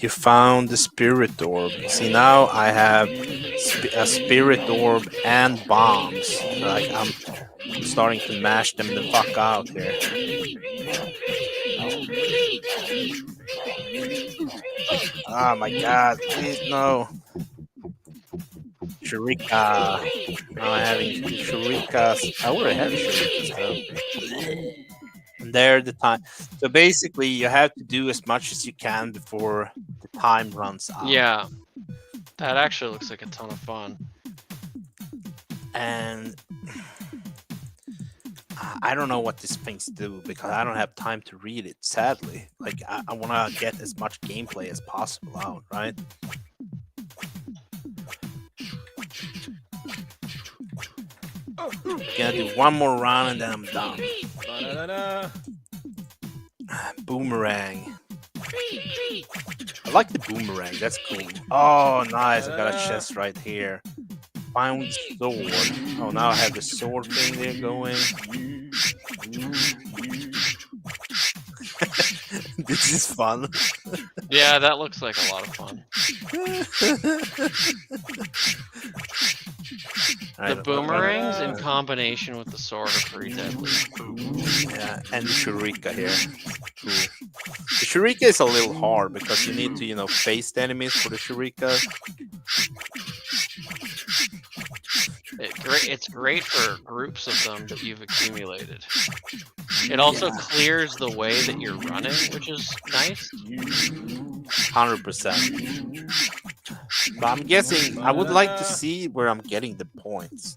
You found the spirit orb. See, now I have a spirit orb and bombs. Like I'm starting to mash them the fuck out here. Oh my god, please no. Shurika. Now I'm having shurikas. I already have shurikas though. And they're the time. So basically, you have to do as much as you can before the time runs out. Yeah. That actually looks like a ton of fun. And I don't know what these things do because I don't have time to read it, sadly. Like, I want to get as much gameplay as possible out, right? Gonna do one more round and then I'm done. Boomerang. I like the boomerang, that's cool. Oh, nice, I got a chest right here. Found sword. Oh, now I have the sword thing there going. This is fun. Yeah, that looks like a lot of fun. The boomerangs in combination with the sword are pretty deadly. Yeah, and the shurika here. Cool. The shurika is a little hard because you need to, you know, face the enemies for the shurika. It's great for groups of them that you've accumulated. It also clears the way that you're running, which is nice. 100%. But I'm guessing I would like to see where I'm getting the points.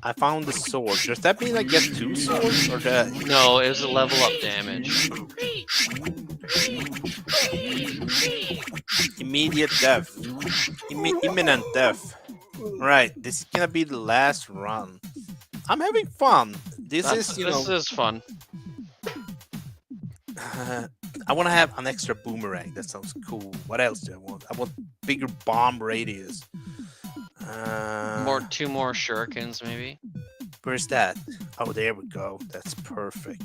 I found the sword. Does that mean I get 2 swords or that? No, it was a level up damage. Immediate death. Imminent death. Right, this is gonna be the last run. I'm having fun. This is fun. I want to have an extra boomerang. That sounds cool. What else do I want? I want bigger bomb radius. Two more shurikens, maybe. Where's that? Oh, there we go. That's perfect.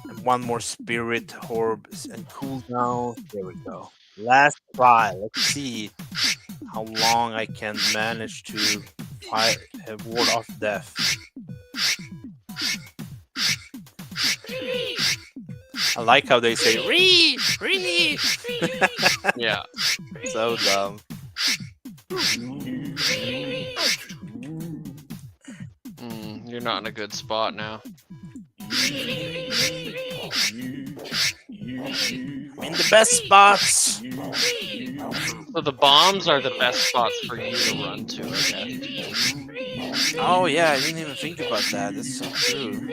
And one more spirit orb and cooldown. There we go. Last try. Let's see how long I can manage to fight ward off death. I like how they say read. Yeah. So dumb. You're not in a good spot now. I'm in the best spots. So the bombs are the best spots for you to run to, I guess. Oh yeah, I didn't even think about that. That's so true.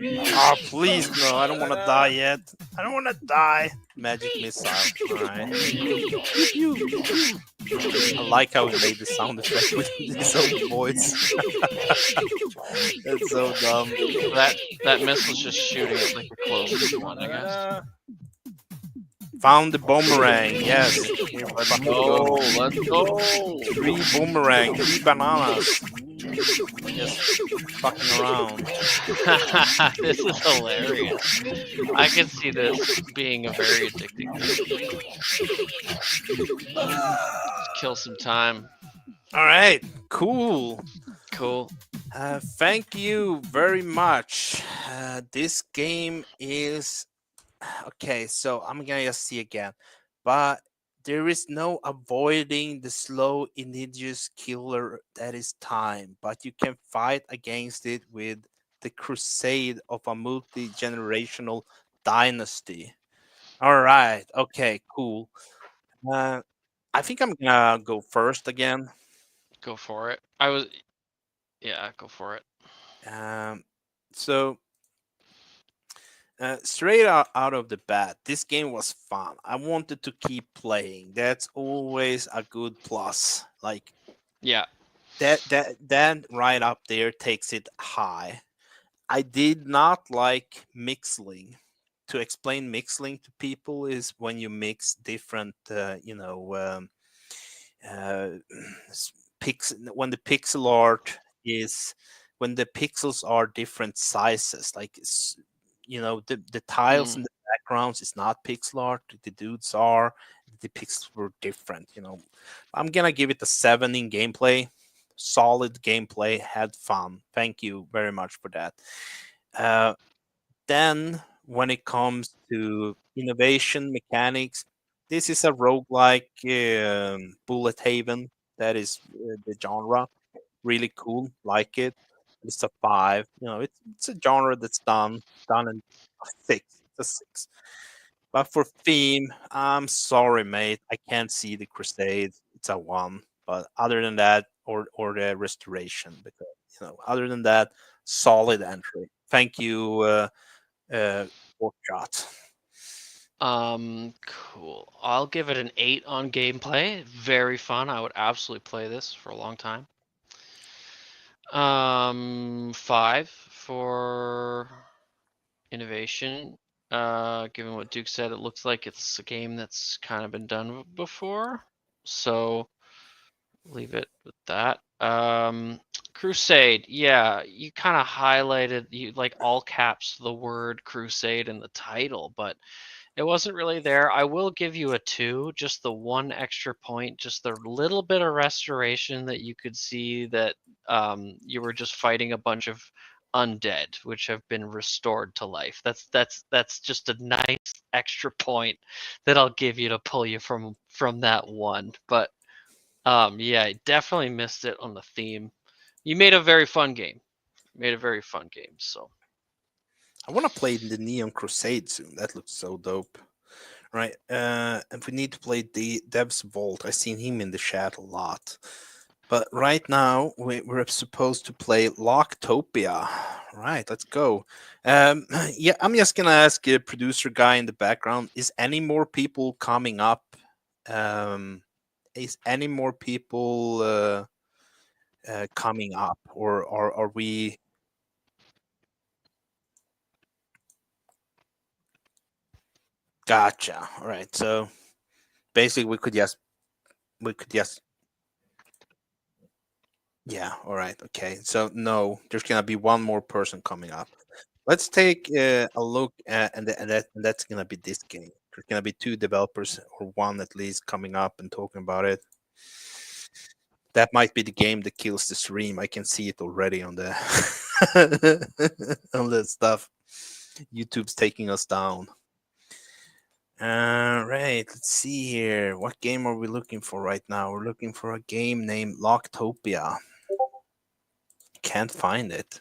Oh please no, I don't want to die yet. I don't want to die. Magic missile. Alright. I like how he made the sound effect with his own voice. That's so dumb. That missile's just shooting at like the closest one, I guess. Found the boomerang. Yes. Here, let's go. Let's go. 3 boomerang, 3 bananas. Just fucking around. This is hilarious. I can see this being a very addicting game. Kill some time. All right. Cool. Cool. Thank you very much. This game is okay. So I'm gonna just see again, but there is no avoiding the slow, insidious killer that is time. But you can fight against it with the crusade of a multi-generational dynasty. All right. Okay. Cool. I think I'm gonna go first again. Go for it. Yeah, go for it. So straight out of the bat, this game was fun. I wanted to keep playing. That's always a good plus. Like, yeah, that right up there takes it high. I did not like mixling. To explain mixling to people is when you mix different, uh, when the pixel art is when the pixels are different sizes, like the tiles in Mm. the backgrounds is not pixel art, the dudes are, the pixels were different. I'm gonna give it a 7 in gameplay. Solid gameplay, had fun. Thank you very much for that. Then when it comes to innovation mechanics, this is a roguelike bullet haven. That is the genre. Really cool, like it. It's a 5. It's a genre that's done in a 6. It's a 6. But for theme, I'm sorry, mate. I can't see the Crusade. It's a 1. But other than that, or the restoration, because other than that, solid entry. Thank you, pork shot. Cool. I'll give it an 8 on gameplay. Very fun. I would absolutely play this for a long time. 5 for innovation. Given what Duke said, it looks like it's a game that's kind of been done before. So leave it with that. Crusade. Yeah, you kind of highlighted, you like all caps the word Crusade in the title, but it wasn't really there. I will give you a 2, just the one extra point, just the little bit of restoration that you could see that you were just fighting a bunch of undead, which have been restored to life. That's just a nice extra point that I'll give you to pull you from that one. But yeah, I definitely missed it on the theme. You made a very fun game. Made a very fun game. So I want to play the Neon Crusade soon. That looks so dope. Right. And we need to play the Dev's Vault. I've seen him in the chat a lot. But right now, we're supposed to play Locktopia. Right, let's go. Yeah, I'm just going to ask a producer guy in the background, is any more people coming up? Is any more people coming up? Or are we... Gotcha. All right. So basically, we could just yeah. All right. Okay. So no, there's gonna be one more person coming up. Let's take a look at and that's gonna be this game. There's gonna be 2 developers or one at least coming up and talking about it. That might be the game that kills the stream. I can see it already on the on the stuff. YouTube's taking us down. Right, let's see here. What game are we looking for right now? We're looking for a game named Locktopia. Can't find it.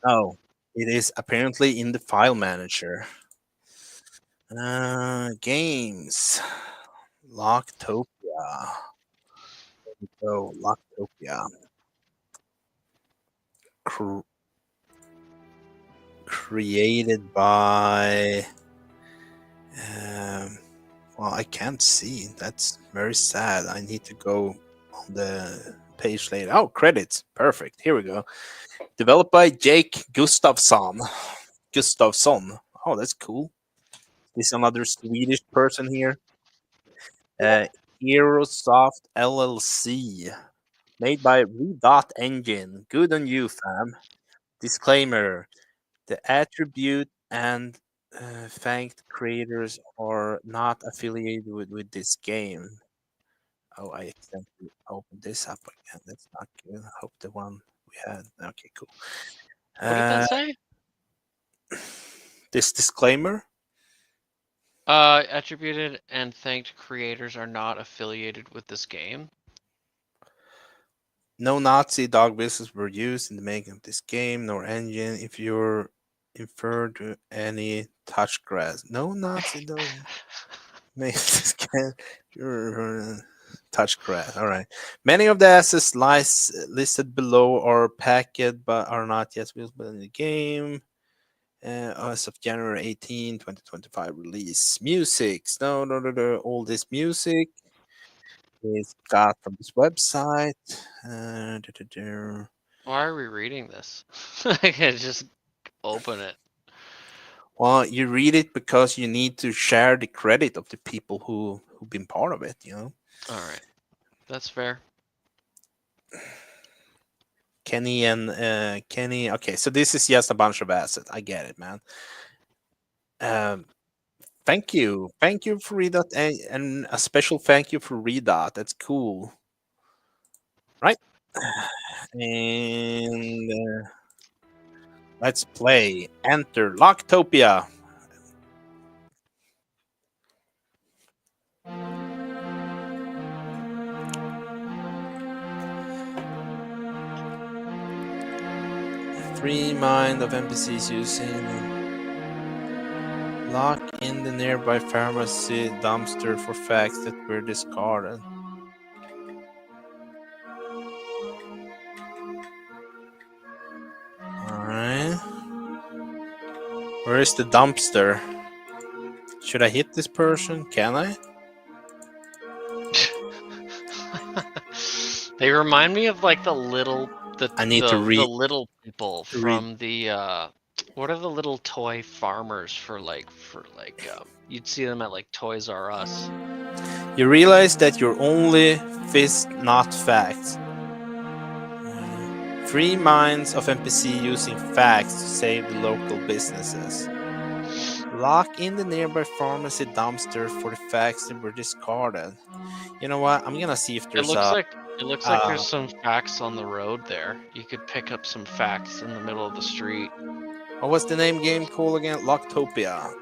Oh, it is apparently in the file manager. Games. Locktopia. There we go. Locktopia. Created by. Um, well, I can't see. That's very sad. I need to go on the page later. Oh, credits. Perfect. Here we go. Developed by Jake Gustafsson. Gustafsson. Oh, that's cool. Is another Swedish person here? Aerosoft LLC. Made by Redot Engine. Good on you, fam. Disclaimer: the attribute and thanked creators are not affiliated with this game. Oh, I accidentally opened this up again. That's not good. I hope the one we had. Okay, cool. what did that say? This disclaimer. Attributed and thanked creators are not affiliated with this game. No Nazi dog whistles were used in the making of this game, nor engine. If you're inferred to any touch grass, no Nazi dog make this game. You're touch grass. All right. Many of the assets listed below are packed but are not yet visible in the game. As of January 18, 2025 release. Music. No. All this music is got from this website. Why are we reading this? I can just open it. Well, you read it because you need to share the credit of the people who've been part of it. All right, that's fair. Kenny and Kenny. Okay, so this is just a bunch of assets. I get it, man. Um, thank you for Redot, and a special thank you for Redot. That's cool, right? And let's play. Enter Locktopia. Free mind of NPCs using lock in the nearby pharmacy dumpster for facts that were discarded. Alright. Where is the dumpster? Should I hit this person? Can I? They remind me of like the little I need to the read. little people to read. from the what are the little toy farmers for you'd see them at like Toys R Us. You realize that you're only fist, not facts. Free minds of NPC using facts to save the local businesses. Lock in the nearby pharmacy dumpster for the facts that were discarded. You know what? I'm gonna see if It there's looks a. like there's some facts on the road there. You could pick up some facts in the middle of the street. What was the name game called again? Locktopia.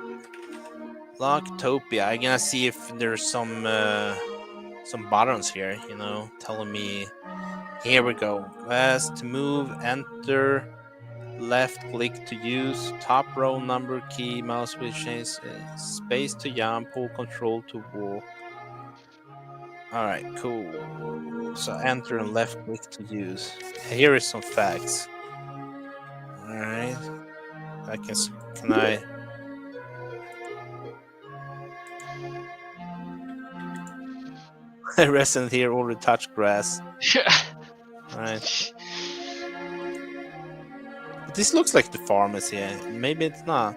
Locktopia. I'm gonna see if there's some buttons here. You know, telling me. Here we go. As to move, enter. Left click to use, top row number key, mouse wheel change, space to jump, hold control to walk. Alright, cool. So enter and left click to use. Here is some facts. Alright. Can I resident here already touched grass. Alright. But this looks like the pharmacy. Maybe it's not.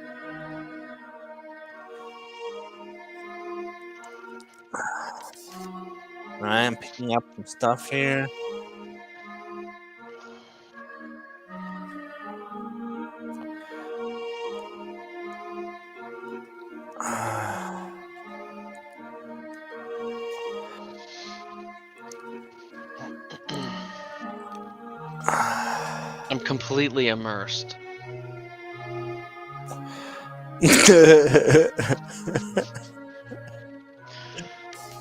Alright, I'm picking up some stuff here. I'm completely immersed.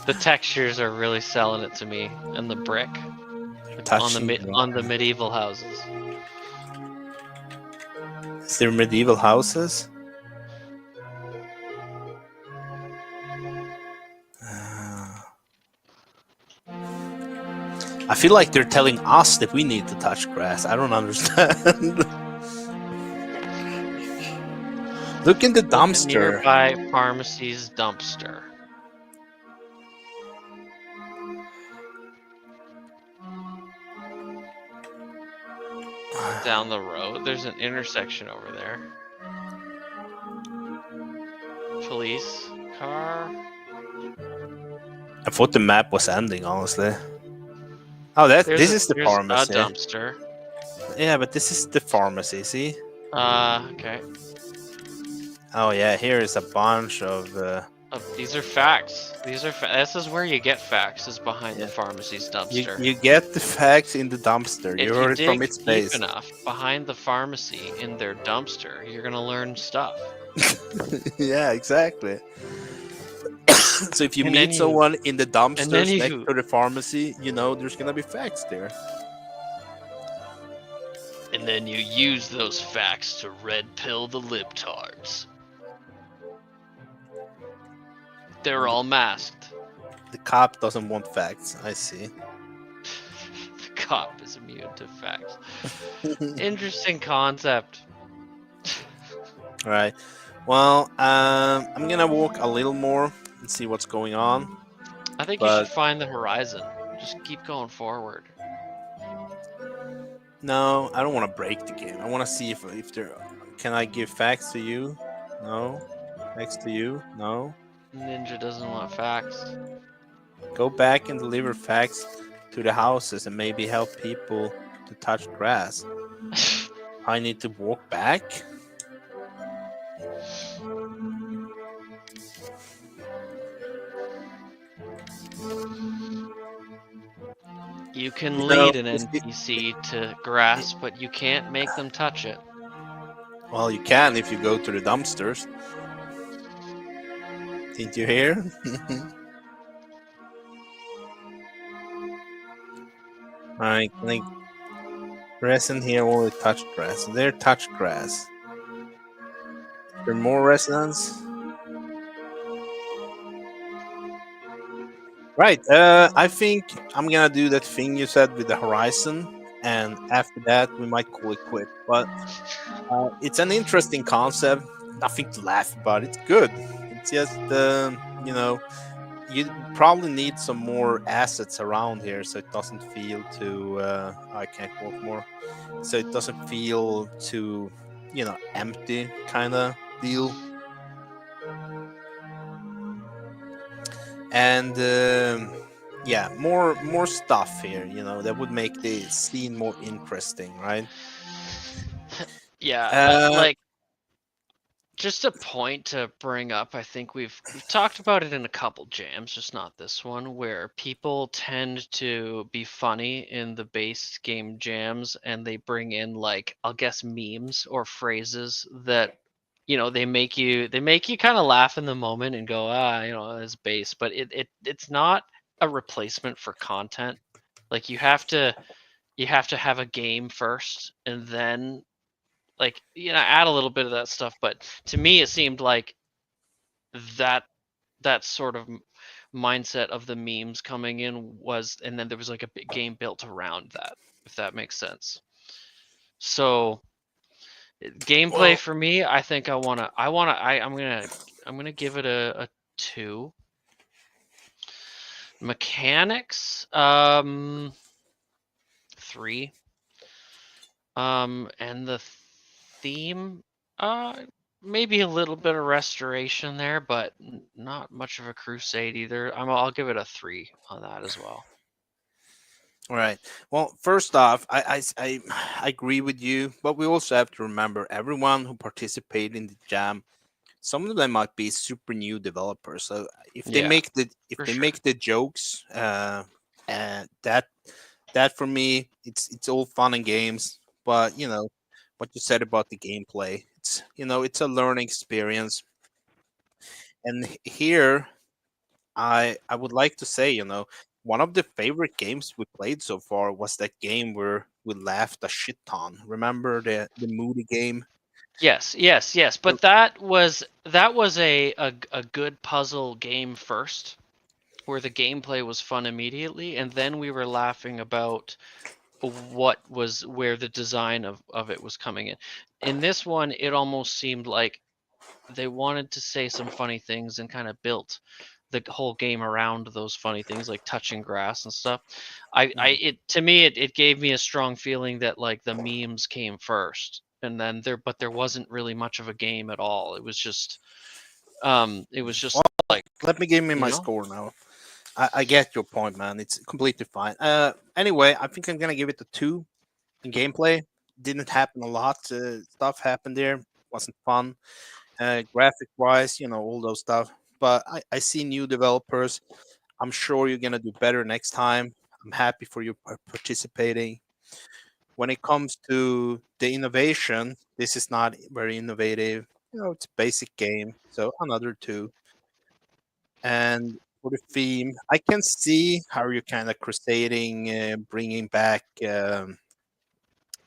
The textures are really selling it to me, and the brick on the medieval houses. Is there medieval houses? I feel like they're telling us that we need to touch grass. I don't understand. Look in the dumpster. Nearby pharmacy's dumpster. Down the road, there's an intersection over there. Police car. I thought the map was ending, honestly. Oh, this is the pharmacy. A dumpster. Yeah, but this is the pharmacy, see? Okay. Oh yeah, here is a bunch of. These are facts. This is where you get facts. Is behind the pharmacy's dumpster. You get the facts in the dumpster. If you heard it from its base. Deep enough behind the pharmacy in their dumpster, you're gonna learn stuff. Yeah, exactly. So if you meet someone in the dumpsters next to the pharmacy, you know there's gonna be facts there. And then you use those facts to red pill the libtards. They're all masked. The cop doesn't want facts. I see. The cop is immune to facts. Interesting concept. All right. Well, I'm gonna walk a little more and see what's going on. I think you should find the horizon. Just keep going forward. No, I don't want to break the game. I want to see if there. Can I give facts to you? No. Facts to you? No. Ninja doesn't want facts. Go back and deliver facts to the houses and maybe help people to touch grass. I need to walk back. You can You know, lead an NPC to grass, but you can't make them touch it. well, you can if you go to the dumpsters. Didn't you hear? Alright, like resident here only touch grass. There touch grass. There more residents? Right. I think I'm gonna do that thing you said with the horizon, and after that we might call it quit. But it's an interesting concept. Nothing to laugh about. It's good. It's just you probably need some more assets around here so it doesn't feel too. I can't walk more. So it doesn't feel too empty kind of deal. And yeah, more stuff here, that would make the scene more interesting, right? Yeah, uh like just a point to bring up. I think we've talked about it in a couple jams, just not this one, where people tend to be funny in the base game jams and they bring in, like, I'll guess memes or phrases that they make you kind of laugh in the moment and go, it's base, but it's not a replacement for content. Like, you have to have a game first and then, like, add a little bit of that stuff. But to me it seemed like that sort of mindset of the memes coming in was, and then there was like a big game built around that, if that makes sense. So gameplay for me, I think I'm gonna give it a 2. Mechanics, 3. And the theme, maybe a little bit of restoration there, but not much of a crusade either. I'll give it a 3 on that as well. all right, well, first off, I agree with you, but we also have to remember everyone who participated in the jam, some of them might be super new developers. So if they Yeah, make the for sure. make the jokes, that for me, it's all fun and games. But what you said about the gameplay, it's a learning experience. And here, I would like to say, one of the favorite games we played so far was that game where we laughed a shit ton. Remember the Moody game? Yes. But that was a good puzzle game first, where the gameplay was fun immediately, and then we were laughing about where the design of it was coming in. In this one, it almost seemed like they wanted to say some funny things and kind of built the whole game around those funny things, like touching grass and stuff. To me, it gave me a strong feeling that, like, the memes came first, and then there wasn't really much of a game at all. It was just like, Let me give me my score now. I get your point, man. It's completely fine. Anyway, I think I'm gonna give it a 2 in gameplay. Didn't happen a lot. Stuff happened there. Wasn't fun. Graphic wise, all those stuff. But I see new developers. I'm sure you're gonna do better next time. I'm happy for you participating. When it comes to the innovation, this is not very innovative. It's a basic game. So another 2. And for the theme, I can see how you're kind of crusading, bringing back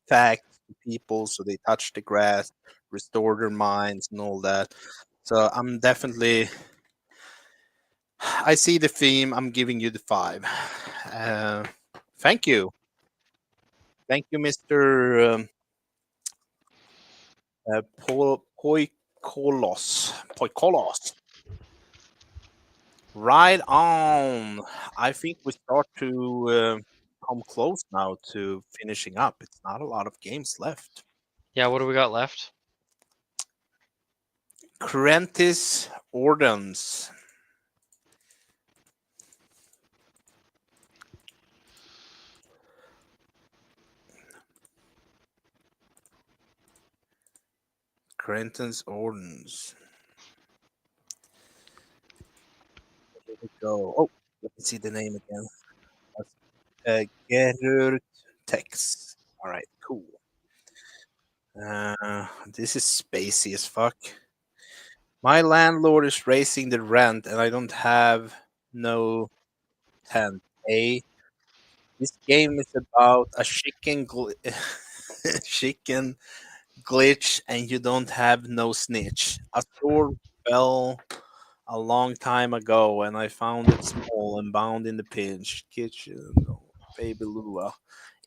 facts to people so they touch the grass, restore their minds, and all that. So I'm definitely, I see the theme. I'm giving you the 5. Uh, thank you. Thank you, Mr. Poikolos. Poikolos. Right on. I think we start to come close now to finishing up. It's not a lot of games left. Yeah, what do we got left? Crentis Ordens. Crenton's Ordnance. Here we go. Oh, let me see the name again. Gerhard Tex. All right, cool. This is spacey as fuck. My landlord is raising the rent, and I don't have no tent. This game is about a chicken glitch, and you don't have no snitch. A sword fell a long time ago, and I found it small and bound in the pinch kitchen. Oh, baby Lua.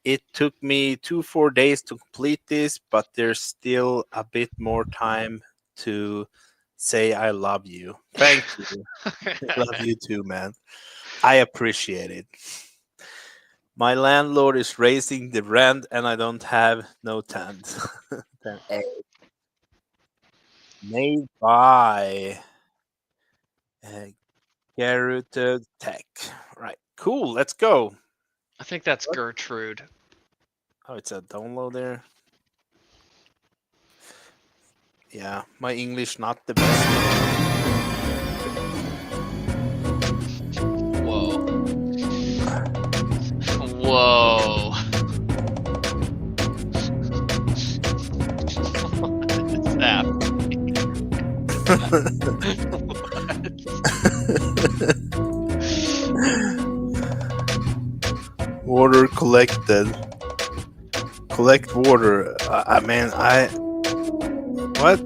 It took me 4 days to complete this, but there's still a bit more time to say I love you. Thank you. Love you too, man. I appreciate it. My landlord is raising the rent and I don't have no tent. Then A. Made by uh, Gertrude Tech. Right. Cool. Let's go. I think that's Gertrude. Oh, it's a download there. Yeah, my English not the best. Whoa. Whoa. What is happening? Water collected. Collect water. Man, what?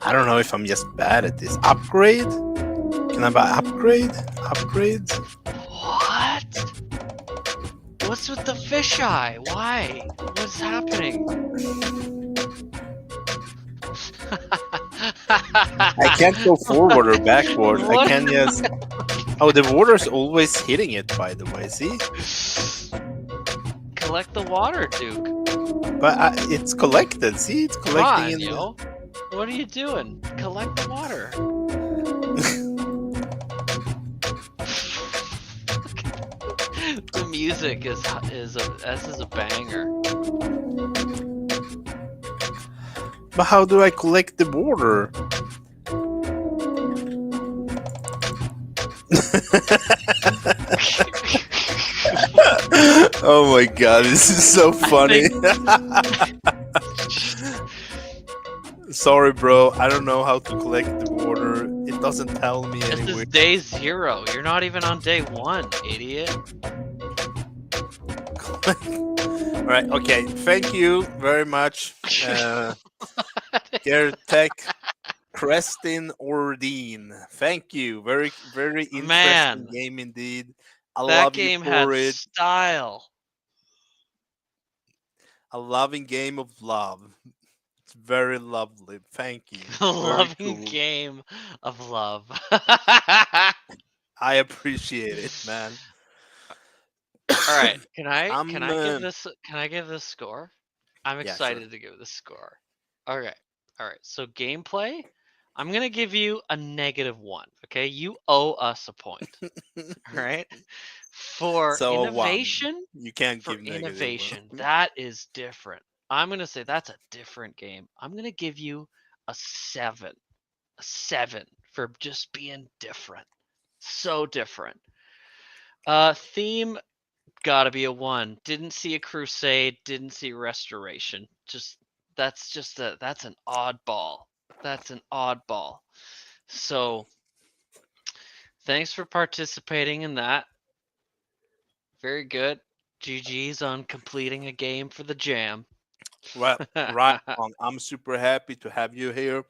I don't know if I'm just bad at this. Upgrade? Can I buy upgrade? Upgrades? What? What's with the fisheye? Why? What's happening? I can't go forward or backward. I What? can just. Oh, the water's always hitting it, by the way. See? Collect the water, Duke. But it's collected. See? It's Come collecting on, in yo. What are you doing? Collect the water. The music is a banger. But how do I collect the water? Oh my god, this is so funny. Sorry, bro. I don't know how to collect the water. It doesn't tell me This anywhere. is day 0. You're not even on day 1, idiot. Alright, okay. Thank you very much. Garrett Tech, Crestin Ordine. Thank you. Very, very interesting Man, game indeed. I that love you game for had it. style. A loving game of love. It's very lovely. Thank you. A Very loving cool. game of love. I appreciate it, man. All right, can I I'm give this score? I'm yeah, sure. excited to give this score. Okay. All right. So gameplay, I'm going to give you a -1, okay? You owe us a point. All right? For So a 1. innovation, You can't give negative one. that is different. I'm going to say that's a different game. I'm going to give you a 7. A 7 for just being different. So different. Theme gotta be a 1. Didn't see a crusade, didn't see restoration. That's an oddball. That's an oddball. So thanks for participating in that. Very good. GG's on completing a game for the jam. Well, right on. I'm super happy to have you here.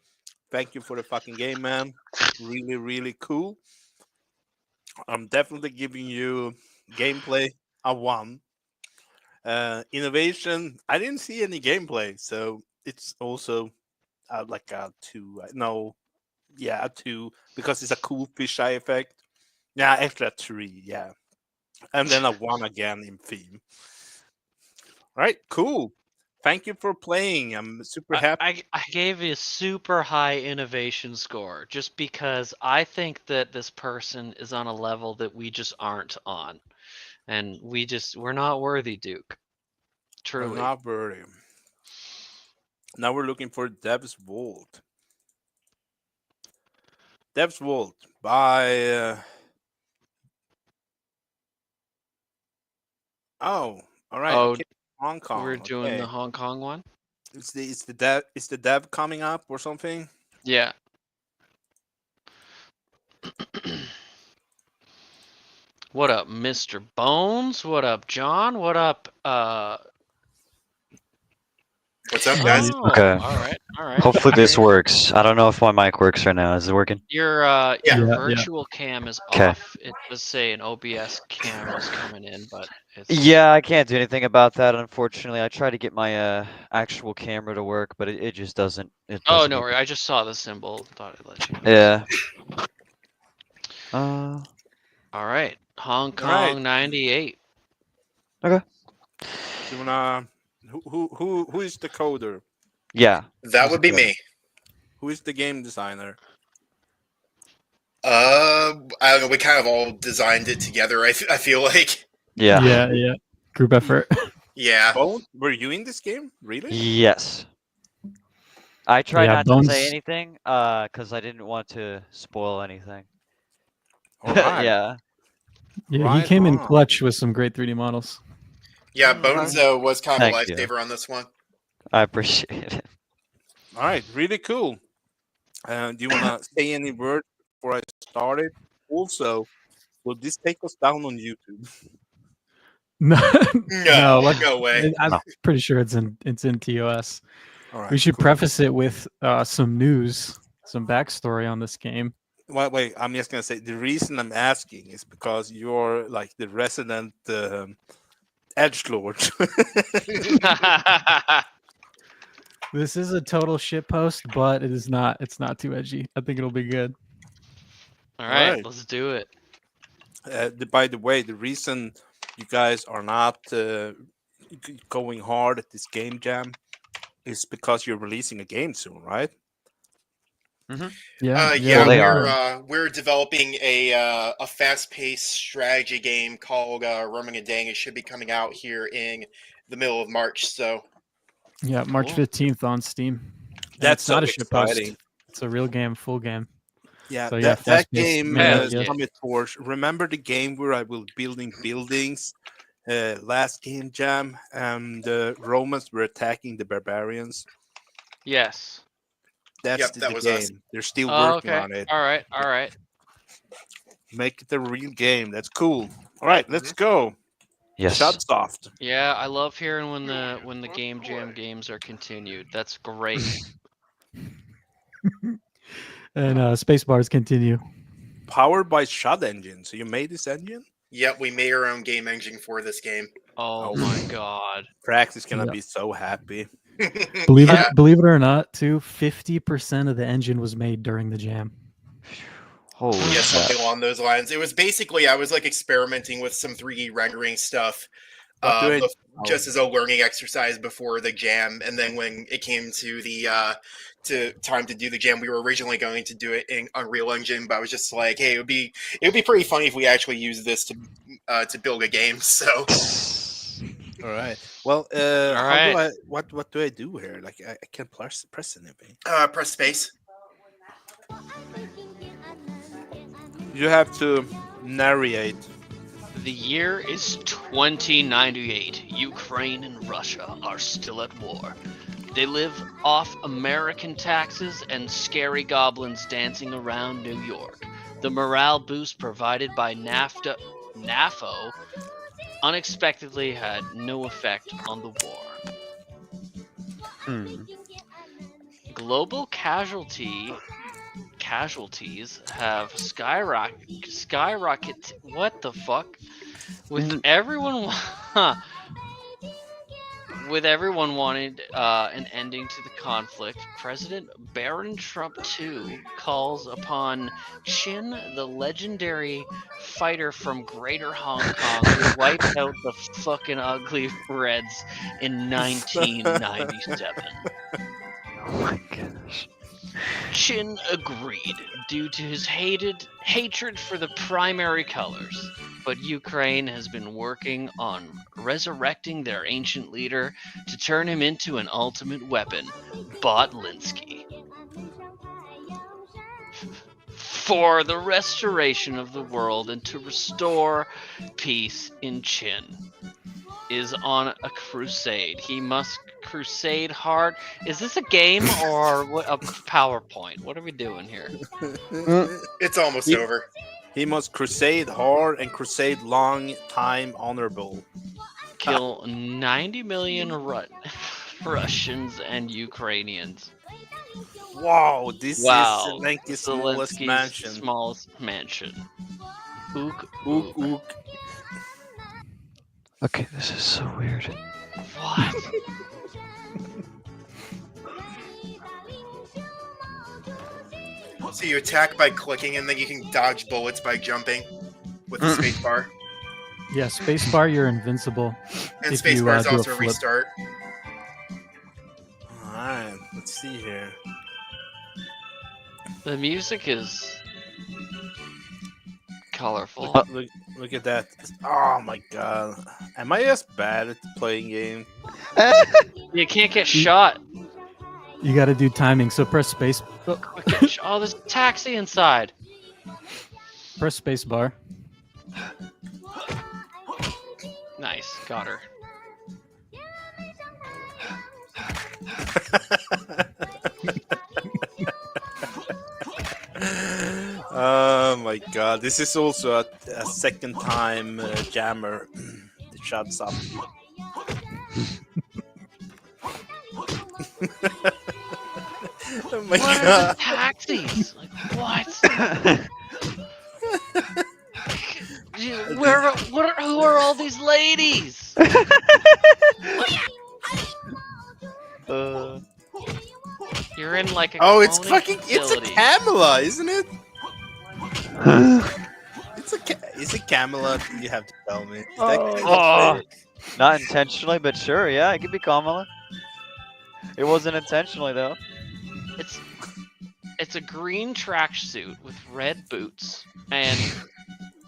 Thank you for the fucking game, man. Really, really cool. I'm definitely giving you gameplay a 1. Innovation, I didn't see any gameplay, so it's also like a 2. No, yeah, a 2 because it's a cool fisheye effect. Yeah, extra 3, yeah, and then a 1 again in theme. All right, cool. Thank you for playing. I'm super happy. I gave you a super high innovation score just because I think that this person is on a level that we just aren't on. And we're not worthy, Duke. We're Truly. not worthy. Now we're looking for Dev's Vault. Dev's Vault by. Oh, all right. Oh, Okay, Hong we're Kong. doing Okay, the Hong Kong one. it's the dev coming up or something. Yeah. What up, Mr. Bones? What up, John? What up, What's up, guys? Oh, Okay. all right, all right. Hopefully this works. I don't know if my mic works right now. Is it working? Your Yeah. your Yeah, virtual cam is 'Kay. off. It does say an OBS cam was coming in, but it's Yeah, I can't do anything about that, unfortunately. I tried to get my actual camera to work, but it just doesn't. It Oh doesn't no, work. I just saw the symbol. Thought I'd let you know. Yeah. All right, Hong All right. Kong '98. Okay. Do you wanna? Who is the coder? Yeah. That would be me. Who is the game designer? I don't know. We kind of all designed it together. I feel like. Yeah. Yeah. Group effort. Yeah. Bones, were you in this game? Really? Yes. I tried Yeah, not to say Bones- anything, because I didn't want to spoil anything. All right. Yeah. Yeah, he Right came in on. clutch with some great 3D models. Yeah, Bones was kind of a Thank you. lifesaver on this one. I appreciate it. All right, really cool. Do you wanna say any words before I start it? Also, will this take us down on YouTube? No, No, like, no way. I'm No. pretty sure it's in TOS. All right, We should cool. preface it with some news, some backstory on this game. Wait, I'm just gonna say the reason I'm asking is because you're like the resident edgelord. This is a total shit post, but it is not. It's not too edgy. I think it'll be good. All right, right. let's do it. By the way, the reason you guys are not going hard at this game jam is because you're releasing a game soon, right? Yeah, Yeah, they we're developing a fast-paced strategy game called Roaming a Dang. It should be coming out here in the middle of March. So Yeah, March 15th on Steam. And That's it's not so a shit post. exciting. It's a real game, full game. Yeah, So, that fast-paced, game made up, is yeah. coming towards. Remember the game where I was building buildings? Last game jam, and the Romans were attacking the barbarians. Yes. That's Yep, the that was game. us. They're still Oh, working okay. on it. All right. All right. Make it a real game. That's cool. All right, let's go. Yes. Shudsoft. Yeah, I love hearing when the game jam games are continued. That's great. And space bars continue. Powered by Shud Engine. So you made this engine? Yep, we made our own game engine for this game. Oh my god. Prax is gonna Yeah. be so happy. Believe Yeah. believe it or not, too, 50% of the engine was made during the jam. Holy Yeah, crap. something along those lines. It was basically I was like experimenting with some 3D rendering stuff, just as a learning exercise before the jam. And then when it came to the to time to do the jam, we were originally going to do it in Unreal Engine, but I was just like, hey, it would be pretty funny if we actually use this to build a game. So. All right. Well, All how do right. I? What do I do here? Like I can't press anything. Press space. You have to narrate. The year is 2098. Ukraine and Russia are still at war. They live off American taxes and scary goblins dancing around New York. The morale boost provided by NAFO unexpectedly had no effect on the war. Global casualties have skyrocket. What the fuck? With everyone wanted an ending to the conflict, President Barron Trump II calls upon Chin, the legendary fighter from Greater Hong Kong, who wiped out the fucking ugly Reds in 1997. Oh my goodness. Chin agreed due to his hatred for the primary colors. but Ukraine has been working on resurrecting their ancient leader to turn him into an ultimate weapon, Botlinsky. For the restoration of the world and to restore peace in Chin is on a crusade. He must crusade hard. Is this a game or what, a PowerPoint? What are we doing here? It's almost He- over. He must crusade hard and crusade long time honorable. Kill 90 million Russians and Ukrainians. Wow, this Wow, is Zelensky's smallest mansion. smallest mansion. Ook, Ook, ook. Okay, this is so weird. What? So you attack by clicking, and then you can dodge bullets by jumping with the space bar. Yeah, spacebar, you're invincible. And if space you, bar is do a also flip. restart. Alright, let's see here. The music is colorful. Look at that. Oh my god. Am I just bad at playing games? You can't get shot. You got to do timing. So press space. Oh, there's a taxi inside. Press space bar. Nice, got her. Oh my god. This is also a second time jammer that shuts up. Oh my What are god. the taxis? Like what? Who are all these ladies? You're in like a Oh, it's cloning fucking it's a facility. Camelot, isn't it? Is it Camelot? You have to tell me. Is that Camelot? Not intentionally, but sure, yeah, it could be Kamala. It wasn't intentionally though. It's a green tracksuit with red boots and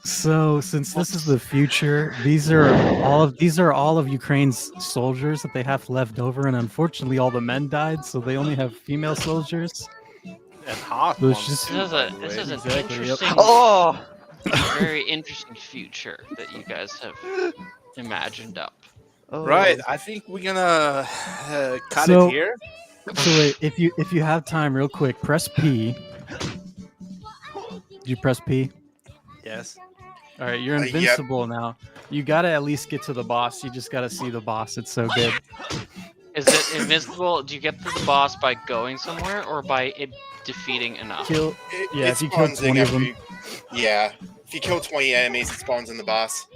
So, since this is the future, these are all of Ukraine's soldiers that they have left over, and unfortunately, all the men died, so they only have female soldiers. And hot So it's ones just- too, this by is the way. an Exactly, yep. interesting, Oh, very interesting future that you guys have imagined up. Right, I think we're gonna cut So- it here. So wait, if you have time, real quick, press P. Did you press P? Yes. All right, you're Yep. invincible now. You gotta at least get to the boss. You just gotta see the boss. It's so good. Is it invisible? Do you get to the boss by going somewhere or by it defeating enough? Kill. Yeah, It if you kill spawns in 20 of after them. you- Yeah. If you kill 20 enemies, it spawns in the boss.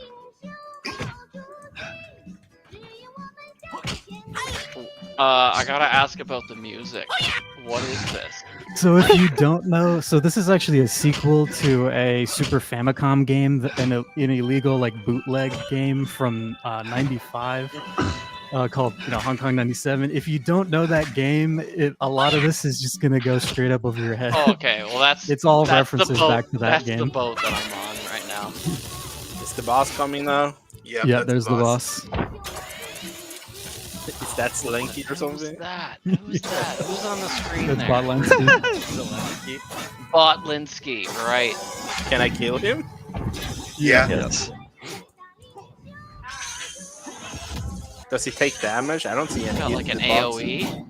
I gotta ask about the music. What is this? So if you don't know, so this is actually a sequel to a Super Famicom game, an illegal like bootleg game from '95 called Hong Kong '97. If you don't know that game, a lot of this is just gonna go straight up over your head. Oh, okay, well that's It's all that's the references boat- back to that that's game. the boat that I'm on right now. Is the boss coming now? Yep, Yeah, that's there's the boss. Is that Slinky or something? Who's that? Who's that? Who's on the screen That's there? Botlinsky. Zelensky. Botlinsky, right? Can I kill him? Yeah. yes. Does he take damage? I don't see any. Got hit like an in the box. AOE.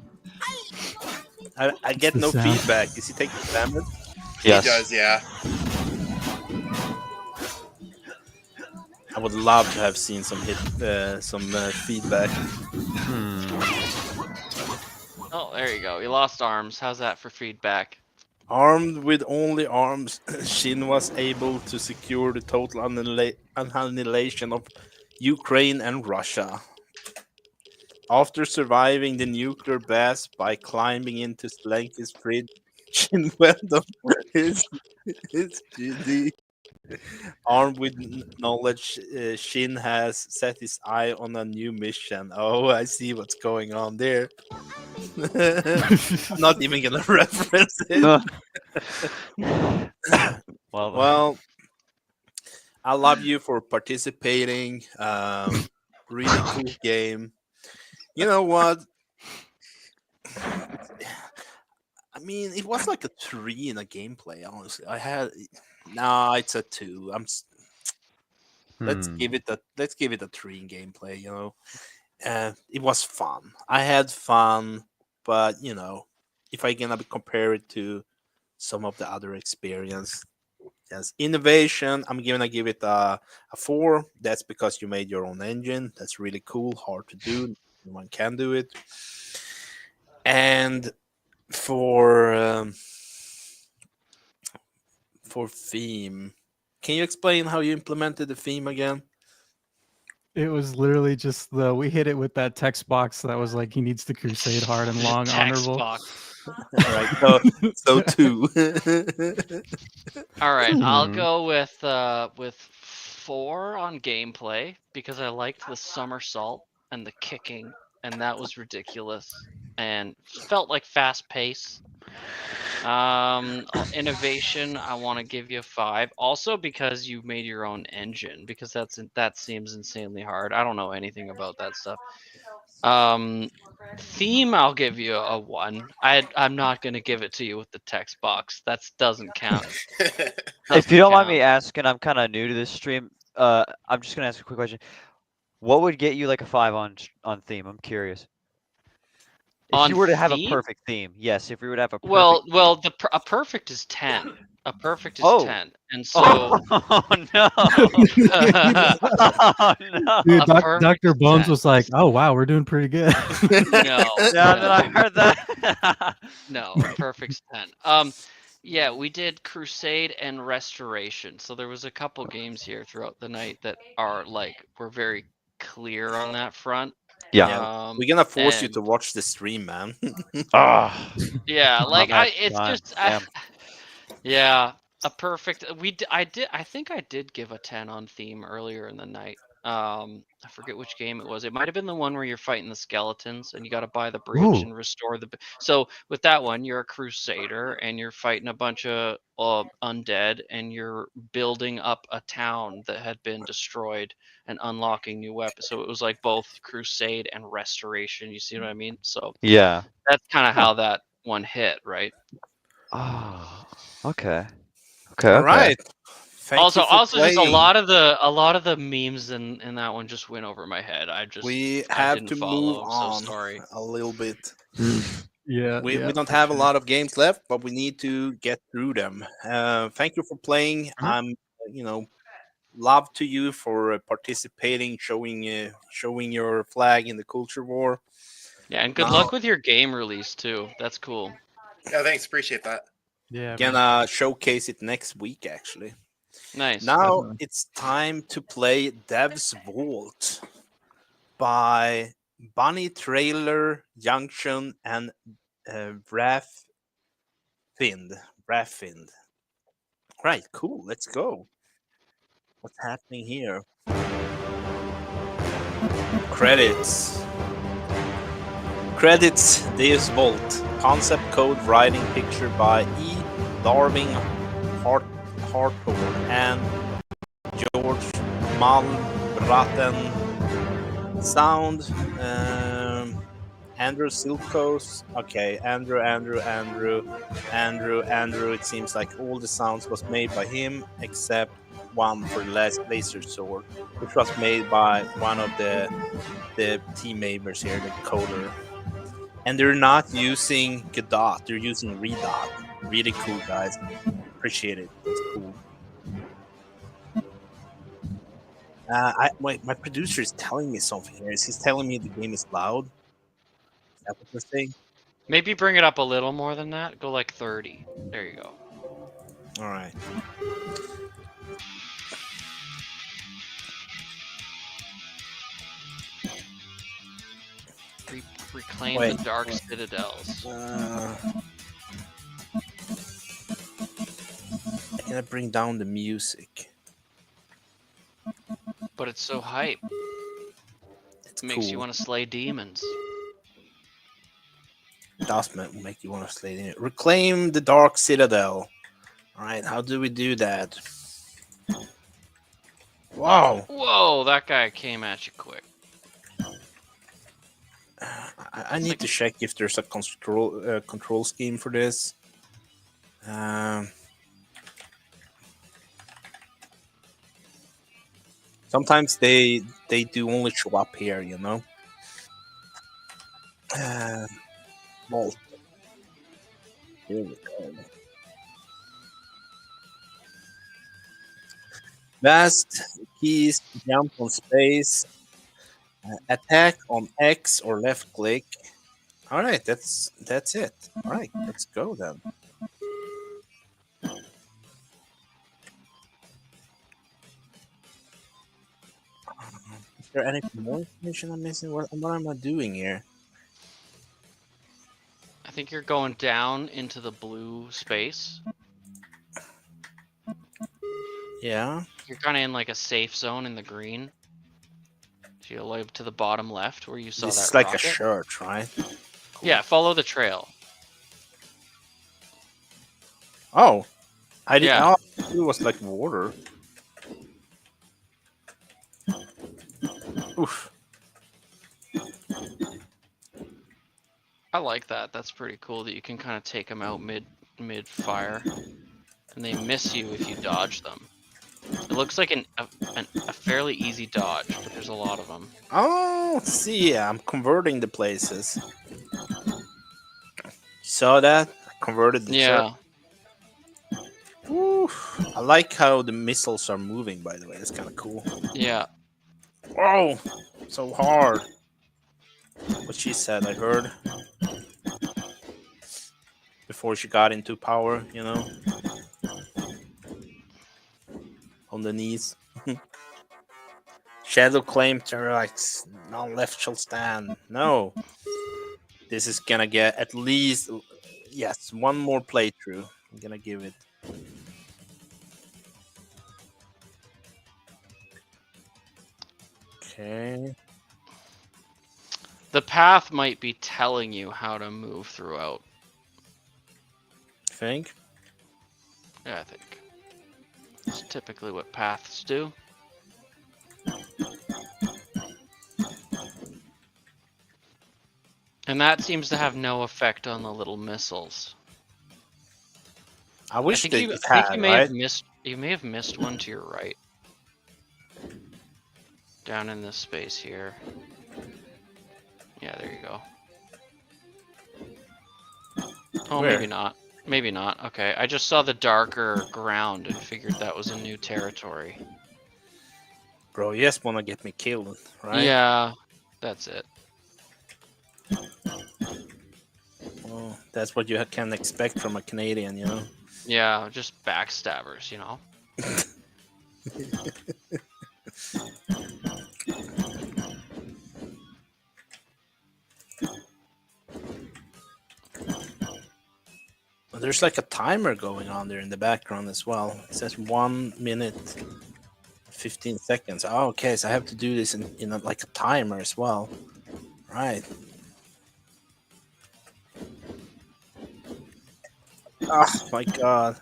I get the no sound. feedback. Is he taking damage? Yes. He does, yeah. I would love to have seen some feedback. Oh, there you go. You lost arms. How's that for feedback? Armed with only arms, Shin was able to secure the total annihilation of Ukraine and Russia. After surviving the nuclear blast by climbing into Slenky's fridge, Shin went on his GD. Armed with knowledge, Shin has set his eye on a new mission. Oh, I see what's going on there. I'm not even gonna reference it. Well, Well, I love you for participating. Really cool game. You know what? I mean, it was like a 3 in a gameplay. Honestly, I had. Nah, it's a 2. Let's give it a 3 in gameplay. It was fun. I had fun, but if I gonna compare it to some of the other experience, yes, innovation, I'm gonna give it a 4. That's because you made your own engine. That's really cool. Hard to do. No one can do it. And for theme, can you explain how you implemented the theme again? It was literally just we hit it with that text box that was like he needs to crusade hard and long, honorable. All right, so 2. All right, I'll go with 4 on gameplay because I liked the somersault and the kicking, and that was ridiculous and felt like fast pace. Innovation, I want to give you a 5. Also because you made your own engine, because that seems insanely hard. I don't know anything about that stuff. Theme, I'll give you a 1. I'm not gonna give it to you with the text box. That doesn't count. If you don't mind me asking, I'm kind of new to this stream. I'm just gonna ask a quick question. What would get you like a 5 on theme? I'm curious. If you were to have a perfect theme, yes. If you were to have a perfect well, a perfect is 10. A perfect is 10, and so. Oh no! Oh, no! Dude, Dr. Bones was like, "Oh wow, we're doing pretty good." No. Now that I heard that. No, perfect's 10. Yeah, we did Crusade and Restoration. So there was a couple games here throughout the night that were very clear on that front. Yeah, we're gonna force you and- to watch the stream, man. Yeah, like it's time. just yeah, a perfect. I think I did give a 10 on theme earlier in the night. I forget which game it was. It might have been the one where you're fighting the skeletons and you got to buy the bridge and restore the. So with that one, you're a crusader and you're fighting a bunch of undead and you're building up a town that had been destroyed and unlocking new weapons. So it was like both crusade and restoration. You see what I mean? So Yeah. that's kind of how that one hit, right? Oh, okay. Okay. All okay. right. Thank you for Also, just a playing. lot of the memes in that one just went over my head. I have didn't to follow. move I'm on so sorry. a little bit. Yeah, we don't have a lot of games left, but we need to get through them. Thank you for playing. I'm, love to you for participating, showing your flag in the culture war. Yeah, and good luck with your game release too. That's cool. Yeah, thanks. Appreciate that. Yeah, Gonna showcase it next week, actually. Nice. Now it's time to play Dev's Vault by Bunny Trailer Junction and Rafind. Right, cool. Let's go. What's happening here? Credits. Deus Vault. Concept code writing picture by E. Darwin Hartor and George Malbraten. Sound. Andrew Silkos. Okay, Andrew. It seems like all the sounds was made by him except one for the last laser sword, which was made by one of the team members here, the coder. And they're not using Godot, they're using Redot. Really cool, guys. Appreciate it. It's cool. Wait, my producer is telling me something here. He's telling me the game is loud. Is that what you're saying? Maybe bring it up a little more than that. Go like 30. There you go. All right. Reclaim the dark citadels. I gotta bring down the music. But it's so hype. It makes you want to slay demons. Does make you want to slay demons. Reclaim the dark citadel. All right, how do we do that? Wow. Whoa, that guy came at you quick. I need to check if there's a control scheme for this. Sometimes they do only show up here, you know. Vault. Here we go. Vast keys, jump on space, attack on X or left click. All right, that's it. All right, let's go then. Is there any more information I'm missing? What am I doing here? I think you're going down into the blue space. Yeah. You're kind of in like a safe zone in the green. So you'll live to the bottom left where you saw This that is like rocket. a church, right? Yeah, follow the trail. Oh, I did. Yeah. Oh, it was like water. Oof. I like that. That's pretty cool that you can kind of take them out mid fire, and they miss you if you dodge them. It looks like a fairly easy dodge, but there's a lot of them. Oh, see, yeah, I'm converting the places. Saw that? I converted the church. Yeah. Oof. I like how the missiles are moving. By the way, it's kind of cool. Yeah. Oh, so hard. What she said, I heard before she got into power. You know, on the knees. Shadow claim to rights. None left shall stand. No. This is gonna get at least, yes, one more playthrough. I'm gonna give it. Okay. The path might be telling you how to move throughout. Think? Yeah, I think. It's typically what paths do. And that seems to have no effect on the little missiles. I wish think they you, it I think had, you may right? have missed. You may have missed one to your right. Down in this space here. Yeah, there you go. Oh, Where? maybe not. Maybe not. Okay, I just saw the darker ground and figured that was a new territory. Bro, you just wanna get me killed, right? Yeah, that's it. Well, that's what you can expect from a Canadian, you know? Yeah, just backstabbers, you know? There's like a timer going on there in the background as well. It says 1 minute 15 seconds. Oh, okay, so I have to do this in like a timer as well. Right. Oh my god.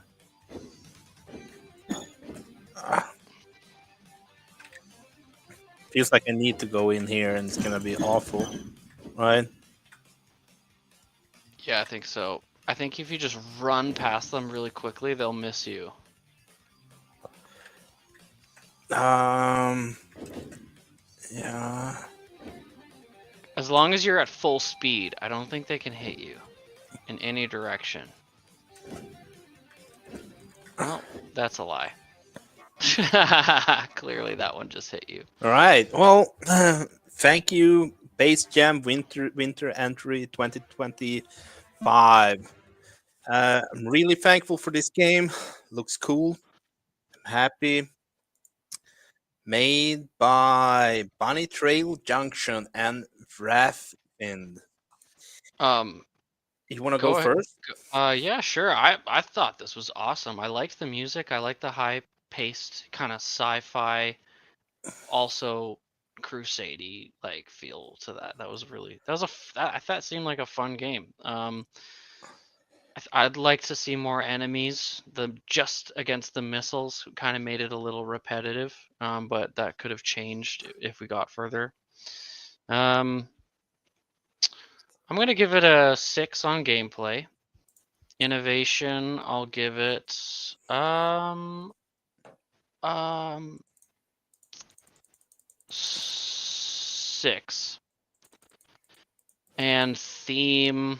Ah. Feels like I need to go in here and it's gonna be awful. Right? Yeah, I think so. I think if you just run past them really quickly, they'll miss you. Yeah. As long as you're at full speed, I don't think they can hit you in any direction. Well, that's a lie. Clearly that one just hit you. All right. Well, thank you, Base Jam Winter Entry 2025. I'm really thankful for this game. Looks cool. I'm happy. Made by Bunny Trail Junction and Wrathwind. You want to go Go ahead. first? Yeah, sure. I thought this was awesome. I liked the music. I liked the high-paced kind of sci-fi, also crusade-y like feel to that. That was really that seemed like a fun game. I'd like to see more enemies. Just against the missiles kind of made it a little repetitive, but that could have changed if we got further. I'm gonna give it a 6 on gameplay. Innovation, I'll give it 6. And theme,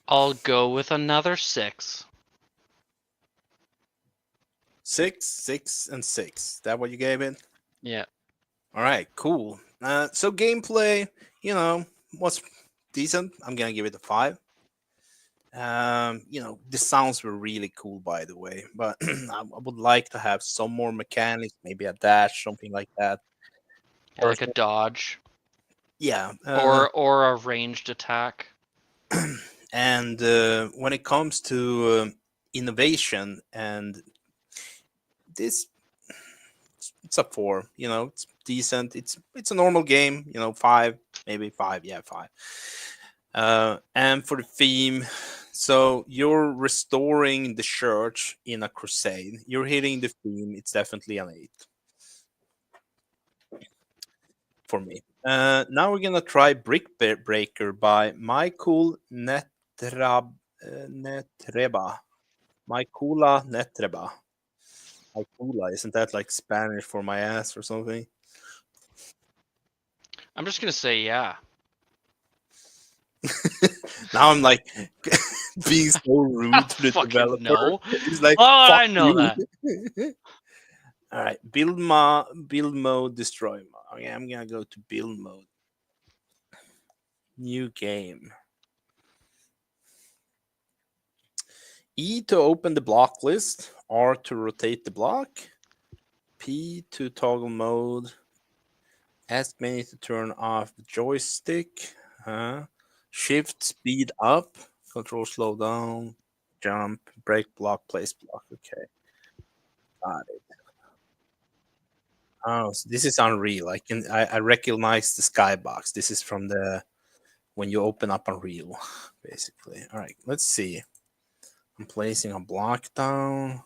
I'll go with another 6. 6, 6, and 6. That what you gave it? Yeah. All right, cool. So gameplay, was decent. I'm gonna give it a 5. The sounds were really cool, by the way, but I would like to have some more mechanics, maybe a dash, something like that. Yeah, like a dodge. Yeah. Or a ranged attack. And when it comes to innovation, and this, it's a 4. It's decent. It's a normal game. 5, maybe 5. Yeah, 5. And for the theme, so you're restoring the church in a crusade. You're hitting the theme. It's definitely an 8 for me. Now we're gonna try Brick Breaker by Michael Netreba. Michaela Netreba. Michaela, isn't that like Spanish for my ass or something? I'm just gonna say yeah. Now I'm like being so rude to the developer. No. He's like, oh, fuck I know you. that. All right, build mode, destroy mode. Okay, I'm gonna go to build mode. New game. E to open the block list, R to rotate the block, P to toggle mode, ask menu to turn off the joystick, shift speed up, control slow down, jump, break block, place block. Okay, got it. Oh, so this is Unreal. I recognize the skybox. This is from the when you open up Unreal, basically. All right, let's see. I'm placing a block down.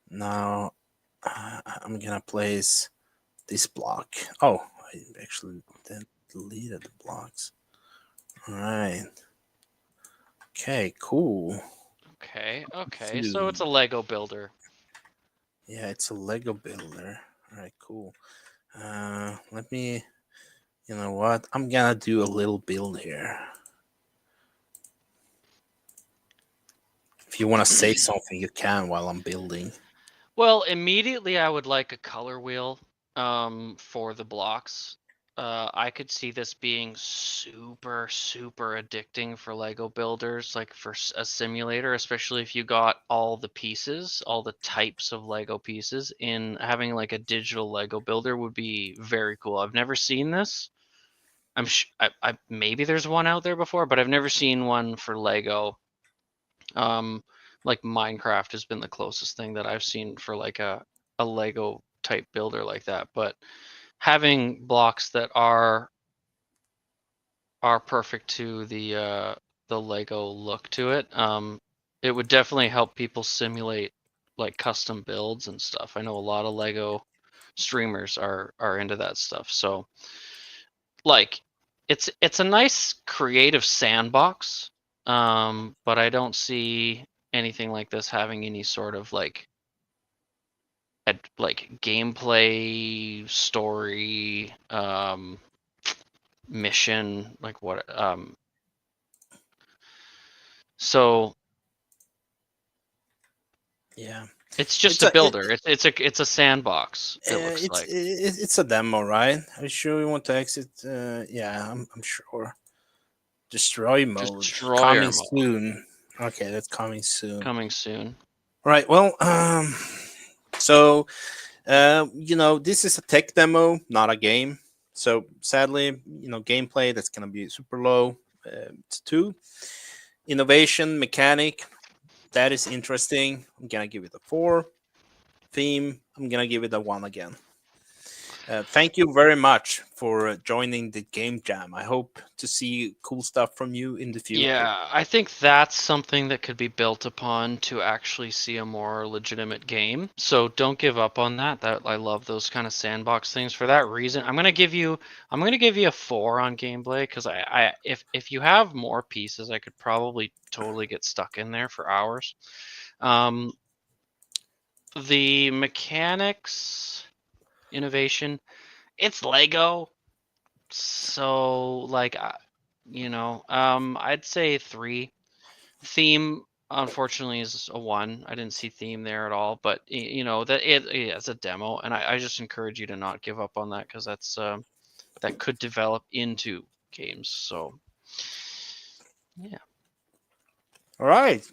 Now I'm gonna place this block. Oh, I actually deleted the blocks. All right. Okay, cool. Okay. So it's a Lego builder. Yeah, it's a Lego builder. All right, cool. Let me. You know what? I'm gonna do a little build here. If you want to say something, you can while I'm building. Well, immediately I would like a color wheel for the blocks. I could see this being super addicting for Lego builders, like for a simulator, especially if you got all the pieces, all the types of Lego pieces. In having like a digital Lego builder would be very cool. I've never seen this. I maybe there's one out there before, but I've never seen one for Lego. Like Minecraft has been the closest thing that I've seen for like a Lego type builder like that. But having blocks that are perfect to the Lego look to it, it would definitely help people simulate like custom builds and stuff. I know a lot of Lego streamers are into that stuff. So like it's a nice creative sandbox, but I don't see anything like this having any sort of like gameplay story, mission, like what so yeah, it's just a builder. It's a sandbox. It looks like it's a demo, right? Are you sure you want to exit? Yeah, I'm sure. Destroy mode Destroyer coming mode. soon. Okay, that's coming soon. Coming soon. Right. Well, so this is a tech demo, not a game. So sadly, gameplay that's gonna be super low. It's 2. Innovation mechanic, that is interesting. I'm gonna give it a 4. Theme, I'm gonna give it a 1 again. Thank you very much for joining the game jam. I hope to see cool stuff from you in the future. Yeah, I think that's something that could be built upon to actually see a more legitimate game. So don't give up on that. I love those kind of sandbox things. For that reason, I'm gonna give you a 4 on gameplay because if you have more pieces, I could probably totally get stuck in there for hours. The mechanics, innovation, it's Lego, so like I'd say 3. Theme, unfortunately, is a 1. I didn't see theme there at all, but that it's a demo, and I just encourage you to not give up on that because that could develop into games. So yeah, All right.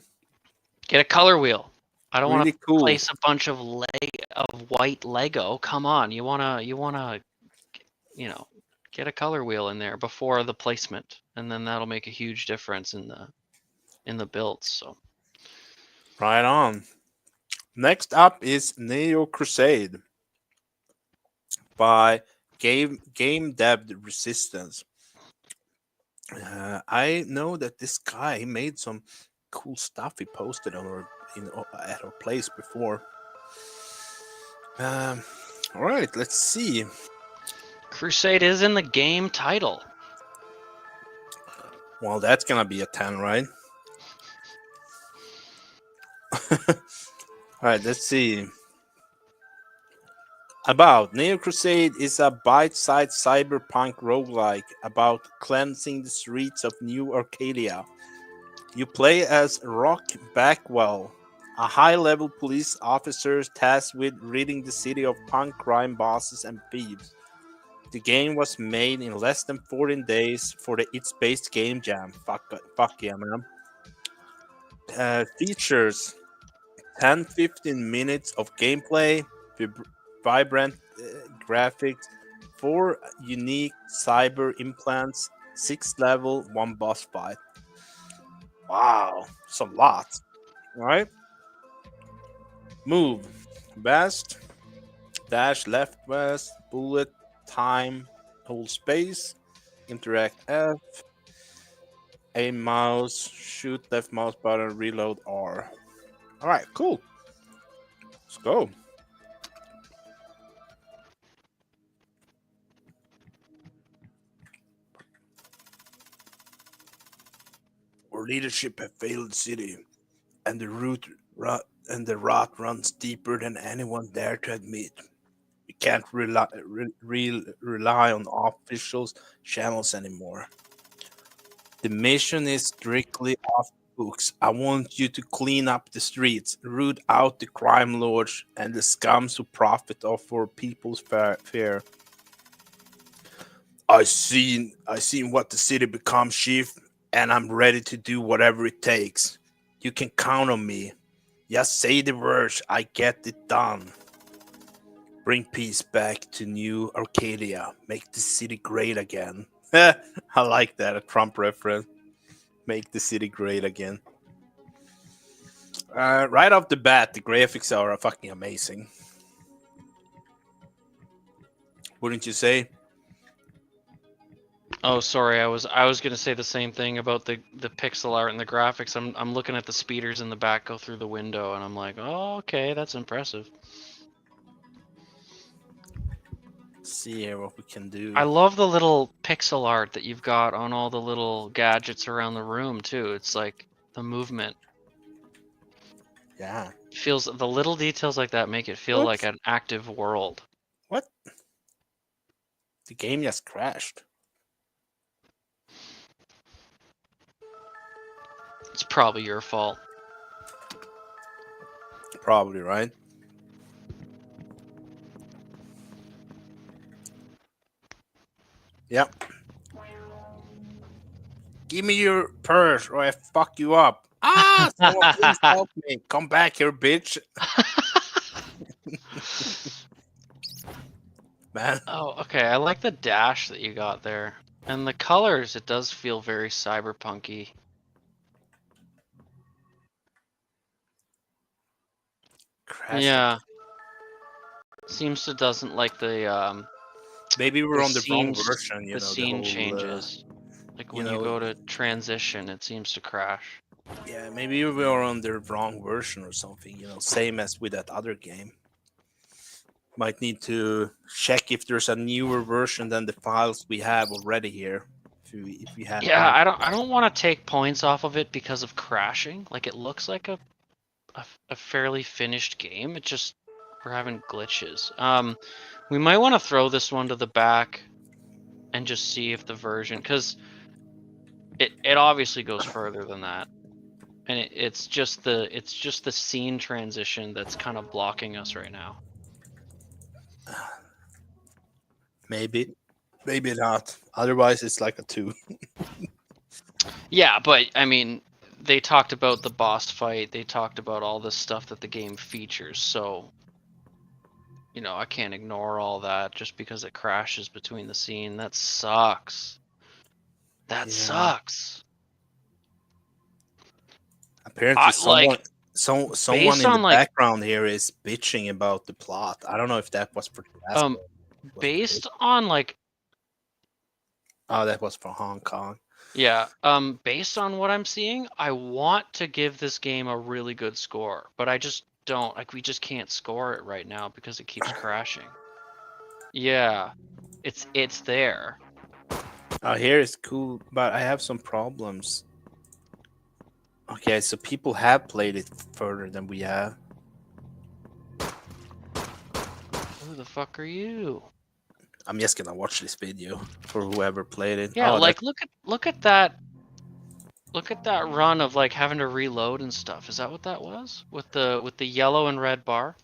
get a color wheel. I don't want Really to cool. place a bunch of white Lego. Come on, you wanna get a color wheel in there before the placement, and then that'll make a huge difference in the builds. So Right on. Next up is Neo Crusade by Game Dev Resistance. I know that this guy he made some cool stuff. He posted on at our place before. All right, let's see. Crusade is in the game title. Well, that's gonna be a 10, right? All right, let's see. About Neo Crusade is a bite-sized cyberpunk roguelike about cleansing the streets of New Arcadia. You play as Rock Backwell, a high-level police officer tasked with ridding the city of punk crime bosses and thieves. The game was made in less than 14 days for the It's Based Game Jam. Fuck yeah, man. Features 10-15 minutes of gameplay, vibrant graphics, 4 unique cyber implants, 6 level, 1 boss fight. Wow, it's a lot. Alright. Move. Best. Dash left west. Bullet. Time. Hold space. Interact F. Aim mouse. Shoot left mouse button. Reload R. Alright, cool. Let's go. Our leadership have failed the city, and the rot runs deeper than anyone dare to admit. We can't rely on officials' channels anymore. The mission is strictly off books. I want you to clean up the streets, root out the crime lords and the scums who profit off our people's fare. I seen what the city becomes, chief, and I'm ready to do whatever it takes. You can count on me. Just say the words, I get it done. Bring peace back to New Arcadia. Make the city great again. I like that, a Trump reference. Make the city great again. Right off the bat, the graphics are fucking amazing. Wouldn't you say? Oh, sorry. I was gonna say the same thing about the pixel art and the graphics. I'm looking at the speeders in the back go through the window, and I'm like, oh, okay, that's impressive. Let's see here what we can do. I love the little pixel art that you've got on all the little gadgets around the room too. It's like the movement. Yeah. Feels the little details like that make it feel What? like an active world. What? The game just crashed. It's probably your fault. Probably, right? Yep. Give me your purse or I fuck you up. Ah, someone please help me. Come back here, bitch. Man. Oh, okay. I like the dash that you got there. And the colors, it does feel very cyberpunky. Crash. Yeah. Seems to doesn't like the Maybe we're on the wrong scenes- version. The scene changes. Like when you go to transition, it seems to crash. Yeah, maybe we are on the wrong version or something. Same as with that other game. Might need to check if there's a newer version than the files we have already here. If we have. Yeah, I don't want to take points off of it because of crashing. Like it looks like a fairly finished game. It just we're having glitches. We might want to throw this one to the back and just see if the version, because it obviously goes further than that, and it's just the scene transition that's kind of blocking us right now. Maybe not. Otherwise, it's like a 2. Yeah, but I mean, they talked about the boss fight. They talked about all this stuff that the game features. So, I can't ignore all that just because it crashes between the scene. That sucks. That sucks. Apparently, someone in the on background here is bitching about the plot. I don't know if that was for the last one. Based on Oh, that was for Hong Kong. Yeah, based on what I'm seeing, I want to give this game a really good score, but I just don't. We just can't score it right now because it keeps crashing. Yeah, it's there. Oh, here is cool, but I have some problems. Okay, so people have played it further than we have. Who the fuck are you? I'm just gonna watch this video for whoever played it. Yeah, look at that. Look at that run of having to reload and stuff. Is that what that was? With the yellow and red bar?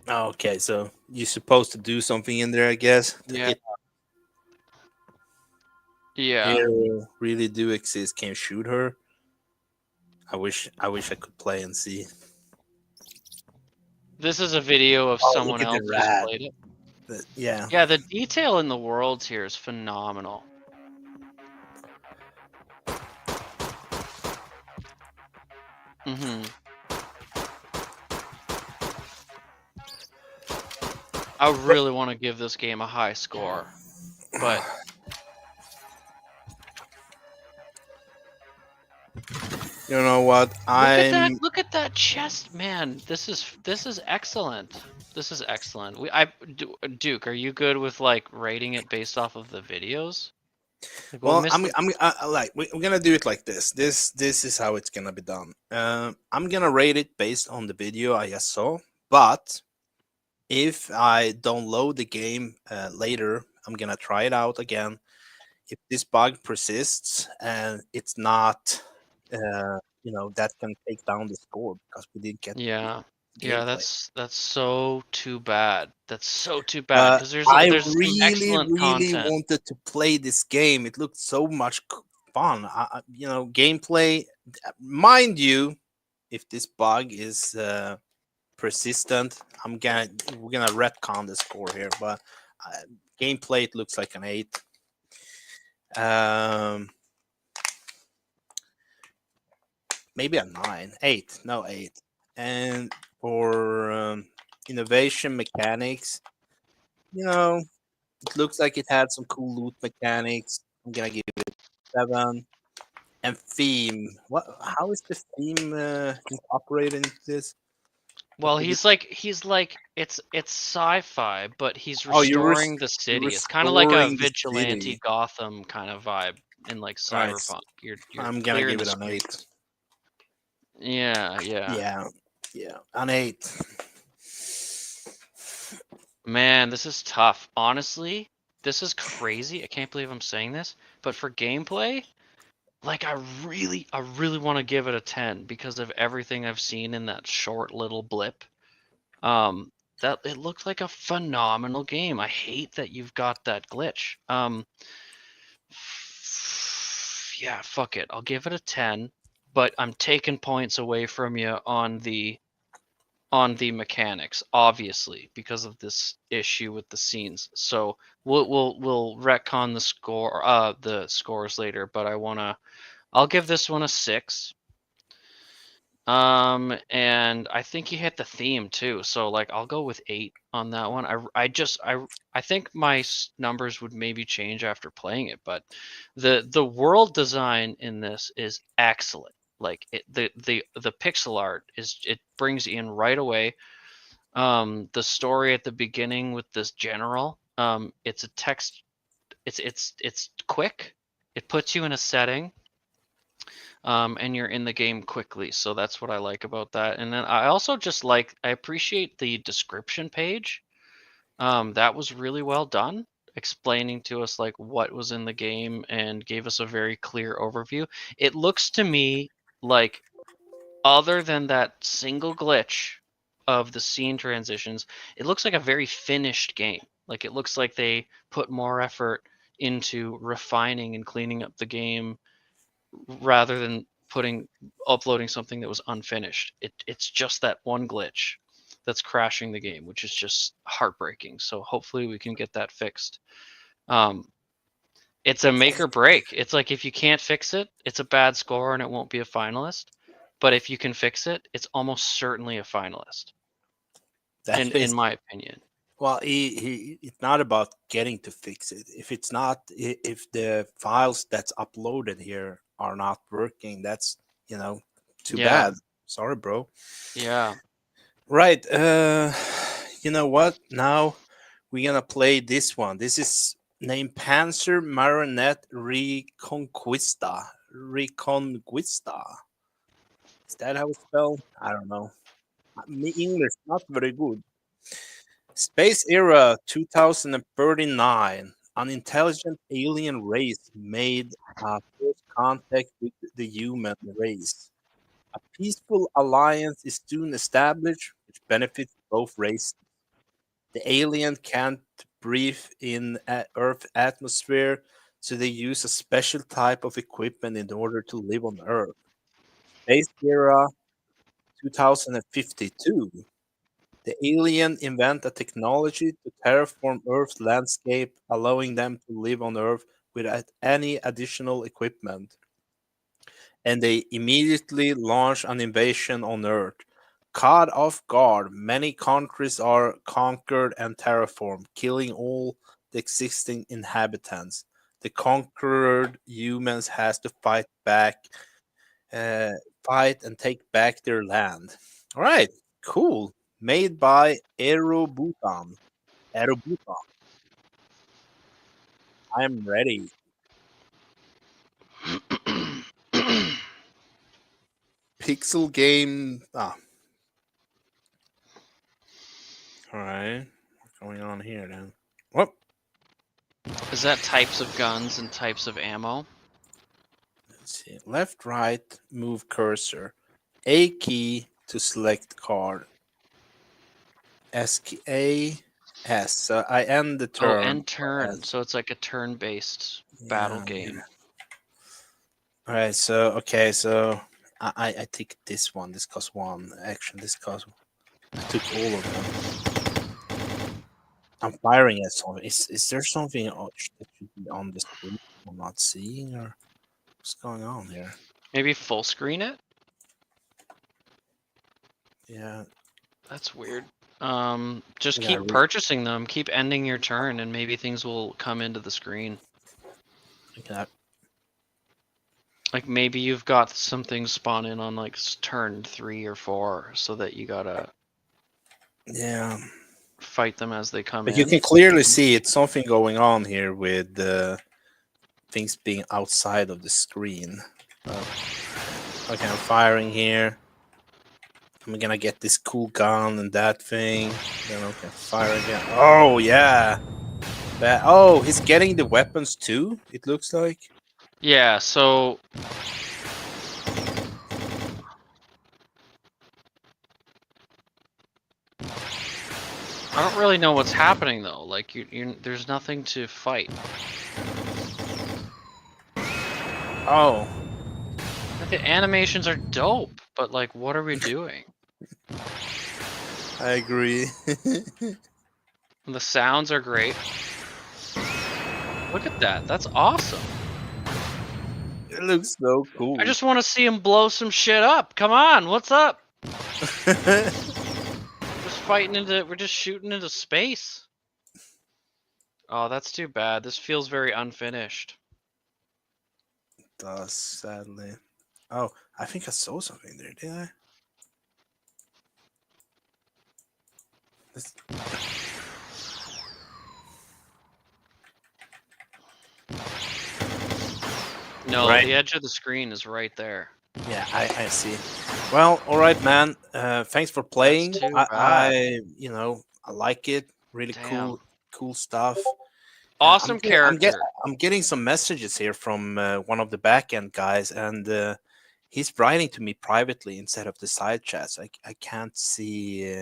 Okay, so you're supposed to do something in there, I guess. Yeah. Yeah. Hero really do exist. Can you shoot her? I wish I could play and see. This is a video of someone else who's played it. Yeah. Yeah, the detail in the worlds here is phenomenal. I really want to give this game a high score, but you know what? Look at that chest, man. This is excellent. This is excellent. Duke, are you good with rating it based off of the videos? Well, we're gonna do it like this. This is how it's gonna be done. I'm gonna rate it based on the video I just saw, but if I download the game later, I'm gonna try it out again. If this bug persists and it's not, that can take down the score because we didn't get. Yeah, that's so too bad. That's so too bad because there's some excellent content. Wanted to play this game. It looked so much fun. Gameplay. Mind you, if this bug is persistent, we're gonna retcon the score here. But gameplay, it looks like an 8. Maybe a 9, 8, no 8. And for innovation mechanics, it looks like it had some cool loot mechanics. I'm gonna give it 7. And theme, how is the theme incorporated into this? Well, he's like it's sci-fi, but he's restoring the city. It's kind of like a vigilante Gotham kind of vibe in cyberpunk. You're I'm gonna give it an 8. Yeah, an 8. Man, this is tough. Honestly, this is crazy. I can't believe I'm saying this, but for gameplay, I really want to give it a 10 because of everything I've seen in that short little blip. That it looked like a phenomenal game. I hate that you've got that glitch. Yeah, fuck it. I'll give it a 10, but I'm taking points away from you on the mechanics, obviously, because of this issue with the scenes. So we'll retcon the scores later, but I wanna I'll give this one a 6. And I think you hit the theme too, so like I'll go with 8 on that one. I think my numbers would maybe change after playing it, but the world design in this is excellent. Like the pixel art it brings you in right away. The story at the beginning with this general, it's a text. It's quick. It puts you in a setting. And you're in the game quickly. So that's what I like about that. And then I also just I appreciate the description page. That was really well done, explaining to us like what was in the game and gave us a very clear overview. It looks to me like, other than that single glitch of the scene transitions, it looks like a very finished game. Like it looks like they put more effort into refining and cleaning up the game rather than uploading something that was unfinished. It's just that one glitch that's crashing the game, which is just heartbreaking. So hopefully we can get that fixed. It's a make or break. It's like if you can't fix it, it's a bad score and it won't be a finalist. But if you can fix it, it's almost certainly a finalist. In my opinion. Well, it's not about getting to fix it. If it's not, if the files that's uploaded here are not working, that's, too bad. Sorry, bro. Yeah. Right. You know what? Now we're gonna play this one. This is named Panzer Marionette Reconquista. Reconquista. Is that how it's spelled? I don't know. My English not very good. Space era 2039. An intelligent alien race made first contact with the human race. A peaceful alliance is soon established, which benefits both races. The alien can't breathe in Earth atmosphere, so they use a special type of equipment in order to live on Earth. Space era 2052. The alien invent a technology to terraform Earth's landscape, allowing them to live on Earth without any additional equipment. And they immediately launch an invasion on Earth. Caught off guard, many countries are conquered and terraformed, killing all the existing inhabitants. The conquered humans has to fight and take back their land. All right, cool. Made by Aerobutan. Aerobutan. I'm ready. Pixel game. All right. What's going on here then? What? Is that types of guns and types of ammo? Let's see. Left, right, move cursor. A key to select card. A S. So I end the turn. Oh, end turn. So it's like a turn-based battle game. All right. So okay. So I take this one. This costs 1 action. This costs. I took all of them. I'm firing at something. Is there something that should be on the screen I'm not seeing, or what's going on here? Maybe full screen it? Yeah. That's weird. Just keep purchasing them. Keep ending your turn, and maybe things will come into the screen. Okay. Like maybe you've got some things spawn in on like turn 3 or 4, so that you gotta fight them as they come in. But you can clearly see it's something going on here with things being outside of the screen. Okay, I'm firing here. I'm gonna get this cool gun and that thing. Then okay, fire again. Oh yeah. Oh, he's getting the weapons too. It looks like. Yeah. So. I don't really know what's happening though. Like there's nothing to fight. Oh. The animations are dope, but like, what are we doing? I agree. The sounds are great. Look at that. That's awesome. It looks so cool. I just want to see him blow some shit up. Come on, what's up? We're just shooting into space. Oh, that's too bad. This feels very unfinished. It does, sadly. Oh, I think I saw something there, did I? No, Right. the edge of the screen is right there. Yeah, I see. Well, all right, man. Thanks for playing. too I like it. Really Damn. cool stuff. Awesome character. I'm getting some messages here from one of the backend guys, and he's writing to me privately instead of the side chats. I can't see.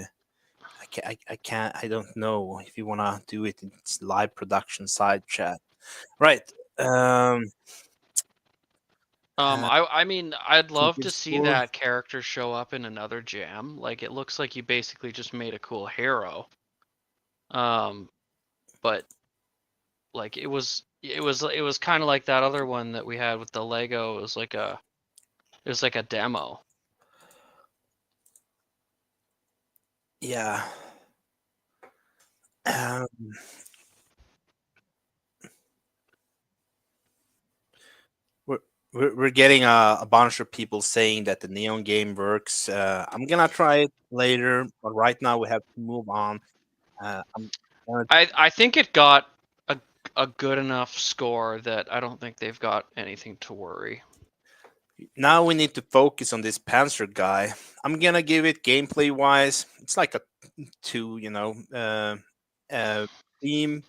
I can't. I don't know if you wanna do it in live production side chat. Right. I mean, I'd love give to see score? that character show up in another jam. Like, it looks like you basically just made a cool hero. But like it was kind of like that other one that we had with the Lego. It was like a demo. Yeah. We're getting a bunch of people saying that the Neon game works. I'm gonna try it later, but right now we have to move on. I'm gonna I think it got a good enough score that I don't think they've got anything to worry. Now we need to focus on this Panzer guy. I'm gonna give it gameplay wise. It's like a 2, theme,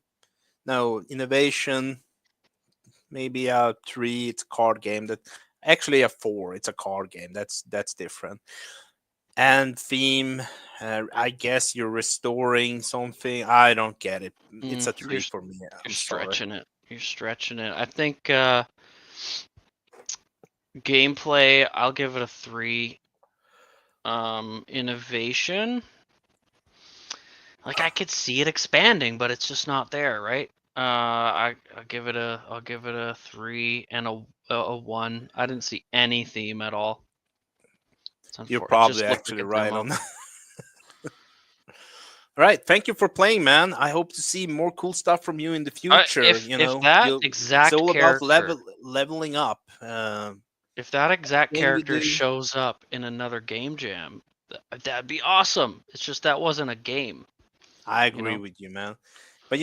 no innovation, maybe a 3. It's a card game. That actually a 4. It's a card game. That's different. And theme, I guess you're restoring something. I don't get it. It's a 3 for me. I'm stretching sorry. it. You're stretching it. I think gameplay, I'll give it a 3. Innovation, like I could see it expanding, but it's just not there, right? I'll give it a 3 and a 1. I didn't see any theme at all. You're It probably just looked actually like a right demo. on that. All right, thank you for playing, man. I hope to see more cool stuff from you in the future. If that exact it's all about character, leveling up. if that exact thing you character do. shows up in another game jam, that'd be awesome. It's just that wasn't a game. I agree with you, man. But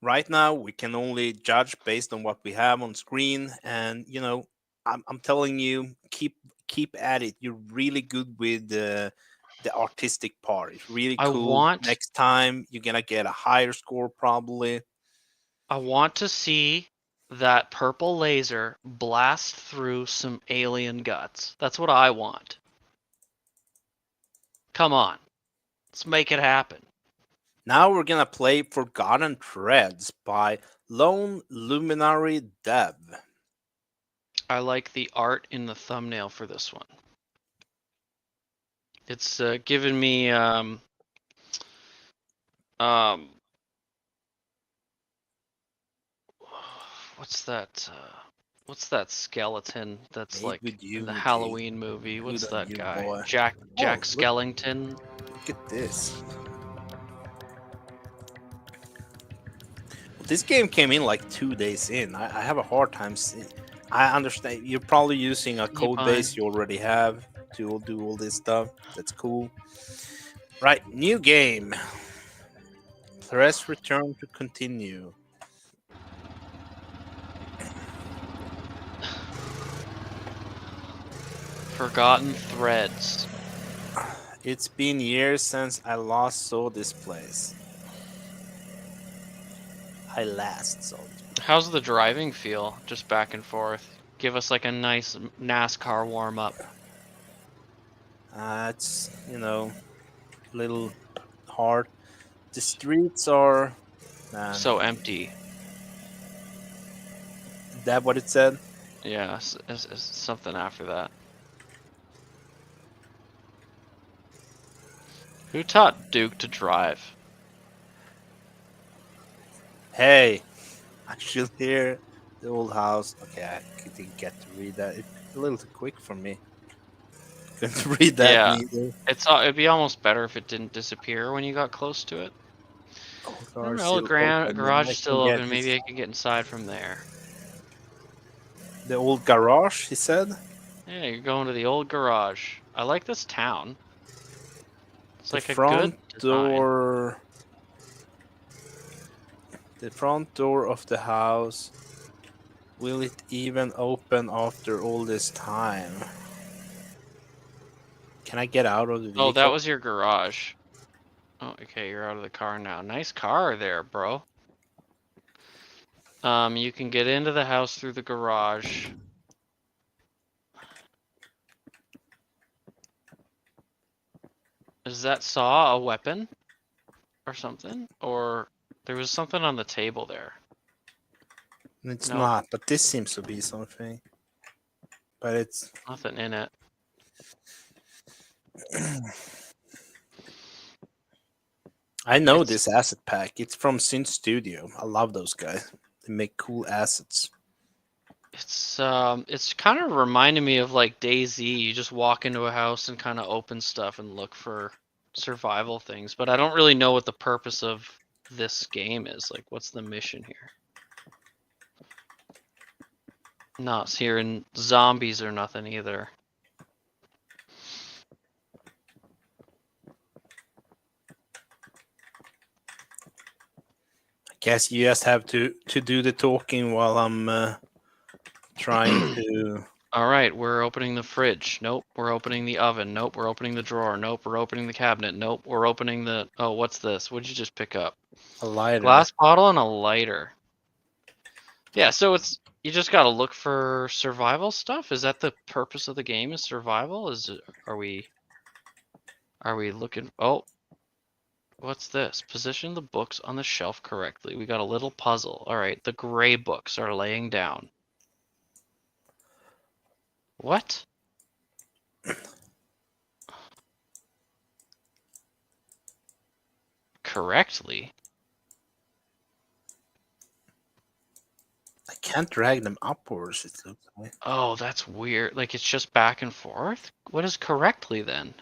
right now we can only judge based on what we have on screen, and I'm telling you, keep at it. You're really good with the artistic part. It's really cool. Next time you're gonna get a higher score probably. I want to see that purple laser blast through some alien guts. That's what I want. Come on. Let's make it happen. Now we're gonna play Forgotten Threads by Lone Luminary Dev. I like the art in the thumbnail for this one. It's given me what's that skeleton that's Made like with in the Unity. Halloween movie? Good What's on that you, guy? boy. Jack Look Skellington. at this. This game came in like 2 days in. I have a hard time seeing. I understand you're probably using a code base you already have to do all this stuff. That's cool. Right, new game. Press return to continue. Forgotten Threads. It's been years since I last saw this place. I last saw this. How's the driving feel? Just back and forth. Give us like a nice NASCAR warm up. It's a little hard. The streets are So empty. Is that what it said? Yeah, it's something after that. Who taught Duke to drive? Hey, I should hear The old house. Okay, I didn't get to read that. It's a little too quick for me. Couldn't read that Yeah, neither. it'd be almost better if it didn't disappear when you got close to it. Old I don't garage know. still open. Then Garage I is can still get open. Maybe I can get inside from there. the old garage. He said. Yeah, you're going to the old garage. I like this town. It's The like a good front design. door. The front door of the house. Will it even open after all this time? Can I get out of the Oh, that vehicle? was your garage. Oh, okay, you're out of the car now. Nice car there, bro. You can get into the house through the garage. Is that saw a weapon or something? Or there was something on the table there. It's Nope. not, but this seems to be something. But it's Nothing in it. I know this asset pack. It's from Synth Studio. I love those guys. They make cool assets. It's kind of reminding me of like DayZ. You just walk into a house and kind of open stuff and look for survival things. But I don't really know what the purpose of this game is. Like, what's the mission here? Not hearing zombies or nothing either. I guess you just have to do the talking while I'm trying to. All right, we're opening the fridge. Nope, we're opening the oven. Nope, we're opening the drawer. Nope, we're opening the cabinet. Nope, we're opening the. Oh, what's this? What did you just pick up? A lighter. Glass bottle and a lighter. Yeah, so it's you just got to look for survival stuff. Is that the purpose of the game? Is survival? Are we looking? Oh, what's this? Position the books on the shelf correctly. We got a little puzzle. All right, the gray books are laying down. What? Correctly? I can't drag them upwards. It looks like. Oh, that's weird. Like it's just back and forth? What is correctly then?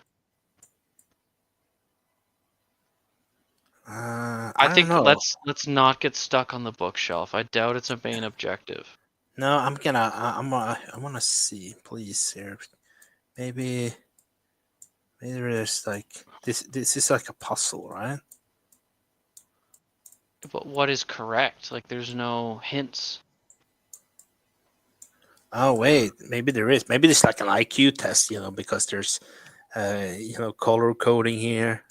I think don't know. let's not get stuck on the bookshelf. I doubt it's a main objective. No, I'm gonna. I wanna see, please, here. Maybe there's like this. This is like a puzzle, right? But what is correct? Like there's no hints. Oh wait, maybe there is. Maybe it's like an IQ test, because there's, color coding here.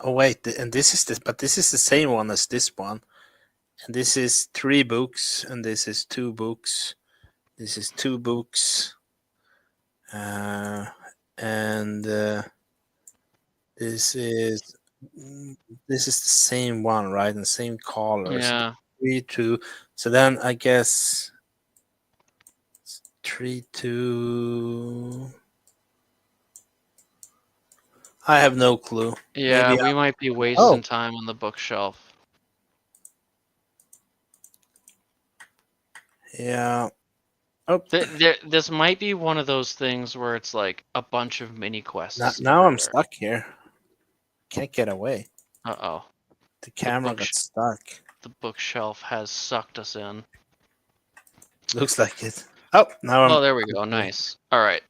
Oh wait, and this is but this is the same one as this one, and this is 3 books, and this is 2 books. This is 2 books, and this is the same one, right? And same color. Yeah. So 3, 2. So then I guess 3, 2. I have no clue. Yeah, Maybe we might be wasting time on the bookshelf. Yeah. Oh. This might be one of those things where it's like a bunch of mini quests. Now I'm stuck here. Can't get away. Uh-oh. The camera got stuck. The bookshelf has sucked us in. Looks like it. Oh, now I'm. Oh, there we go. Nice. All right.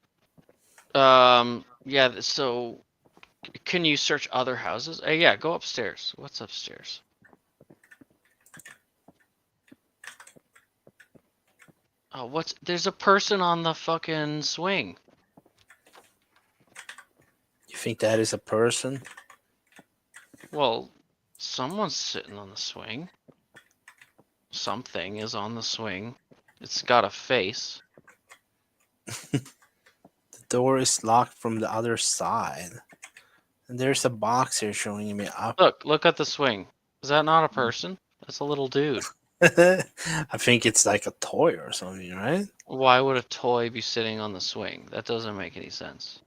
Yeah, so can you search other houses? Yeah, go upstairs. What's upstairs? Oh, there's a person on the fucking swing. You think that is a person? Well, someone's sitting on the swing. Something is on the swing. It's got a face. The door is locked from the other side. And there's a box here showing me up. Look at the swing. Is that not a person? That's a little dude. I think it's like a toy or something, right? Why would a toy be sitting on the swing? That doesn't make any sense.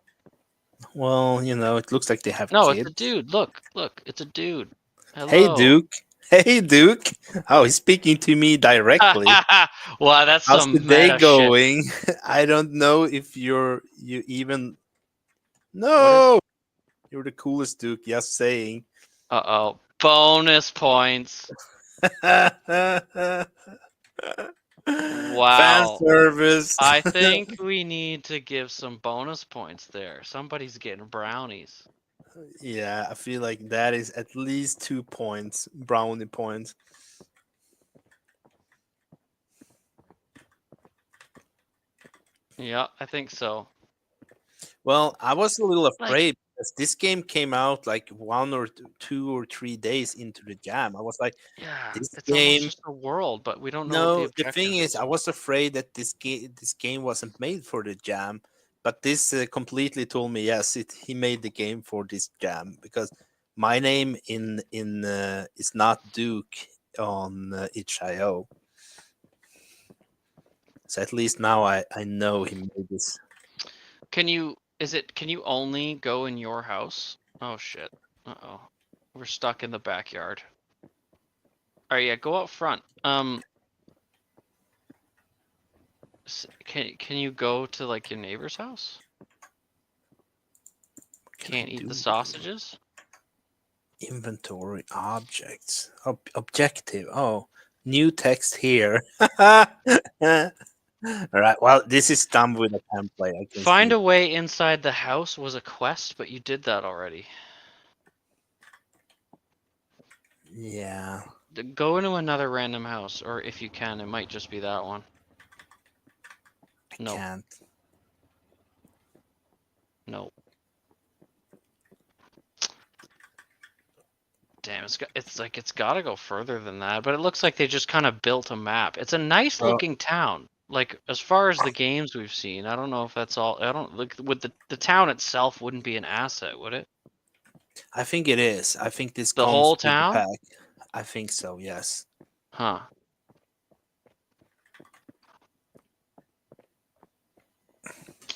Well, you know, it looks like they have No, it's a kids. dude. Look, it's a dude. Hey, Hello. Duke. Hey, Duke. Oh, he's speaking to me directly. Wow, that's How's some the day meta shit. going? I don't know if you even. No, you're the coolest, Duke. Just saying. Uh-oh. Bonus points. Fan Wow. service. I think we need to give some bonus points there. Somebody's getting brownies. Yeah, I feel like that is at least 2 points, brownie points. Yeah, I think so. Well, I was a little Like- afraid because this game came out like 1 or 2 or 3 days into the jam. I was like, Yeah, this it's almost game. just a world, but we don't know what the No, the objective thing is, is. I was afraid that this game wasn't made for the jam, but this completely told me yes, he made the game for this jam because my name in is not Duke on itch.io. So at least now I know he made this. Can you only go in your house? Oh shit. Uh-oh. We're stuck in the backyard. Alright, yeah, go out front. Can you go to like your neighbor's house? Can't eat the sausages? Inventory objects. Objective. Oh, new text here. All right. Well, this is done with a template. I can Find see. a way inside the house was a quest, but you did that already. Yeah. Go into another random house, or if you can, it might just be that one. No. Can't. No. Damn, it's gotta go further than that, but it looks like they just kind of built a map. It's a nice looking town. Like as far as the games we've seen, I don't know if that's all. I don't like with the town itself wouldn't be an asset, would it? I think it is. I think this The comes whole with the town? pack. I think so. Yes. Huh.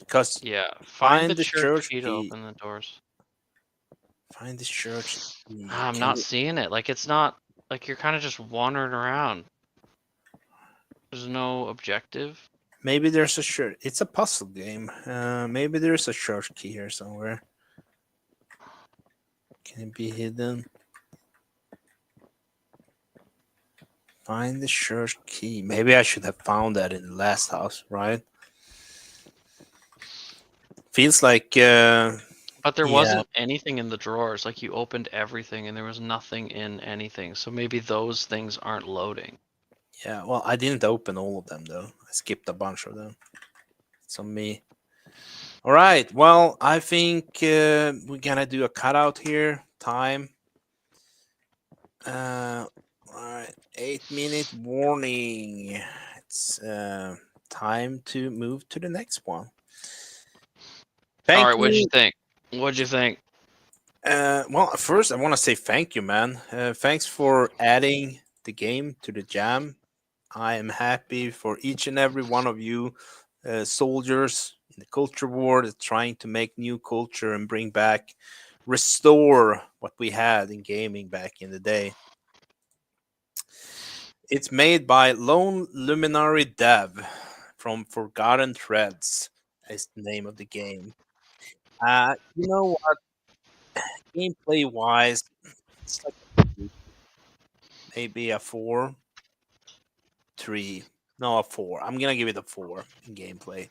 Because yeah, find the church key to key. open the doors. Find the church key. I'm Can not we- seeing it. Like it's not like you're kind of just wandering around. There's no objective. Maybe there's a church. It's a puzzle game. Maybe there's a church key here somewhere. Can it be hidden? Find the church key. Maybe I should have found that in the last house, right? Feels like. But there yeah. wasn't anything in the drawers. Like you opened everything and there was nothing in anything. So maybe those things aren't loading. Yeah, well, I didn't open all of them though. I skipped a bunch of them. It's on me. All right. Well, I think we're gonna do a cutout here. Time. All right. 8-minute warning. It's time to move to the next one. All right, what'd you think? What'd you think? Well, first I want to say thank you, man. Thanks for adding the game to the jam. I am happy for each and every one of you soldiers in the culture war that's trying to make new culture and bring back, restore what we had in gaming back in the day. It's made by Lone Luminary Dev from Forgotten Threads, is the name of the game. You know what? Gameplay wise, it's like maybe a 4, 3. No, a 4. I'm gonna give it a 4 in gameplay.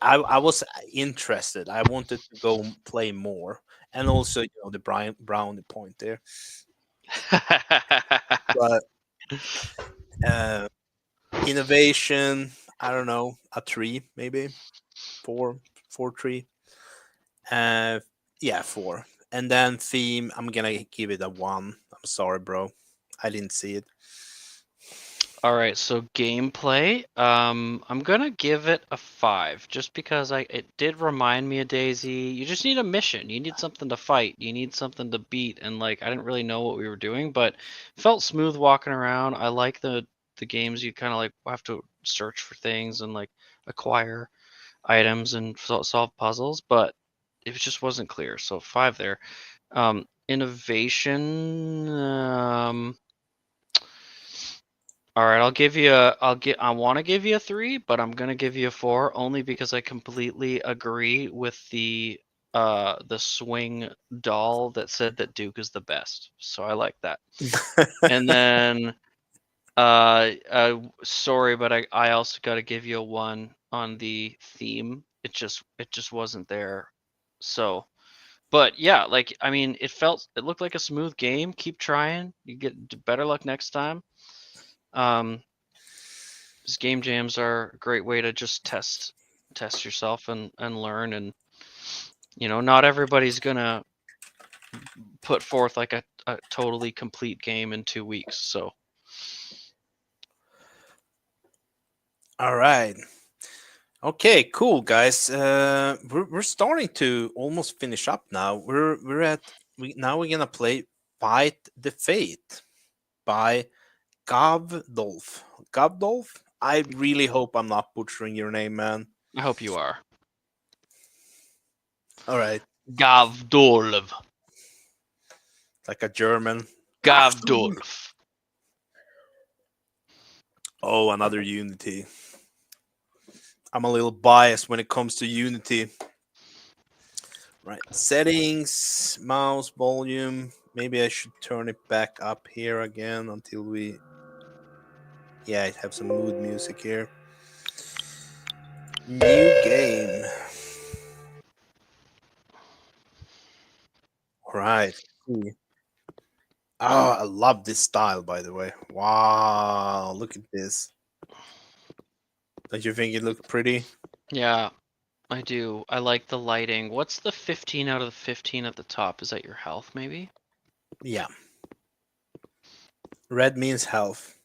I was interested. I wanted to go play more, and also the Brownie point there. But innovation, I don't know, a 3 maybe, 4, 3. Yeah, 4. And then theme, I'm gonna give it a 1. I'm sorry, bro, I didn't see it. All right, so gameplay, I'm gonna give it a 5, just because it did remind me of Daisy. You just need a mission. You need something to fight. You need something to beat, and like I didn't really know what we were doing, but felt smooth walking around. I like the games you kind of like have to search for things and like acquire items and solve puzzles, but it just wasn't clear. So 5 there. Innovation. All right, I'll give you a. I want to give you a 3, but I'm gonna give you a 4 only because I completely agree with the swing doll that said that Duke is the best. So I like that. And then sorry, but I also got to give you a 1 on the theme. It just wasn't there. So, but yeah, like I mean, it looked like a smooth game. Keep trying. You get better luck next time. Um, game jams are a great way to just test yourself and learn, and not everybody's gonna put forth like a totally complete game in 2 weeks. So All right. Okay, cool, guys. We're starting to almost finish up now. We're gonna play Fight the Fate by Gavdolf. Gavdolf? I really hope I'm not butchering your name, man. I hope you are. All right. Gavdolf. Like a German. Gavdolf. Oh, another Unity. I'm a little biased when it comes to Unity. Right. Settings, mouse volume. Maybe I should turn it back up here again until we. Yeah, I have some mood music here. New game. All right. Cool. Oh, I love this style, by the way. Wow, look at this. Don't you think it looks pretty? Yeah, I do. I like the lighting. What's the 15 out of the 15 at the top? Is that your health, maybe? Yeah. Red means health.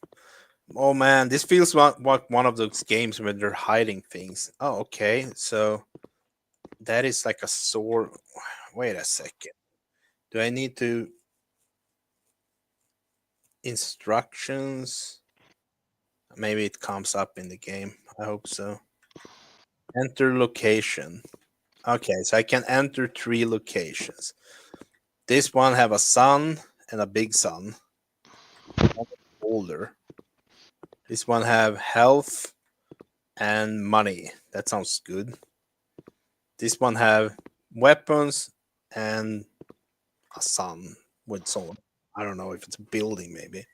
Oh man, this feels like one of those games where they're hiding things. Oh, okay. So that is like a sword. Wait a second. Do I need to instructions? Maybe it comes up in the game. I hope so. Enter location. Okay, so I can enter 3 locations. This one have a sun and a big sun. Older. This one have health and money. That sounds good. This one have weapons and a sun with someone. I don't know if it's a building, maybe.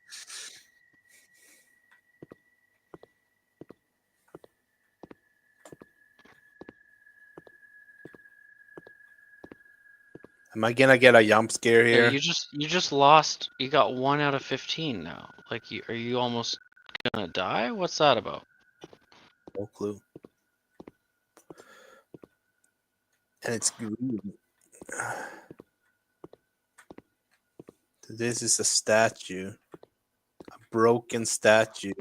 Am I gonna get a jump scare Yeah, here? you just lost. You got 1 out of 15 now. Like, are you almost gonna die? What's that about? No clue. And it's green. This is a statue, a broken statue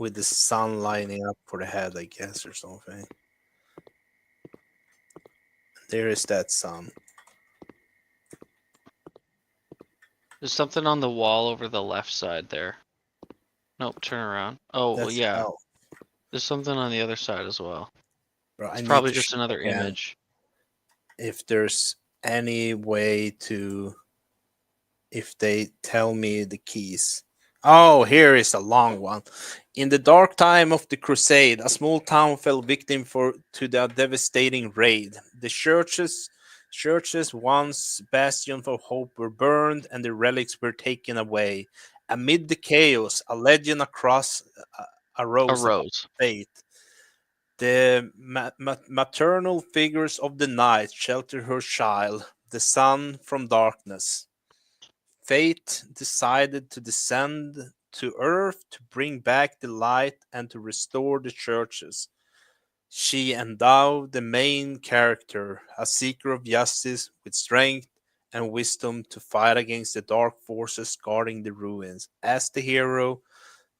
with the sun lining up for the head, I guess, or something. There is that sun. There's something on the wall over the left side there. Nope, turn around. Oh, well, That's yeah. hell. There's something on the other side as well. Bro, I It's need probably to just check another again image. if there's any way to, if they tell me the keys. Oh, here is a long one. In the dark time of the crusade, a small town fell victim to the devastating raid. The churches once bastion of hope were burned and the relics were taken away. Amid the chaos, a legend across arose about fate. The maternal figures of the night shelter her child, the sun from darkness. Fate decided to descend to earth to bring back the light and to restore the churches. She endowed the main character, a seeker of justice, with strength and wisdom to fight against the dark forces guarding the ruins. As the hero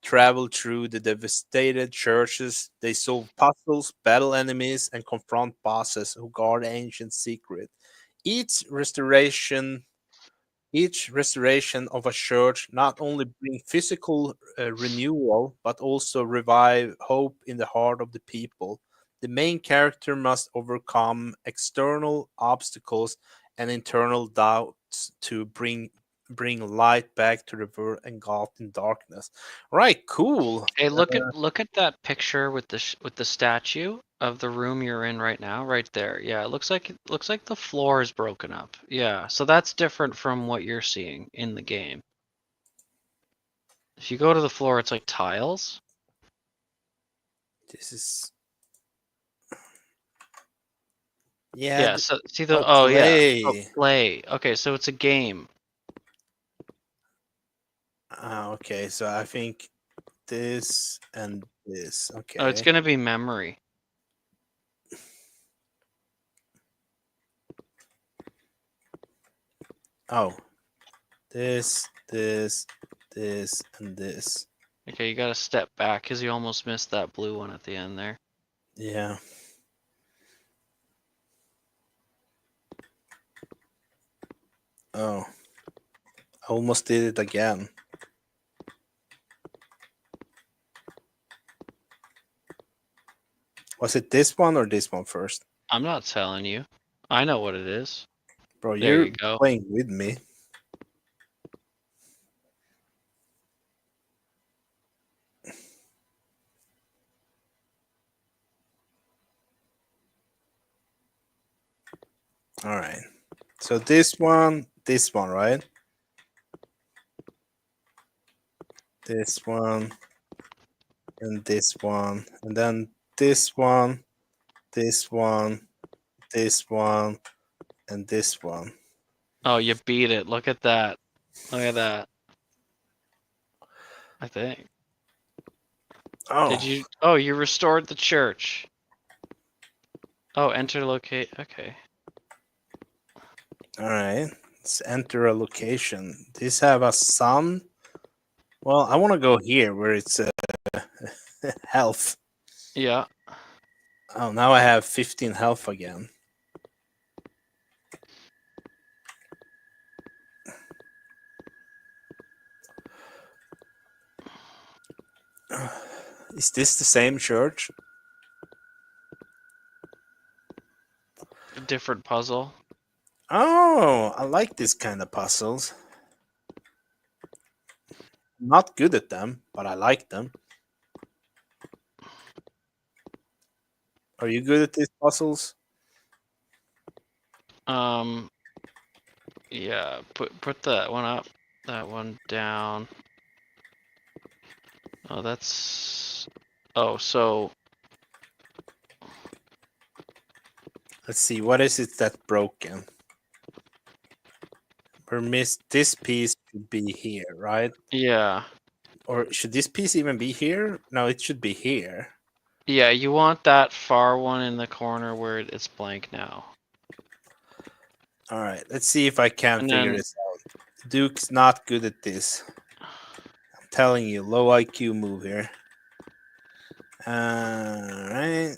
traveled through the devastated churches, they solve puzzles, battle enemies, and confront bosses who guard ancient secrets. Each restoration each restoration of a church not only bring physical renewal, but also revive hope in the heart of the people. The main character must overcome external obstacles and internal doubts to bring light back to the world engulfed in darkness. Right, cool. Hey, look at that picture with the statue of the room you're in right now, right there. Yeah, it looks like the floor is broken up. Yeah, so that's different from what you're seeing in the game. If you go to the floor, it's like tiles. This is Yeah. So see the play. play. Okay, so it's a game. Okay, so I think this and this. Okay. Oh, it's gonna be memory. Oh, this, and this. Okay, you gotta step back because you almost missed that blue one at the end there. Yeah. Oh, I almost did it again. Was it this one or this one first? I'm not telling you. I know what it is. Bro, There you're you go. playing with me. All right. So this one, right? This one, and this one, and then this one, this one, this one, and this one. Oh, you beat it. Look at that. Look at that. I think. Oh. Did you? Oh, you restored the church. Oh, enter locate. Okay. All right. Let's enter a location. These have a sun. Well, I want to go here where it's health. Yeah. Oh, now I have 15 health again. Is this the same church? A different puzzle. Oh, I like this kind of puzzles. Not good at them, but I like them. Are you good at these puzzles? Yeah. Put that one up. That one down. Oh, that's. Oh, so. Let's see. What is it that's broken? We're missed. This piece should be here, right? Yeah. Or should this piece even be here? No, it should be here. Yeah, you want that far one in the corner where it's blank now. All right, let's see if I can And figure then- this out. Duke's not good at this. I'm telling you, low IQ move here. All right.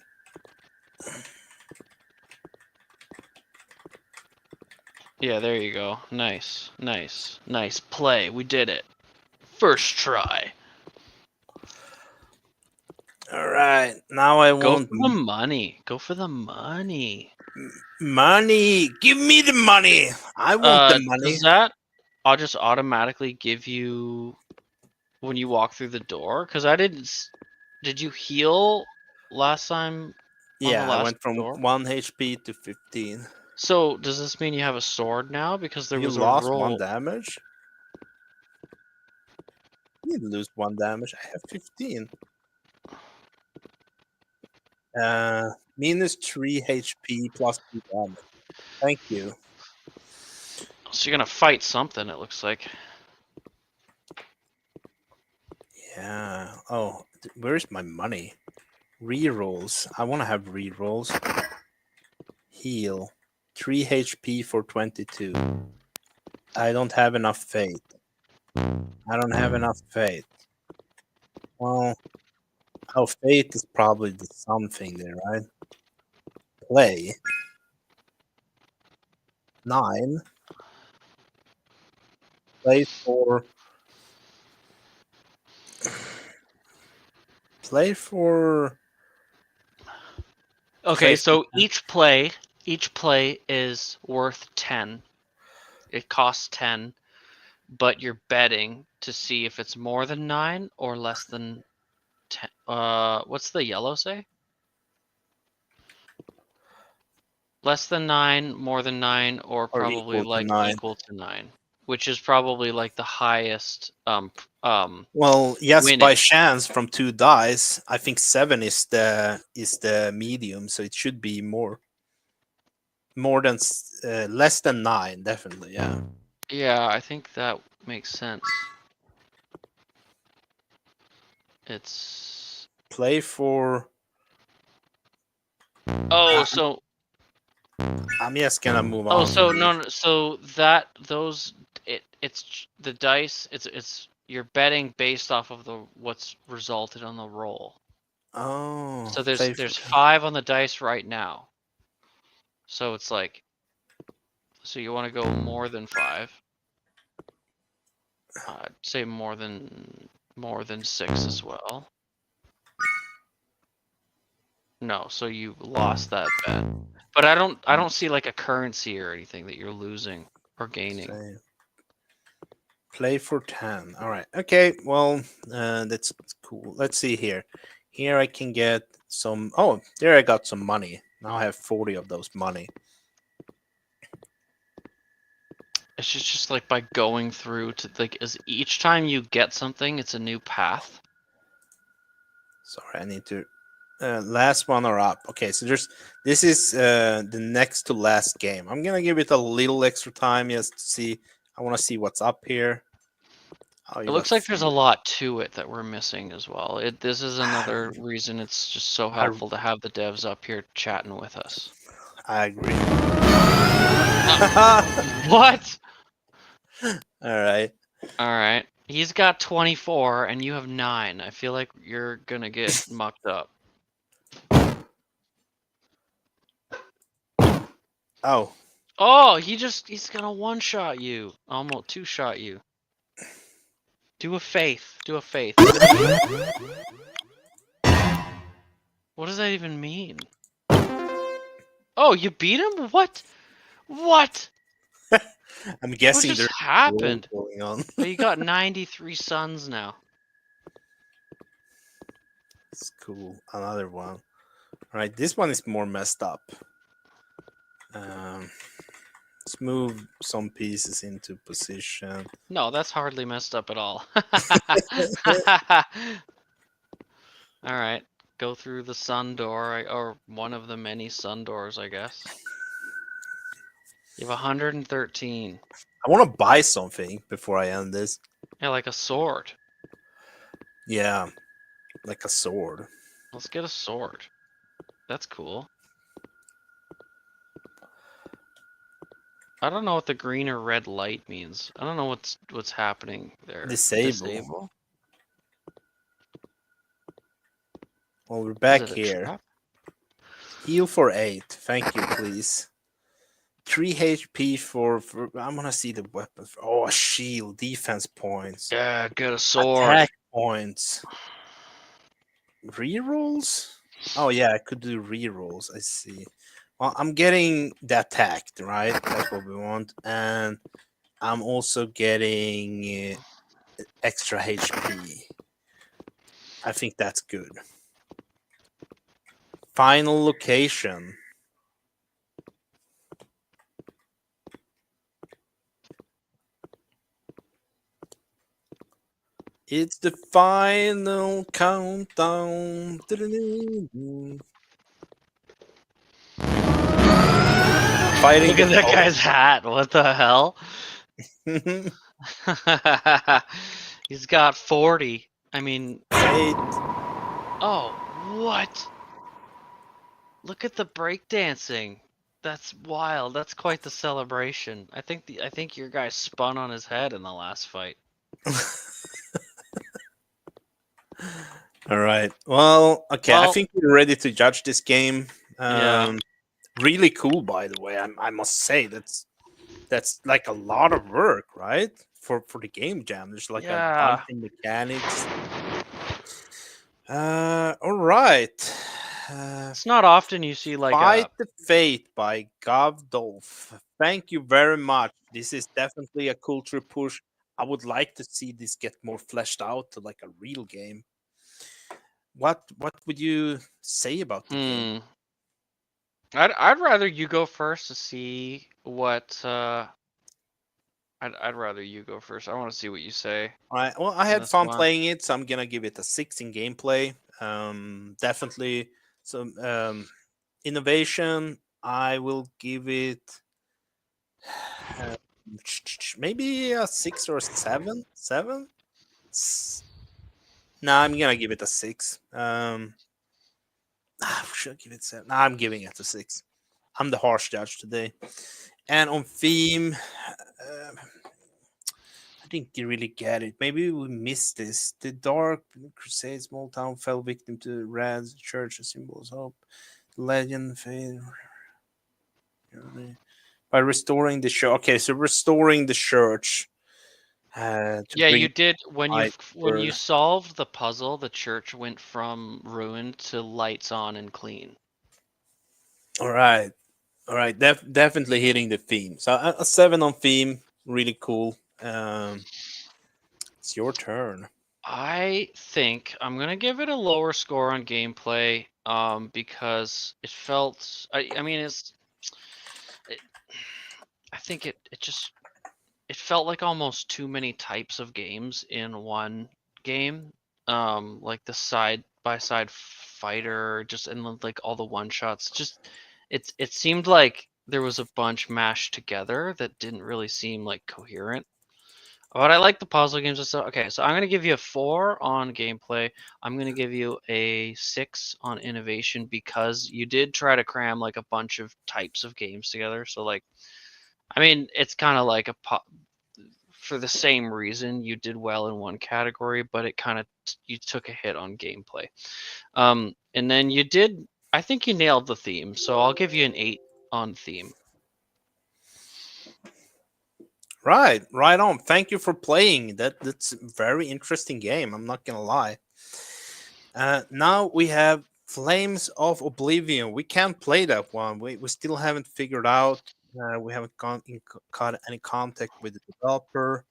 Yeah, there you go. Nice, nice, nice play. We did it. First try. All right. Now I Go want for the money. Go for the money. money. Give me the money. I want the money. Does that I'll just automatically give you when you walk through the door? Because I didn't. Did you heal last time? Yeah, on the I last went from door? 1 HP to 15. So does this mean you have a sword now? Because there You was a lost roll. 1 damage? You didn't lose 1 damage. I have 15. Minus 3 HP plus 2 damage. Thank you. So you're gonna fight something. It looks like. Yeah. Oh, where's my money? Rerolls. I want to have rerolls. Heal. 3 HP for 22. I don't have enough faith. I don't have enough faith. Well, oh, faith is probably the something there, right? Play. 9. Play for. Play for. Okay, so each play is worth 10. It costs 10, but you're betting to see if it's more than 9 or less than 10. What's the yellow say? Less than 9, more than 9, or probably equal to like 9. equal to 9, which is probably like the highest Well, yes, by winning. chance from 2 dice, I think 7 is the medium, so it should be more than less than 9, definitely. Yeah. Yeah, I think that makes sense. It's Play for. Oh, so I'm just gonna move Oh, on. so from no, so it's the dice. It's you're betting based off of what's resulted on the roll. Oh, So play there's for. 5 on the dice right now. So it's like, so you want to go more than 5. I'd say more than 6 as well. No, so you lost that bet. But I don't see like a currency or anything that you're losing or gaining. Play for 10. All right. Okay. Well, that's cool. Let's see here. Here I can get some. Oh, there I got some money. Now I have 40 of those money. It's just like by going through to like as each time you get something, it's a new path. Sorry, I need to. Last one or up. Okay, so this is the next to last game. I'm gonna give it a little extra time just to see. I want to see what's up here. Oh, It looks like there's a lot to it that we're missing as well. This is another reason it's just so helpful to have the devs up here chatting with us. I agree. What? All right. All right. He's got 24 and you have 9. I feel like you're gonna get mucked up. Oh. Oh, he's gonna one-shot you. Almost two-shot you. Do a faith. Do a faith. What does that even mean? Oh, you beat him? What? What? I'm guessing what there's just happened? going on. Oh, you got 93 suns now. It's cool. Another one. All right, this one is more messed up. Let's move some pieces into position. No, that's hardly messed up at all. All right, go through the sun door, or one of the many sun doors, I guess. You have 113. I want to buy something before I end this. Yeah, like a sword. Yeah, like a sword. Let's get a sword. That's cool. I don't know what the green or red light means. I don't know what's happening there. Disable. Well, we're back here. Trap? Heal for 8. Thank you, please. 3 HP for I'm gonna see the weapons. Oh, a shield, defense points. Yeah, get a sword. Attack points. Rerolls? Oh yeah, I could do rerolls. I see. Well, I'm getting the attacked, right? That's what we want, and I'm also getting extra HP. I think that's good. Final location. It's the final countdown. Fighting. Look at that guy's hat. What the hell? He's got 40. I mean, 8. Oh, what? Look at the breakdancing. That's wild. That's quite the celebration. I think your guy spun on his head in the last fight. All right. Well, okay. I think we're ready to judge this game. Yeah. Really cool, by the way. I must say that's like a lot of work, right? For the game jam. There's like a bunch of mechanics. All right. It's not often you see like Fight a the Fate by Gavdolf. Thank you very much. This is definitely a culture push. I would like to see this get more fleshed out to like a real game. What would you say about the game? I'd rather you go first to see what I'd rather you go first. I want to see what you say. All right. Well, I on had this fun one. playing it, so I'm gonna give it a 6 in gameplay. Definitely some innovation. I will give it uh, maybe a 6 or a 7. 7. Nah, I'm gonna give it a 6. Should I give it 7? Nah, I'm giving it a 6. I'm the harsh judge today. And on theme, I didn't really get it. Maybe we missed this. The Dark Crusade small town fell victim to Rad's church and symbols hope. Legend fade by restoring the church. Okay, so restoring the church. To Yeah, bring you did when you light when you word. solved the puzzle, the church went from ruined to lights on and clean. All right, all right. Definitely hitting the theme. So a 7 on theme. Really cool. It's your turn. I think I'm gonna give it a lower score on gameplay, because it felt. I mean, it, I think it felt like almost too many types of games in one game. Like the side by side fighter, just and like all the one shots. Just it seemed like there was a bunch mashed together that didn't really seem like coherent. But I like the puzzle games and stuff. Okay, so I'm gonna give you a 4 on gameplay. I'm gonna give you a 6 on innovation because you did try to cram like a bunch of types of games together. So like, I mean, it's kind of like for the same reason you did well in one category, but it kind of you took a hit on gameplay. And then you did. I think you nailed the theme, so I'll give you an 8 on theme. Right on. Thank you for playing. That's a very interesting game. I'm not gonna lie. Now we have Flames of Oblivion. We can't play that one. We still haven't figured out. We haven't gone in got any contact with the developer.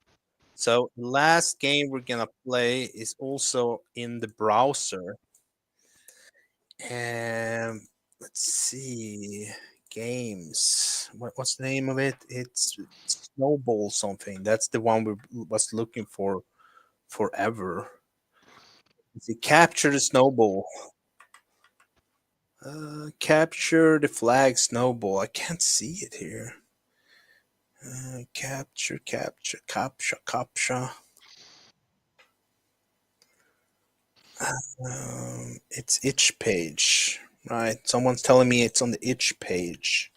So the last game we're gonna play is also in the browser. And let's see, games. What's the name of it? It's Snowball something. That's the one we was looking for forever. Is it Capture the Snowball? Capture the flag snowball. I can't see it here. Capture. It's itch page. Right. Someone's telling me it's on the itch page.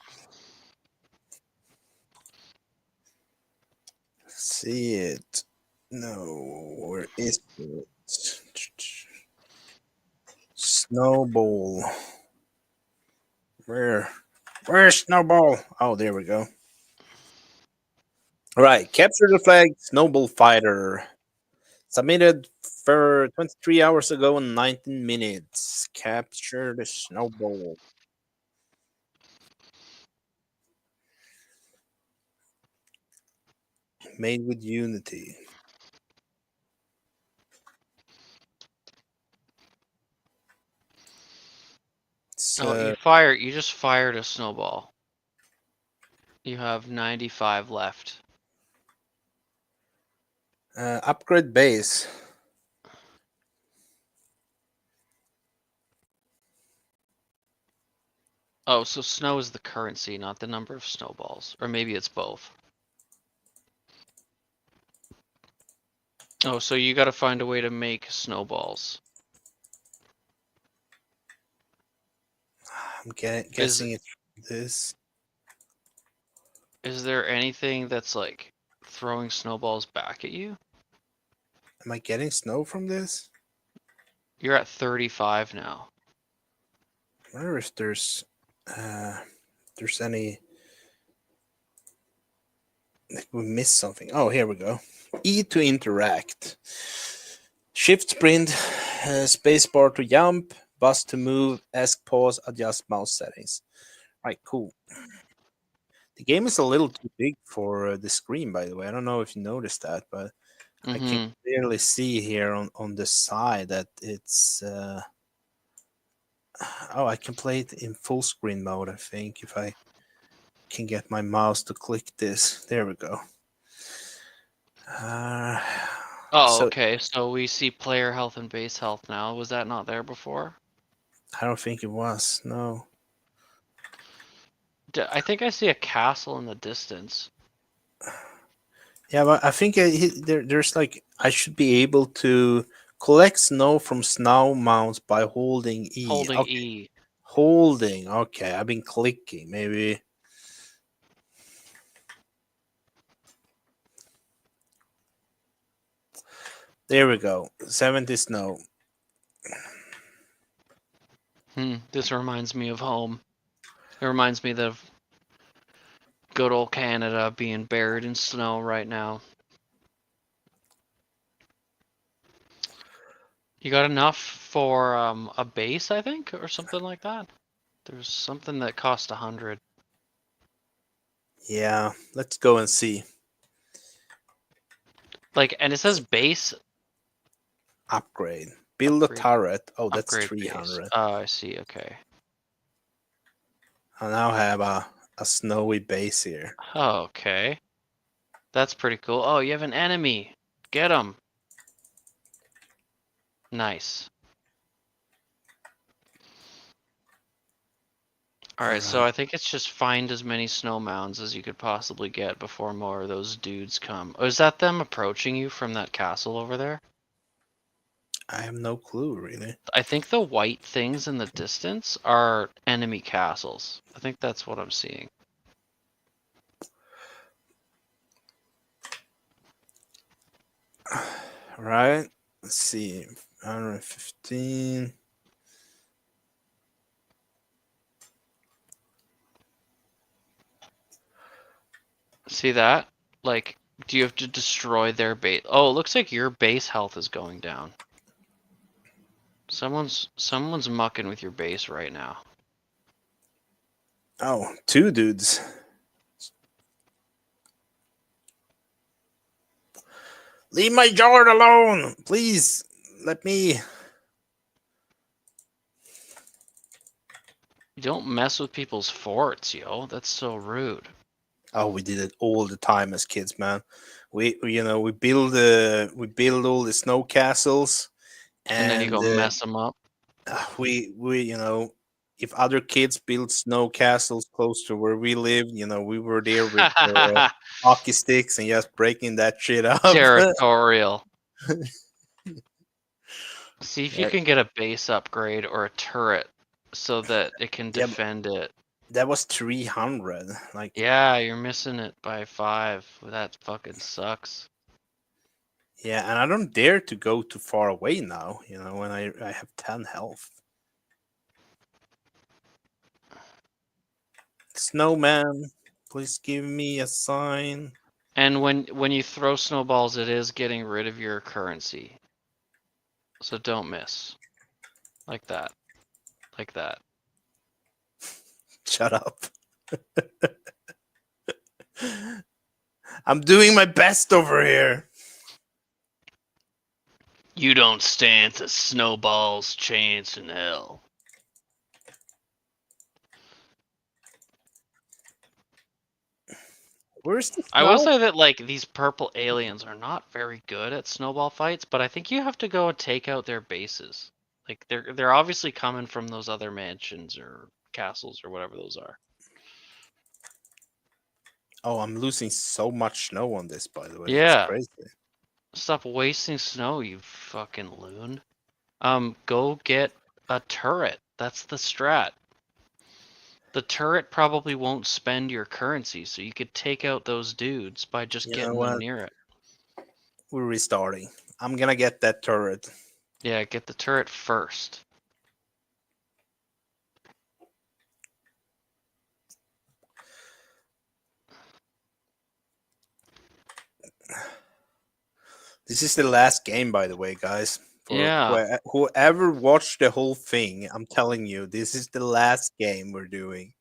See it. No, where is it? Snowball. Where's Snowball? Oh, there we go. All right, capture the flag, Snowball Fighter. Submitted for 23 hours ago in 19 minutes. Capture the Snowball. Made with Unity. Oh, you just fired a snowball. You have 95 left. Upgrade base. Oh, so snow is the currency, not the number of snowballs. Or maybe it's both. Oh, so you gotta find a way to make snowballs. I'm guessing it's this. Is there anything that's like throwing snowballs back at you? Am I getting snow from this? You're at 35 now. I wonder if there's any. Like we missed something. Oh, here we go. E to interact. Shift sprint, spacebar to jump, Bus to move, ESC pause, adjust mouse settings. Right, cool. The game is a little too big for the screen, by the way. I don't know if you noticed that, but I can clearly see here on the side that it's. Oh, I can play it in full screen mode, I think, if I can get my mouse to click this. There we go. Oh, okay. So we see player health and base health now. Was that not there before? I don't think it was. No. I think I see a castle in the distance. Yeah, but I think there's like I should be able to collect snow from snow mounts by holding E. Holding Okay. E. Holding. Okay, I've been clicking. Maybe. There we go. 70 snow. This reminds me of home. It reminds me of good old Canada being buried in snow right now. You got enough for a base, I think, or something like that? There's something that cost 100. Yeah, let's go and see. Like, and it says base upgrade. Build a turret. Oh, that's upgrade 300. base. Oh, I see. Okay. I now have a snowy base here. Oh, okay. That's pretty cool. Oh, you have an enemy. Get him. Nice. Alright, so I think it's just find as many snow mounds as you could possibly get before more of those dudes come. Oh, is that them approaching you from that castle over there? I have no clue, really. I think the white things in the distance are enemy castles. I think that's what I'm seeing. Right. Let's see. 115. See that? Like, do you have to destroy their base? Oh, it looks like your base health is going down. Someone's mucking with your base right now. Oh, two dudes. Leave my yard alone, please. Let me. You don't mess with people's forts, yo. That's so rude. Oh, we did it all the time as kids, man. We build all the snow castles, And then you go mess them up. We if other kids build snow castles close to where we live, we were there with hockey sticks and just breaking that shit up. Territorial. See if you Yeah. can get a base upgrade or a turret so that it can defend it. That was 300. Like, yeah, you're missing it by 5. That fucking sucks. Yeah, and I don't dare to go too far away now, when I have 10 health. Snowman, please give me a sign. And when you throw snowballs, it is getting rid of your currency. So don't miss. Like that. Like that. Shut up. I'm doing my best over here. You don't stand a snowball's chance in hell. Where's the I will say that like these purple aliens are not very good at snowball fights, but I think you have to go and take out their bases. Like they're obviously coming from those other mansions or castles or whatever those are. Oh, I'm losing so much snow on this, by the way. Yeah. It's crazy. Stop wasting snow, you fucking loon. Go get a turret. That's the strat. The turret probably won't spend your currency, so you could take out those dudes by just getting them near it. We're restarting. I'm gonna get that turret. Yeah, get the turret first. This is the last game, by the way, guys, for Yeah. whoever watched the whole thing. I'm telling you, this is the last game we're doing.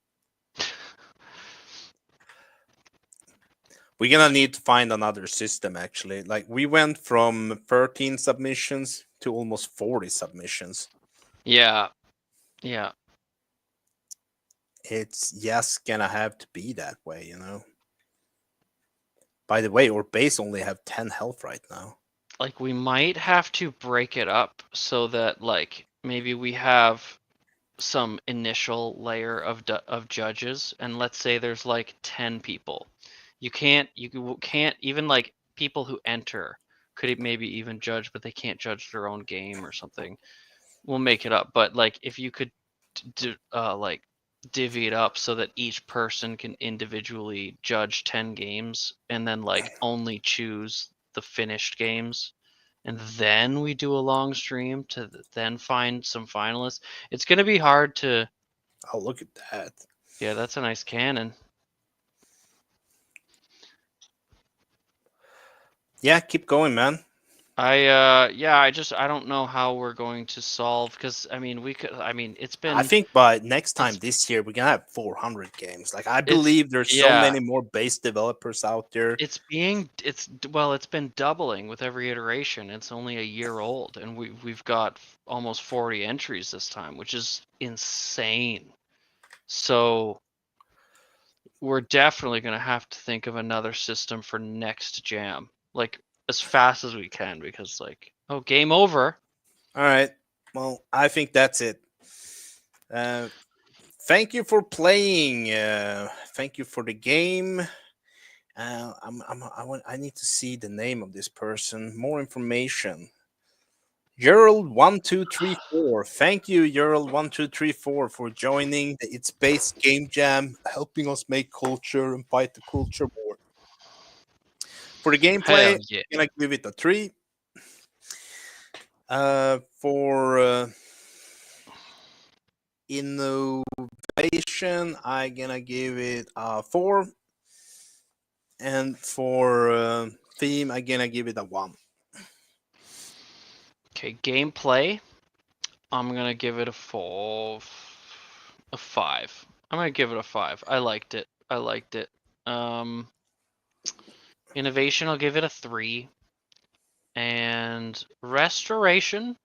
We're gonna need to find another system actually. Like we went from 13 submissions to almost 40 submissions. Yeah. Yeah. It's just gonna have to be that way, you know. By the way, our base only have 10 health right now. Like we might have to break it up so that like maybe we have some initial layer of judges, and let's say there's like 10 people. You can't even like people who enter could maybe even judge, but they can't judge their own game or something. We'll make it up, but like if you could like divvy it up so that each person can individually judge 10 games and then like only choose the finished games, and then we do a long stream to then find some finalists. It's going to be hard to... Oh, look at that. Yeah, that's a nice cannon. Yeah, keep going, man. I don't know how we're going to solve, because I mean it's been... I think by next time this year we're gonna have 400 games. Like I believe there's so yeah. many more base developers out there. It's been doubling with every iteration. It's only a year old, and we've got almost 40 entries this time, which is insane. So we're definitely going to have to think of another system for next jam, like as fast as we can, because like, oh, game over. All right. Well, I think that's it. Thank you for playing. Thank you for the game. I need to see the name of this person. More information. Gerald1234. Thank you, Gerald1234, for joining the It's Base Game Jam, helping us make culture and fight the culture war. For the gameplay, yeah. I'm gonna give it a 3. For innovation, I'm gonna give it a 4. And for theme, I'm gonna give it a 1. Okay, gameplay, I'm gonna give it a 5. I'm gonna give it a 5. I liked it. Innovation, I'll give it a 3. And restoration,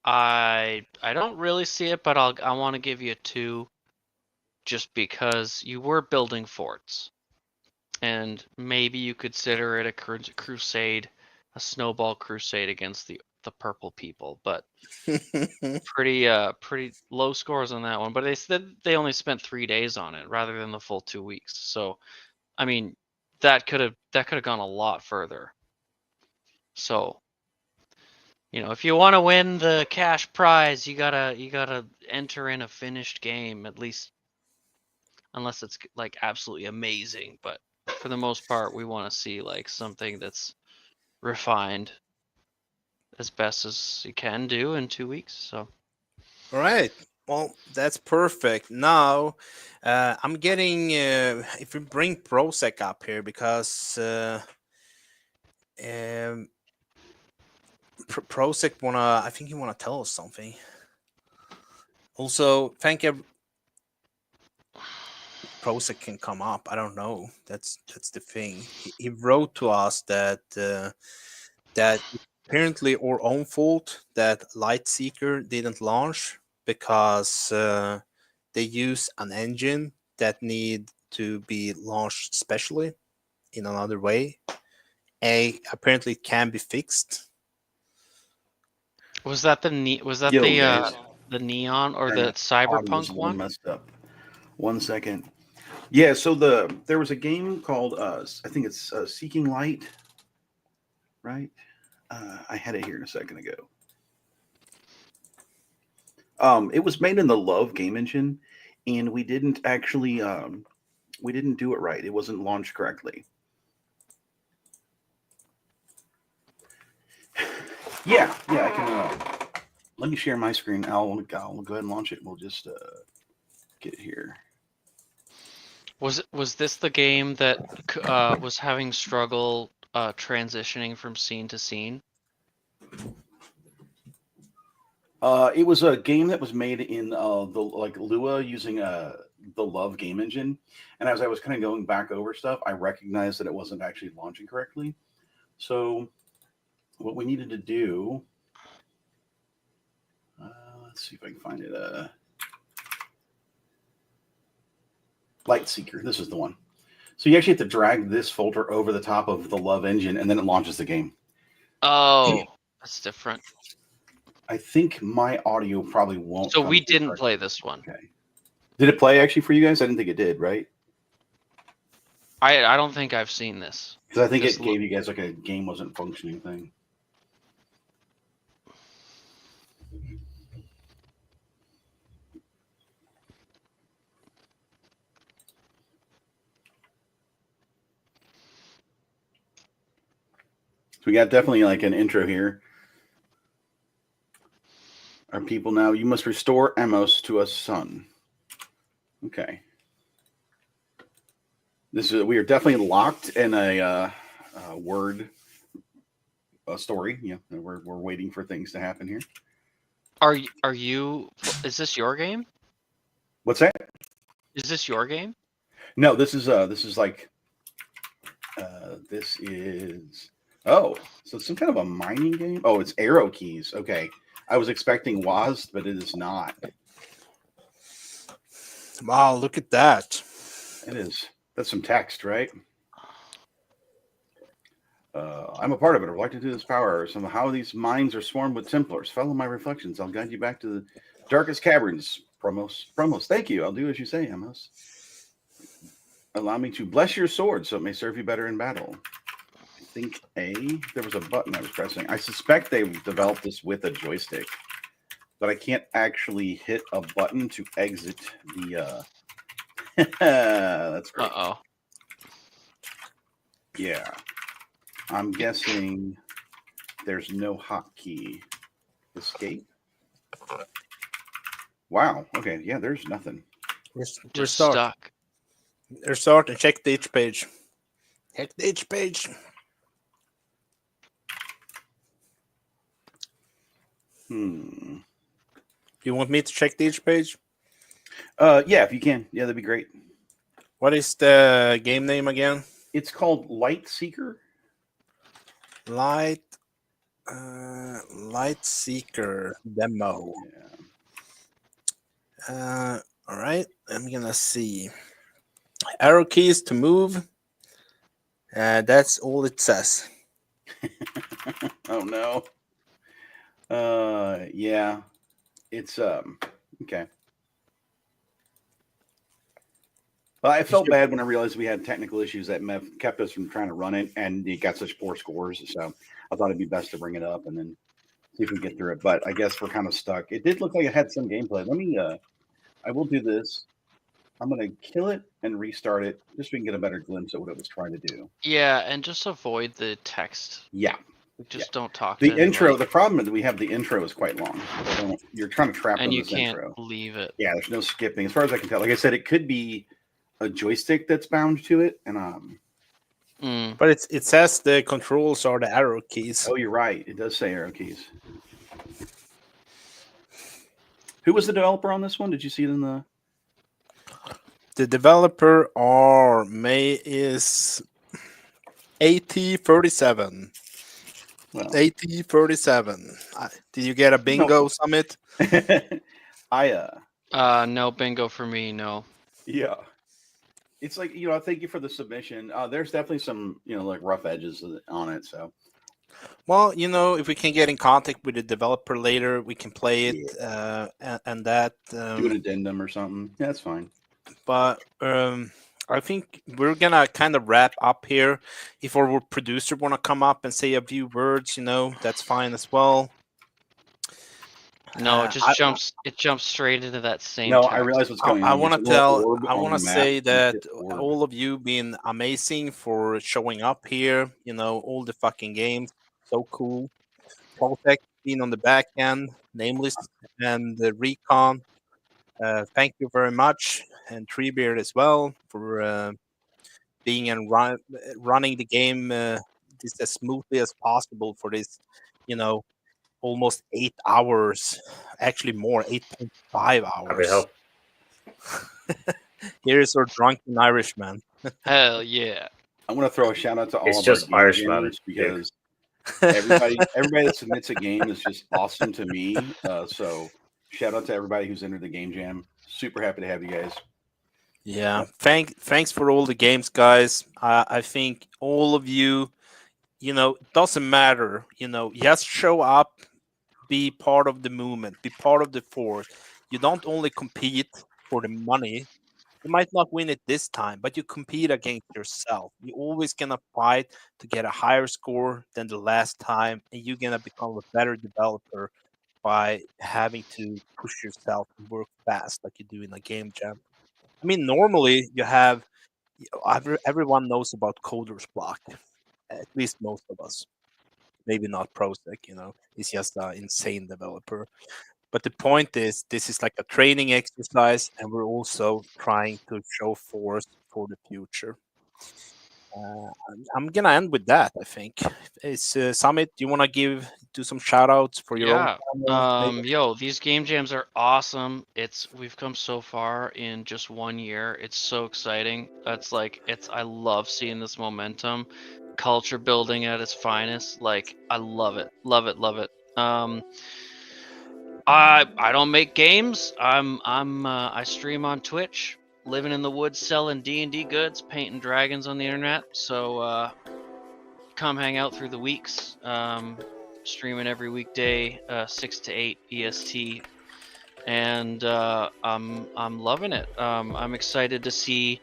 I don't really see it, but I want to give you a 2, just because you were building forts, and maybe you consider it a crusade, a snowball crusade against the purple people. But pretty low scores on that one. But they said they only spent 3 days on it rather than the full 2 weeks. So I mean, that could have gone a lot further. So, you know, if you want to win the cash prize, you gotta enter in a finished game, at least, unless it's like absolutely amazing. But for the most part, we want to see like something that's refined as best as you can do in 2 weeks. So, all right. Well, that's perfect. Now, I'm getting if we bring Prosec up here, because Prosec I think you wanna tell us something. Also, thank you. Prosec can come up. I don't know. That's the thing. He wrote to us that that apparently our own fault that Lightseeker didn't launch, because they use an engine that need to be launched specially in another way. Apparently it can be fixed. was that the the neon or the cyberpunk one? Messed up. 1 second. Yeah, so there was a game called I think it's Seeking Light, right? I had it here a second ago. It was made in the Love game engine, and we didn't actually we didn't do it right. It wasn't launched correctly. Yeah, I can. Let me share my screen. I'll go ahead and launch it. We'll just get it here. Was this the game that was having struggle transitioning from scene to scene? It was a game that was made in the Lua using the Love game engine, and as I was kind of going back over stuff, I recognized that it wasn't actually launching correctly. So, what we needed to do, let's see if I can find it. Light Seeker. This is the one. So you actually have to drag this folder over the top of the Love engine, and then it launches the game. Oh, that's different. I think my audio probably won't. So come we through didn't correctly. play this one. Okay. Did it play actually for you guys? I didn't think it did, right? I don't think I've seen this. Because I think Just it gave you guys like a game wasn't functioning thing. So we got definitely like an intro here. Our people now, you must restore Amos to a son. Okay. We are definitely locked in a word story. Yeah, we're waiting for things to happen here. Are you? Is this your game? What's that? Is this your game? No, this is like this is so it's some kind of a mining game. Oh, it's arrow keys. Okay, I was expecting WASD, but it is not. Wow, look at that. It is. That's some text, right? I'm a part of it. I'd like to do this power. Somehow these mines are swarmed with Templars. Follow my reflections. I'll guide you back to the darkest caverns. Promos. Thank you. I'll do as you say, Amos. Allow me to bless your sword so it may serve you better in battle. I think there was a button I was pressing. I suspect they developed this with a joystick, but I can't actually hit a button to exit the. That's great. Uh-oh. Yeah. I'm guessing there's no hotkey. Escape? Wow. Okay. Yeah, there's nothing. Restart. Stuck. Restart and check the itch page. Check the itch page. You want me to check the itch page? Yeah, if you can. Yeah, that'd be great. What is the game name again? It's called Light Seeker. Light Seeker demo. All right, I'm gonna see. Arrow keys to move. That's all it says. Oh no. Yeah. It's okay. Well, I felt bad when I realized we had technical issues that kept us from trying to run it, and it got such poor scores. So I thought it'd be best to bring it up and then see if we can get through it. But I guess we're kind of stuck. It did look like it had some gameplay. Let me. I will do this. I'm gonna kill it and restart it just so we can get a better glimpse at what it was trying to do. Yeah, and just avoid the text. Yeah. Just don't talk. The to intro. anybody. The problem is that we have the intro is quite long. You're trying to trap And in you this can't intro. leave it. Yeah, there's no skipping. As far as I can tell, like I said, it could be a joystick that's bound to it, and But it says the controls are the arrow keys. Oh, you're right. It does say arrow keys. Who was the developer on this one? Did you see it in the? The developer is AT37. Well, AT37. Did you get a bingo summit? No bingo for me. No. Yeah. It's like, thank you for the submission. There's definitely some, like rough edges on it. So, well, if we can get in contact with the developer later, we can play it and that. Do an addendum or something. Yeah, that's fine. But I think we're gonna kind of wrap up here. If our producer wanna come up and say a few words, that's fine as well. No, it just jumps. It jumps straight into that same. No, text. I realize what's going on. I want to say that all of you been amazing for showing up here. All the fucking games, so cool. Protect being on the back end, Nameless, and the Recon. Thank you very much, and Treebeard as well for being and running the game just as smoothly as possible for this, almost 8 hours, actually more, 8.5 hours. Here's our drunken Irishman. Hell yeah! I want to throw a shout out to all It's of our just game Irishman, jammers because everybody that submits a game is just awesome to me. So shout out to everybody who's entered the game jam. Super happy to have you guys. Yeah, thanks for all the games, guys. I think all of you, it doesn't matter. Just show up, be part of the movement, be part of the force. You don't only compete for the money. You might not win it this time, but you compete against yourself. You're always gonna fight to get a higher score than the last time, and you're gonna become a better developer by having to push yourself and work fast like you do in a game jam. I mean, normally you have everyone knows about Coder's Block, at least most of us. Maybe not Prosec, he's just an insane developer. But the point is, this is like a training exercise, and we're also trying to show force for the future. I'm gonna end with that. I think. Is Summit? Do you want to do some shout outs for your own channel? Yo, these game jams are awesome. We've come so far in just 1 year. It's so exciting. I love seeing this momentum, culture building at its finest. Like, I love it, love it, love it. I don't make games. I stream on Twitch, living in the woods, selling D&D goods, painting dragons on the internet. So come hang out through the weeks. Streaming every weekday, 6 to 8 EST, and I'm loving it. I'm excited to see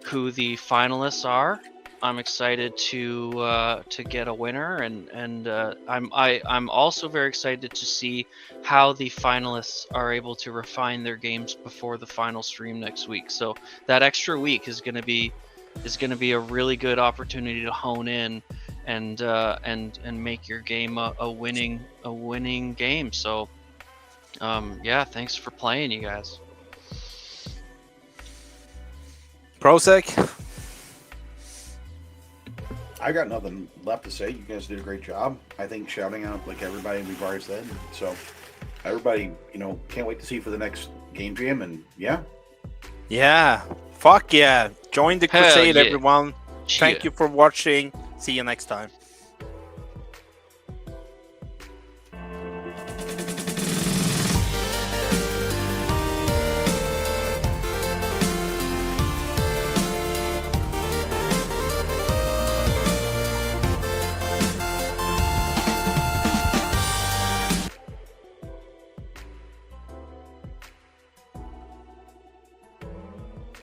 who the finalists are. I'm excited to get a winner, and I'm also very excited to see how the finalists are able to refine their games before the final stream next week. So that extra week is going to be a really good opportunity to hone in and make your game a winning game. So yeah, thanks for playing, you guys. Prosec. I got nothing left to say. You guys did a great job. I think shouting out like everybody we've already said. So everybody, can't wait to see you for the next game jam. And yeah. Yeah. Fuck yeah. Join the Hell crusade, yeah. everyone. Shit. Thank you for watching. See you next time.